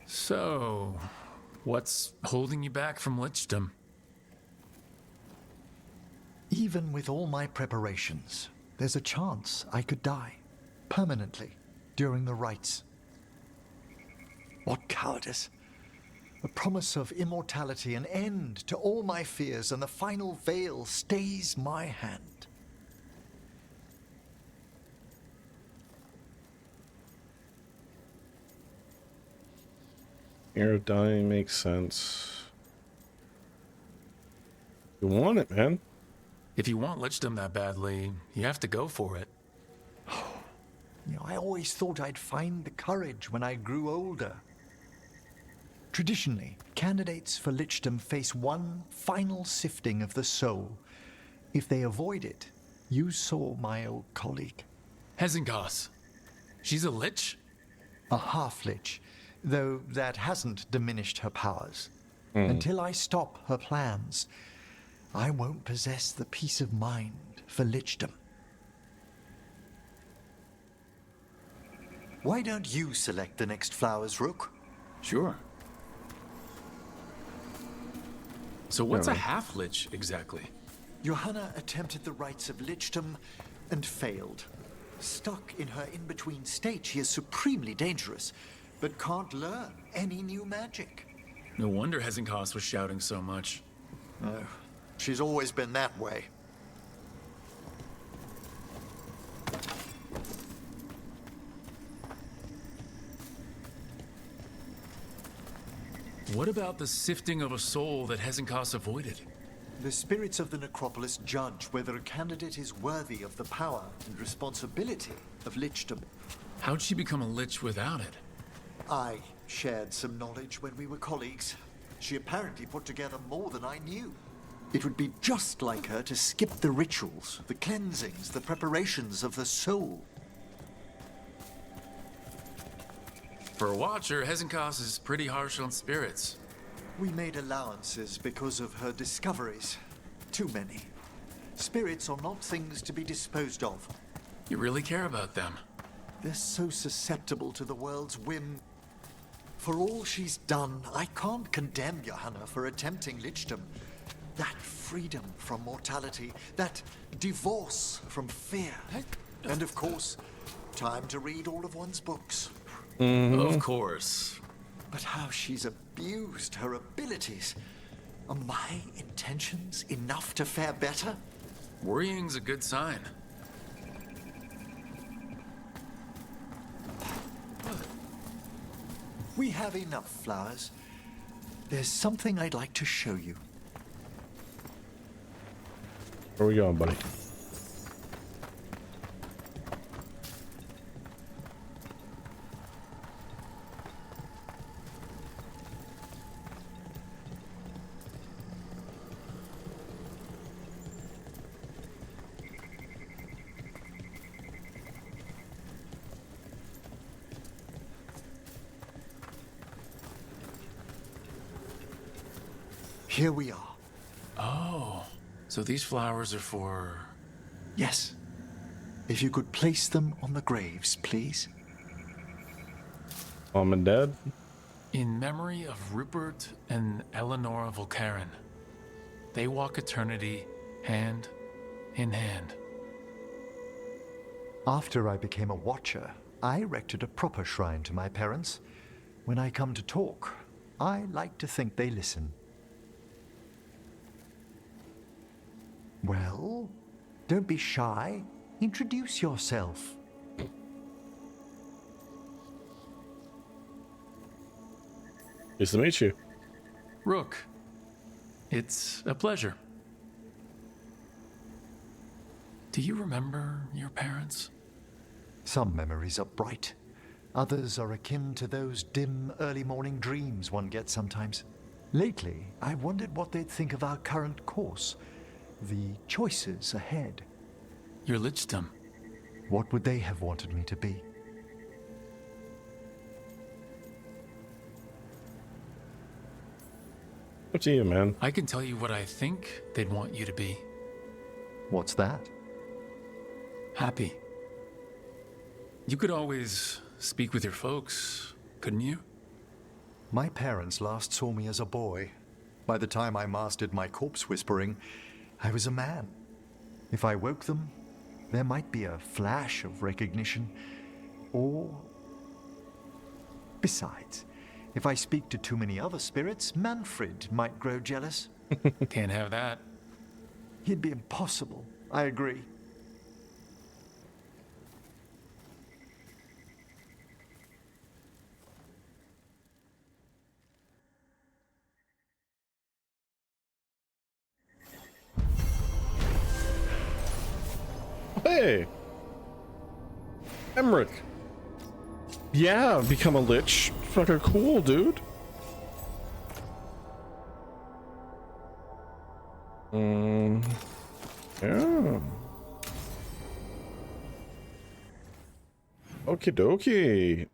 So, what's holding you back from Lichdom? Even with all my preparations, there's a chance I could die permanently during the rites. What cowardice! A promise of immortality, an end to all my fears, and the final veil stays my hand. Fear of dying makes sense. You want it, man. If you want Lichdom that badly, you have to go for it. I always thought I'd find the courage when I grew older. Traditionally, candidates for Lichdom face one final sifting of the soul. If they avoid it, you saw my old colleague. Hezenkos. She's a lich? A half-lich, though that hasn't diminished her powers. Until I stop her plans, I won't possess the peace of mind for Lichdom. Why don't you select the next flowers, Rook? Sure. So what's a half-lich exactly? Johanna attempted the rites of Lichdom and failed. Stuck in her in-between state, she is supremely dangerous, but can't learn any new magic. No wonder Hezenkos was shouting so much. No, she's always been that way. What about the sifting of a soul that Hezenkos avoided? The spirits of the Necropolis judge whether a candidate is worthy of the power and responsibility of Lichdom. How'd she become a lich without it? I shared some knowledge when we were colleagues. She apparently put together more than I knew. It would be just like her to skip the rituals, the cleansings, the preparations of the soul. For a Watcher, Hezenkos is pretty harsh on spirits. We made allowances because of her discoveries. Too many. Spirits are not things to be disposed of. You really care about them? They're so susceptible to the world's whim. For all she's done, I can't condemn Johanna for attempting Lichdom. That freedom from mortality, that divorce from fear. And of course, time to read all of one's books. Of course. But how she's abused her abilities. Are my intentions enough to fare better? Worrying's a good sign. We have enough flowers. There's something I'd like to show you. Where we going, buddy? Here we are. Oh, so these flowers are for... Yes. If you could place them on the graves, please. Mom and Dad? In memory of Rupert and Eleanor Volkaren. They walk eternity hand in hand. After I became a watcher, I erected a proper shrine to my parents. When I come to talk, I like to think they listen. Well, don't be shy. Introduce yourself. Nice to meet you. Rook, it's a pleasure. Do you remember your parents? Some memories are bright. Others are akin to those dim, early morning dreams one gets sometimes. Lately, I wondered what they'd think of our current course, the choices ahead. Your lichdom. What would they have wanted me to be? Up to you, man. I can tell you what I think they'd want you to be. What's that? Happy. You could always speak with your folks, couldn't you? My parents last saw me as a boy. By the time I mastered my corpse whispering, I was a man. If I woke them, there might be a flash of recognition, or... Besides, if I speak to too many other spirits, Manfred might grow jealous. Can't have that. He'd be impossible. I agree. Hey! Emmerich! Yeah, become a lich. Fucking cool, dude. Yeah. Okie dokie.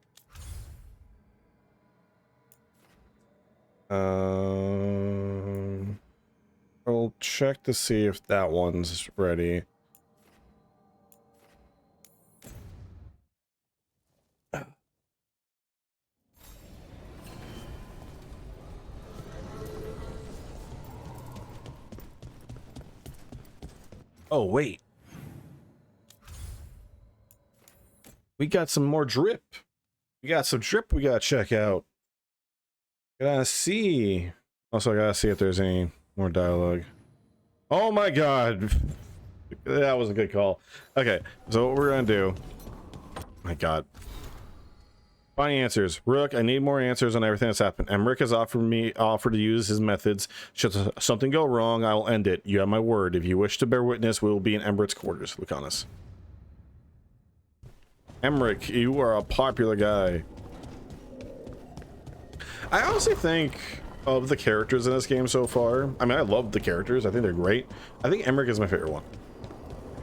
I'll check to see if that one's ready. Oh, wait. We got some more drip. We got some drip we gotta check out. Gotta see. Also, I gotta see if there's any more dialogue. Oh my god. That was a good call. Okay, so what we're gonna do. My god. Find answers. Rook, I need more answers on everything that's happened. Emmerich has offered to use his methods. Should something go wrong, I will end it. You have my word. If you wish to bear witness, we will be in Emmerich's quarters. Lucanus. Emmerich, you are a popular guy. I honestly think of the characters in this game so far. I mean, I love the characters. I think they're great. I think Emmerich is my favorite one.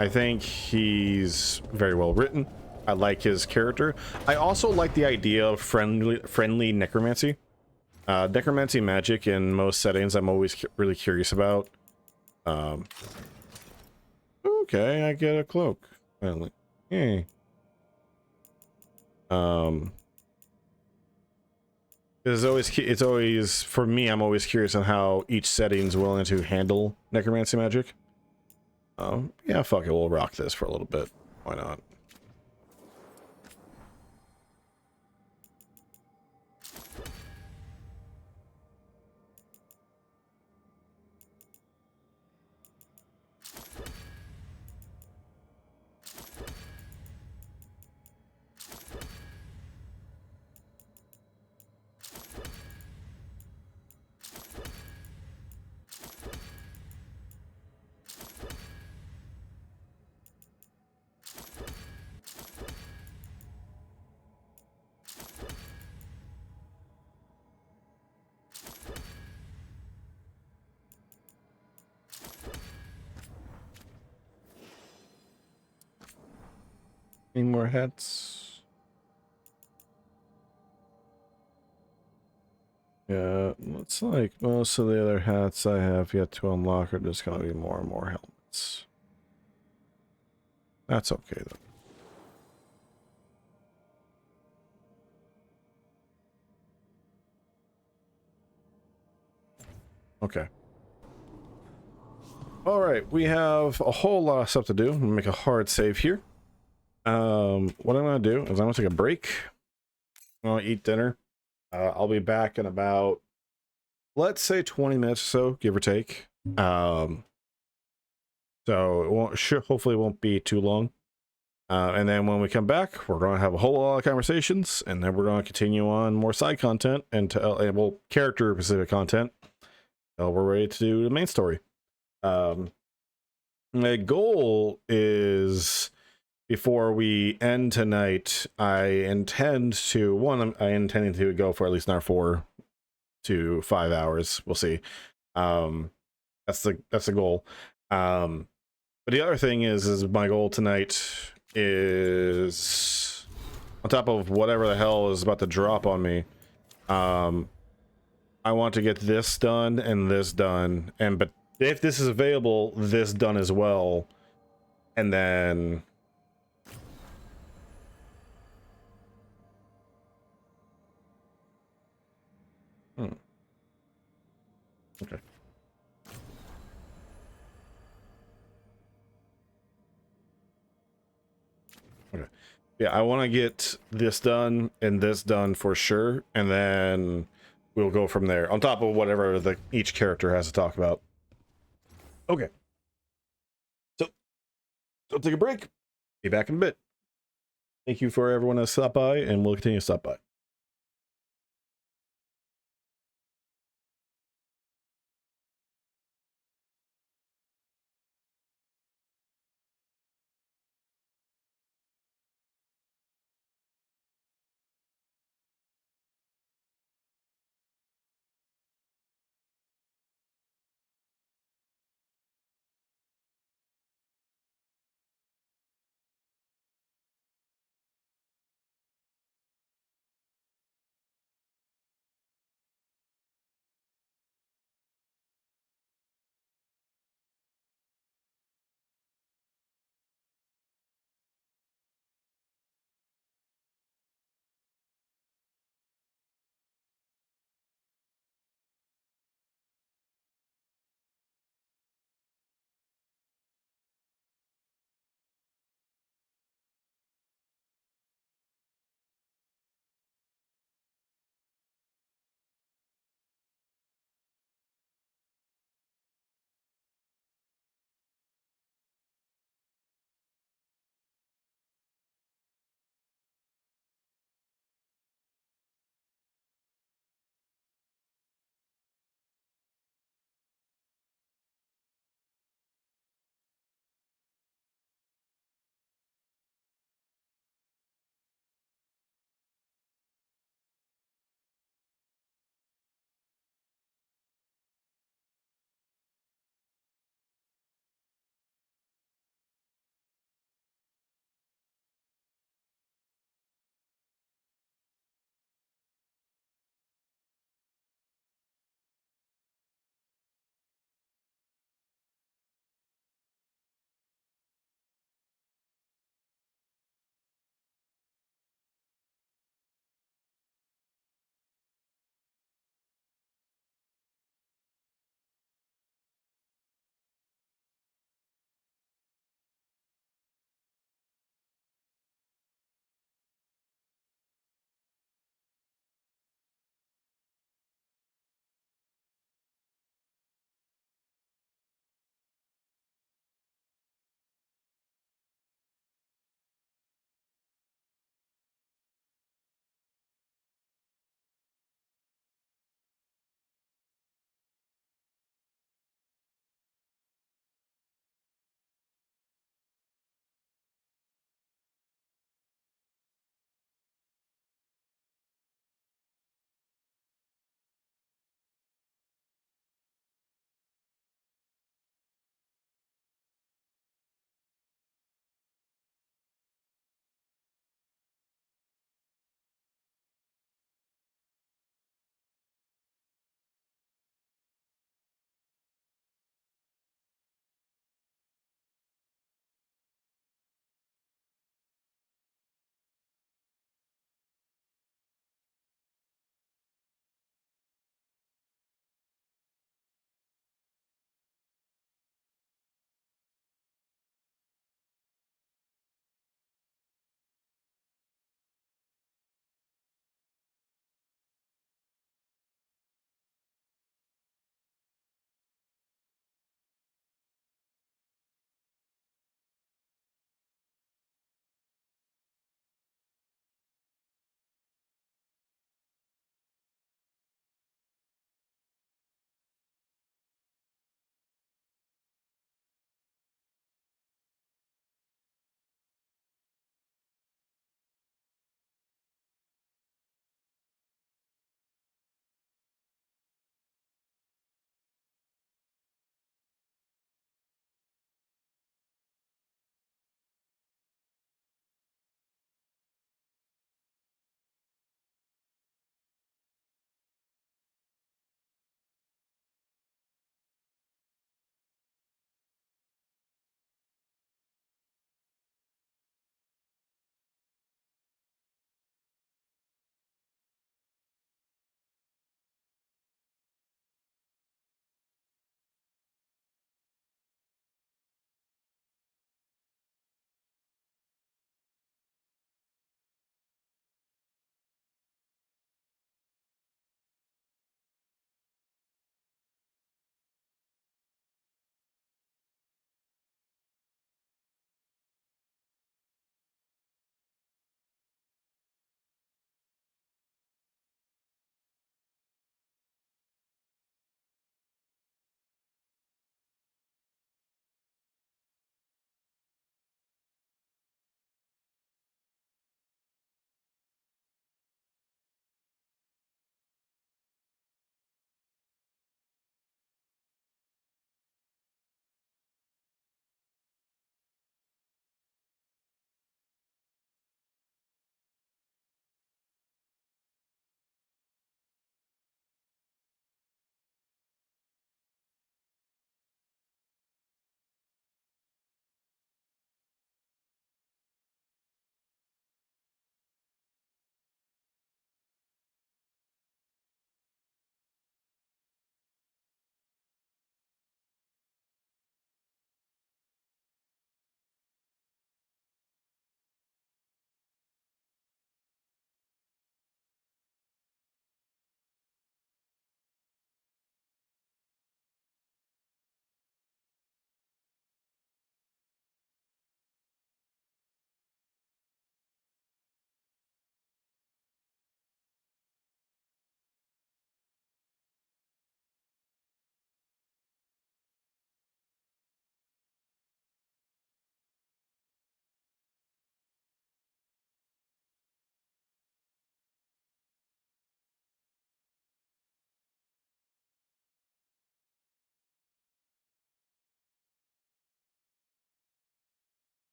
I think he's very well written. I like his character. I also like the idea of friendly necromancy. Necromancy magic in most settings I'm always really curious about. Okay, I get a cloak. Finally. Hey. It's always for me, I'm always curious on how each setting's willing to handle necromancy magic. Yeah, fuck it, we'll rock this for a little bit. Why not? Any more hats? Yeah, looks like most of the other hats I have yet to unlock are just going to be more and more helmets. That's okay, though. Okay. All right, we have a whole lot of stuff to do. I'm gonna make a hard save here. What I'm gonna do is I'm gonna take a break. I'm gonna eat dinner. I'll be back in about, let's say, 20 minutes or so, give or take. So it won't, hopefully it won't be too long. And then when we come back, we're gonna have a whole lot of conversations, and then we're gonna continue on more side content and well, character specific content. We're ready to do the main story. My goal is, before we end tonight, I intend to go for at least another 4 to 5 hours. We'll see. That's the goal. But the other thing is my goal tonight is, on top of whatever the hell is about to drop on me, I want to get this done and this done, but if this is available, this done as well, and then okay. Okay. Yeah, I want to get this done and this done for sure, and then we'll go from there, on top of whatever each character has to talk about. Okay. So take a break. Be back in a bit. Thank you for everyone that stopped by, and we'll continue to stop by.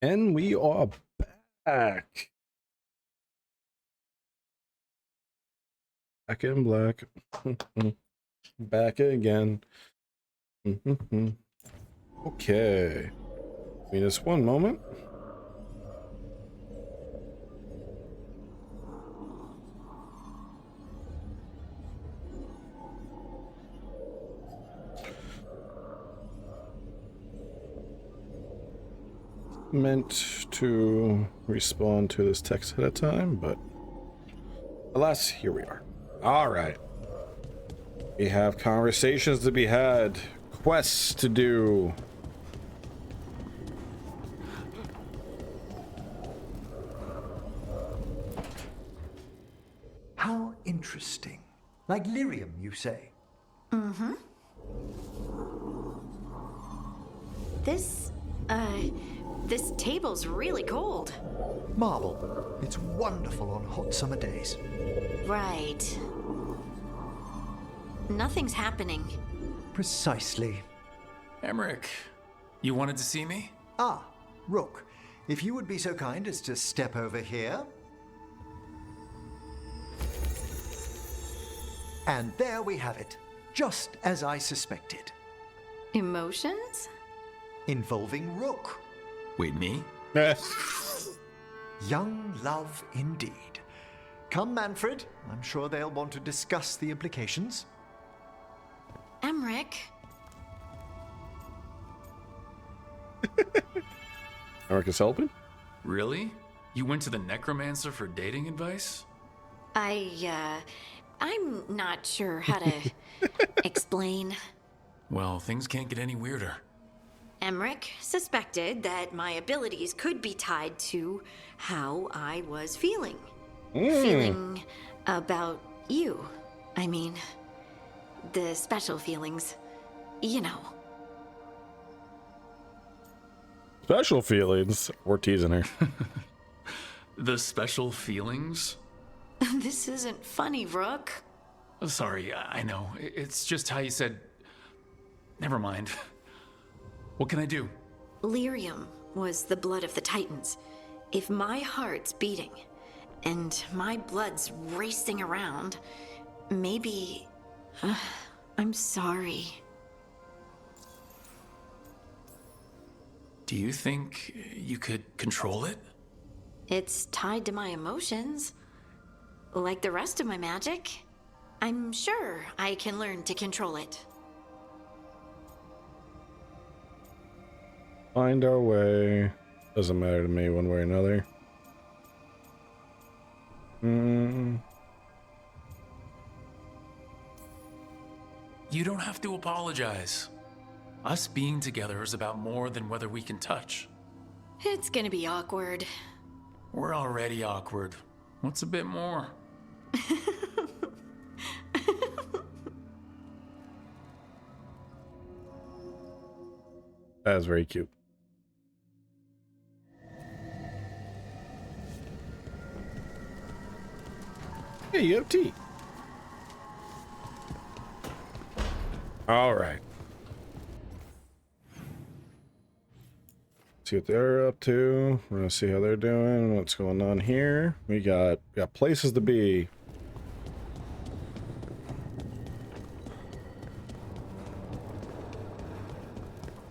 And we are back. Back in black. Back again. Okay. Give me just one moment. Meant to respond to this text at a time, but alas, here we are. All right. We have conversations to be had, quests to do. How interesting. Like lyrium, you say? Mm-hmm. This table's really cold. Marble. It's wonderful on hot summer days. Right. Nothing's happening. Precisely. Emmerich, you wanted to see me? Ah, Rook. If you would be so kind as to step over here. And there we have it. Just as I suspected. Emotions? Involving Rook. Wait, me? Young love indeed. Come, Manfred. I'm sure they'll want to discuss the implications. Emmerich? Emmerich is helping? Really? You went to the necromancer for dating advice? I'm not sure how to explain. Well, things can't get any weirder. Emmerich suspected that my abilities could be tied to how I was feeling. Feeling about you. I mean, the special feelings. You know. Special feelings? We're teasing her. The special feelings? This isn't funny, Rook. Sorry, I know. It's just how you said... Never mind. What can I do? Lyrium was the blood of the Titans. If my heart's beating, and my blood's racing around, maybe... I'm sorry. Do you think you could control it? It's tied to my emotions. Like the rest of my magic. I'm sure I can learn to control it. Find our way. Doesn't matter to me one way or another. You don't have to apologize. Us being together is about more than whether we can touch. It's gonna be awkward. We're already awkward. What's a bit more? That is very cute. Hey, you have tea. All right. See what they're up to. We're gonna see how they're doing. What's going on here? We got places to be.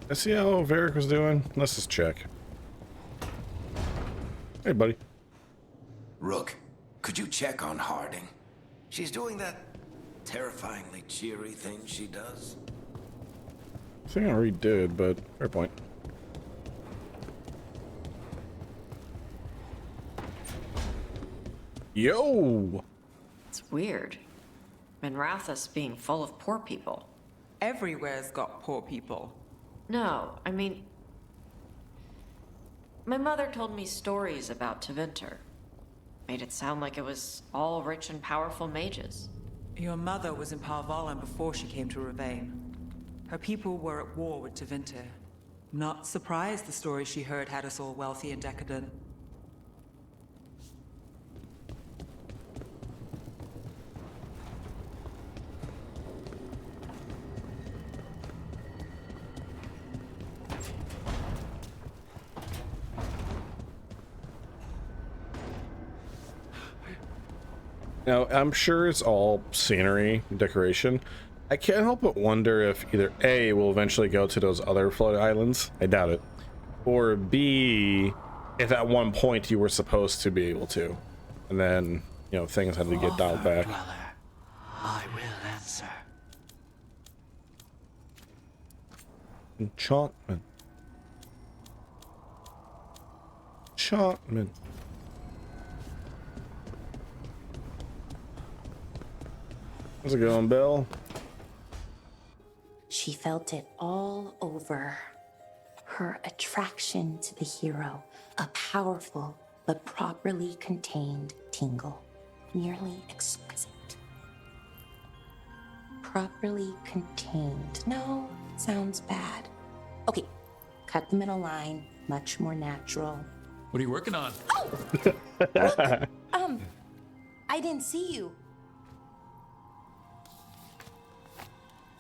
Let's see how Varric was doing. Let's just check. Hey, buddy. Rook, could you check on Harding? She's doing that terrifyingly cheery thing she does. I think I already did, but fair point. Yo! It's weird. Minrathous being full of poor people. Everywhere's got poor people. No, I mean... My mother told me stories about Tevinter. Made it sound like it was all rich and powerful mages. Your mother was in Parvalan before she came to Ravane. Her people were at war with Tevinter. Not surprised the story she heard had us all wealthy and decadent. Now, I'm sure it's all scenery, decoration. I can't help but wonder if either A, we'll eventually go to those other floating islands. I doubt it. Or B, if at one point you were supposed to be able to. And then, you know, things had to get dialed back. I will answer. Enchantment. Enchantment. How's it going, Bill? She felt it all over. Her attraction to the hero, a powerful but properly contained tingle, nearly exquisite. Properly contained. No, sounds bad. Okay, cut the middle line, much more natural. What are you working on? I didn't see you.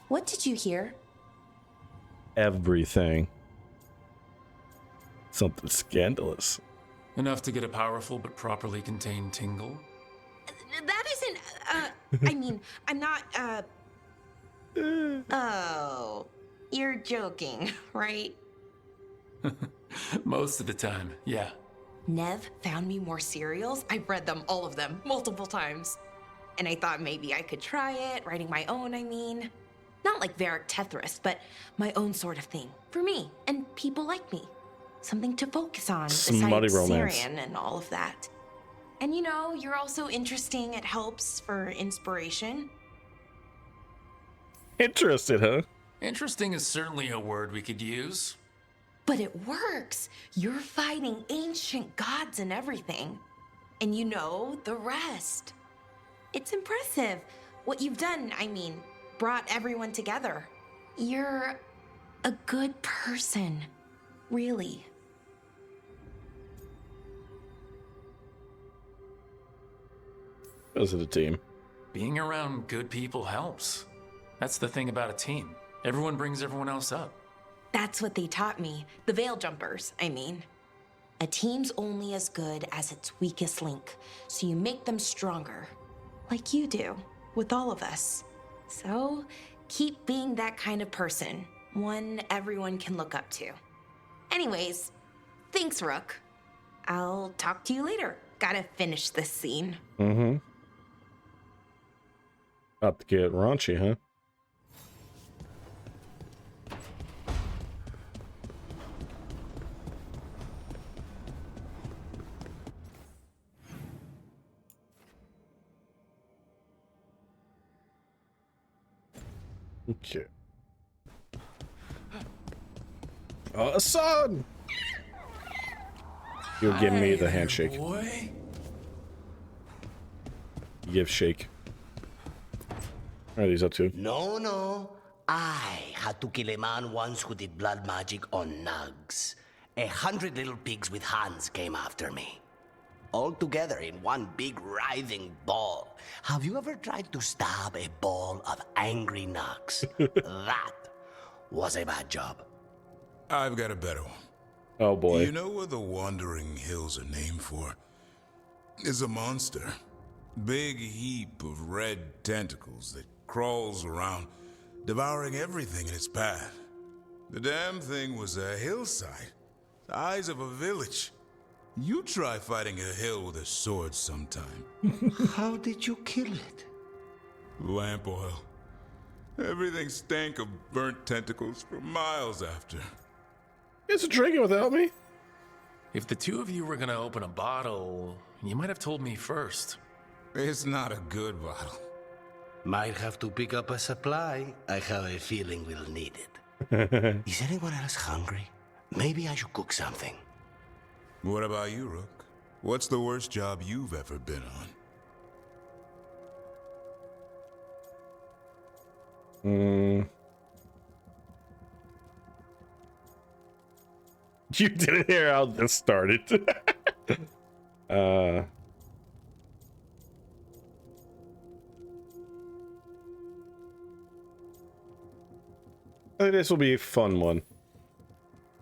What did you hear? Everything. Something scandalous. Enough to get a powerful but properly contained tingle? That isn't, I mean, I'm not, Oh, you're joking, right? Most of the time, yeah. Nev found me more serials. I've read them, all of them, multiple times. And I thought maybe I could try it, writing my own, I mean. Not like Varric Tethris, but my own sort of thing. For me, and people like me. Something to focus on, Smutty besides romance. Syrian and all of that. And you know, you're also interesting. It helps for inspiration. Interested, huh? Interesting is certainly a word we could use. But it works. You're fighting ancient gods and everything. And you know the rest. It's impressive. What you've done, I mean, brought everyone together. You're a good person. Really. Those are the team. Being around good people helps. That's the thing about a team. Everyone brings everyone else up. That's what they taught me. The Veil Jumpers, I mean. A team's only as good as its weakest link, so you make them stronger. Like you do, with all of us. So, keep being that kind of person. One everyone can look up to. Anyways, thanks, Rook. I'll talk to you later. Gotta finish this scene. Mm-hmm. About to get raunchy, huh? Okay. Assad! You'll give me the handshake. Boy. Give shake. What are these up to? No. I had to kill a man once who did blood magic on nugs. 100 little pigs with hands came after me. All together in one big writhing ball. Have you ever tried to stab a ball of angry nugs? That was a bad job. I've got a better one. Oh boy. You know what the Wandering Hills are named for? It's a monster. Big heap of red tentacles that crawls around, devouring everything in its path. The damn thing was a hillside, size of a village. You try fighting a hill with a sword sometime. How did you kill it? Lamp oil. Everything stank of burnt tentacles for miles after. It's a drink it without me. If the two of you were gonna open a bottle, you might have told me first. It's not a good bottle. Might have to pick up a supply. I have a feeling we'll need it. Is anyone else hungry? Maybe I should cook something. What about you, Rook? What's the worst job you've ever been on? You didn't hear how this started. I think this will be a fun one.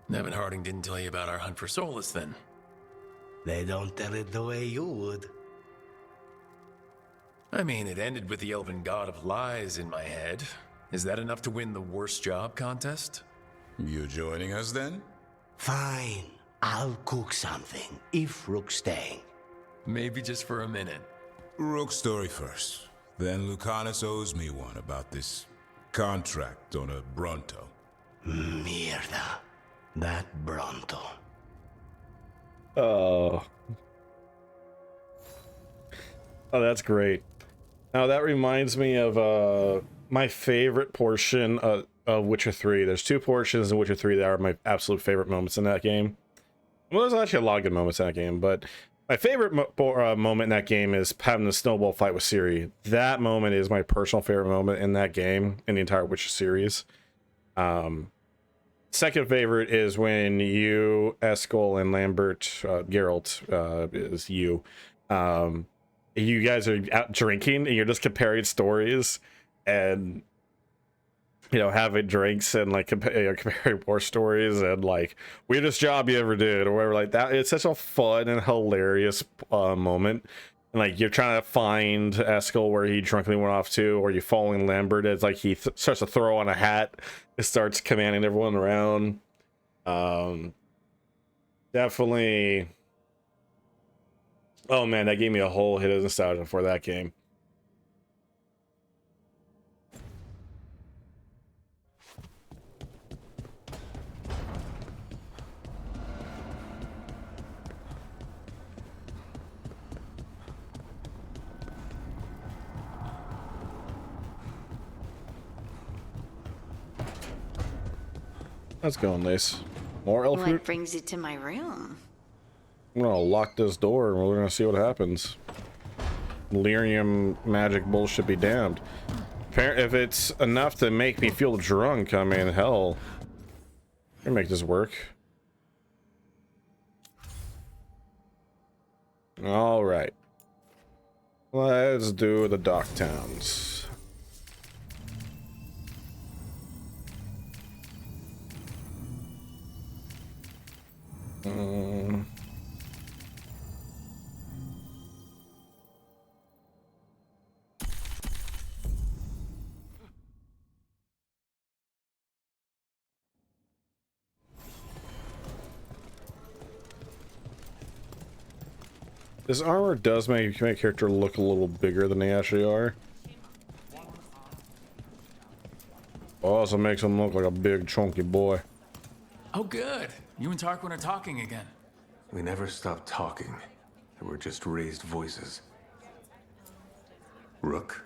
Nevin Harding didn't tell you about our hunt for Solus, then? They don't tell it the way you would. I mean, it ended with the elven god of lies in my head. Is that enough to win the worst job contest? You joining us then? Fine. I'll cook something, if Rook's staying. Maybe just for a minute. Rook's story first. Then Lucanus owes me one about this contract on a Bronto. Mierda. That Bronto. Oh, that's great. Now that reminds me of my favorite portion of Witcher 3. There's two portions in Witcher 3 that are my absolute favorite moments in that game. Well, there's actually a lot of good moments in that game, but my favorite moment in that game is having the snowball fight with Ciri. That moment is my personal favorite moment in that game, in the entire Witcher series. Second favorite is when you, Eskel, and Lambert, Geralt is you. You guys are out drinking and you're just comparing stories and, you know, having drinks and like comparing war stories and like weirdest job you ever did or whatever like that. It's such a fun and hilarious moment. And like you're trying to find Eskel where he drunkenly went off to, or you following Lambert as like he starts to throw on a hat. It starts commanding everyone around. Definitely. Oh man, that gave me a whole hit of nostalgia for that game. Let's go, Lace. More elf What fruit? brings you to my room? I'm gonna lock this door and we're gonna see what happens. Lyrium magic bullshit be damned. If it's enough to make me feel drunk, I mean, hell. I can make this work. Alright. Let's do the dock towns. This armor does make my character look a little bigger than they actually are. Also makes him look like a big chunky boy. Oh, good. You and Tarquin are talking again. We never stopped talking. There were just raised voices. Rook?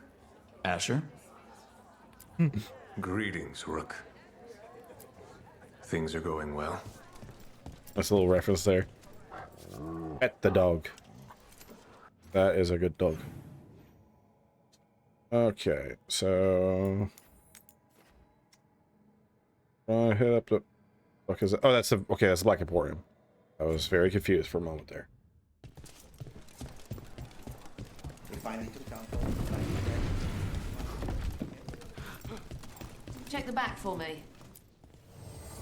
Asher? Greetings, Rook. Things are going well. That's a little reference there. Pet the dog. That is a good dog. Okay, so hit up the fuck is it? Oh, that's the okay. That's the Black Emporium. I was very confused for a moment there. We finally took down. Check the back for me.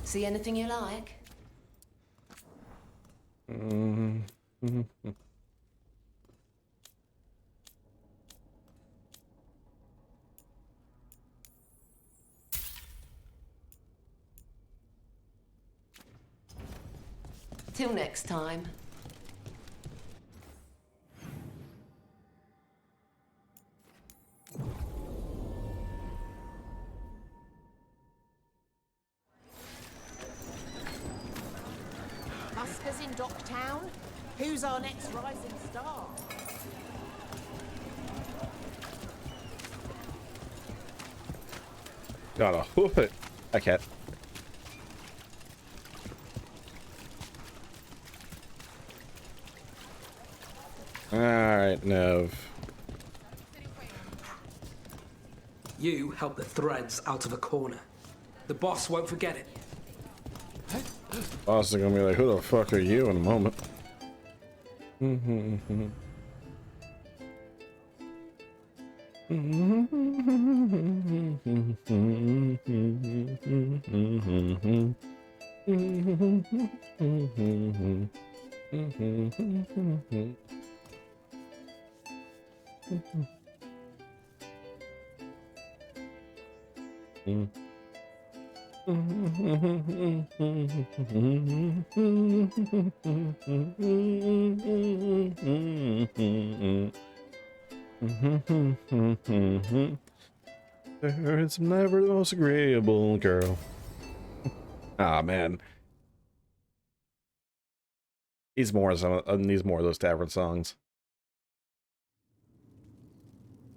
See anything you like? Till next time. Muskers in Docktown? Who's our next rising star? Gotta hoof it. I can't. Alright, Nev. You helped the threads out of a corner. The boss won't forget it. Boss is gonna be like, who the fuck are you in a moment? It's never the most agreeable girl. Ah, man. Needs more of those tavern songs.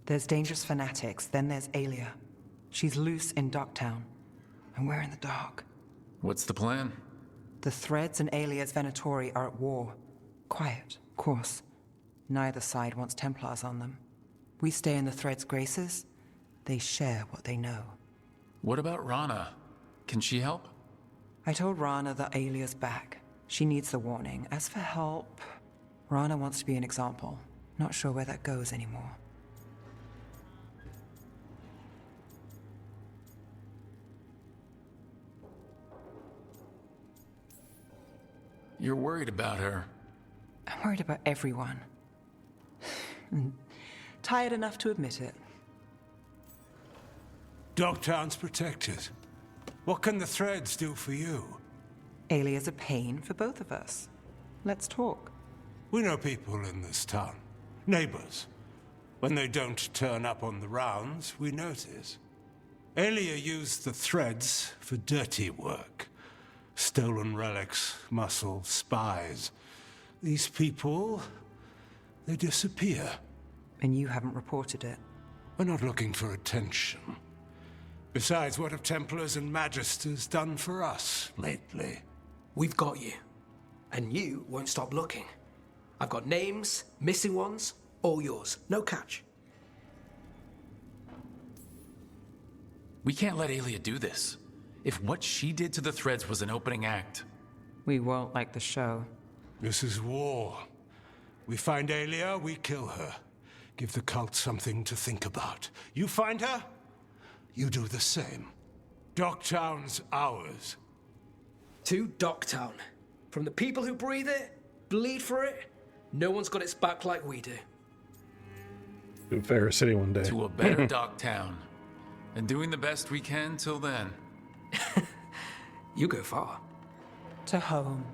There's dangerous fanatics, then there's Aelia. She's loose in Docktown, and we're in the dark. What's the plan? The Threads and Aelia's Venatori are at war. Quiet, of course. Neither side wants Templars on them. We stay in the Threads' graces. They share what they know. What about Rana? Can she help? I told Rana that Aelia's back. She needs the warning. As for help, Rana wants to be an example. Not sure where that goes anymore. You're worried about her. I'm worried about everyone. Tired enough to admit it. Docktown's protected. What can the Threads do for you? Aelia's a pain for both of us. Let's talk. We know people in this town. Neighbors. When they don't turn up on the rounds, we notice. Aelia used the Threads for dirty work. Stolen relics, muscle, spies. These people, they disappear. And you haven't reported it. We're not looking for attention. Besides, what have Templars and Magisters done for us lately? We've got you. And you won't stop looking. I've got names, missing ones, all yours. No catch. We can't let Aelia do this. If what she did to the Threads was an opening act... We won't like the show. This is war. We find Aelia, we kill her. Give the cult something to think about. You find her, you do the same. Docktown's ours. To Docktown. From the people who breathe it, bleed for it, no one's got its back like we do. To Ferris City one day. To a better Docktown. And doing the best we can till then. You go far. To home.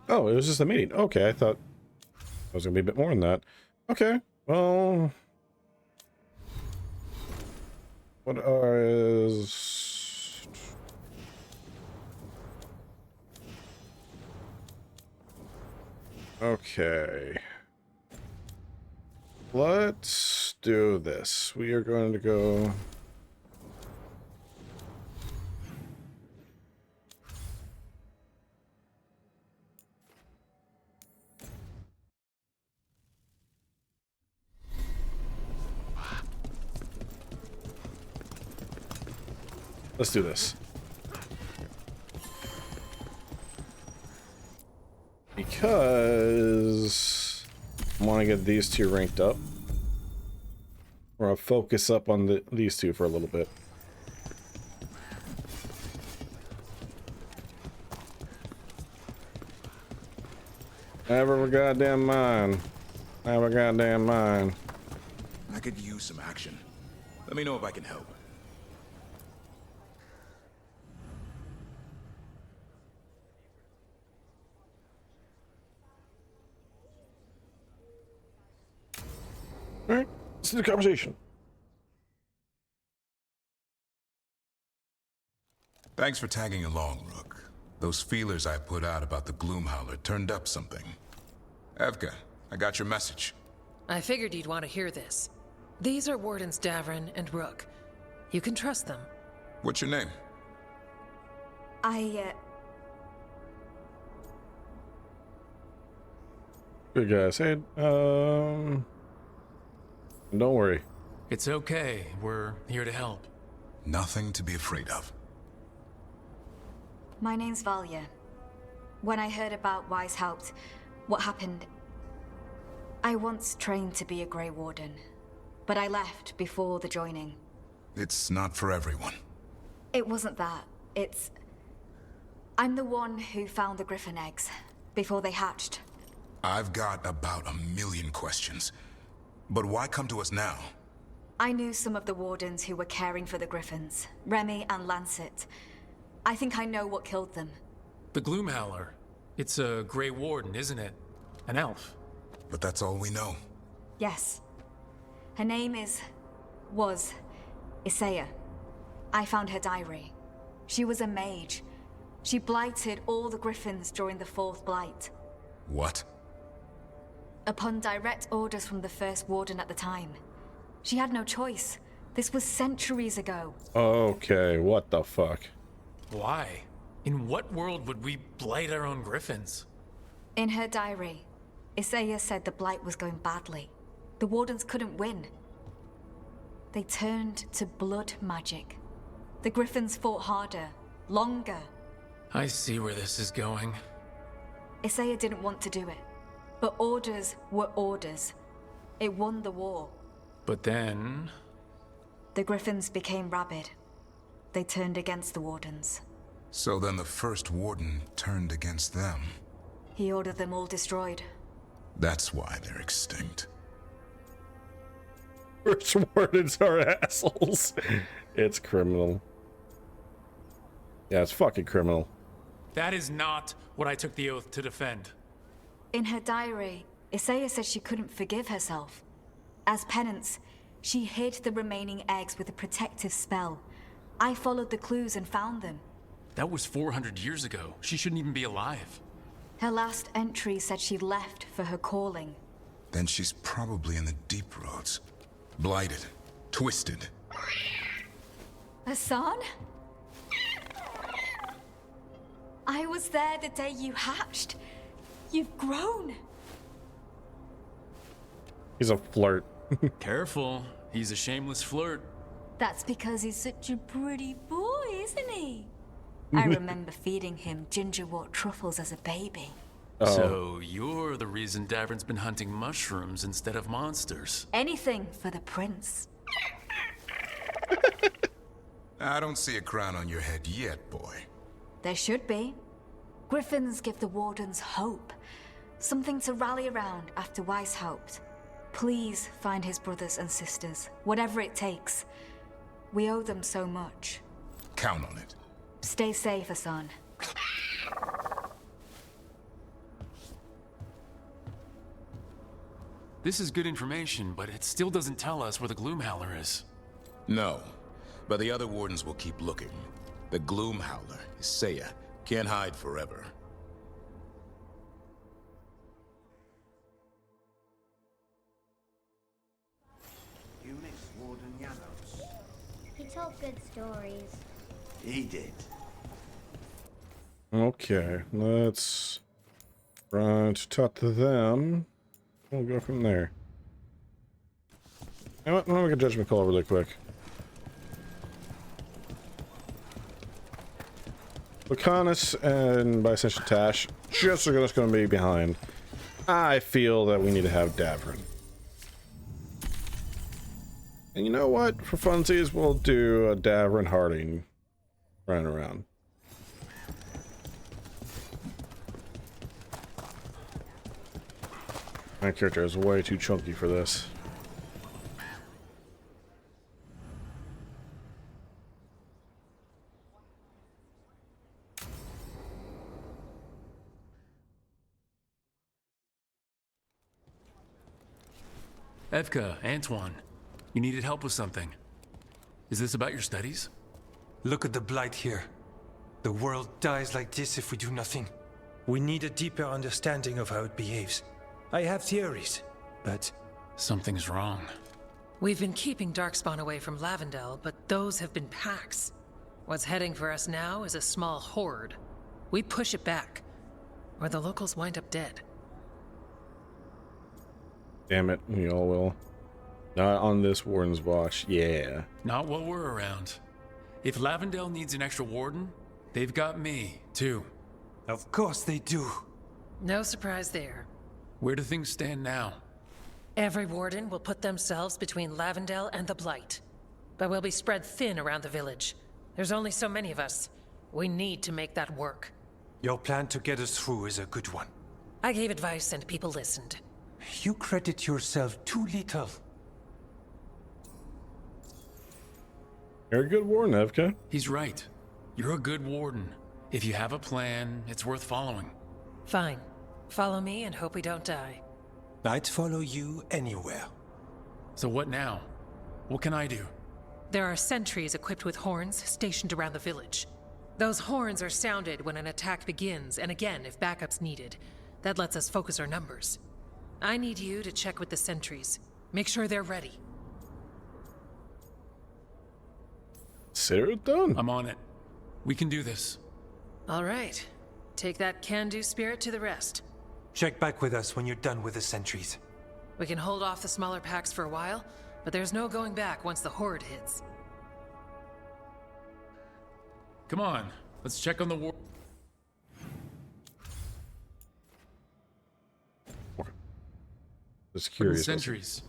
Oh, it was just a meeting. Okay, I thought it was gonna be a bit more than that. Okay, well, what is? Okay, let's do this. We are going to go. Let's do this. Because I want to get these two ranked up. Or I'll focus up on these two for a little bit. Never a goddamn mind. Never a goddamn mind. I could use some action. Let me know if I can help. Alright, let's do the conversation. Thanks for tagging along, Rook. Those feelers I put out about the Gloomhowler turned up something. Evka, I got your message. I figured you'd want to hear this. These are Wardens Davrin and Rook. You can trust them. What's your name? Good guys. Hey, don't worry. It's okay. We're here to help. Nothing to be afraid of. My name's Valia. When I heard about Weishaupt, what happened... I once trained to be a Grey Warden, but I left before the joining. It's not for everyone. It wasn't that. I'm the one who found the griffin eggs before they hatched. I've got about 1,000,000 questions. But why come to us now? I knew some of the wardens who were caring for the griffins, Remy and Lancet. I think I know what killed them. The Gloomhowler. It's a Grey Warden, isn't it? An elf. But that's all we know. Yes. Her name was Isaiah. I found her diary. She was a mage. She blighted all the griffins during the Fourth Blight. What? Upon direct orders from the First Warden at the time. She had no choice. This was centuries ago. Okay, what the fuck? Why? In what world would we blight our own griffins? In her diary, Isaiah said the blight was going badly. The wardens couldn't win. They turned to blood magic. The griffins fought harder, longer. I see where this is going. Isaiah didn't want to do it, but orders were orders. It won the war. But then... The griffins became rabid. They turned against the wardens. So then the First Warden turned against them. He ordered them all destroyed. That's why they're extinct. First Wardens are assholes. It's criminal. Yeah, it's fucking criminal. That is not what I took the oath to defend. In her diary, Isaiah said she couldn't forgive herself. As penance, she hid the remaining eggs with a protective spell. I followed the clues and found them. That was 400 years ago. She shouldn't even be alive. Her last entry said she left for her calling. Then she's probably in the deep roads. Blighted. Twisted. Hassan? I was there the day you hatched. You've grown. He's a flirt. Careful. He's a shameless flirt. That's because he's such a pretty boy, isn't he? I remember feeding him gingerwort truffles as a baby. Oh. So you're the reason Davrin's been hunting mushrooms instead of monsters. Anything for the prince. I don't see a crown on your head yet, boy. There should be. Griffins give the wardens hope. Something to rally around after Weishaupt. Please find his brothers and sisters, whatever it takes. We owe them so much. Count on it. Stay safe, Hassan. This is good information, but it still doesn't tell us where the Gloomhowler is. No, but the other wardens will keep looking. The Gloomhowler, Isaiah, can't hide forever. You miss Warden Janos. He told good stories. He did. Okay, let's try to talk to them. We'll go from there. You know what? I'm gonna make a judgment call really quick. Lucanus and by extension Tash just are just gonna be behind. I feel that we need to have Davrin. And you know what? For funsies, we'll do a Davrin Harding running around. My character is way too chunky for this. Evka, Antoine, you needed help with something. Is this about your studies? Look at the blight here. The world dies like this if we do nothing. We need a deeper understanding of how it behaves. I have theories, but... Something's wrong. We've been keeping Darkspawn away from Lavendel, but those have been packs. What's heading for us now is a small horde. We push it back, or the locals wind up dead. Damn it, we all will. Not on this warden's watch, yeah. Not while we're around. If Lavendel needs an extra warden, they've got me, too. Of course they do. No surprise there. Where do things stand now? Every warden will put themselves between Lavendel and the Blight. But we'll be spread thin around the village. There's only so many of us. We need to make that work. Your plan to get us through is a good one. I gave advice and people listened. You credit yourself too little. You're a good warden, Evka. He's right. You're a good warden. If you have a plan, it's worth following. Fine. Follow me and hope we don't die. I'd follow you anywhere. So what now? What can I do? There are sentries equipped with horns stationed around the village. Those horns are sounded when an attack begins, and again if backup's needed. That lets us focus our numbers. I need you to check with the sentries. Make sure they're ready. Consider it done. I'm on it. We can do this. All right. Take that can-do spirit to the rest. Check back with us when you're done with the sentries. We can hold off the smaller packs for a while, but there's no going back once the horde hits. Come on, let's check on the war. Just curious. Sentries.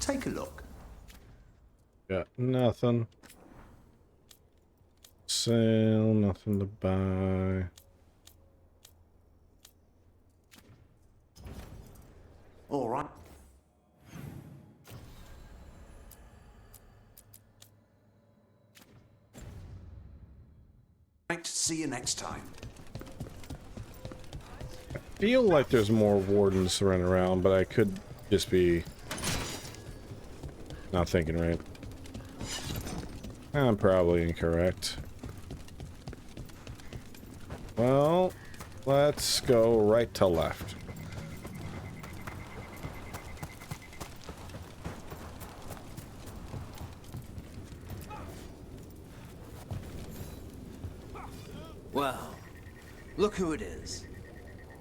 Take a look. Got nothing. Sale, nothing to buy. All right. See you next time. I feel like there's more wardens running around, but I could just be not thinking right. I'm probably incorrect. Well, let's go right to left. Well, look who it is.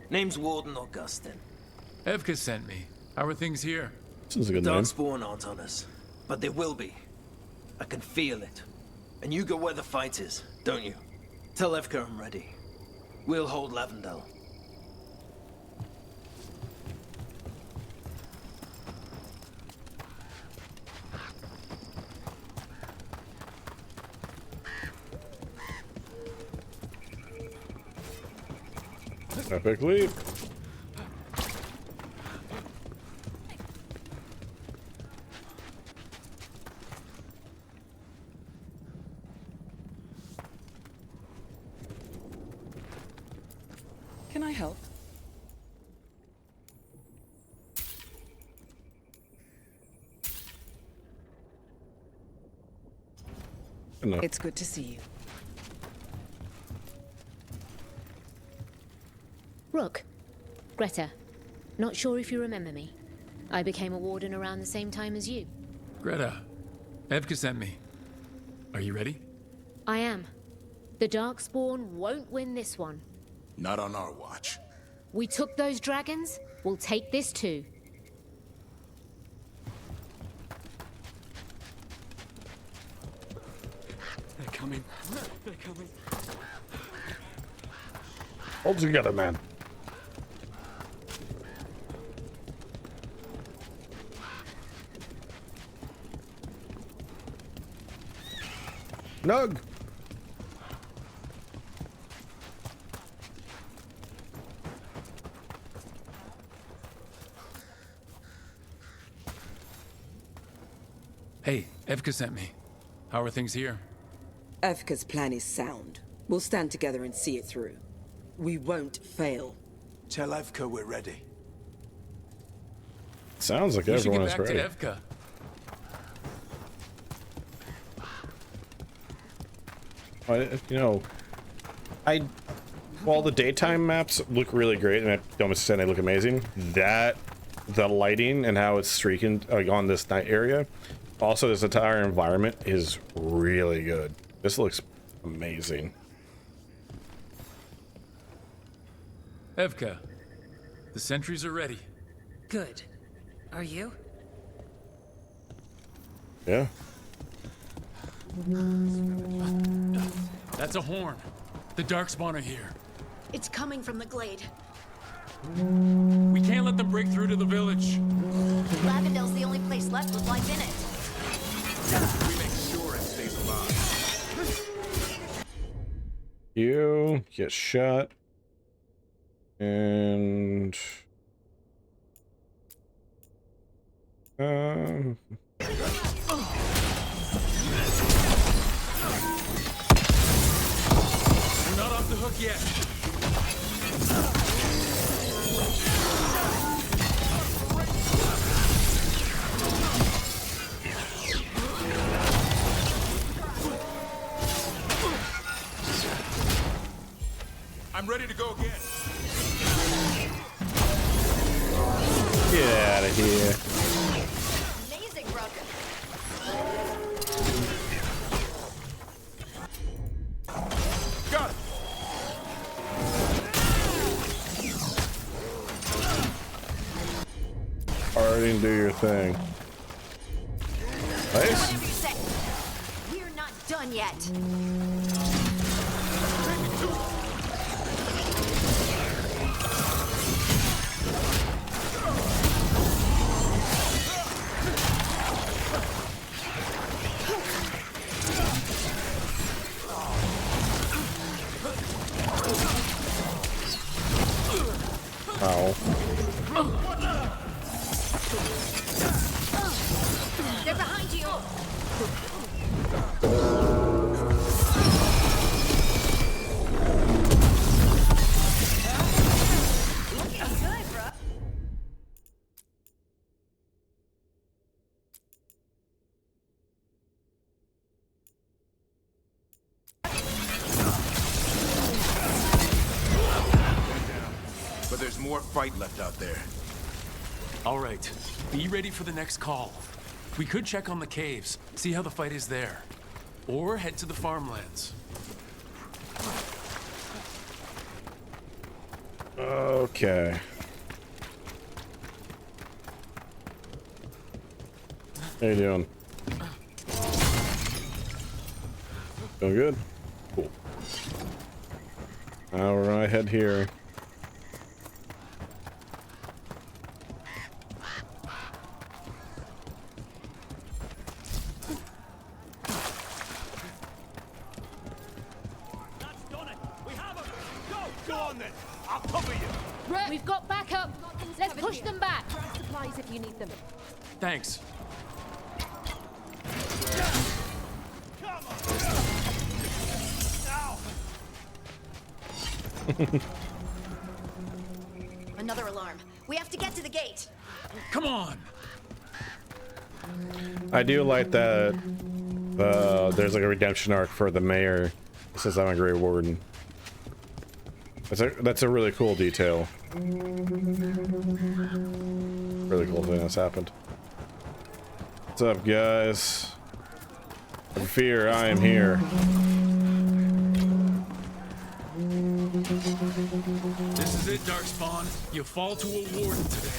Name's Warden Augustin. Evka sent me. How are things here? This is a good Dark name. spawn aren't on us, but they will be. I can feel it. And you go where the fight is, don't you? Tell Evka I'm ready. We'll hold Lavendel. Epic leap. Can I help? Enough. It's good to see you. Rook, Greta, not sure if you remember me. I became a warden around the same time as you. Greta, Evka sent me. Are you ready? I am. The Darkspawn won't win this one. Not on our watch. We took those dragons, we'll take this too. They're coming. They're coming. Hold together, man. Nug! Hey, Evka sent me. How are things here? Evka's plan is sound. We'll stand together and see it through. We won't fail. Tell Evka we're ready. Sounds like everyone is ready. You should get back to Evka. You know, while the daytime maps look really great, and I don't understand they look amazing, the lighting and how it's streaking on this night area, also this entire environment is really good. This looks amazing. Evka, the sentries are ready. Good. Are you? Yeah. That's a horn. The Darkspawn are here. It's coming from the glade. We can't let them break through to the village. Lavendale's the only place left with life in it. We make sure it stays alive. You get shot. And... You're not off the hook yet. I'm ready to go again. Get out of here. Amazing, Rucker. Got it. Already do your thing. Nice. Whatever you say. We're not done yet. Ow. They're behind you. Looking good, bro. But there's more fight left out there. All right, be ready for the next call. We could check on the caves, see how the fight is there. Or head to the farmlands. Okay. How you doing? Feel good? Cool. Now we're gonna head here. We've got backup. Let's push them back. Supplies if you need them. Thanks. Another alarm. We have to get to the gate. Come on. I do like that there's like a redemption arc for the mayor since I'm a Grey Warden. That's a really cool detail. Really cool thing that's happened. What's up, guys? Never fear, I am here. This is it, Darkspawn. You fall to a warden today.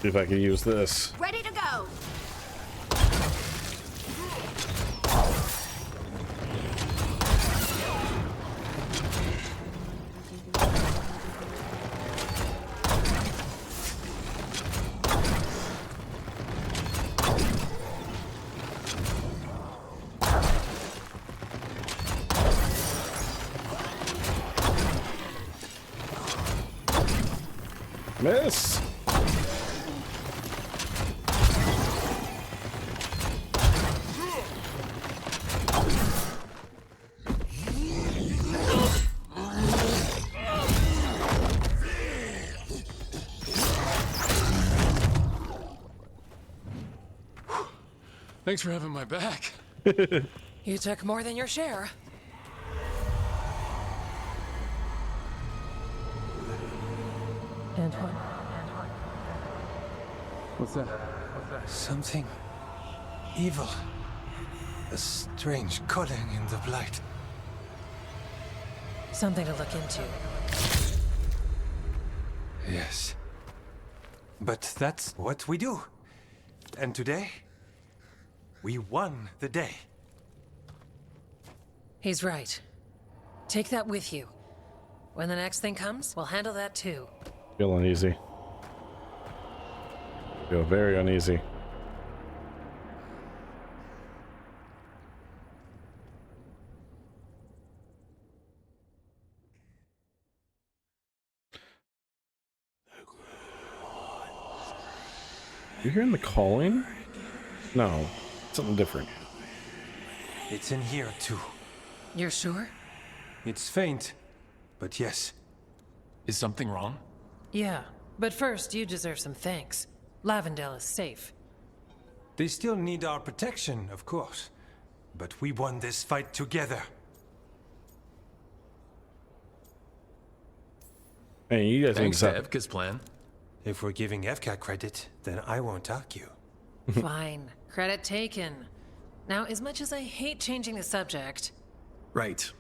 See if I can use this. Ready to go. Miss. Thanks for having my back. You took more than your share. Antoine. What's that? Something evil. A strange calling in the blight. Something to look into. Yes. But that's what we do. And today, we won the day. He's right. Take that with you. When the next thing comes, we'll handle that too. Feel uneasy. Feel very uneasy. You hearing the calling? No, something different. It's in here too. You're sure? It's faint, but yes. Is something wrong? Yeah, but first you deserve some thanks. Lavendale is safe. They still need our protection, of course. But we won this fight together. Hey, you guys Thanks to need Evka's plan. If we're giving Evka credit, then I won't argue. Fine. Credit taken. Now, as much as I hate changing the subject... Right.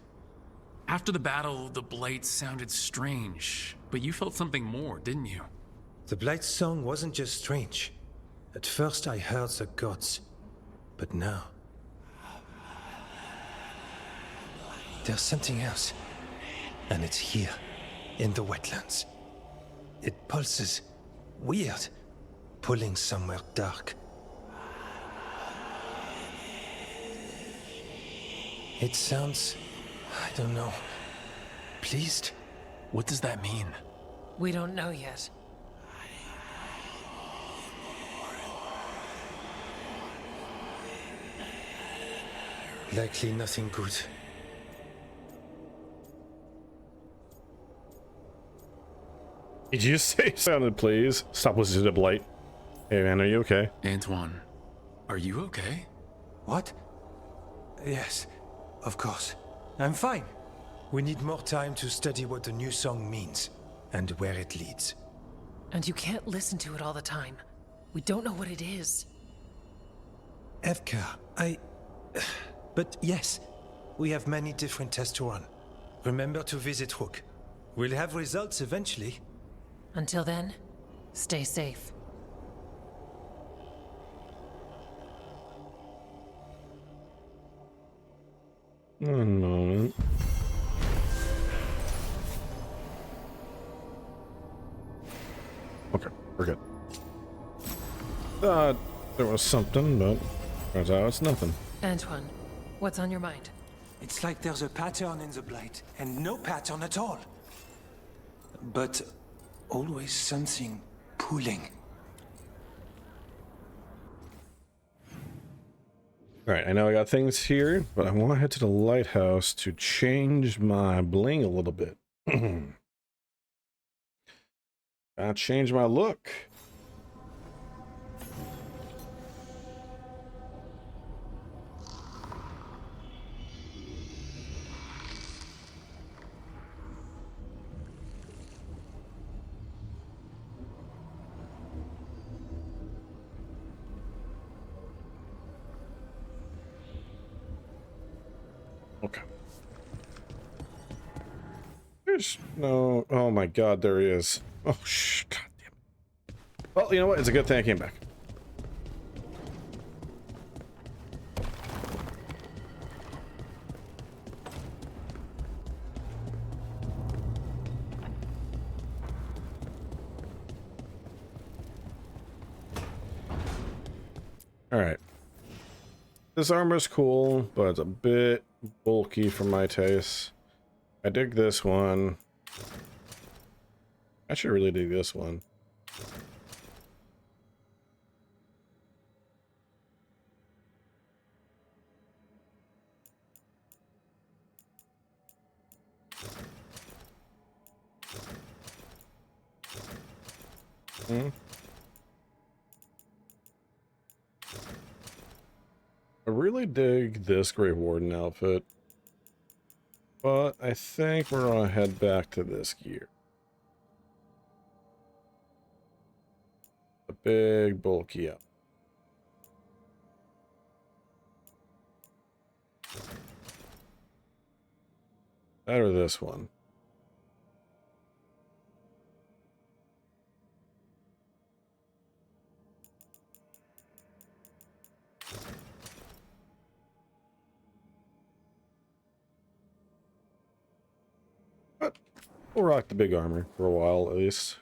After the battle, the Blight sounded strange. But you felt something more, didn't you? The Blight's song wasn't just strange. At first I heard the gods. But now... there's something else. And it's here, in the wetlands. It pulses. Weird. Pulling somewhere dark. It sounds... I don't know. Pleased? What does that mean? We don't know yet. Likely nothing good. Did you say sounded please? Stop listening to Blight. Hey man, are you okay? Antoine, are you okay? What? Yes, of course. I'm fine. We need more time to study what the new song means, and where it leads. And you can't listen to it all the time. We don't know what it is. Evka, But yes, we have many different tests to run. Remember to visit Rook. We'll have results eventually. Until then, stay safe. One moment. Okay, we're good. There was something, but turns out it's nothing. Antoine, what's on your mind? It's like there's a pattern in the Blight, and no pattern at all. But always something pulling. Alright, I know I got things here, but I want to head to the lighthouse to change my bling a little bit. Gotta change my look. Okay. There's no... Oh my god, there he is. Oh, god damn it. Well, you know what? It's a good thing I came back. Alright. This armor's cool, but it's a bit bulky for my taste. I dig this one. I should really dig this one. I really dig this Grey Warden outfit, but I think we're gonna head back to this gear. A big bulky up. That or this one. But we'll rock the big armor for a while at least.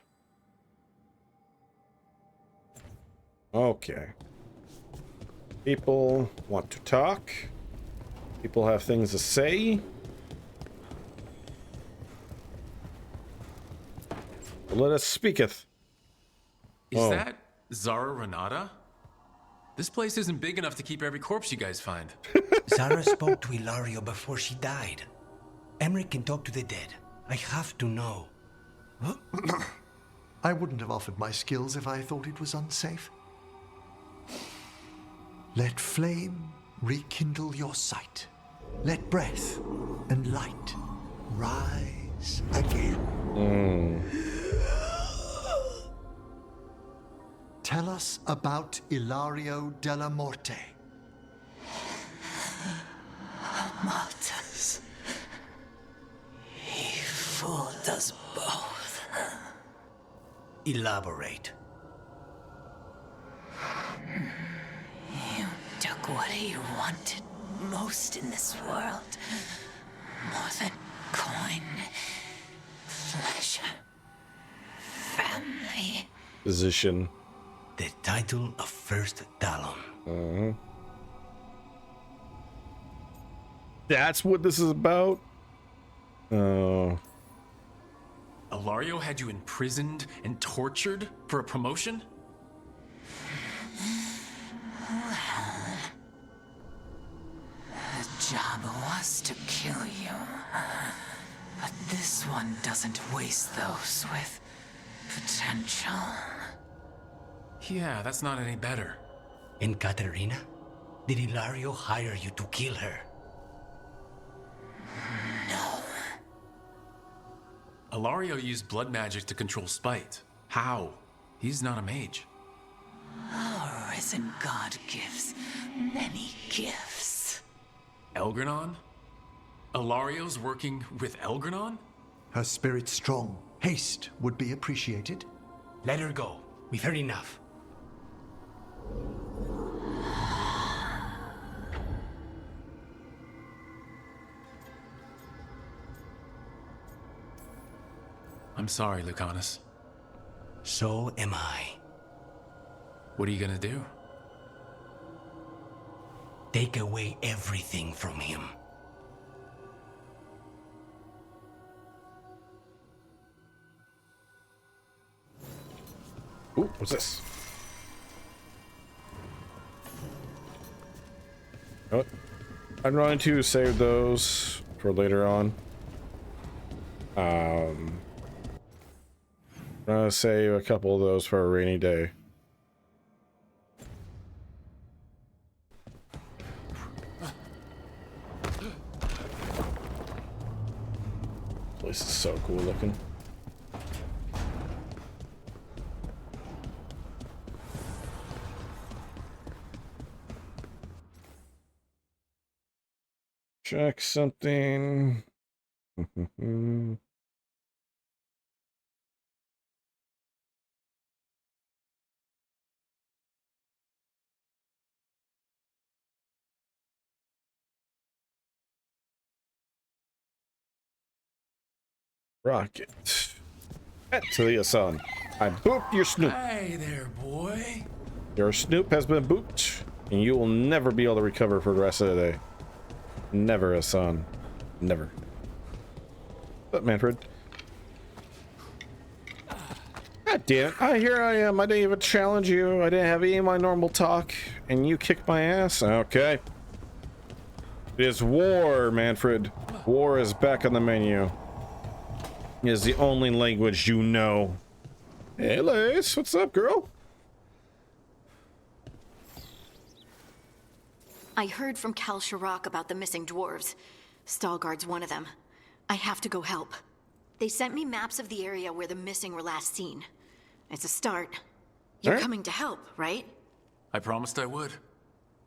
Okay. People want to talk. People have things to say. Let us speaketh. Is that Zara Renata? This place isn't big enough to keep every corpse you guys find. Zara spoke to Ilario before she died. Emmerich can talk to the dead. I have to know. I wouldn't have offered my skills if I thought it was unsafe. Let flame rekindle your sight. Let breath and light rise again. Tell us about Ilario della Morte. Maltas. He fooled us both. Elaborate. You took what he wanted most in this world. More than coin, pleasure, family. Position. The title of First Talon. That's what this is about? Oh. Ilario had you imprisoned and tortured for a promotion? Well, the job was to kill you. But this one doesn't waste those with potential. Yeah, that's not any better. And Katerina? Did Ilario hire you to kill her? No. Ilario used blood magic to control spite. How? He's not a mage. Our risen god gives many gifts. Elgranon? Ilario's working with Elgranon? Her spirit strong. Haste would be appreciated. Let her go. We've heard enough. I'm sorry, Lucanus. So am I. What are you gonna do? Take away everything from him. Ooh, what's this? You know what? I'm going to save those for later on. I'm gonna save a couple of those for a rainy day. This place is so cool looking. Check something. Rocket. To the sun. I booped your snoop. Hey there, boy. Your snoop has been booped, and you will never be able to recover for the rest of the day. Never, Hassan. Never. But Manfred. God damn it. Here I am. I didn't even challenge you. I didn't have any of my normal talk, and you kicked my ass? Okay. It is war, Manfred. War is back on the menu. It is the only language you know. Hey, Lace, what's up, girl? I heard from Cal Shirak about the missing dwarves. Stalgard's one of them. I have to go help. They sent me maps of the area where the missing were last seen. It's a start. You're coming to help, right? I promised I would.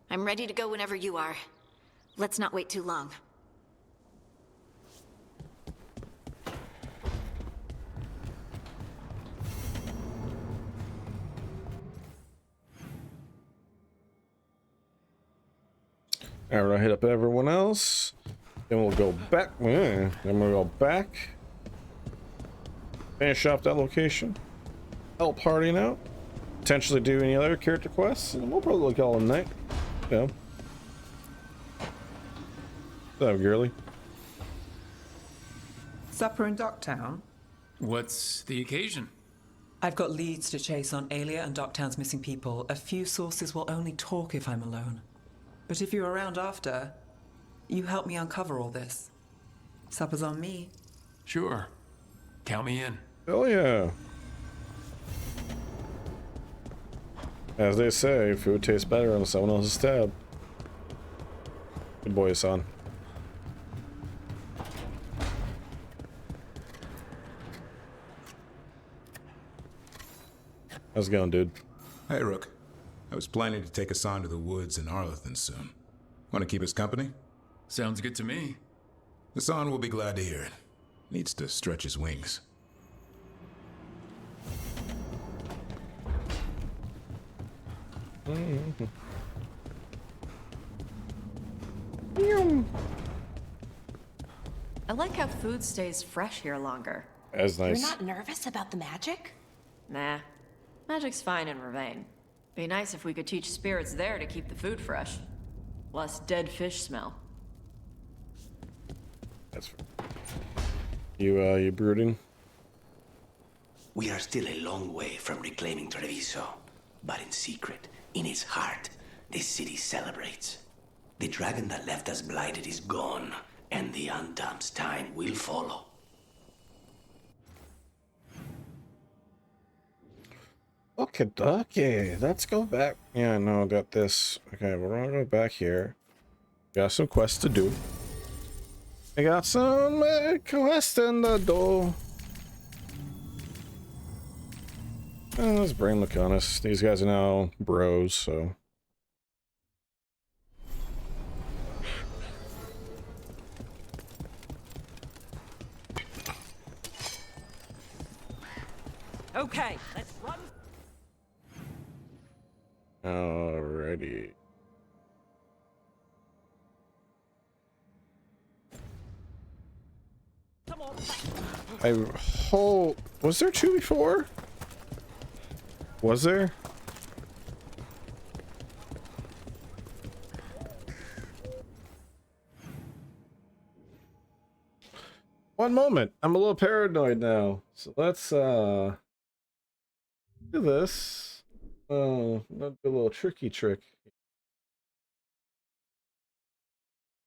I'm ready to go whenever you are. Let's not wait too long. All right, I'll hit up everyone else. Then we'll go back. Then we'll go back. Finish off that location. Help partying out. Potentially do any other character quests. And we'll probably look all night. Yeah. What's up, girly? Supper in Docktown? What's the occasion? I've got leads to chase on Alia and Docktown's missing people. A few sources will only talk if I'm alone. But if you're around after, you help me uncover all this. Supper's on me. Sure. Count me in. Hell yeah. As they say, food tastes better on someone else's tab. Good boy, son. How's it going, dude? Hey, Rook. I was planning to take Hassan to the woods in Arlethan soon. Want to keep us company? Sounds good to me. Hassan will be glad to hear it. Needs to stretch his wings. I like how food stays fresh here longer. That's nice. You're not nervous about the magic? Nah. Magic's fine in Ravane. Be nice if we could teach spirits there to keep the food fresh. Less dead fish smell. That's you brooding? We are still a long way from reclaiming Treviso, but in secret, in its heart, this city celebrates. The dragon that left us blighted is gone, and the Undamp's time will follow. Okay, let's go back. Yeah, no, I got this. Okay, we're gonna go back here. Got some quests to do. I got some quests in the door. Let's bring Lucanus. These guys are now bros, so. Okay, let's run. Alrighty. I hope. Was there two before? Was there? One moment. I'm a little paranoid now. So let's do this. Oh, that'd be a little tricky trick.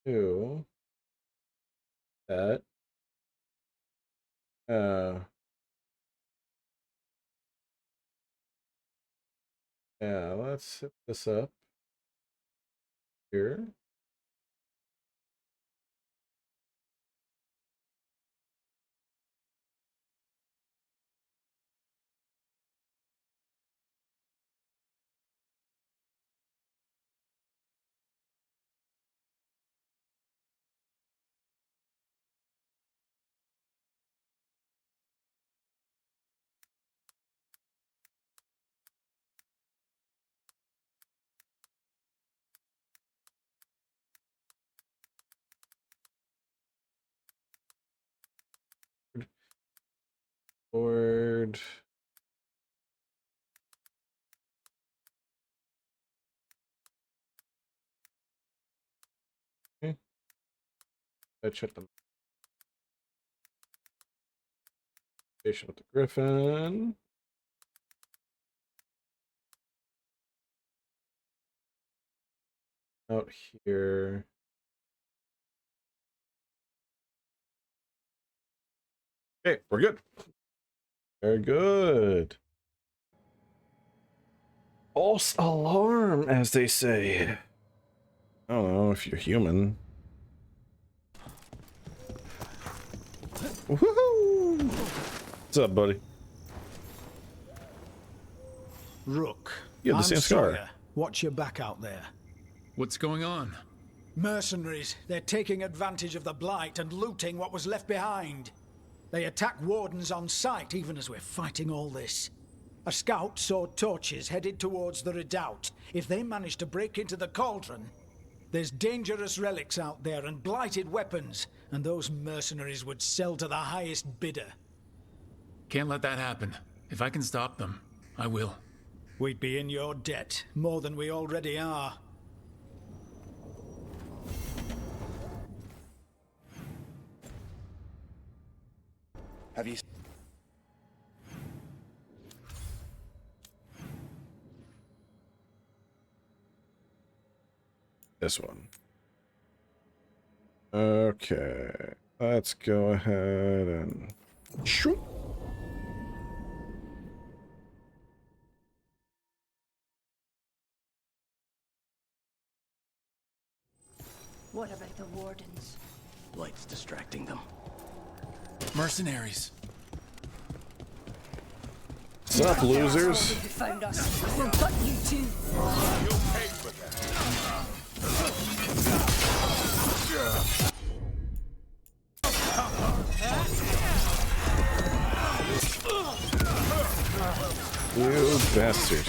Do that. Yeah, let's hit this up here. Board. Okay. Let's check the station with the Griffin. Out here. Okay, we're good. Very good. False alarm, as they say. I don't know if you're human. Woohoo! What's up, buddy? Rook. You have the I'm same scar. Sawyer. Watch your back out there. What's going on? Mercenaries. They're taking advantage of the Blight and looting what was left behind. They attack wardens on sight even as we're fighting all this. A scout saw torches headed towards the redoubt. If they manage to break into the cauldron, there's dangerous relics out there and blighted weapons, and those mercenaries would sell to the highest bidder. Can't let that happen. If I can stop them, I will. We'd be in your debt, more than we already are. Have you... This one. Okay. Let's go ahead and... Shoot. What about the wardens? Light's distracting them. Mercenaries. What's up, losers? You found us. We'll cut you too. You'll pay for You bastard.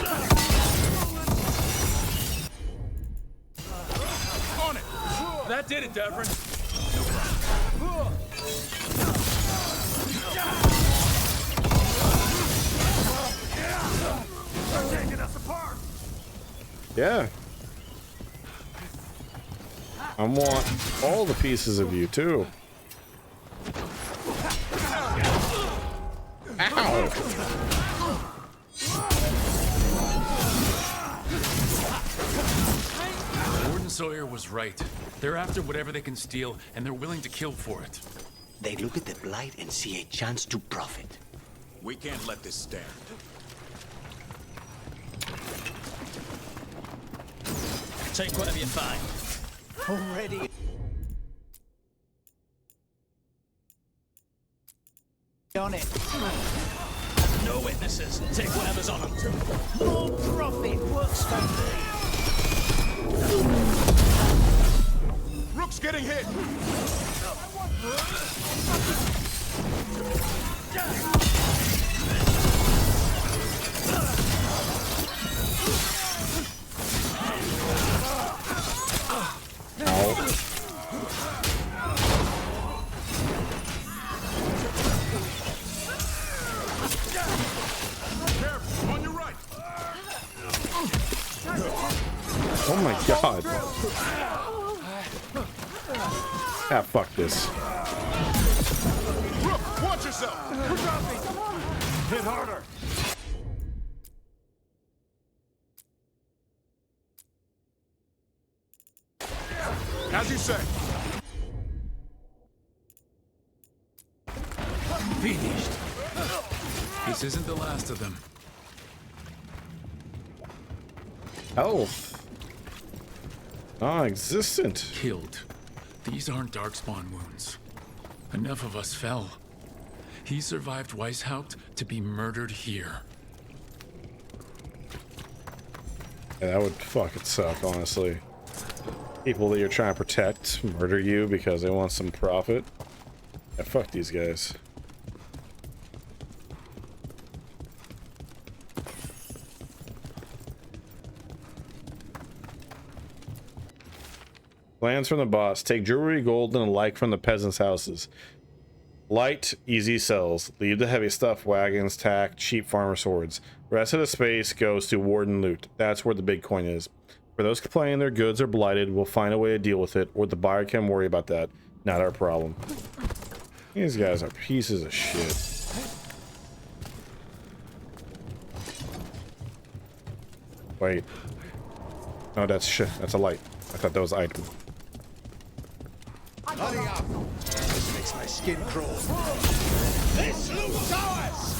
On it! That did it, Devrin. They're taking us apart. Yeah. I want all the pieces of you, too. Ow! Warden Sawyer was right. They're after whatever they can steal, and they're willing to kill for it. They look at the Blight and see a chance to profit. We can't let this stand. Take whatever you find. Already. On it. No witnesses. Take whatever's on them. More profit works for me. Rook's getting hit. Careful, on your right. Oh my god. Ah, fuck this. Rook, watch yourself. Hit harder. As you say. Finished. This isn't the last of them. Health. Non-existent. Killed. These aren't Darkspawn wounds. Enough of us fell. He survived Weishaupt to be murdered here. Yeah, that would fucking suck, honestly. People that you're trying to protect murder you because they want some profit. Yeah, fuck these guys. Plans from the boss. Take jewelry, gold, and a like from the peasants' houses. Light, easy sells. Leave the heavy stuff, wagons, tack, cheap farmer swords. Rest of the space goes to warden loot. That's where the big coin is. For those complaining their goods are blighted, we'll find a way to deal with it, or the buyer can worry about that. Not our problem. These guys are pieces of shit. Wait. No, that's shit. That's a light. I thought that was an item. Hurry up! This makes my skin crawl. This loot's ours!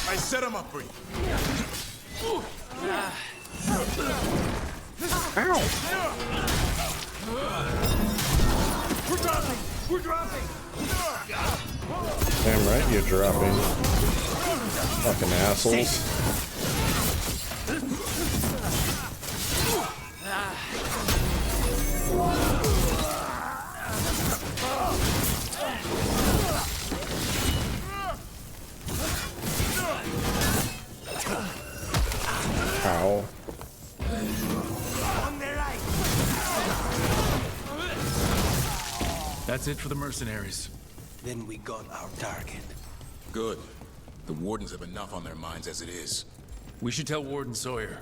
I set him up for you. Ow! We're dropping! We're dropping! Damn right you're dropping. Fucking assholes. Ow. That's it for the mercenaries. Then we got our target. Good. The Wardens have enough on their minds as it is. We should tell Warden Sawyer.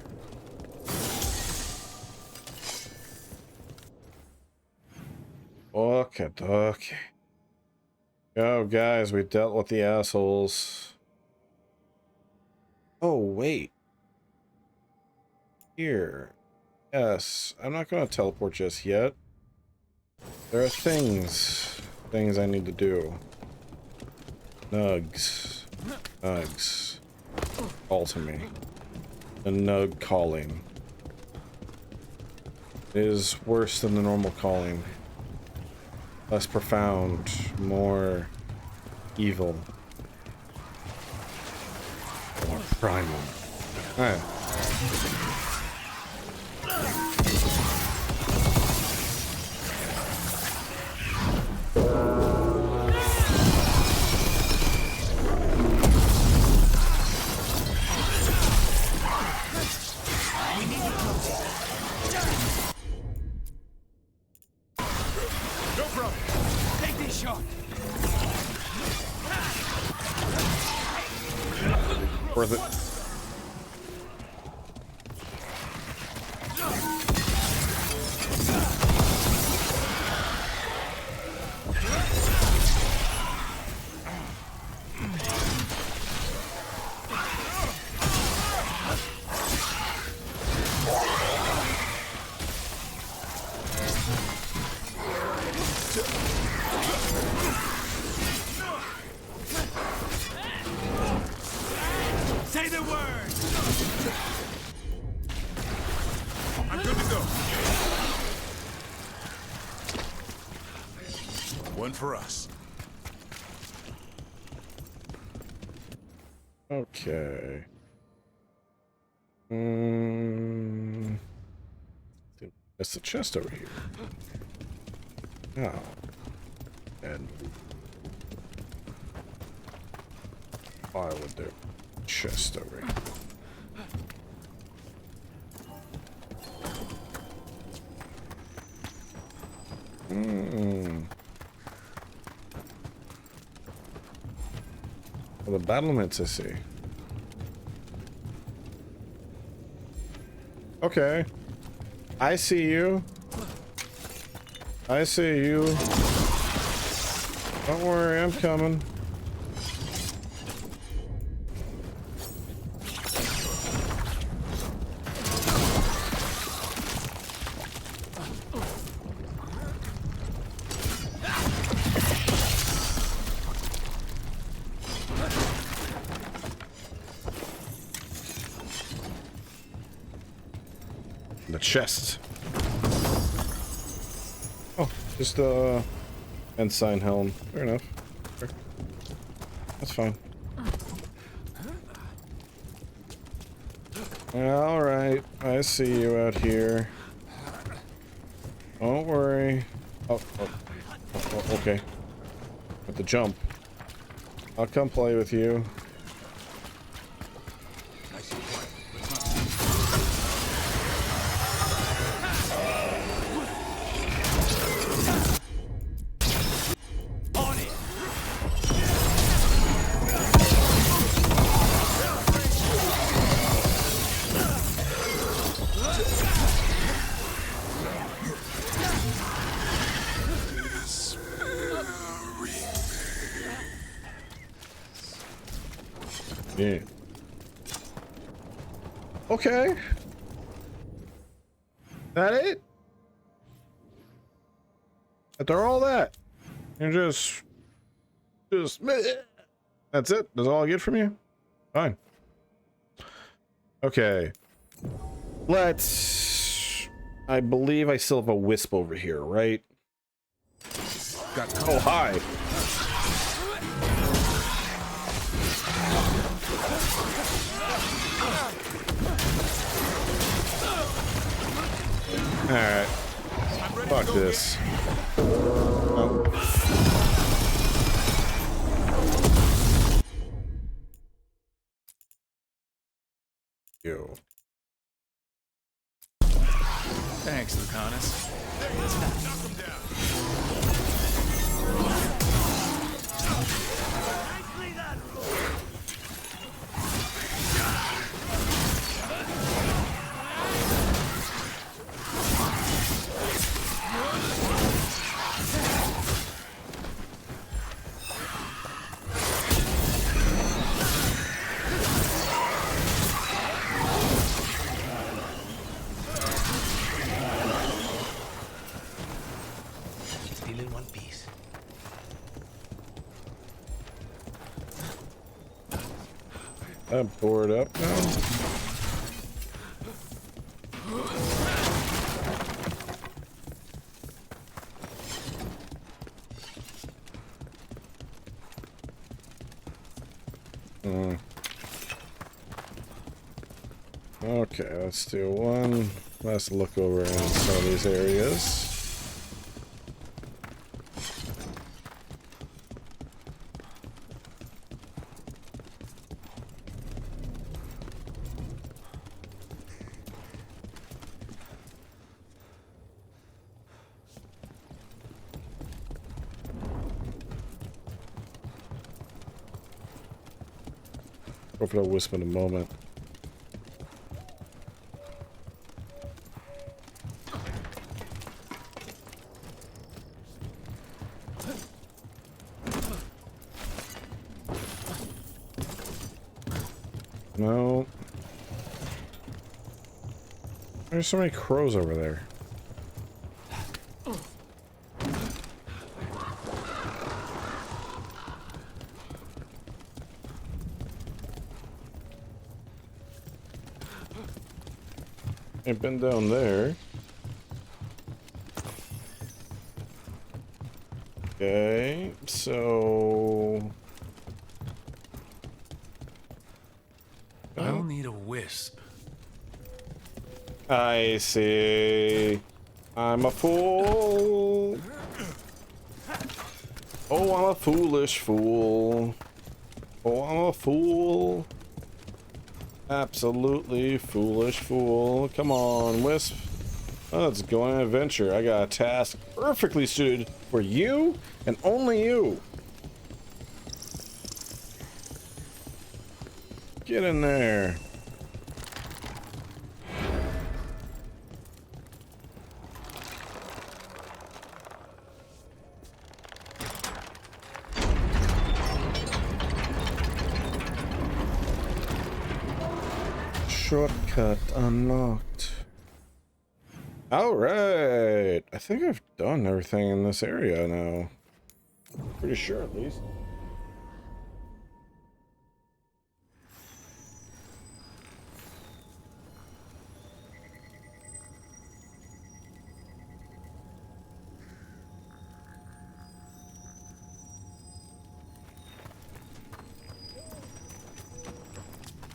Okay. Go, guys. We dealt with the assholes. Oh, wait. Here. Yes. I'm not going to teleport just yet. There are things I need to do. Nugs. Call to me. The Nug calling. It is worse than the normal calling. Less profound, more evil. More primal. Alright. No problem. Take this shot. Worth it. Say the word. I'm good to go. One for us. Okay. It's the chest over here. Oh. And why would there chest over here? Well, the battlements I see. Okay. I see you. I see you. Don't worry, I'm coming. The chest. Oh, just ensign helm. Fair enough. Fair. That's fine. All right, I see you out here. Don't worry. Oh, okay. At the jump. I'll come play with you. Yeah. Okay. That it? After all that, you're just Just that's it. That's all I get from you. Fine. Okay. Let's. I believe I still have a wisp over here, right? Oh, hi. Alright. Fuck this. Oh. Yo. Thanks, Lucanus. Still in one piece. I'm bored up now. Okay, let's do one last look over in some of these areas. Go for that wisp in a moment. No. There's so many crows over there. I've been down there. Okay, so I'll need a wisp. I see. I'm a fool. Oh, I'm a foolish fool. Oh, I'm a fool. Absolutely foolish fool. Come on, Wisp. Let's go on an adventure. I got a task perfectly suited for you and only you. Get in there. Shortcut unlocked. All right. I think I've done everything in this area now. Pretty sure, at least.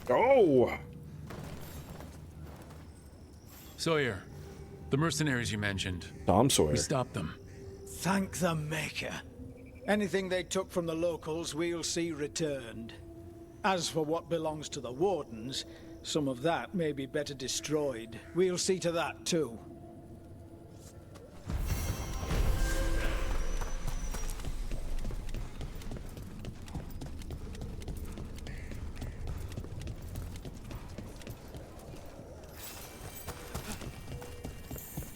Oh! Sawyer, the mercenaries you mentioned. Tom Sawyer. We stopped them. Thank the Maker. Anything they took from the locals, we'll see returned. As for what belongs to the Wardens, some of that may be better destroyed. We'll see to that too.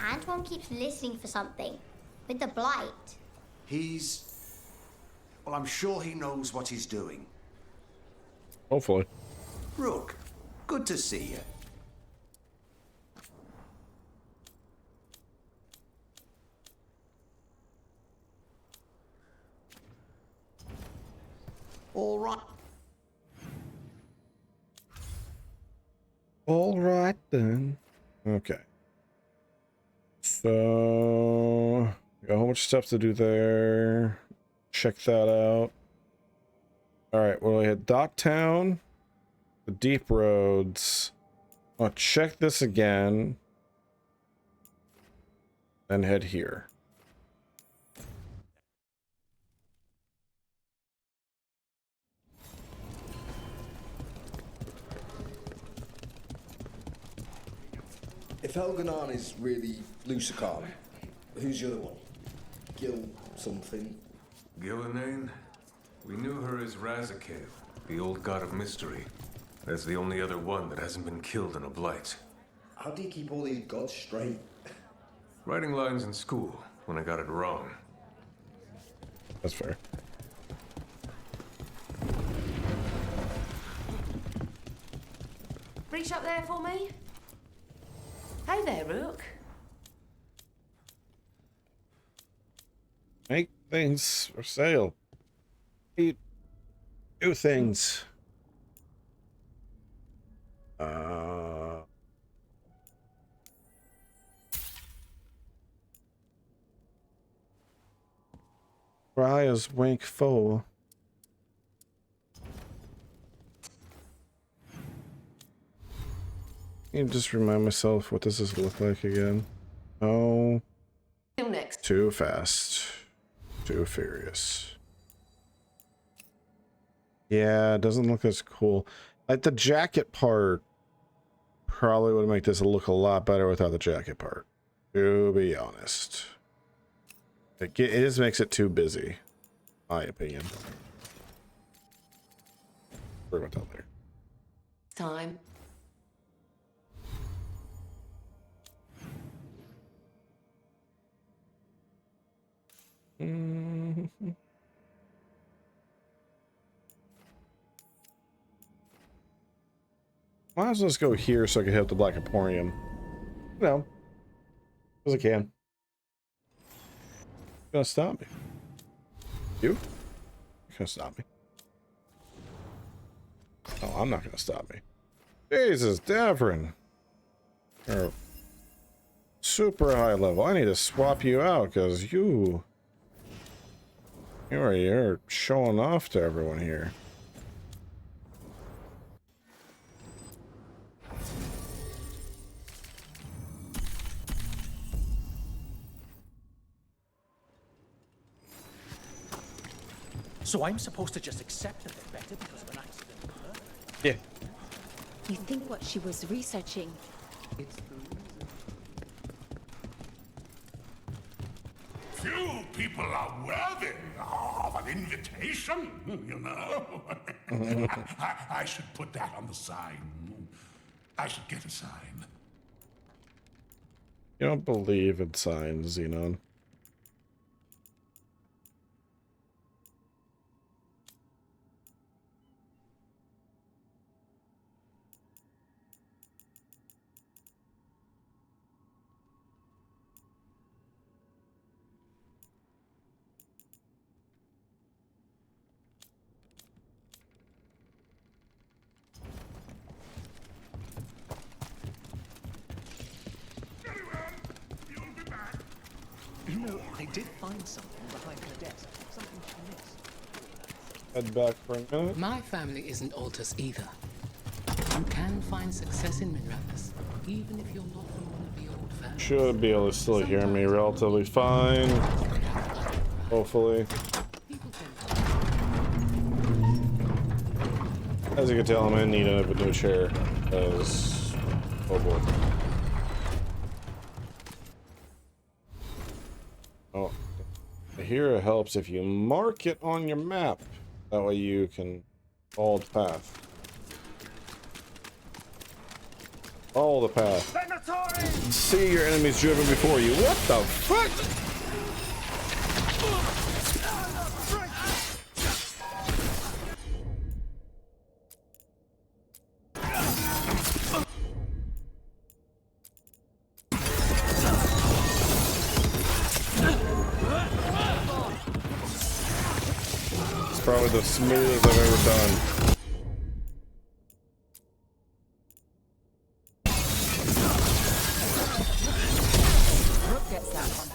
Antoine keeps listening for something. With the Blight. Well, I'm sure he knows what he's doing. Hopefully. Rook, good to see you. All right. All right then. Okay. So got a whole bunch of stuff to do there. Check that out. All right. Well, we had Docktown, the Deep Roads. I'll check this again. Then head here. If Elganon is really Lucican, who's the other one? Gil something? Gillenane? We knew her as Razakale, the old god of mystery. That's the only other one that hasn't been killed in a blight. How do you keep all these gods straight? Writing lines in school when I got it wrong. That's fair. Reach up there for me. Hey there, Rook. Make things for sale. Eat. Do things. Raya's wink foe. You just remind myself, what does this look like again? Oh, Till next. too fast, too furious. Yeah, it doesn't look as cool. Like the jacket part probably would make this look a lot better without the jacket part, to be honest. It just makes it too busy, my opinion. Worry about that later. Time. Might as well just go here so I can hit the Black Emporium. No. Because I can. Gonna stop me. You? You're gonna stop me. Oh, I'm not gonna stop me. Jesus, Davrin. You're super high level. I need to swap you out because you're showing off to everyone here. So I'm supposed to just accept that they're better because of an accident? Yeah. You think what she was researching? It's the Few people are worthy of an invitation, you know. I should put that on the sign. I should get a sign. You don't believe in signs, Xenon. You know, they did find something behind the desk. Something she missed. Head back for a minute. My family isn't Altus either. You can find success in Minrathous, even if you're not from one of the old families. Should be able to still hear me relatively fine. Hopefully. As you can tell, I'm in need of a new chair. As oh boy. Oh, here it helps if you mark it on your map. That way you can follow the path. Follow the path. See your enemies driven before you. What the fuck? Probably the smoothest I've ever done. Rook gets that one.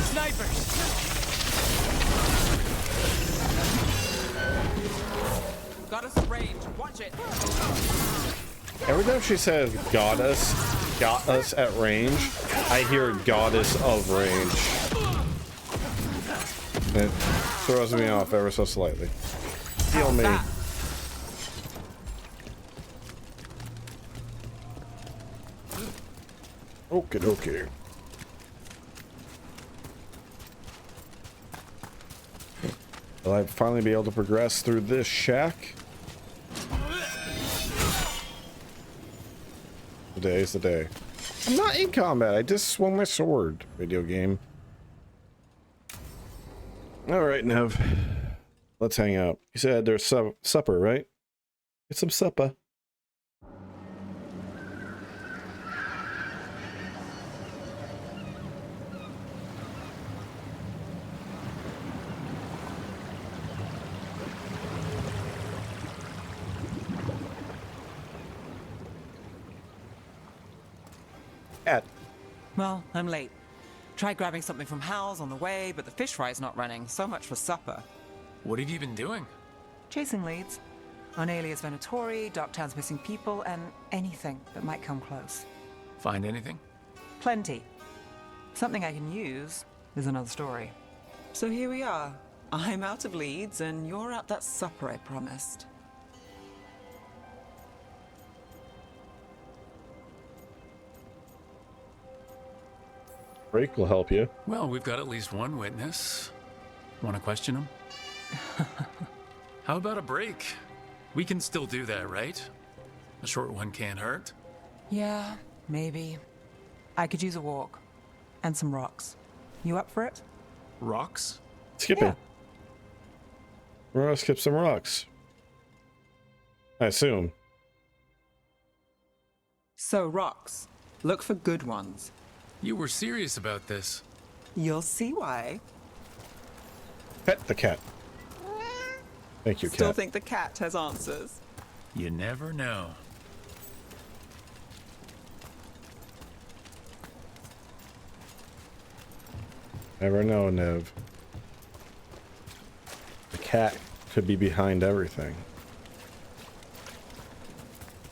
Snipers! Got us a range. Watch it. Every time she says got us at range, I hear goddess of range. It throws me off ever so slightly. Heal me. Okay. Will I finally be able to progress through this shack? Today's the day. I'm not in combat. I just swung my sword. Video game. All right, Nev. Let's hang out. You said there's supper, right? Get some supper. Well, I'm late. Tried grabbing something from Hal's on the way, but the fish fry's not running. So much for supper. What have you been doing? Chasing leads. On Alias Venatori, Darktown's missing people, and anything that might come close. Find anything? Plenty. Something I can use is another story. So here we are. I'm out of leads, and you're at that supper I promised. Break will help you. Well, we've got at least one witness. Want to question him? How about a break? We can still do that, right? A short one can't hurt. Yeah, maybe. I could use a walk. And some rocks. You up for it? Rocks? Skipping. Yeah. We're gonna skip some rocks. I assume. So, rocks. Look for good ones. You were serious about this. You'll see why. Pet the cat. Thank you, cat. Still think the cat has answers. You never know. Never know, Nev. The cat could be behind everything.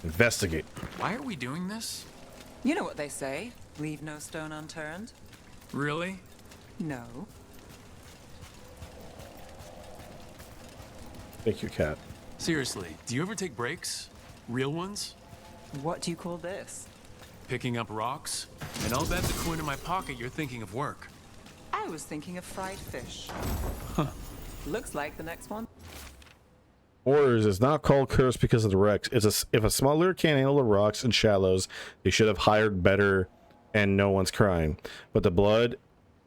Investigate. Why are we doing this? You know what they say. Leave no stone unturned. Really? No. Thank you, cat. Seriously, do you ever take breaks? Real ones? What do you call this? Picking up rocks? And I'll bet the coin in my pocket you're thinking of work. I was thinking of fried fish. Huh. Looks like the next one. Orders is not called curse because of the wrecks. If a smuggler can't handle the rocks and shallows, they should have hired better, and no one's crying. But the blood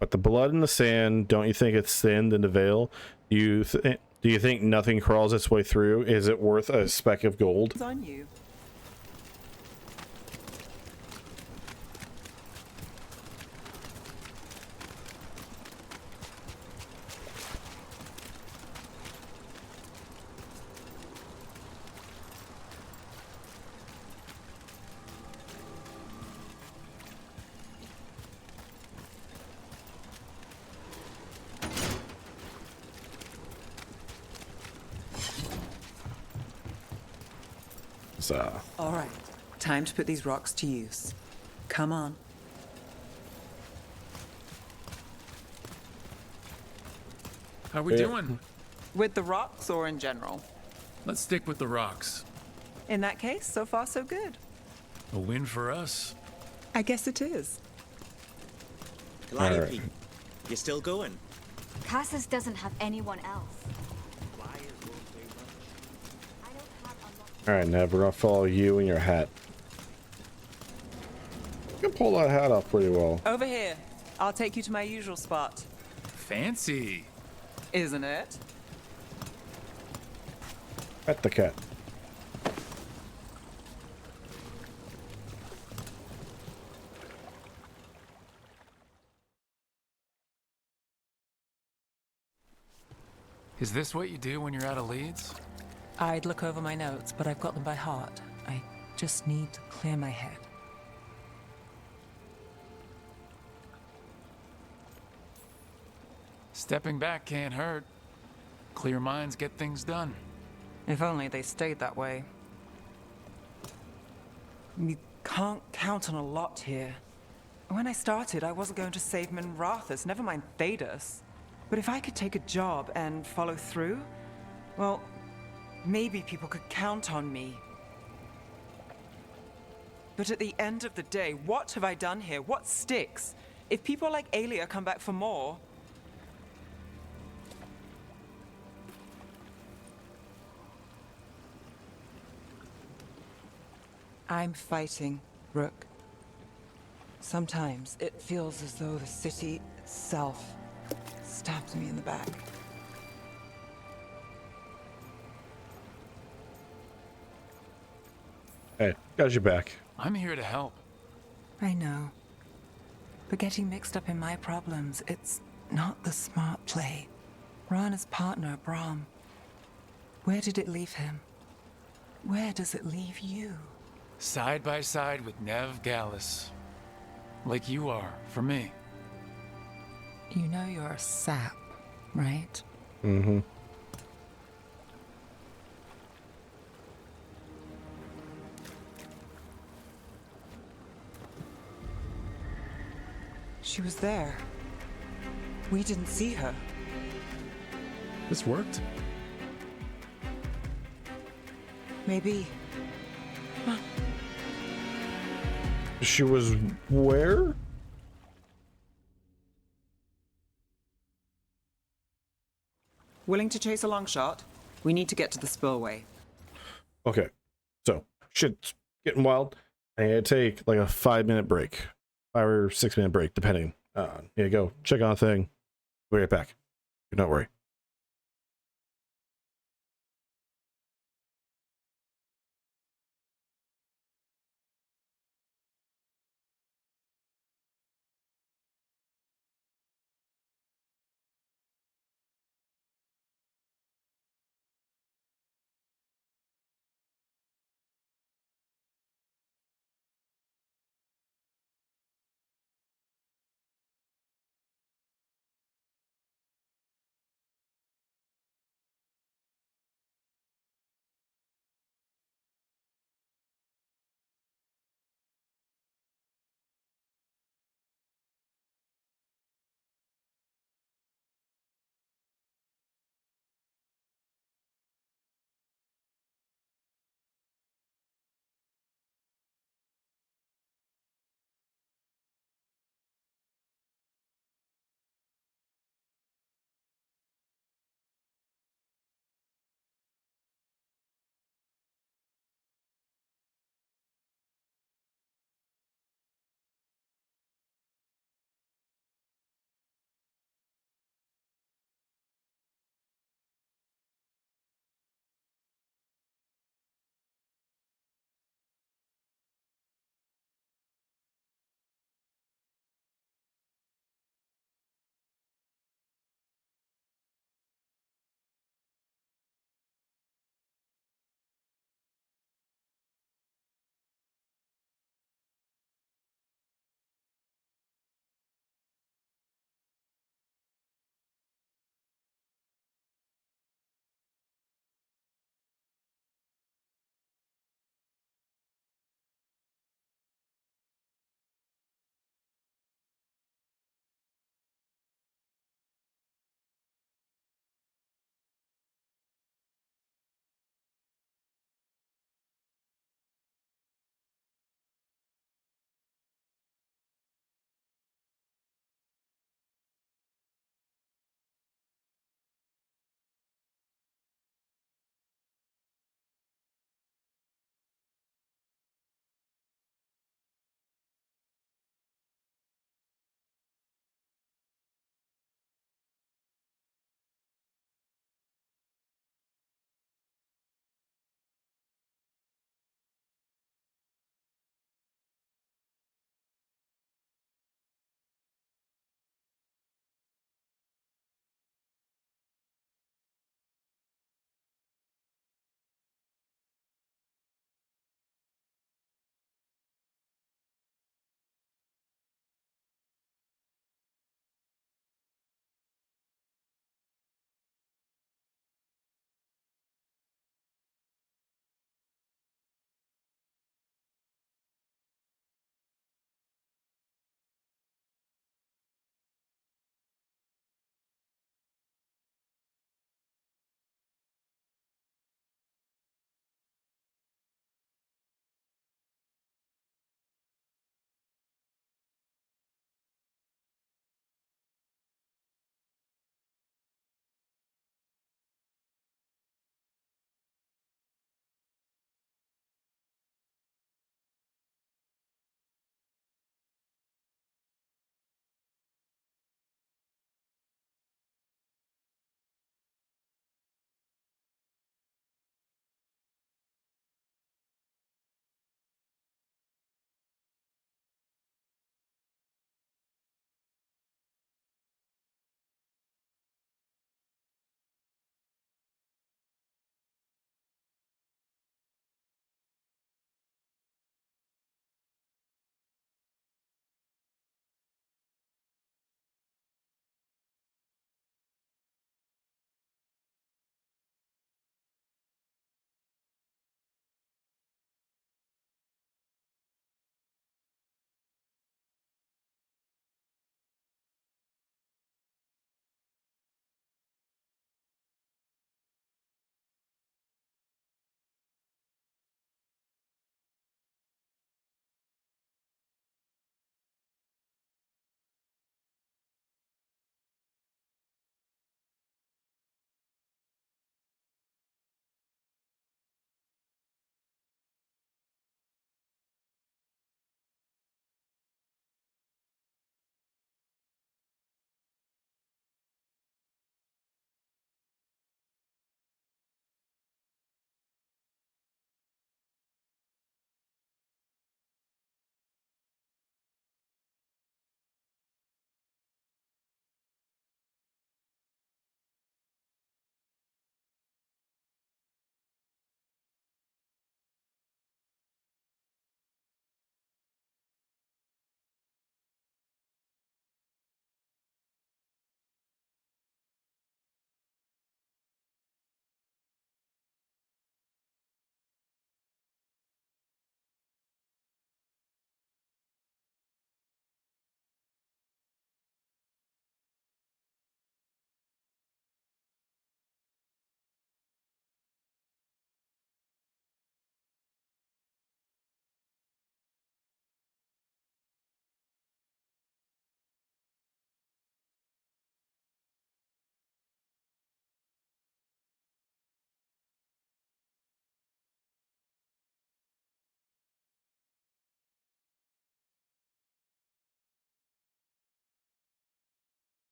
in the sand, don't you think it's thinned in the veil? Do you think nothing crawls its way through? Is it worth a speck of gold? It's on you. All right, time to put these rocks to use. Come on. How we doing? With the rocks or in general? Let's stick with the rocks. In that case, so far so good. A win for us. I guess it is. Calliope, you still going? Cassus doesn't have anyone else. Alright, Nev, we're gonna follow you and your hat. You can pull that hat off pretty well. Over here. I'll take you to my usual spot. Fancy. Isn't it? Pet the cat. Is this what you do when you're out of leads? I'd look over my notes, but I've got them by heart. I just need to clear my head. Stepping back can't hurt. Clear minds get things done. If only they stayed that way. You can't count on a lot here. When I started, I wasn't going to save Minrathous, never mind Thedas. But if I could take a job and follow through, well, maybe people could count on me. But at the end of the day, what have I done here? What sticks? If people like Aelia come back for more... I'm fighting, Rook. Sometimes it feels as though the city itself stabs me in the back. Hey, got your back. I'm here to help. I know. But getting mixed up in my problems, it's not the smart play. Rana's partner, Brahm. Where did it leave him? Where does it leave you? Side by side with Nev Gallus. Like you are, for me. You know you're a sap, right? Mm-hmm. She was there. We didn't see her. This worked? Maybe. Huh. She was where? Willing to chase a long shot? We need to get to the spillway. Okay, so shit's getting wild. I need to take like a 5-minute break, 5 or 6-minute break, depending. Need to go check on a thing. Be right back. Do not worry.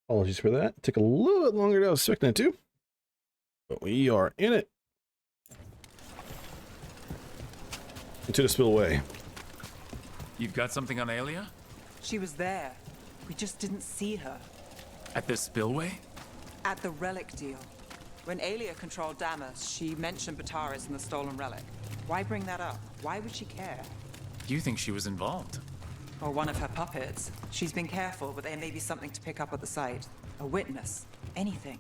Apologies for that. Took a little bit longer than I was expecting it to. But we are in it. Into the spillway. You've got something on Aelia? She was there. We just didn't see her. At this spillway? At the relic deal. When Aelia controlled Damas, she mentioned Bataris and the stolen relic. Why bring that up? Why would she care? You think she was involved? Or one of her puppets. She's been careful, but there may be something to pick up at the site. A witness. Anything.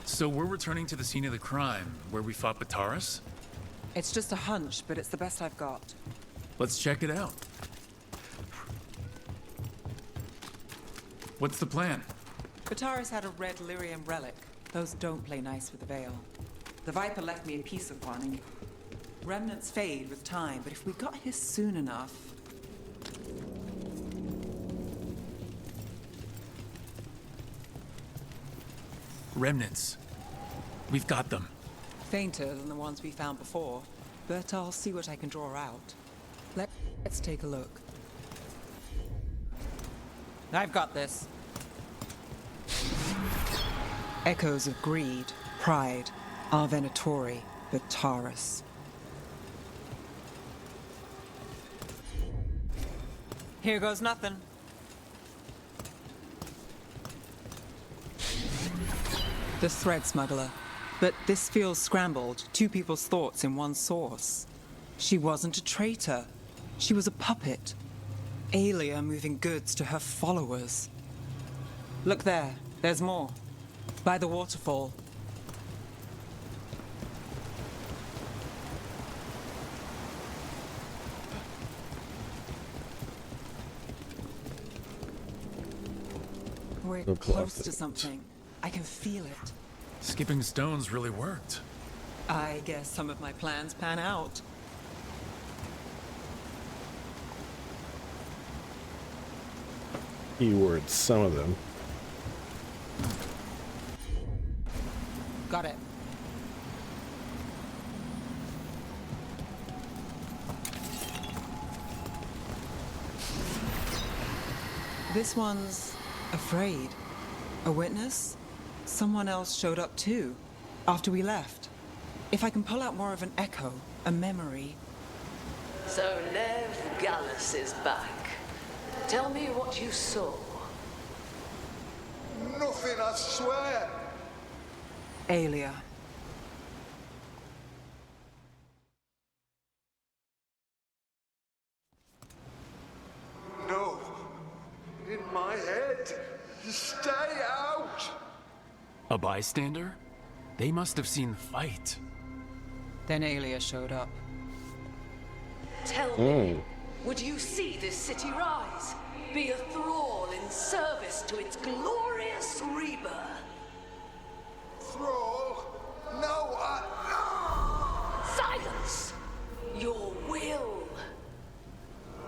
So we're returning to the scene of the crime, where we fought Bataris? It's just a hunch, but it's the best I've got. Let's check it out. What's the plan? Bataris had a red lyrium relic. Those don't play nice with the Veil. The Viper left me a piece of one, and remnants fade with time, but if we got here soon enough... Remnants. We've got them. Fainter than the ones we found before, but I'll see what I can draw out. Let's take a look. I've got this. Echoes of greed, pride, our Venatori, Bataris. Here goes nothing. The thread smuggler. But this feels scrambled. Two people's thoughts in one source. She wasn't a traitor. She was a puppet. Aelia moving goods to her followers. Look there. There's more. By the waterfall. We're close to something. I can feel it. Skipping stones really worked. I guess some of my plans pan out. Keywords, some of them. Got it. This one's afraid. A witness? Someone else showed up too, after we left. If I can pull out more of an echo, a memory... So Nev Gallus is back. Tell me what you saw. Nothing, I swear. Aelia. No. In my head. Stay out. A bystander? They must have seen the fight. Then Aelia showed up. Tell me, would you see this city rise? Be a thrall in service to its glorious rebirth? Thrall? No, Silence! Your will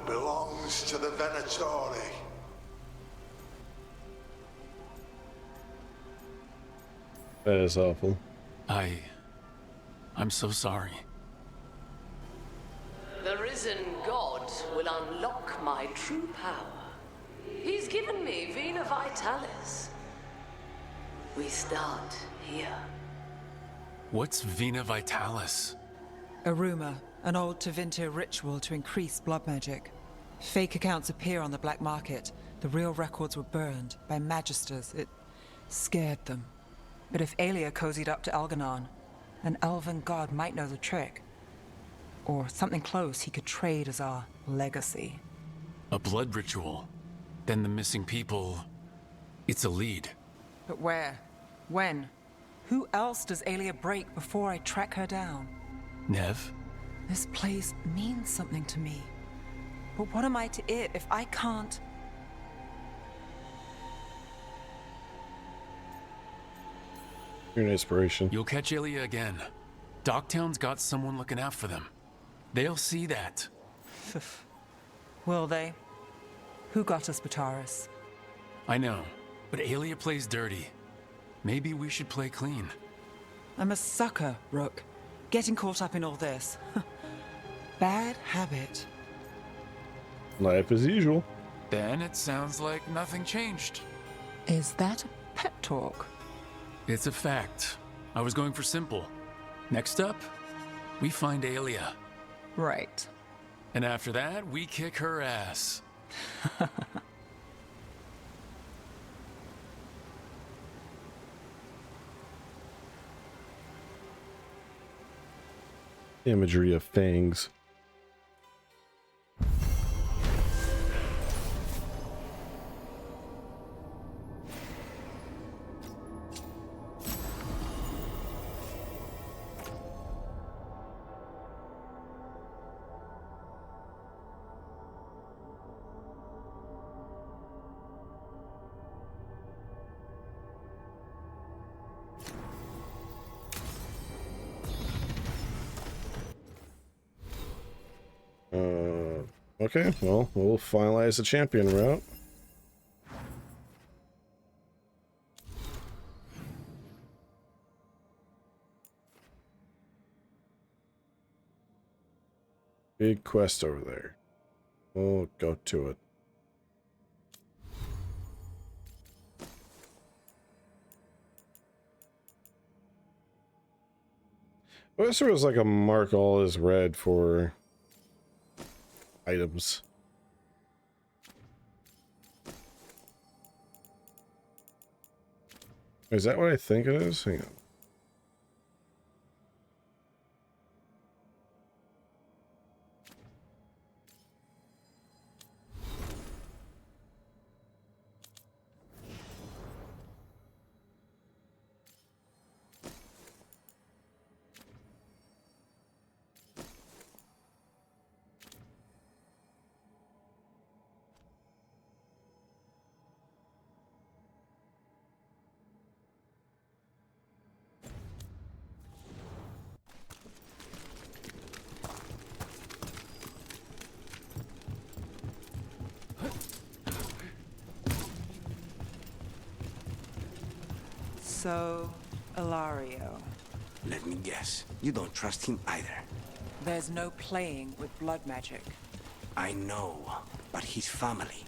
belongs to the Venatori. That is awful. I'm so sorry. The risen god will unlock my true power. He's given me Vina Vitalis. We start here. What's Vina Vitalis? A rumor, an old Tevinter ritual to increase blood magic. Fake accounts appear on the black market. The real records were burned by magisters. It scared them. But if Aelia cozied up to Algernon, an elven god might know the trick. Or something close he could trade as our legacy. A blood ritual? Then the missing people... It's a lead. But where? When? Who else does Aelia break before I track her down? Nev? This place means something to me. But what am I to it if I can't... You're an inspiration. You'll catch Aelia again. Docktown's got someone looking out for them. They'll see that. Will they? Who got us Bataris? I know, but Aelia plays dirty. Maybe we should play clean. I'm a sucker, Rook. Getting caught up in all this. Bad habit. Life as usual. Then it sounds like nothing changed. Is that a pep talk? It's a fact. I was going for simple. Next up, we find Aelia. Right. And after that, we kick her ass. Imagery of fangs. Okay, well, we'll finalize the champion route. Big quest over there. We'll go to it. I wish there was like a mark all is red for items. Is that what I think it is? Hang on. So, Ilario. Let me guess. You don't trust him either. There's no playing with blood magic. I know, but his family.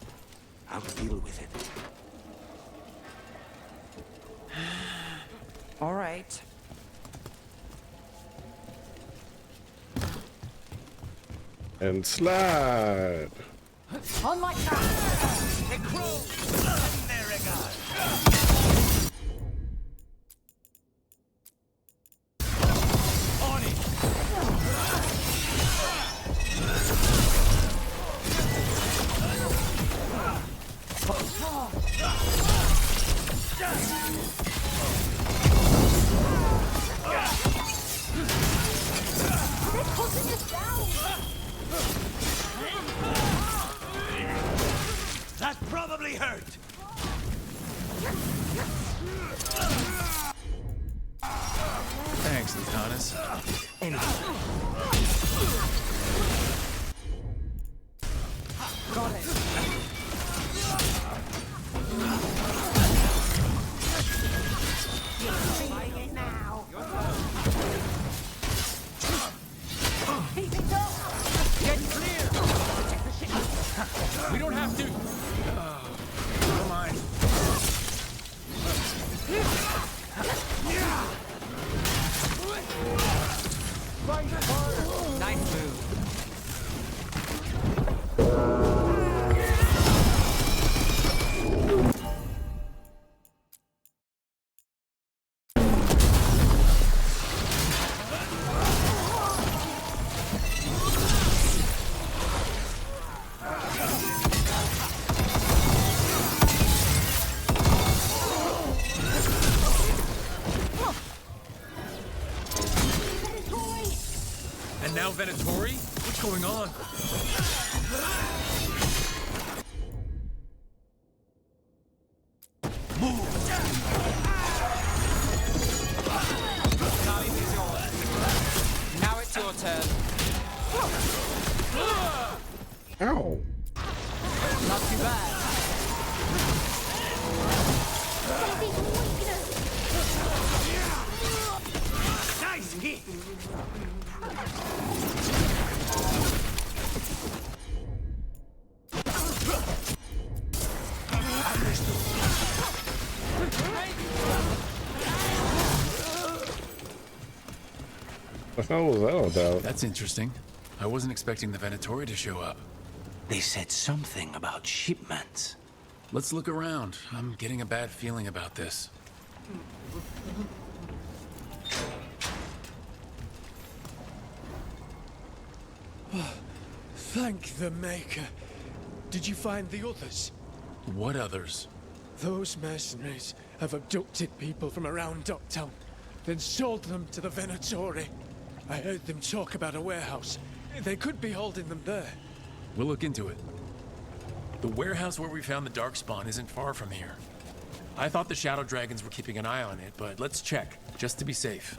I'll deal with it. All right. And slide. On my track! The crew! There we go! On it! They're pulling us down! That probably hurt. Thanks, Lucanus. Got it. Trying it now. Keep it up! Get clear. We don't have to. Come on. Nice move. And now Venatori? What's going on? Now it's your turn. Ow. Not too bad. Nice hit. What the hell was that about? That's interesting. I wasn't expecting the Venatori to show up. They said something about shipments. Let's look around. I'm getting a bad feeling about this. Thank the Maker. Did you find the others? What others? Those mercenaries have abducted people from around Docktown, then sold them to the Venatori. I heard them talk about a warehouse. They could be holding them there. We'll look into it. The warehouse where we found the Darkspawn isn't far from here. I thought the Shadow Dragons were keeping an eye on it, but let's check, just to be safe.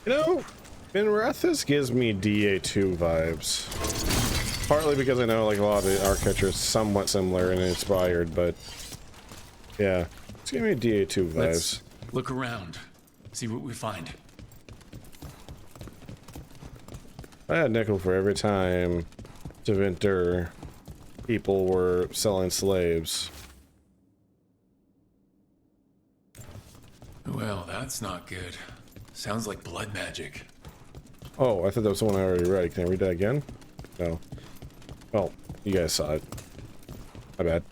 You know, Minrathous gives me DA2 vibes. Partly because I know like a lot of the Arcatcher is somewhat similar and inspired, but yeah, it's giving me DA2 vibes. Let's look around, see what we find. I had nickel for every time Deventer people were selling slaves. Well, that's not good. Sounds like blood magic. Oh, I thought that was the one I already read. Can I read that again? No. Oh, you guys saw it. My bad.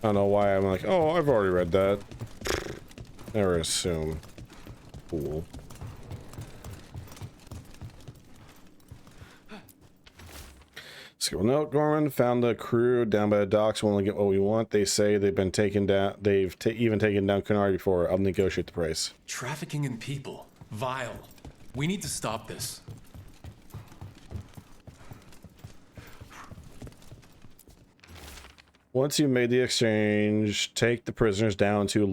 I don't know why I'm like, oh, I've already read that. Never assume. Cool. Skill note: Gorman found the crew down by the docks. Want to get what we want? They say they've been taken down. They've even taken down Kunari before. I'll negotiate the price. Trafficking in people. Vile. We need to stop this. Once you've made the exchange, take the prisoners down to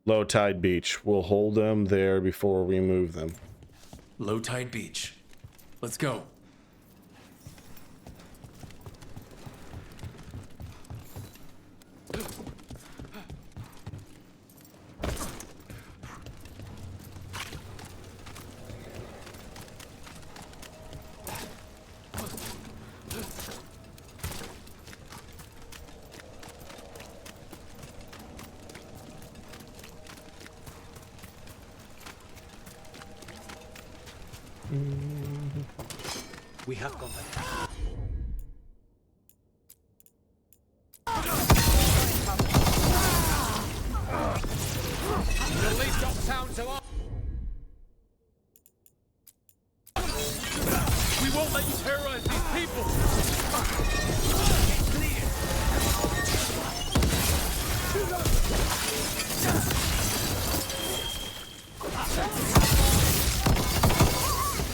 Low Tide Beach. We'll hold them there before we move them. Low Tide Beach. Let's go. We have company. Release Docktown to our... We won't let you terrorize these people!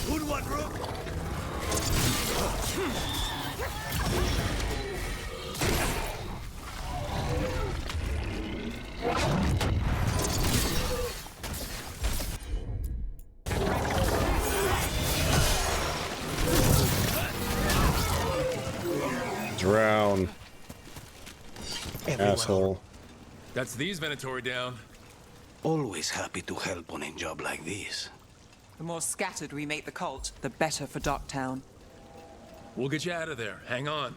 Good one, Rook! Drown. Asshole. That's these Venatori down. Always happy to help on a job like this. The more scattered we make the cult, the better for Docktown. We'll get you out of there. Hang on.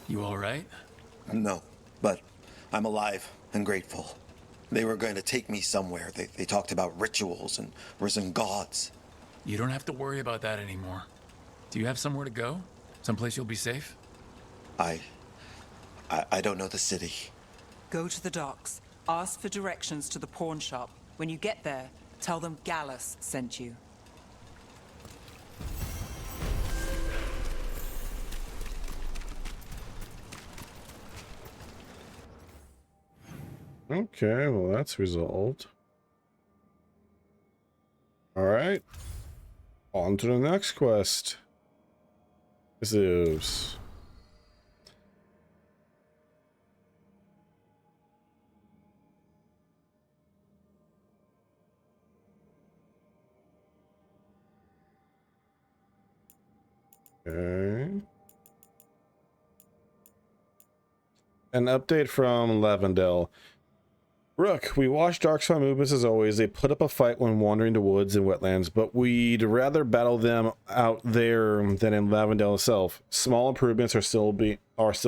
You all right? No, but I'm alive and grateful. They were going to take me somewhere. They talked about rituals and risen gods. You don't have to worry about that anymore. Do you have somewhere to go? Someplace you'll be safe? I don't know the city. Go to the docks. Ask for directions to the pawn shop. When you get there, tell them Gallus sent you. Okay, well that's resolved. Alright. On to the next quest. Zeus. Okay. An update from Lavendel. Rook, we watch Darkspawn movements as always. They put up a fight when wandering the woods and wetlands, but we'd rather battle them out there than in Lavendel itself. Small improvements are still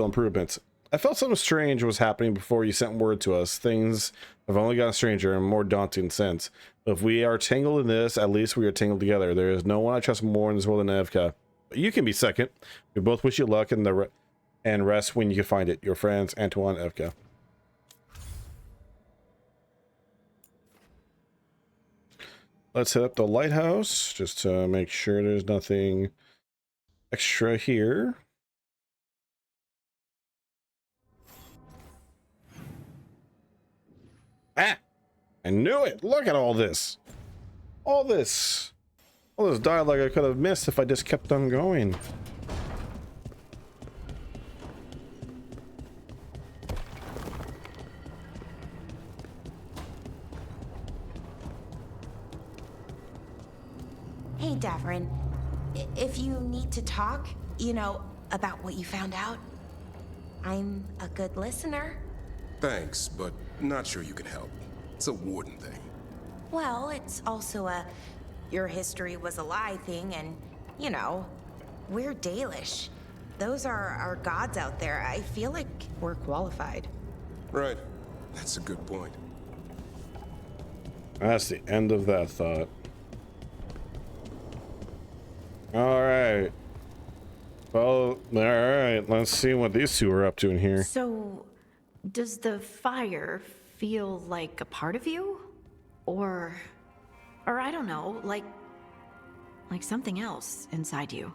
improvements. I felt something strange was happening before you sent word to us. Things have only gotten stranger and more daunting since. But if we are tangled in this, at least we are tangled together. There is no one I trust more in this world than Evka. But you can be second. We both wish you luck and rest when you can find it. Your friends, Antoine, Evka. Let's hit up the lighthouse just to make sure there's nothing extra here. Ah! I knew it! Look at all this! All this dialogue I could have missed if I just kept on going. Hey, Davrin. If you need to talk, about what you found out, I'm a good listener. Thanks, but not sure you can help. It's a warden thing. Well, it's also a your history was a lie thing, and, we're Dalish. Those are our gods out there. I feel like we're qualified. Right. That's a good point. That's the end of that thought. Alright. Well, alright. Let's see what these two are up to in here. So, does the fire feel like a part of you? Or I don't know, like something else inside you?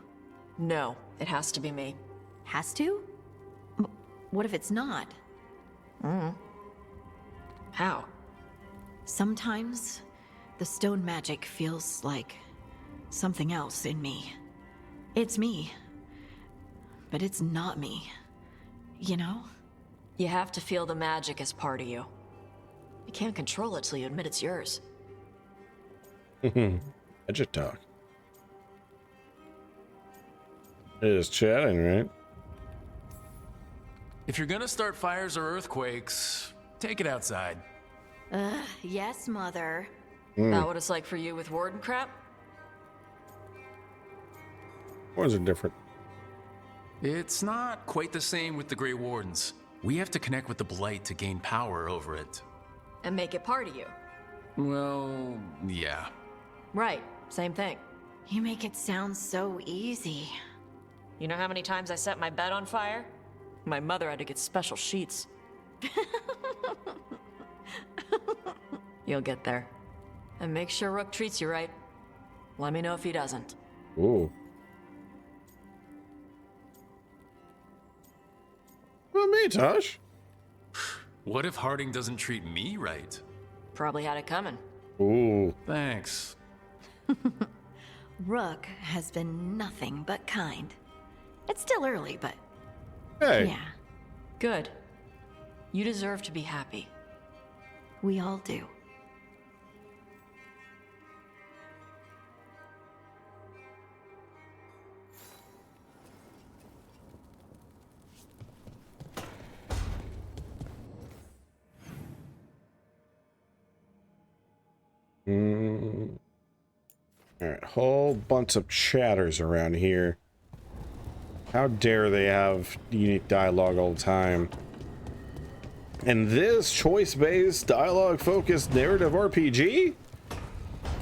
No, it has to be me. Has to? What if it's not? How? Sometimes the stone magic feels like something else in me. It's me, but it's not me. You know? You have to feel the magic as part of you. You can't control it till you admit it's yours. Magic talk. It is chatting, right? If you're gonna start fires or earthquakes, take it outside. Yes, Mother. That what it's like for you with warden crap? Wardens are different. It's not quite the same with the Grey Wardens. We have to connect with the Blight to gain power over it. And make it part of you. Well, yeah. Right, same thing. You make it sound so easy. You know how many times I set my bed on fire? My mother had to get special sheets. You'll get there. And make sure Rook treats you right. Let me know if he doesn't. Ooh. Well, me, Tosh. What if Harding doesn't treat me right? Probably had it coming. Ooh. Thanks. Rook has been nothing but kind. It's still early, but... Hey. Yeah. Good. You deserve to be happy. We all do. Alright, whole bunch of chatters around here. How dare they have unique dialogue all the time. And this choice-based, dialogue-focused narrative RPG?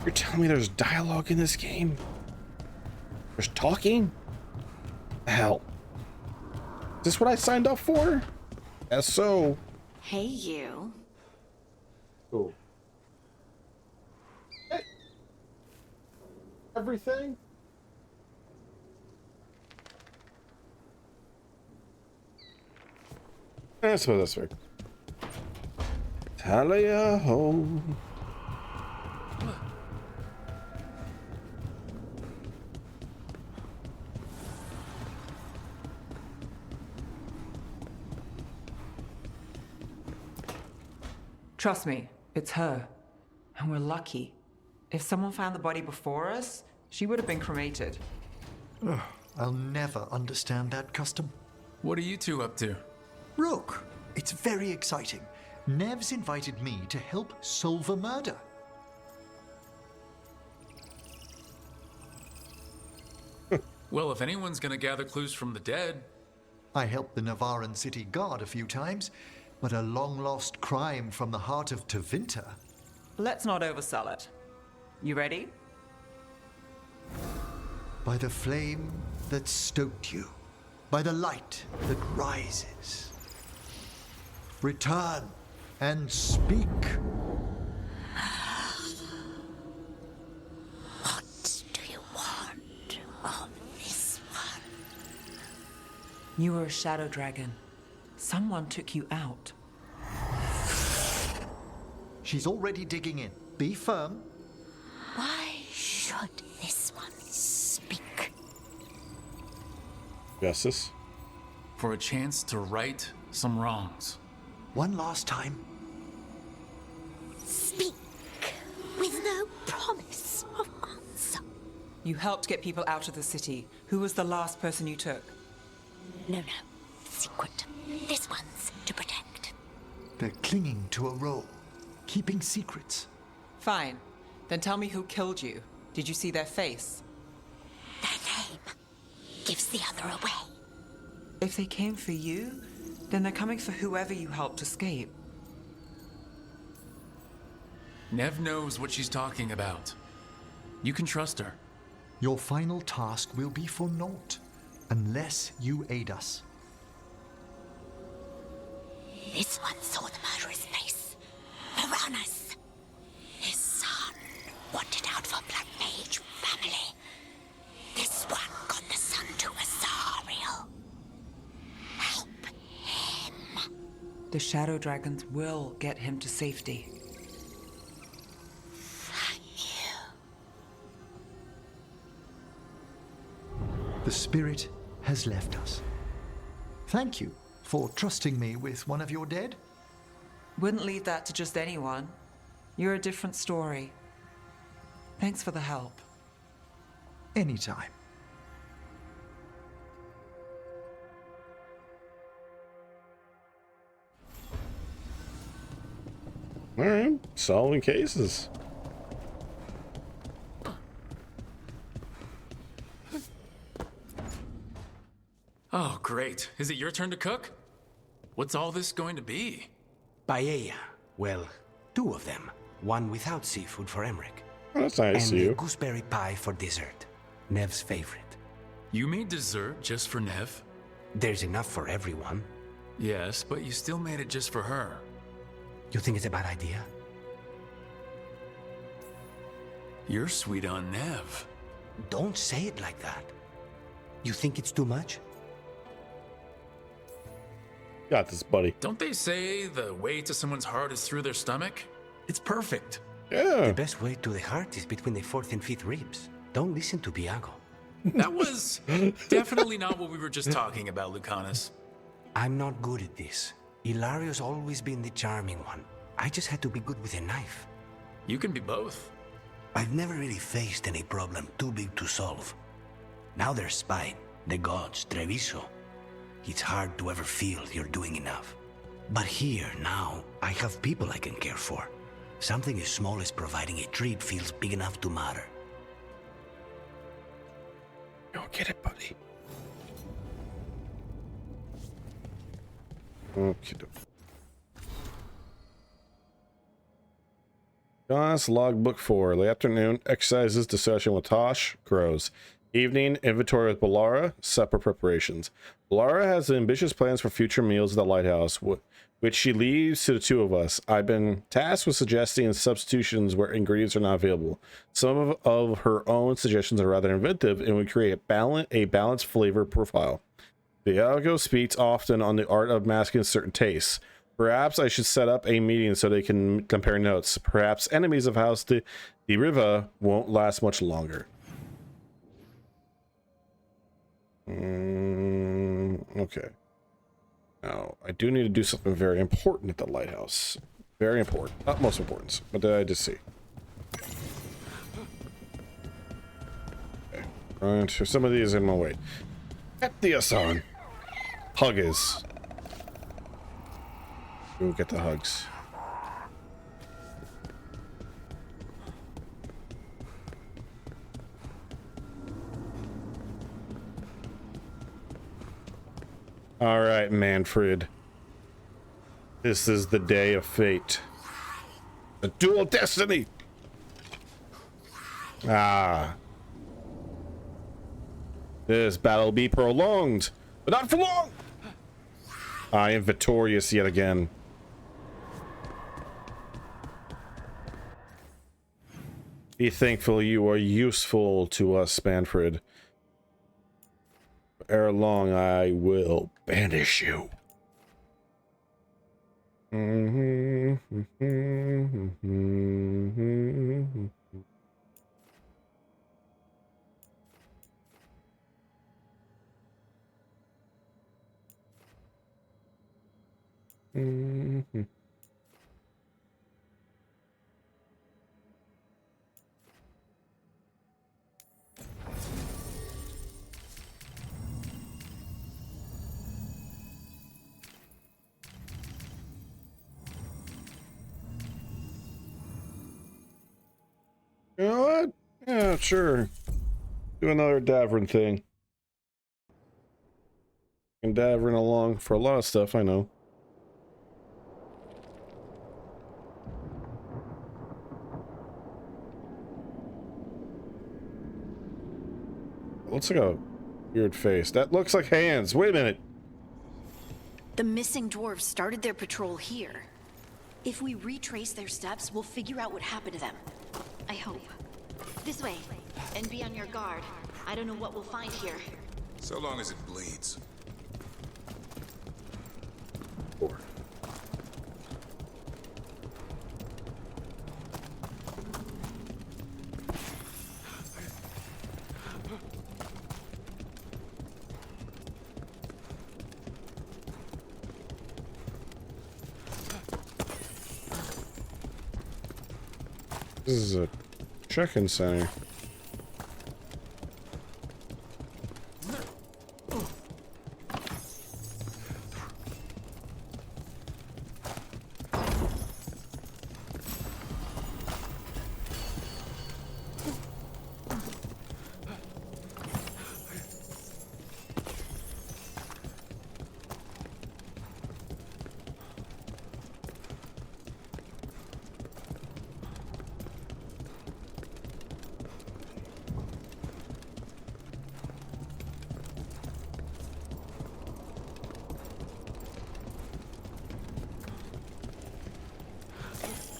You're telling me there's dialogue in this game? There's talking? Hell. Is this what I signed up for? Yes, so. Hey, you. Cool. Hey. Everything? I suppose that's fair. Talia ho. Trust me, it's her. And we're lucky. If someone found the body before us, she would have been cremated. I'll never understand that custom. What are you two up to? Look, it's very exciting. Nev's invited me to help solve a murder. Well, if anyone's gonna gather clues from the dead... I helped the Navaran city guard a few times, but a long-lost crime from the heart of Tevinter. Let's not oversell it. You ready? By the flame that stoked you, by the light that rises. Return and speak. What do you want of this one? You were a shadow dragon. Someone took you out. She's already digging in. Be firm. Why should this one speak? Justice. For a chance to right some wrongs. One last time. Speak with no promise of answer. You helped get people out of the city. Who was the last person you took? No. Secret. This one's to protect. They're clinging to a role, keeping secrets. Fine. Then tell me who killed you. Did you see their face? Their name gives the other away. If they came for you, then they're coming for whoever you helped escape. Nev knows what she's talking about. You can trust her. Your final task will be for naught, unless you aid us. This one saw the murderer's face. Piranhas. His son wanted out for Blood Mage family. This one got the son to Azariel. Help him. The shadow dragons will get him to safety. The spirit has left us. Thank you for trusting me with one of your dead. Wouldn't leave that to just anyone. You're a different story. Thanks for the help. Anytime. All right, solving cases. Oh, great. Is it your turn to cook? What's all this going to be? Paella. Well, 2 of them. One without seafood for Emmerich. Oh, that's nice and of you. a gooseberry pie for dessert. Nev's favorite. You made dessert just for Nev? There's enough for everyone. Yes, but you still made it just for her. You think it's a bad idea? You're sweet on Nev. Don't say it like that. You think it's too much? Got this, buddy. Don't they say the way to someone's heart is through their stomach? It's perfect. Yeah. The best way to the heart is between the 4th and 5th ribs. Don't listen to Biago. That was definitely not what we were just talking about, Lucanus. I'm not good at this. Hilario's always been the charming one. I just had to be good with a knife. You can be both. I've never really faced any problem too big to solve. Now there's Spine, the gods, Treviso. It's hard to ever feel you're doing enough. But here, now, I have people I can care for. Something as small as providing a treat feels big enough to matter. Go get it, buddy. Okay. Jonas logbook 4. Late afternoon, exercises, discussion with Tosh, grows. Evening, inventory with Balara, supper preparations. Balara has ambitious plans for future meals at the lighthouse, which she leaves to the 2 of us. I've been tasked with suggesting substitutions where ingredients are not available. Some of her own suggestions are rather inventive and would create a balanced flavor profile. Diago speaks often on the art of masking certain tastes. Perhaps I should set up a meeting so they can compare notes. Perhaps enemies of House de Riva won't last much longer. Okay. Now, I do need to do something very important at the lighthouse. Very important. Utmost importance. What did I just see? Okay. Right, some of these in my way. Get the Asan. Huggers. We'll get the hugs. All right, Manfred. This is the day of fate. The dual destiny. Ah. This battle be prolonged, but not for long. I am victorious yet again. Be thankful you are useful to us, Manfred. Ere long, I will banish you. You know what? Yeah, sure. Do another Davern thing. And Davern along for a lot of stuff, I know. Looks like a weird face. That looks like hands. Wait a minute. The missing dwarves started their patrol here. If we retrace their steps, we'll figure out what happened to them. I hope. This way, and be on your guard. I don't know what we'll find here. So long as it bleeds. This is a check-in center.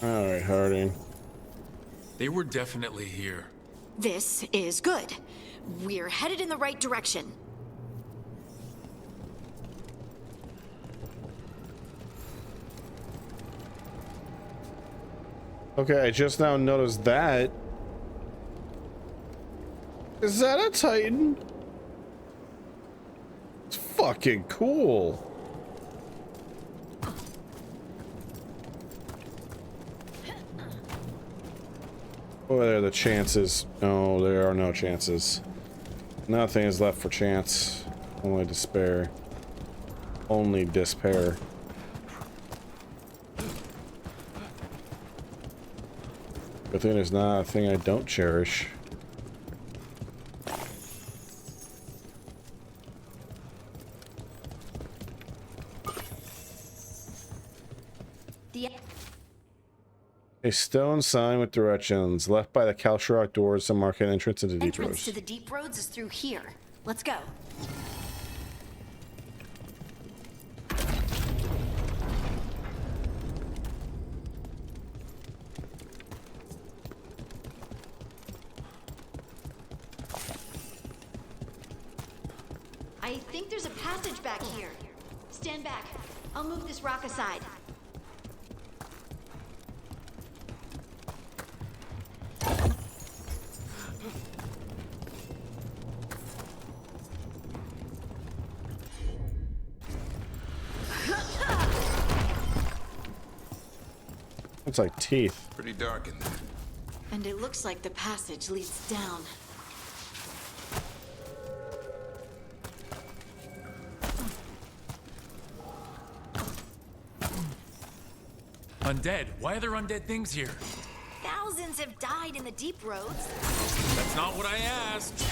Alright, Harding. They were definitely here. This is good. We're headed in the right direction. Okay, I just now noticed that. Is that a Titan? It's fucking cool. What are the chances? No, there are no chances. Nothing is left for chance. Only despair. Only despair. Good thing there's not a thing I don't cherish. A stone sign with directions left by the Kalsharok doors to mark an entrance into Deep Entrance Roads. to the Deep Roads is through here. Let's go. I think there's a passage back here. Stand back. I'll move this rock aside. It's like teeth. Pretty dark in there. And it looks like the passage leads down. Undead? Why are there undead things here? Thousands have died in the deep roads. That's not what I asked.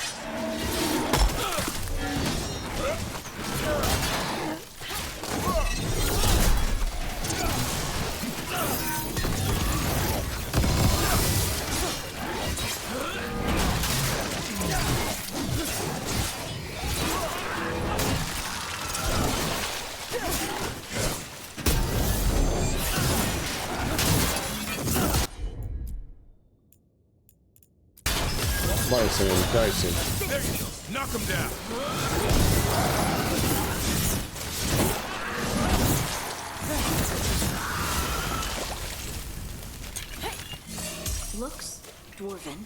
Dicing. There you go. Knock him down. Looks dwarven.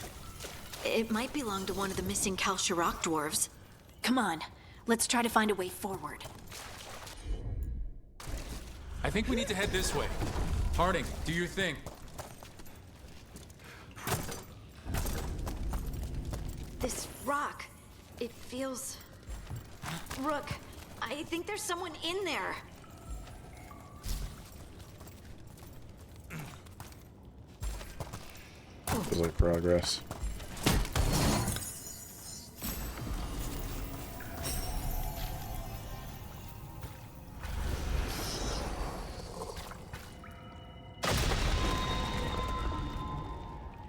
It might belong to one of the missing Kalsharok dwarves. Come on, let's try to find a way forward. I think we need to head this way. Harding, do your thing. This rock, it feels... Rook, I think there's someone in there. Feels like progress.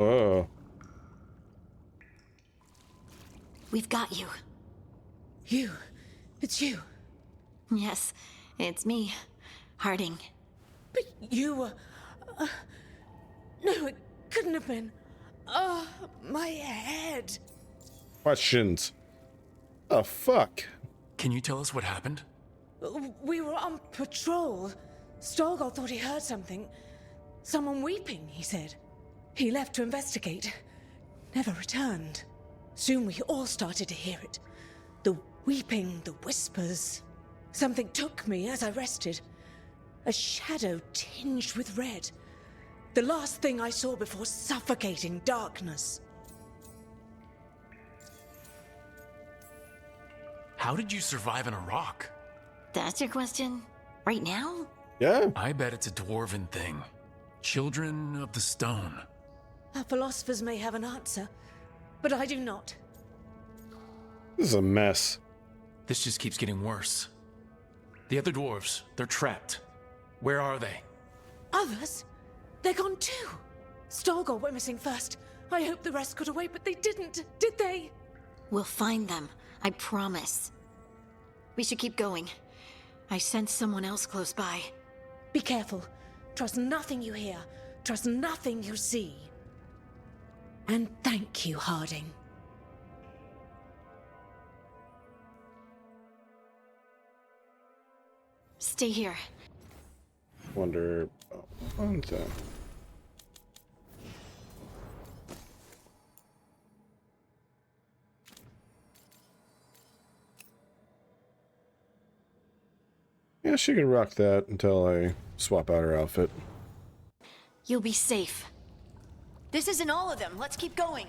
Oh. We've got you. You? It's you? Yes, it's me, Harding. But you were... no, it couldn't have been. Oh, my head. Questions. Oh, fuck. Can you tell us what happened? We were on patrol. Storgol thought he heard something. Someone weeping, he said. He left to investigate. Never returned. Soon we all started to hear it. The weeping, the whispers. Something took me as I rested. A shadow tinged with red. The last thing I saw before suffocating darkness. How did you survive in a rock? That's your question? Right now? Yeah. I bet it's a dwarven thing. Children of the stone. Our philosophers may have an answer, but I do not. This is a mess. This just keeps getting worse. The other dwarves, they're trapped. Where are they? Others? They're gone too. Storgol went missing first. I hope the rest got away, but they didn't, did they? We'll find them, I promise. We should keep going. I sense someone else close by. Be careful. Trust nothing you hear. Trust nothing you see. And thank you, Harding. Stay here. Wonder... Oh, one time. Yeah, she can rock that until I swap out her outfit. You'll be safe. This isn't all of them. Let's keep going.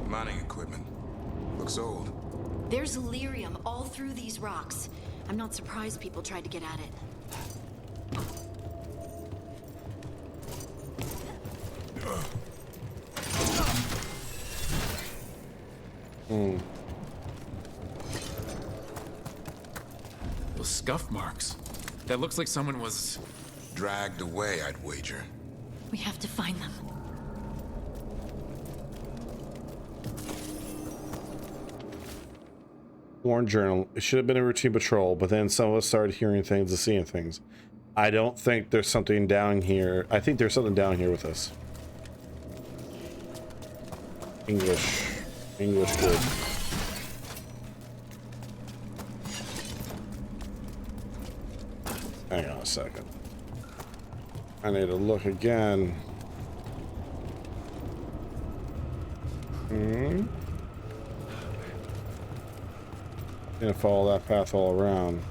Mining equipment. Looks old. There's lyrium all through these rocks. I'm not surprised people tried to get at it. Those scuff marks. That looks like someone was... dragged away, I'd wager. We have to find them. Warren Journal. It should have been a routine patrol, but then some of us started hearing things and seeing things. I don't think there's something down here. I think there's something down here with us. English good. Hang on a second. I need to look again. Gonna follow that path all around.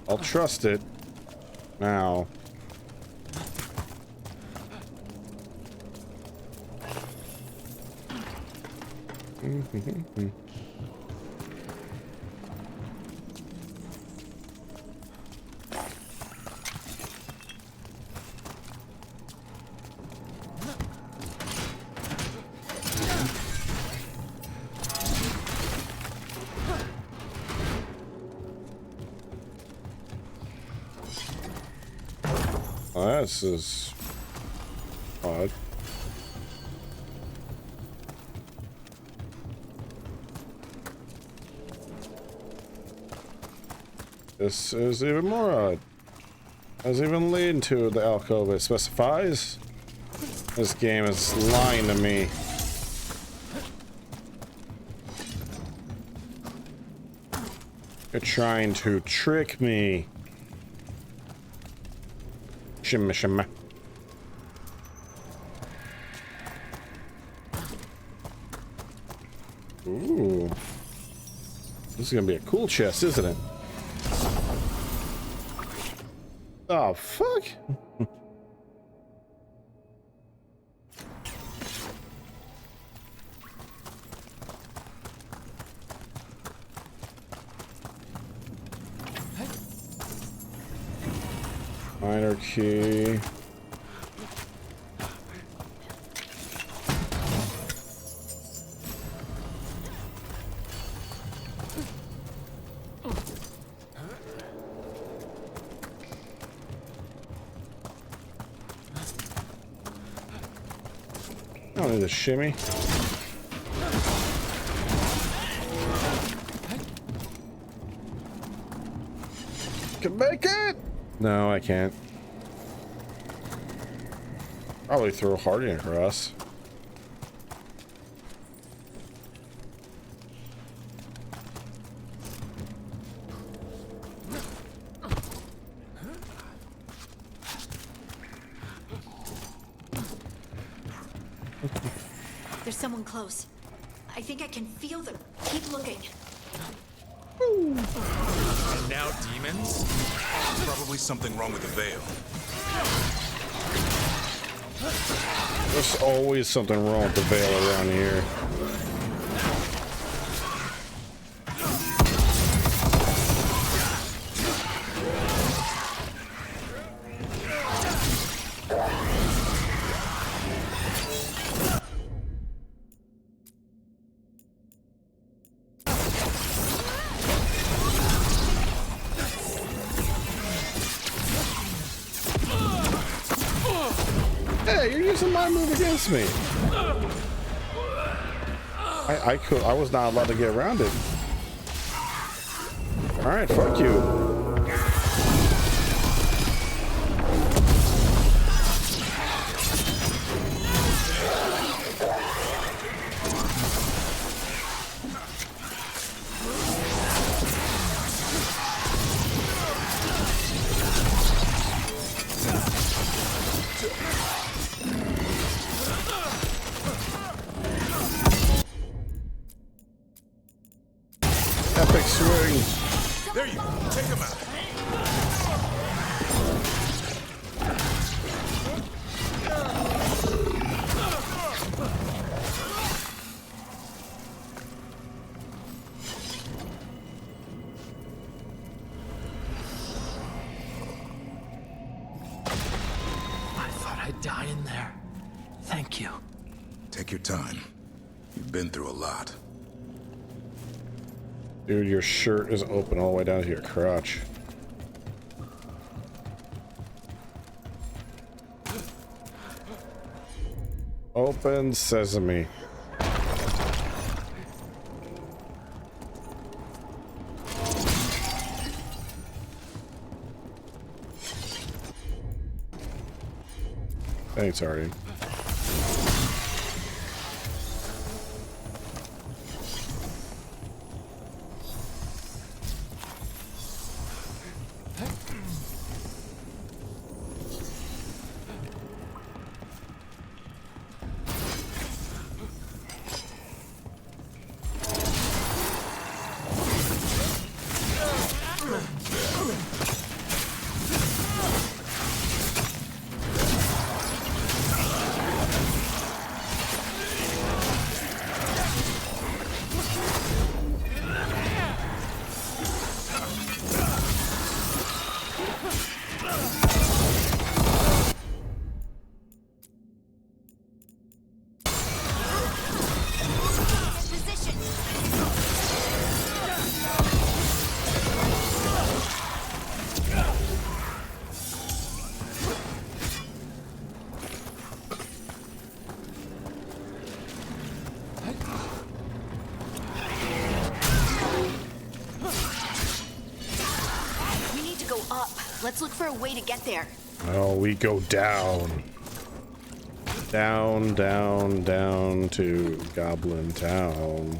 I'll trust it now. Oh, this is odd. This is even more odd. Doesn't even lead to the alcove it specifies. This game is lying to me. You're trying to trick me. Shimma shimma. Ooh. This is gonna be a cool chest, isn't it? Oh, fuck. Minor key. I don't need a shimmy. Can make it! No, I can't. Probably throw Hardy across. There's someone close. I think I can feel them. Keep looking. And now demons? Probably something wrong with the veil. There's always something wrong with the veil around here. Hey, you're using my move against me. I was not allowed to get around it. All right, fuck you. Epic swing. There you go. Take him out. I thought I'd die in there. Thank you. Take your time. You've been through a lot. Dude, your shirt is open all the way down to your crotch. Open sesame. Thanks, Artie. Let's look for a way to get there. Oh, we go down. Down, down, down to Goblin Town.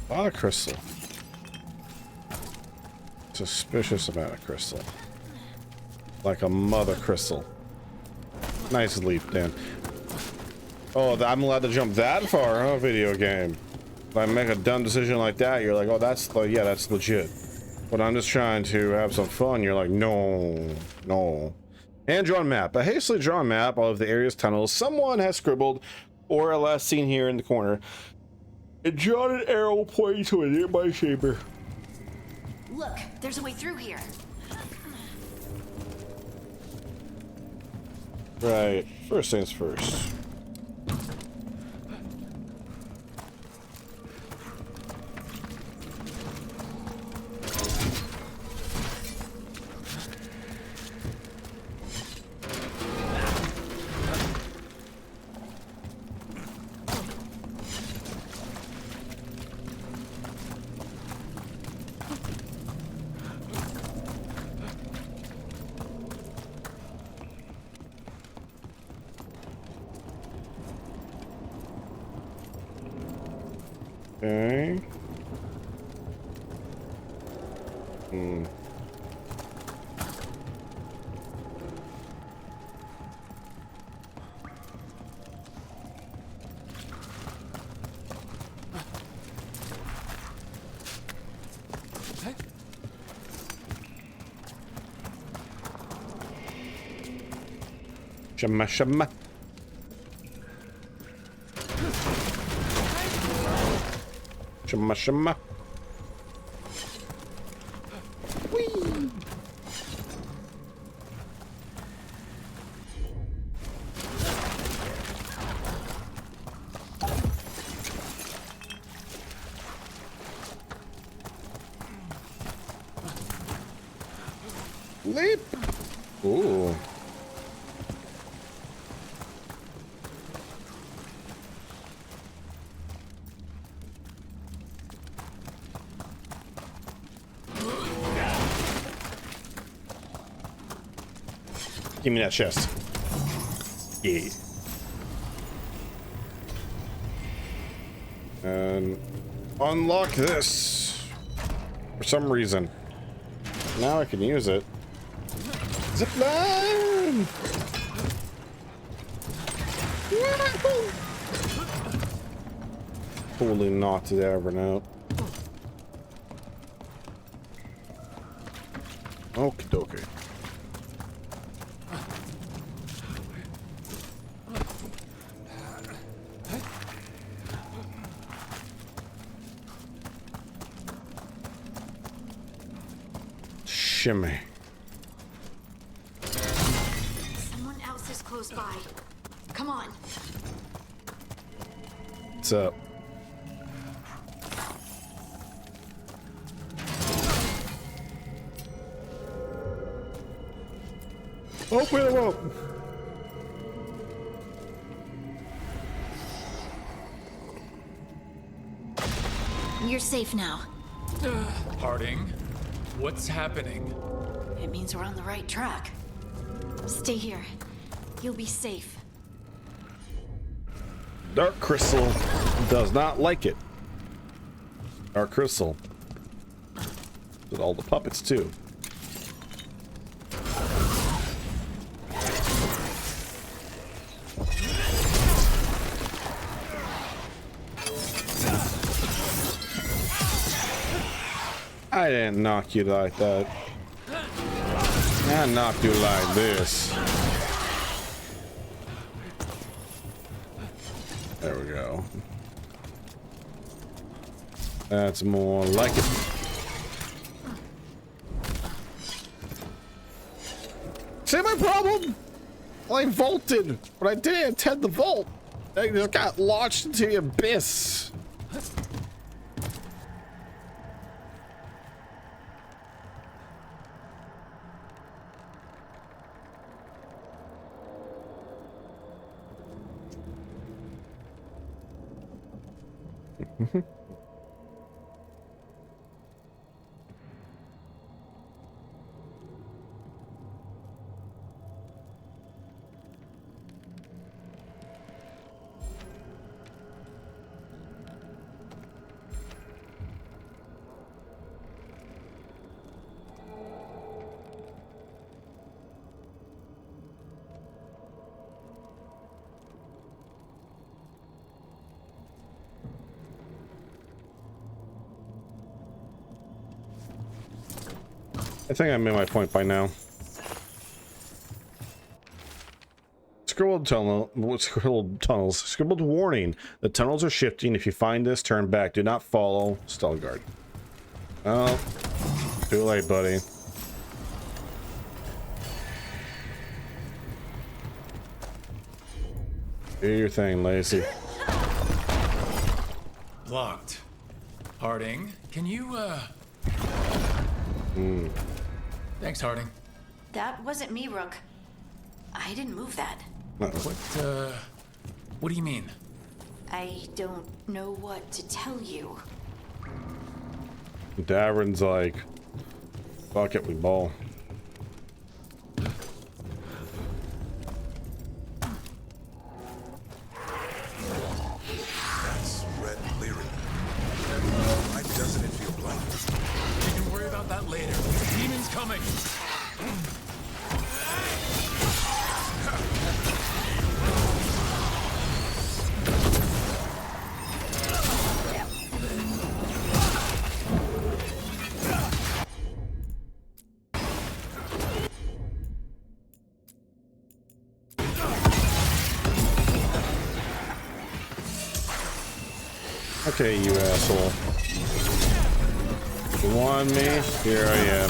A lot of crystal. Suspicious amount of crystal. Like a mother crystal. Nice leap, Dan. Oh, I'm allowed to jump that far, huh? Video game. If I make a dumb decision like that, you're like, oh, that's legit. But I'm just trying to have some fun. You're like, no, no. And drawn map. A hastily drawn map of the area's tunnels someone has scribbled, or last seen here in the corner. And drawn an arrow pointing to a nearby chamber. Look, there's a way through here. Right. First things first. Okay. Shama shama. Shama shama. Whee! Leap! Ooh. Give me that chest. Yeah. And unlock this for some reason. Now I can use it. Zipline! Totally knocked it ever now. Okie dokie. Shimmy. Someone else is close by. Come on. What's up? Open it up. You're safe now. Harding, what's happening? It means we're on the right track. Stay here. You'll be safe. Dark Crystal does not like it. Dark Crystal. With all the puppets too. I didn't knock you like that. I knocked you like this. There we go. That's more like it. See my problem? I vaulted, but I didn't intend to vault. I just got launched into the abyss. I think I made my point by now. Scribbled tunnels. Scribbled warning. The tunnels are shifting. If you find this, turn back. Do not follow Stalgard. Oh, too late, buddy. Do your thing, Lacey. Locked. Harding, can you, Thanks, Harding. That wasn't me, Rook. I didn't move that. What do you mean? I don't know what to tell you. Davern's like, fuck it, we ball. That's Red Lyric. Why doesn't it feel blank? We can worry about that later. Demon's coming. Okay, you asshole. You want me? Here I am.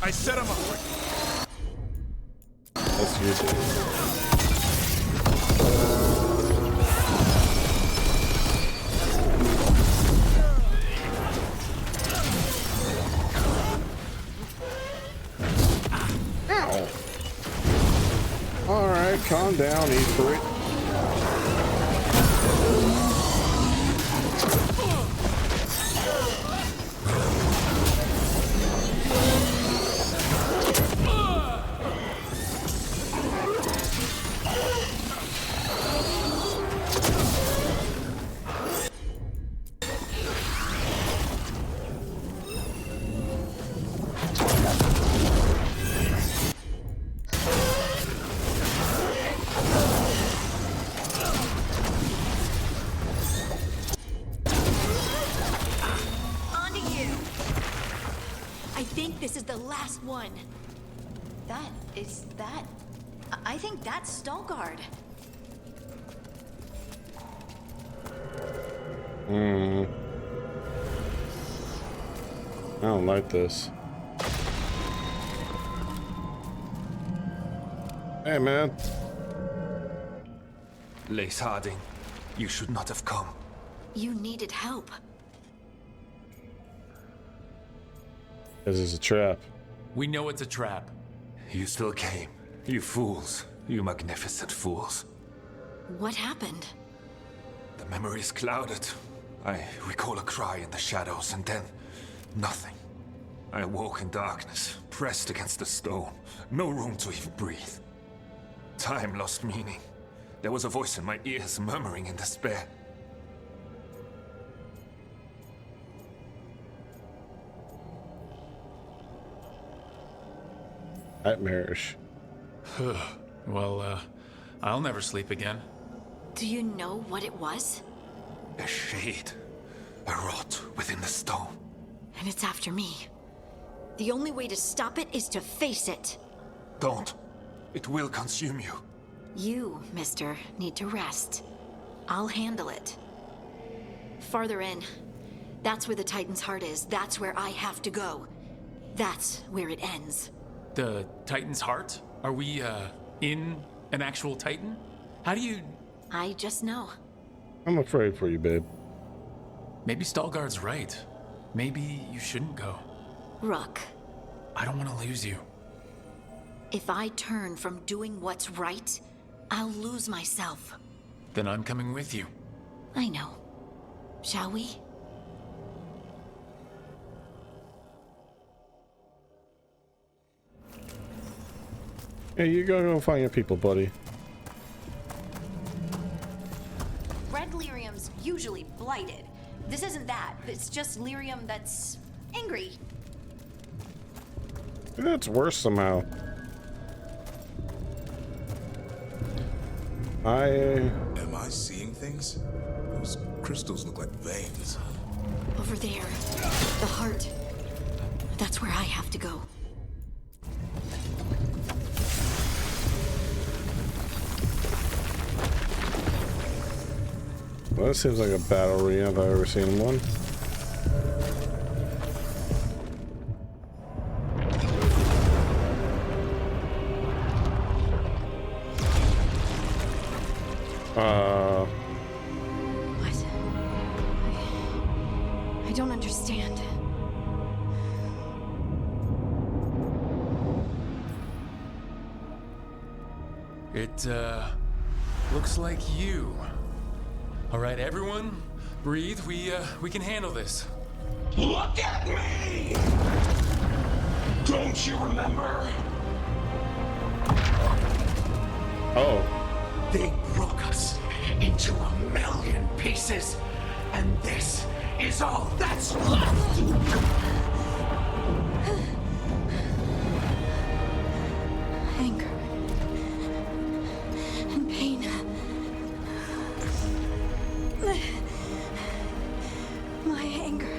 I set him up. Let's use it. Ow. All right, calm down, eat for it. This is the last one. I think that's Stalgard. I don't like this. Hey, man. Lace Harding, you should not have come. You needed help. This is a trap. We know it's a trap. You still came. You fools. You magnificent fools. What happened? The memory is clouded. I recall a cry in the shadows, and then nothing. I awoke in darkness, pressed against the stone. No room to even breathe. Time lost meaning. There was a voice in my ears murmuring in despair. Nightmarish. Well, I'll never sleep again. Do you know what it was? A shade. A rot within the stone. And it's after me. The only way to stop it is to face it. Don't. It will consume you. You, mister, need to rest. I'll handle it. Farther in. That's where the Titan's heart is. That's where I have to go. That's where it ends. The Titan's heart? Are we, in an actual Titan? How do you... I just know. I'm afraid for you, babe. Maybe Stalgard's right. Maybe you shouldn't go. Rook. I don't want to lose you. If I turn from doing what's right, I'll lose myself. Then I'm coming with you. I know. Shall we? Hey, you go find your people, buddy. Red lyrium's usually blighted. This isn't that. It's just lyrium that's angry. That's worse somehow. Am I seeing things? Those crystals look like veins. Over there. The heart. That's where I have to go. Well, that seems like a battle arena if I've ever seen one. What? I don't understand. It, looks like you. All right, everyone, breathe. We can handle this. Look at me! Don't you remember? Oh. They broke us into 1,000,000 pieces, and this is all that's left! Anger. And pain. My anger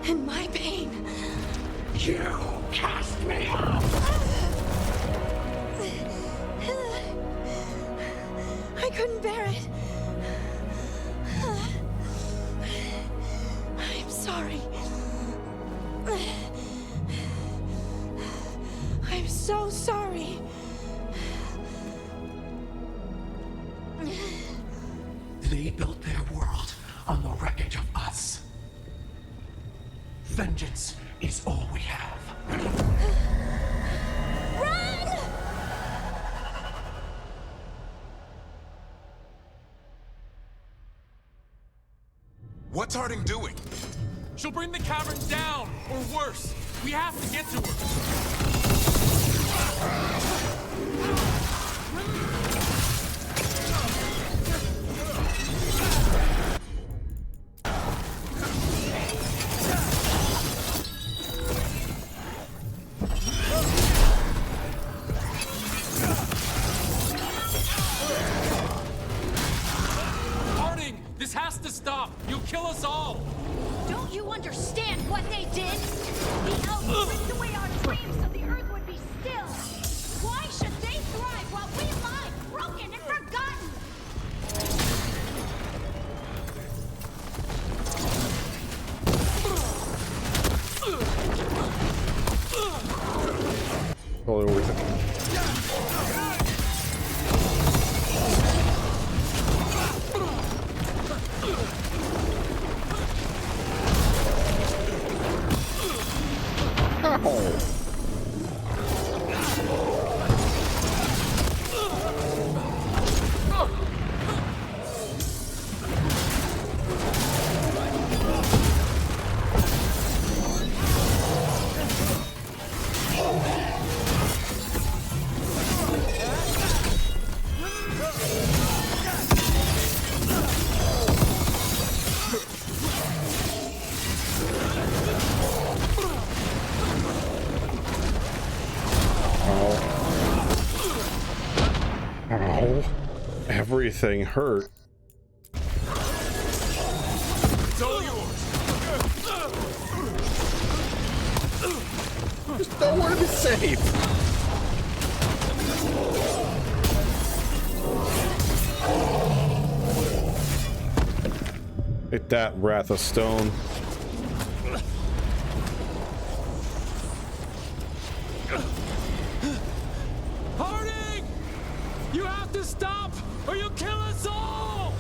and my pain. You cast me out! I couldn't bear it. I'm sorry. I'm so sorry. They built their world on the wreckage of us. Vengeance is all we have. Run! What's Harding doing? She'll bring the cavern down, or worse. We have to get to her. Harding, this has to stop. You'll kill us all. Don't you understand what they did? The elves ripped away our dreams so the earth would be still. Why should they thrive while we lie, broken and forgotten? Totally worth it. Ow. Everything hurt. It's all yours. Just don't want to be safe. Hit that, Wrath of Stone. Harding! You have to stop, or you'll kill us all!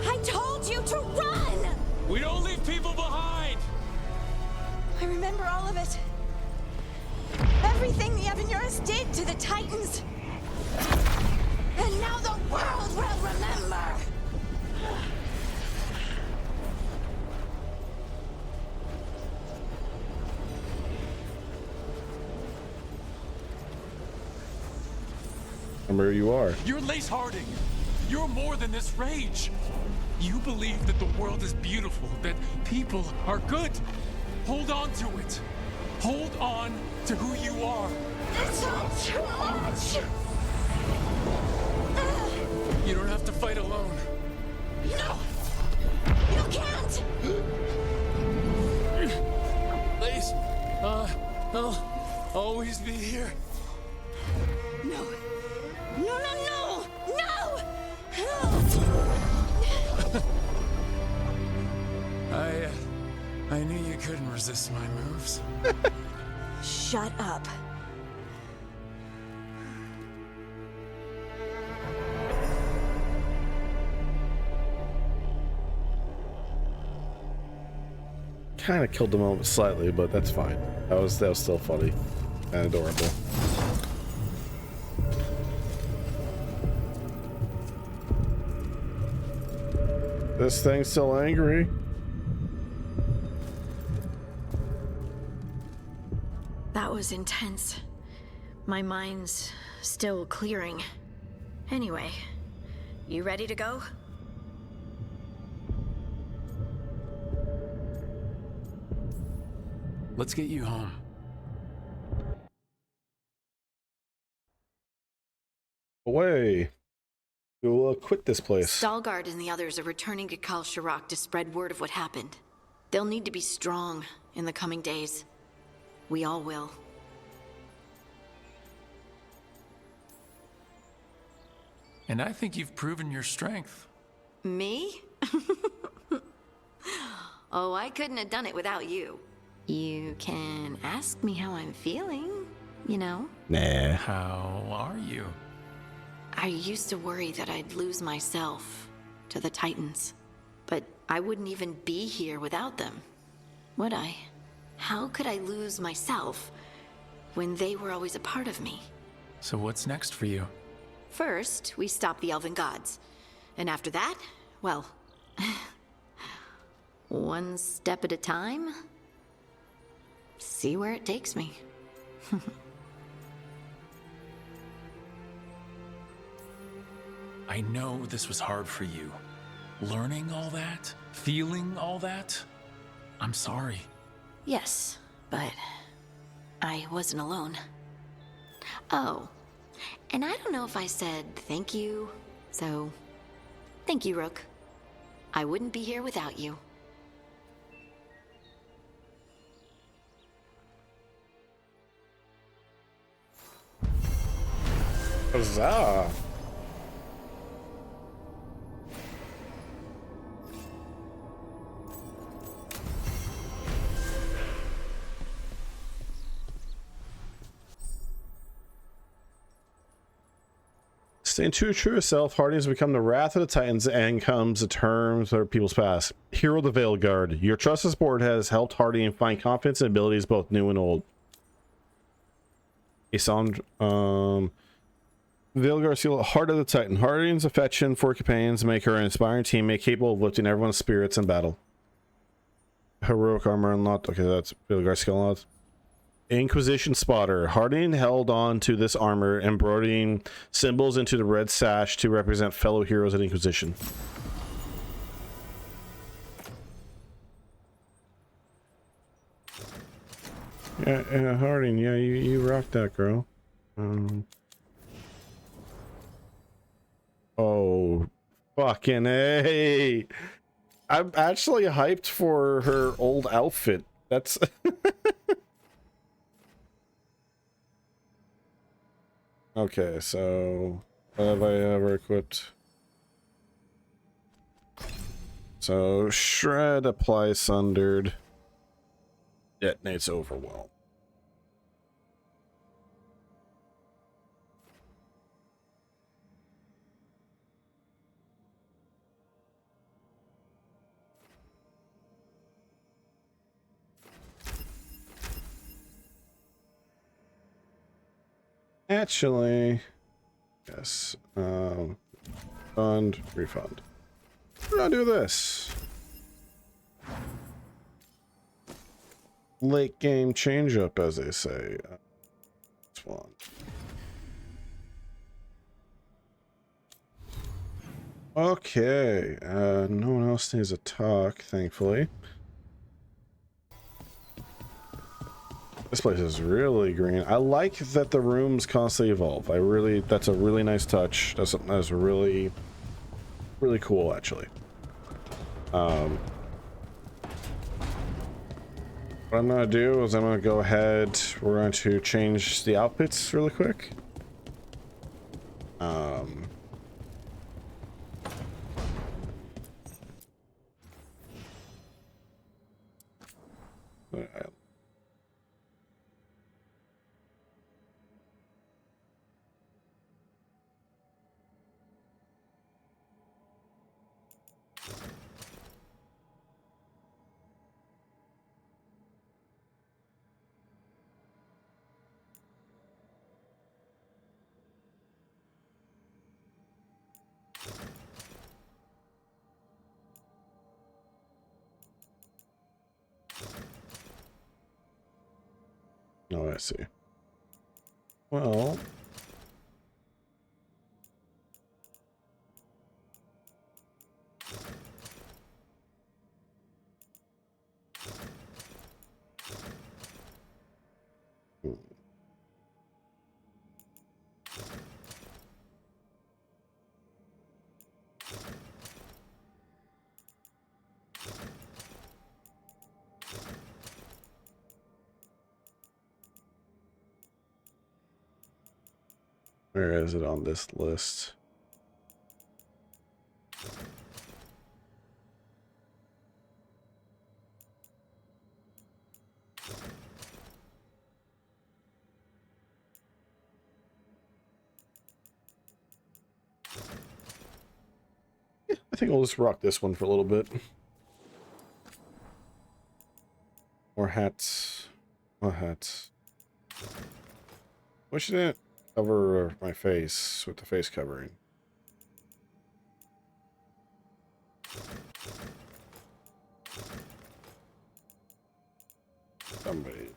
I told you to run! We don't leave people behind! I remember all of it. everything the Avenurus did to the Titans. And now the world will remember. Remember who you are. You're Lace Harding. You're more than this rage. You believe that the world is beautiful, that people are good. Hold on to it. Hold on to who you are. It's all too much. You don't have to fight alone. No! You can't! Lace, I'll always be here. No. No, no, no! No! I knew you couldn't resist my moves. Shut up. Kind of killed the moment slightly, but that's fine. That was still funny and adorable. This thing's still angry. That was intense. My mind's still clearing. Anyway, you ready to go? Let's get you home. Away. We'll quit this place. Stalgard and the others are returning to Kal Shirak to spread word of what happened. They'll need to be strong in the coming days. We all will. And I think you've proven your strength. Me? Oh, I couldn't have done it without you. You can ask me how I'm feeling, you know? Nah. How are you? I used to worry that I'd lose myself to the Titans. But I wouldn't even be here without them, would I? How could I lose myself when they were always a part of me? So what's next for you? First, we stop the Elven Gods. And after that, well, one step at a time. See where it takes me. I know this was hard for you. Learning all that, feeling all that. I'm sorry. Yes, but I wasn't alone. Oh, and I don't know if I said thank you, so thank you, Rook. I wouldn't be here without you. Huzzah. Staying true to herself, Harding has become the wrath of the Titans and comes to terms with people's past. Hero of the Veilguard. Your trusted support has helped Harding find confidence and abilities both new and old. Veilguard seal, Heart of the Titan. Harding's affection for companions make her an inspiring teammate capable of lifting everyone's spirits in battle. Heroic armor unlocked. Okay, that's Veilguard skill unlocked. Inquisition spotter. Harding held on to this armor, embroidering symbols into the red sash to represent fellow heroes at Inquisition. Yeah, Harding, yeah, you rock that, girl. Oh, fucking A. I'm actually hyped for her old outfit. That's okay, so what have I ever equipped? So shred, apply sundered, detonates overwhelm. Actually, yes. Refund. We're gonna do this. Late game change up, as they say. This one. Okay. No one else needs to talk, thankfully. This place is really green. I like that the rooms constantly evolve. That's a really nice touch. That's really, really cool, actually. What I'm gonna do is I'm gonna go ahead. We're going to change the outfits really quick. Oh, I see. Well, where is it on this list? Yeah, I think I'll just rock this one for a little bit. More hats. More hats. Wish I didn't cover my face with the face covering. Somebody.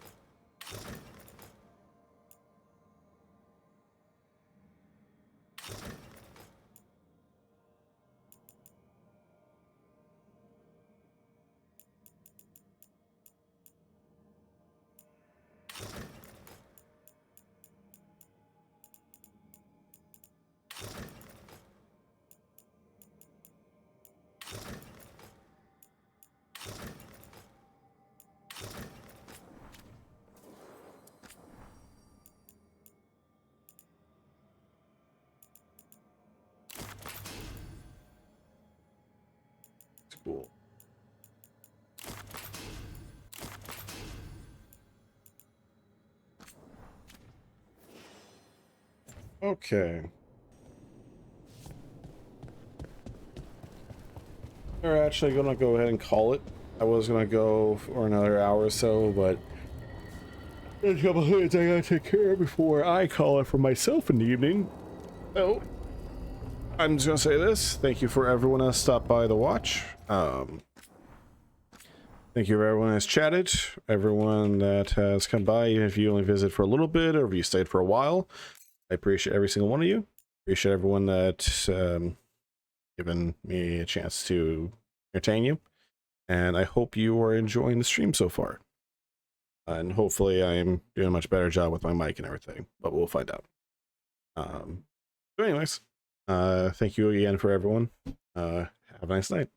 Cool. Okay. We're actually gonna go ahead and call it. I was gonna go for another hour or so, but there's a couple of things I gotta take care of before I call it for myself in the evening. So I'm just gonna say this. Thank you for everyone that stopped by the watch. Thank you for everyone that's chatted, everyone that has come by, even if you only visit for a little bit or if you stayed for a while. I appreciate every single one of you. Appreciate everyone that's given me a chance to entertain you. And I hope you are enjoying the stream so far. And hopefully I'm doing a much better job with my mic and everything, but we'll find out. So anyways, thank you again for everyone. Have a nice night.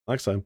Next time.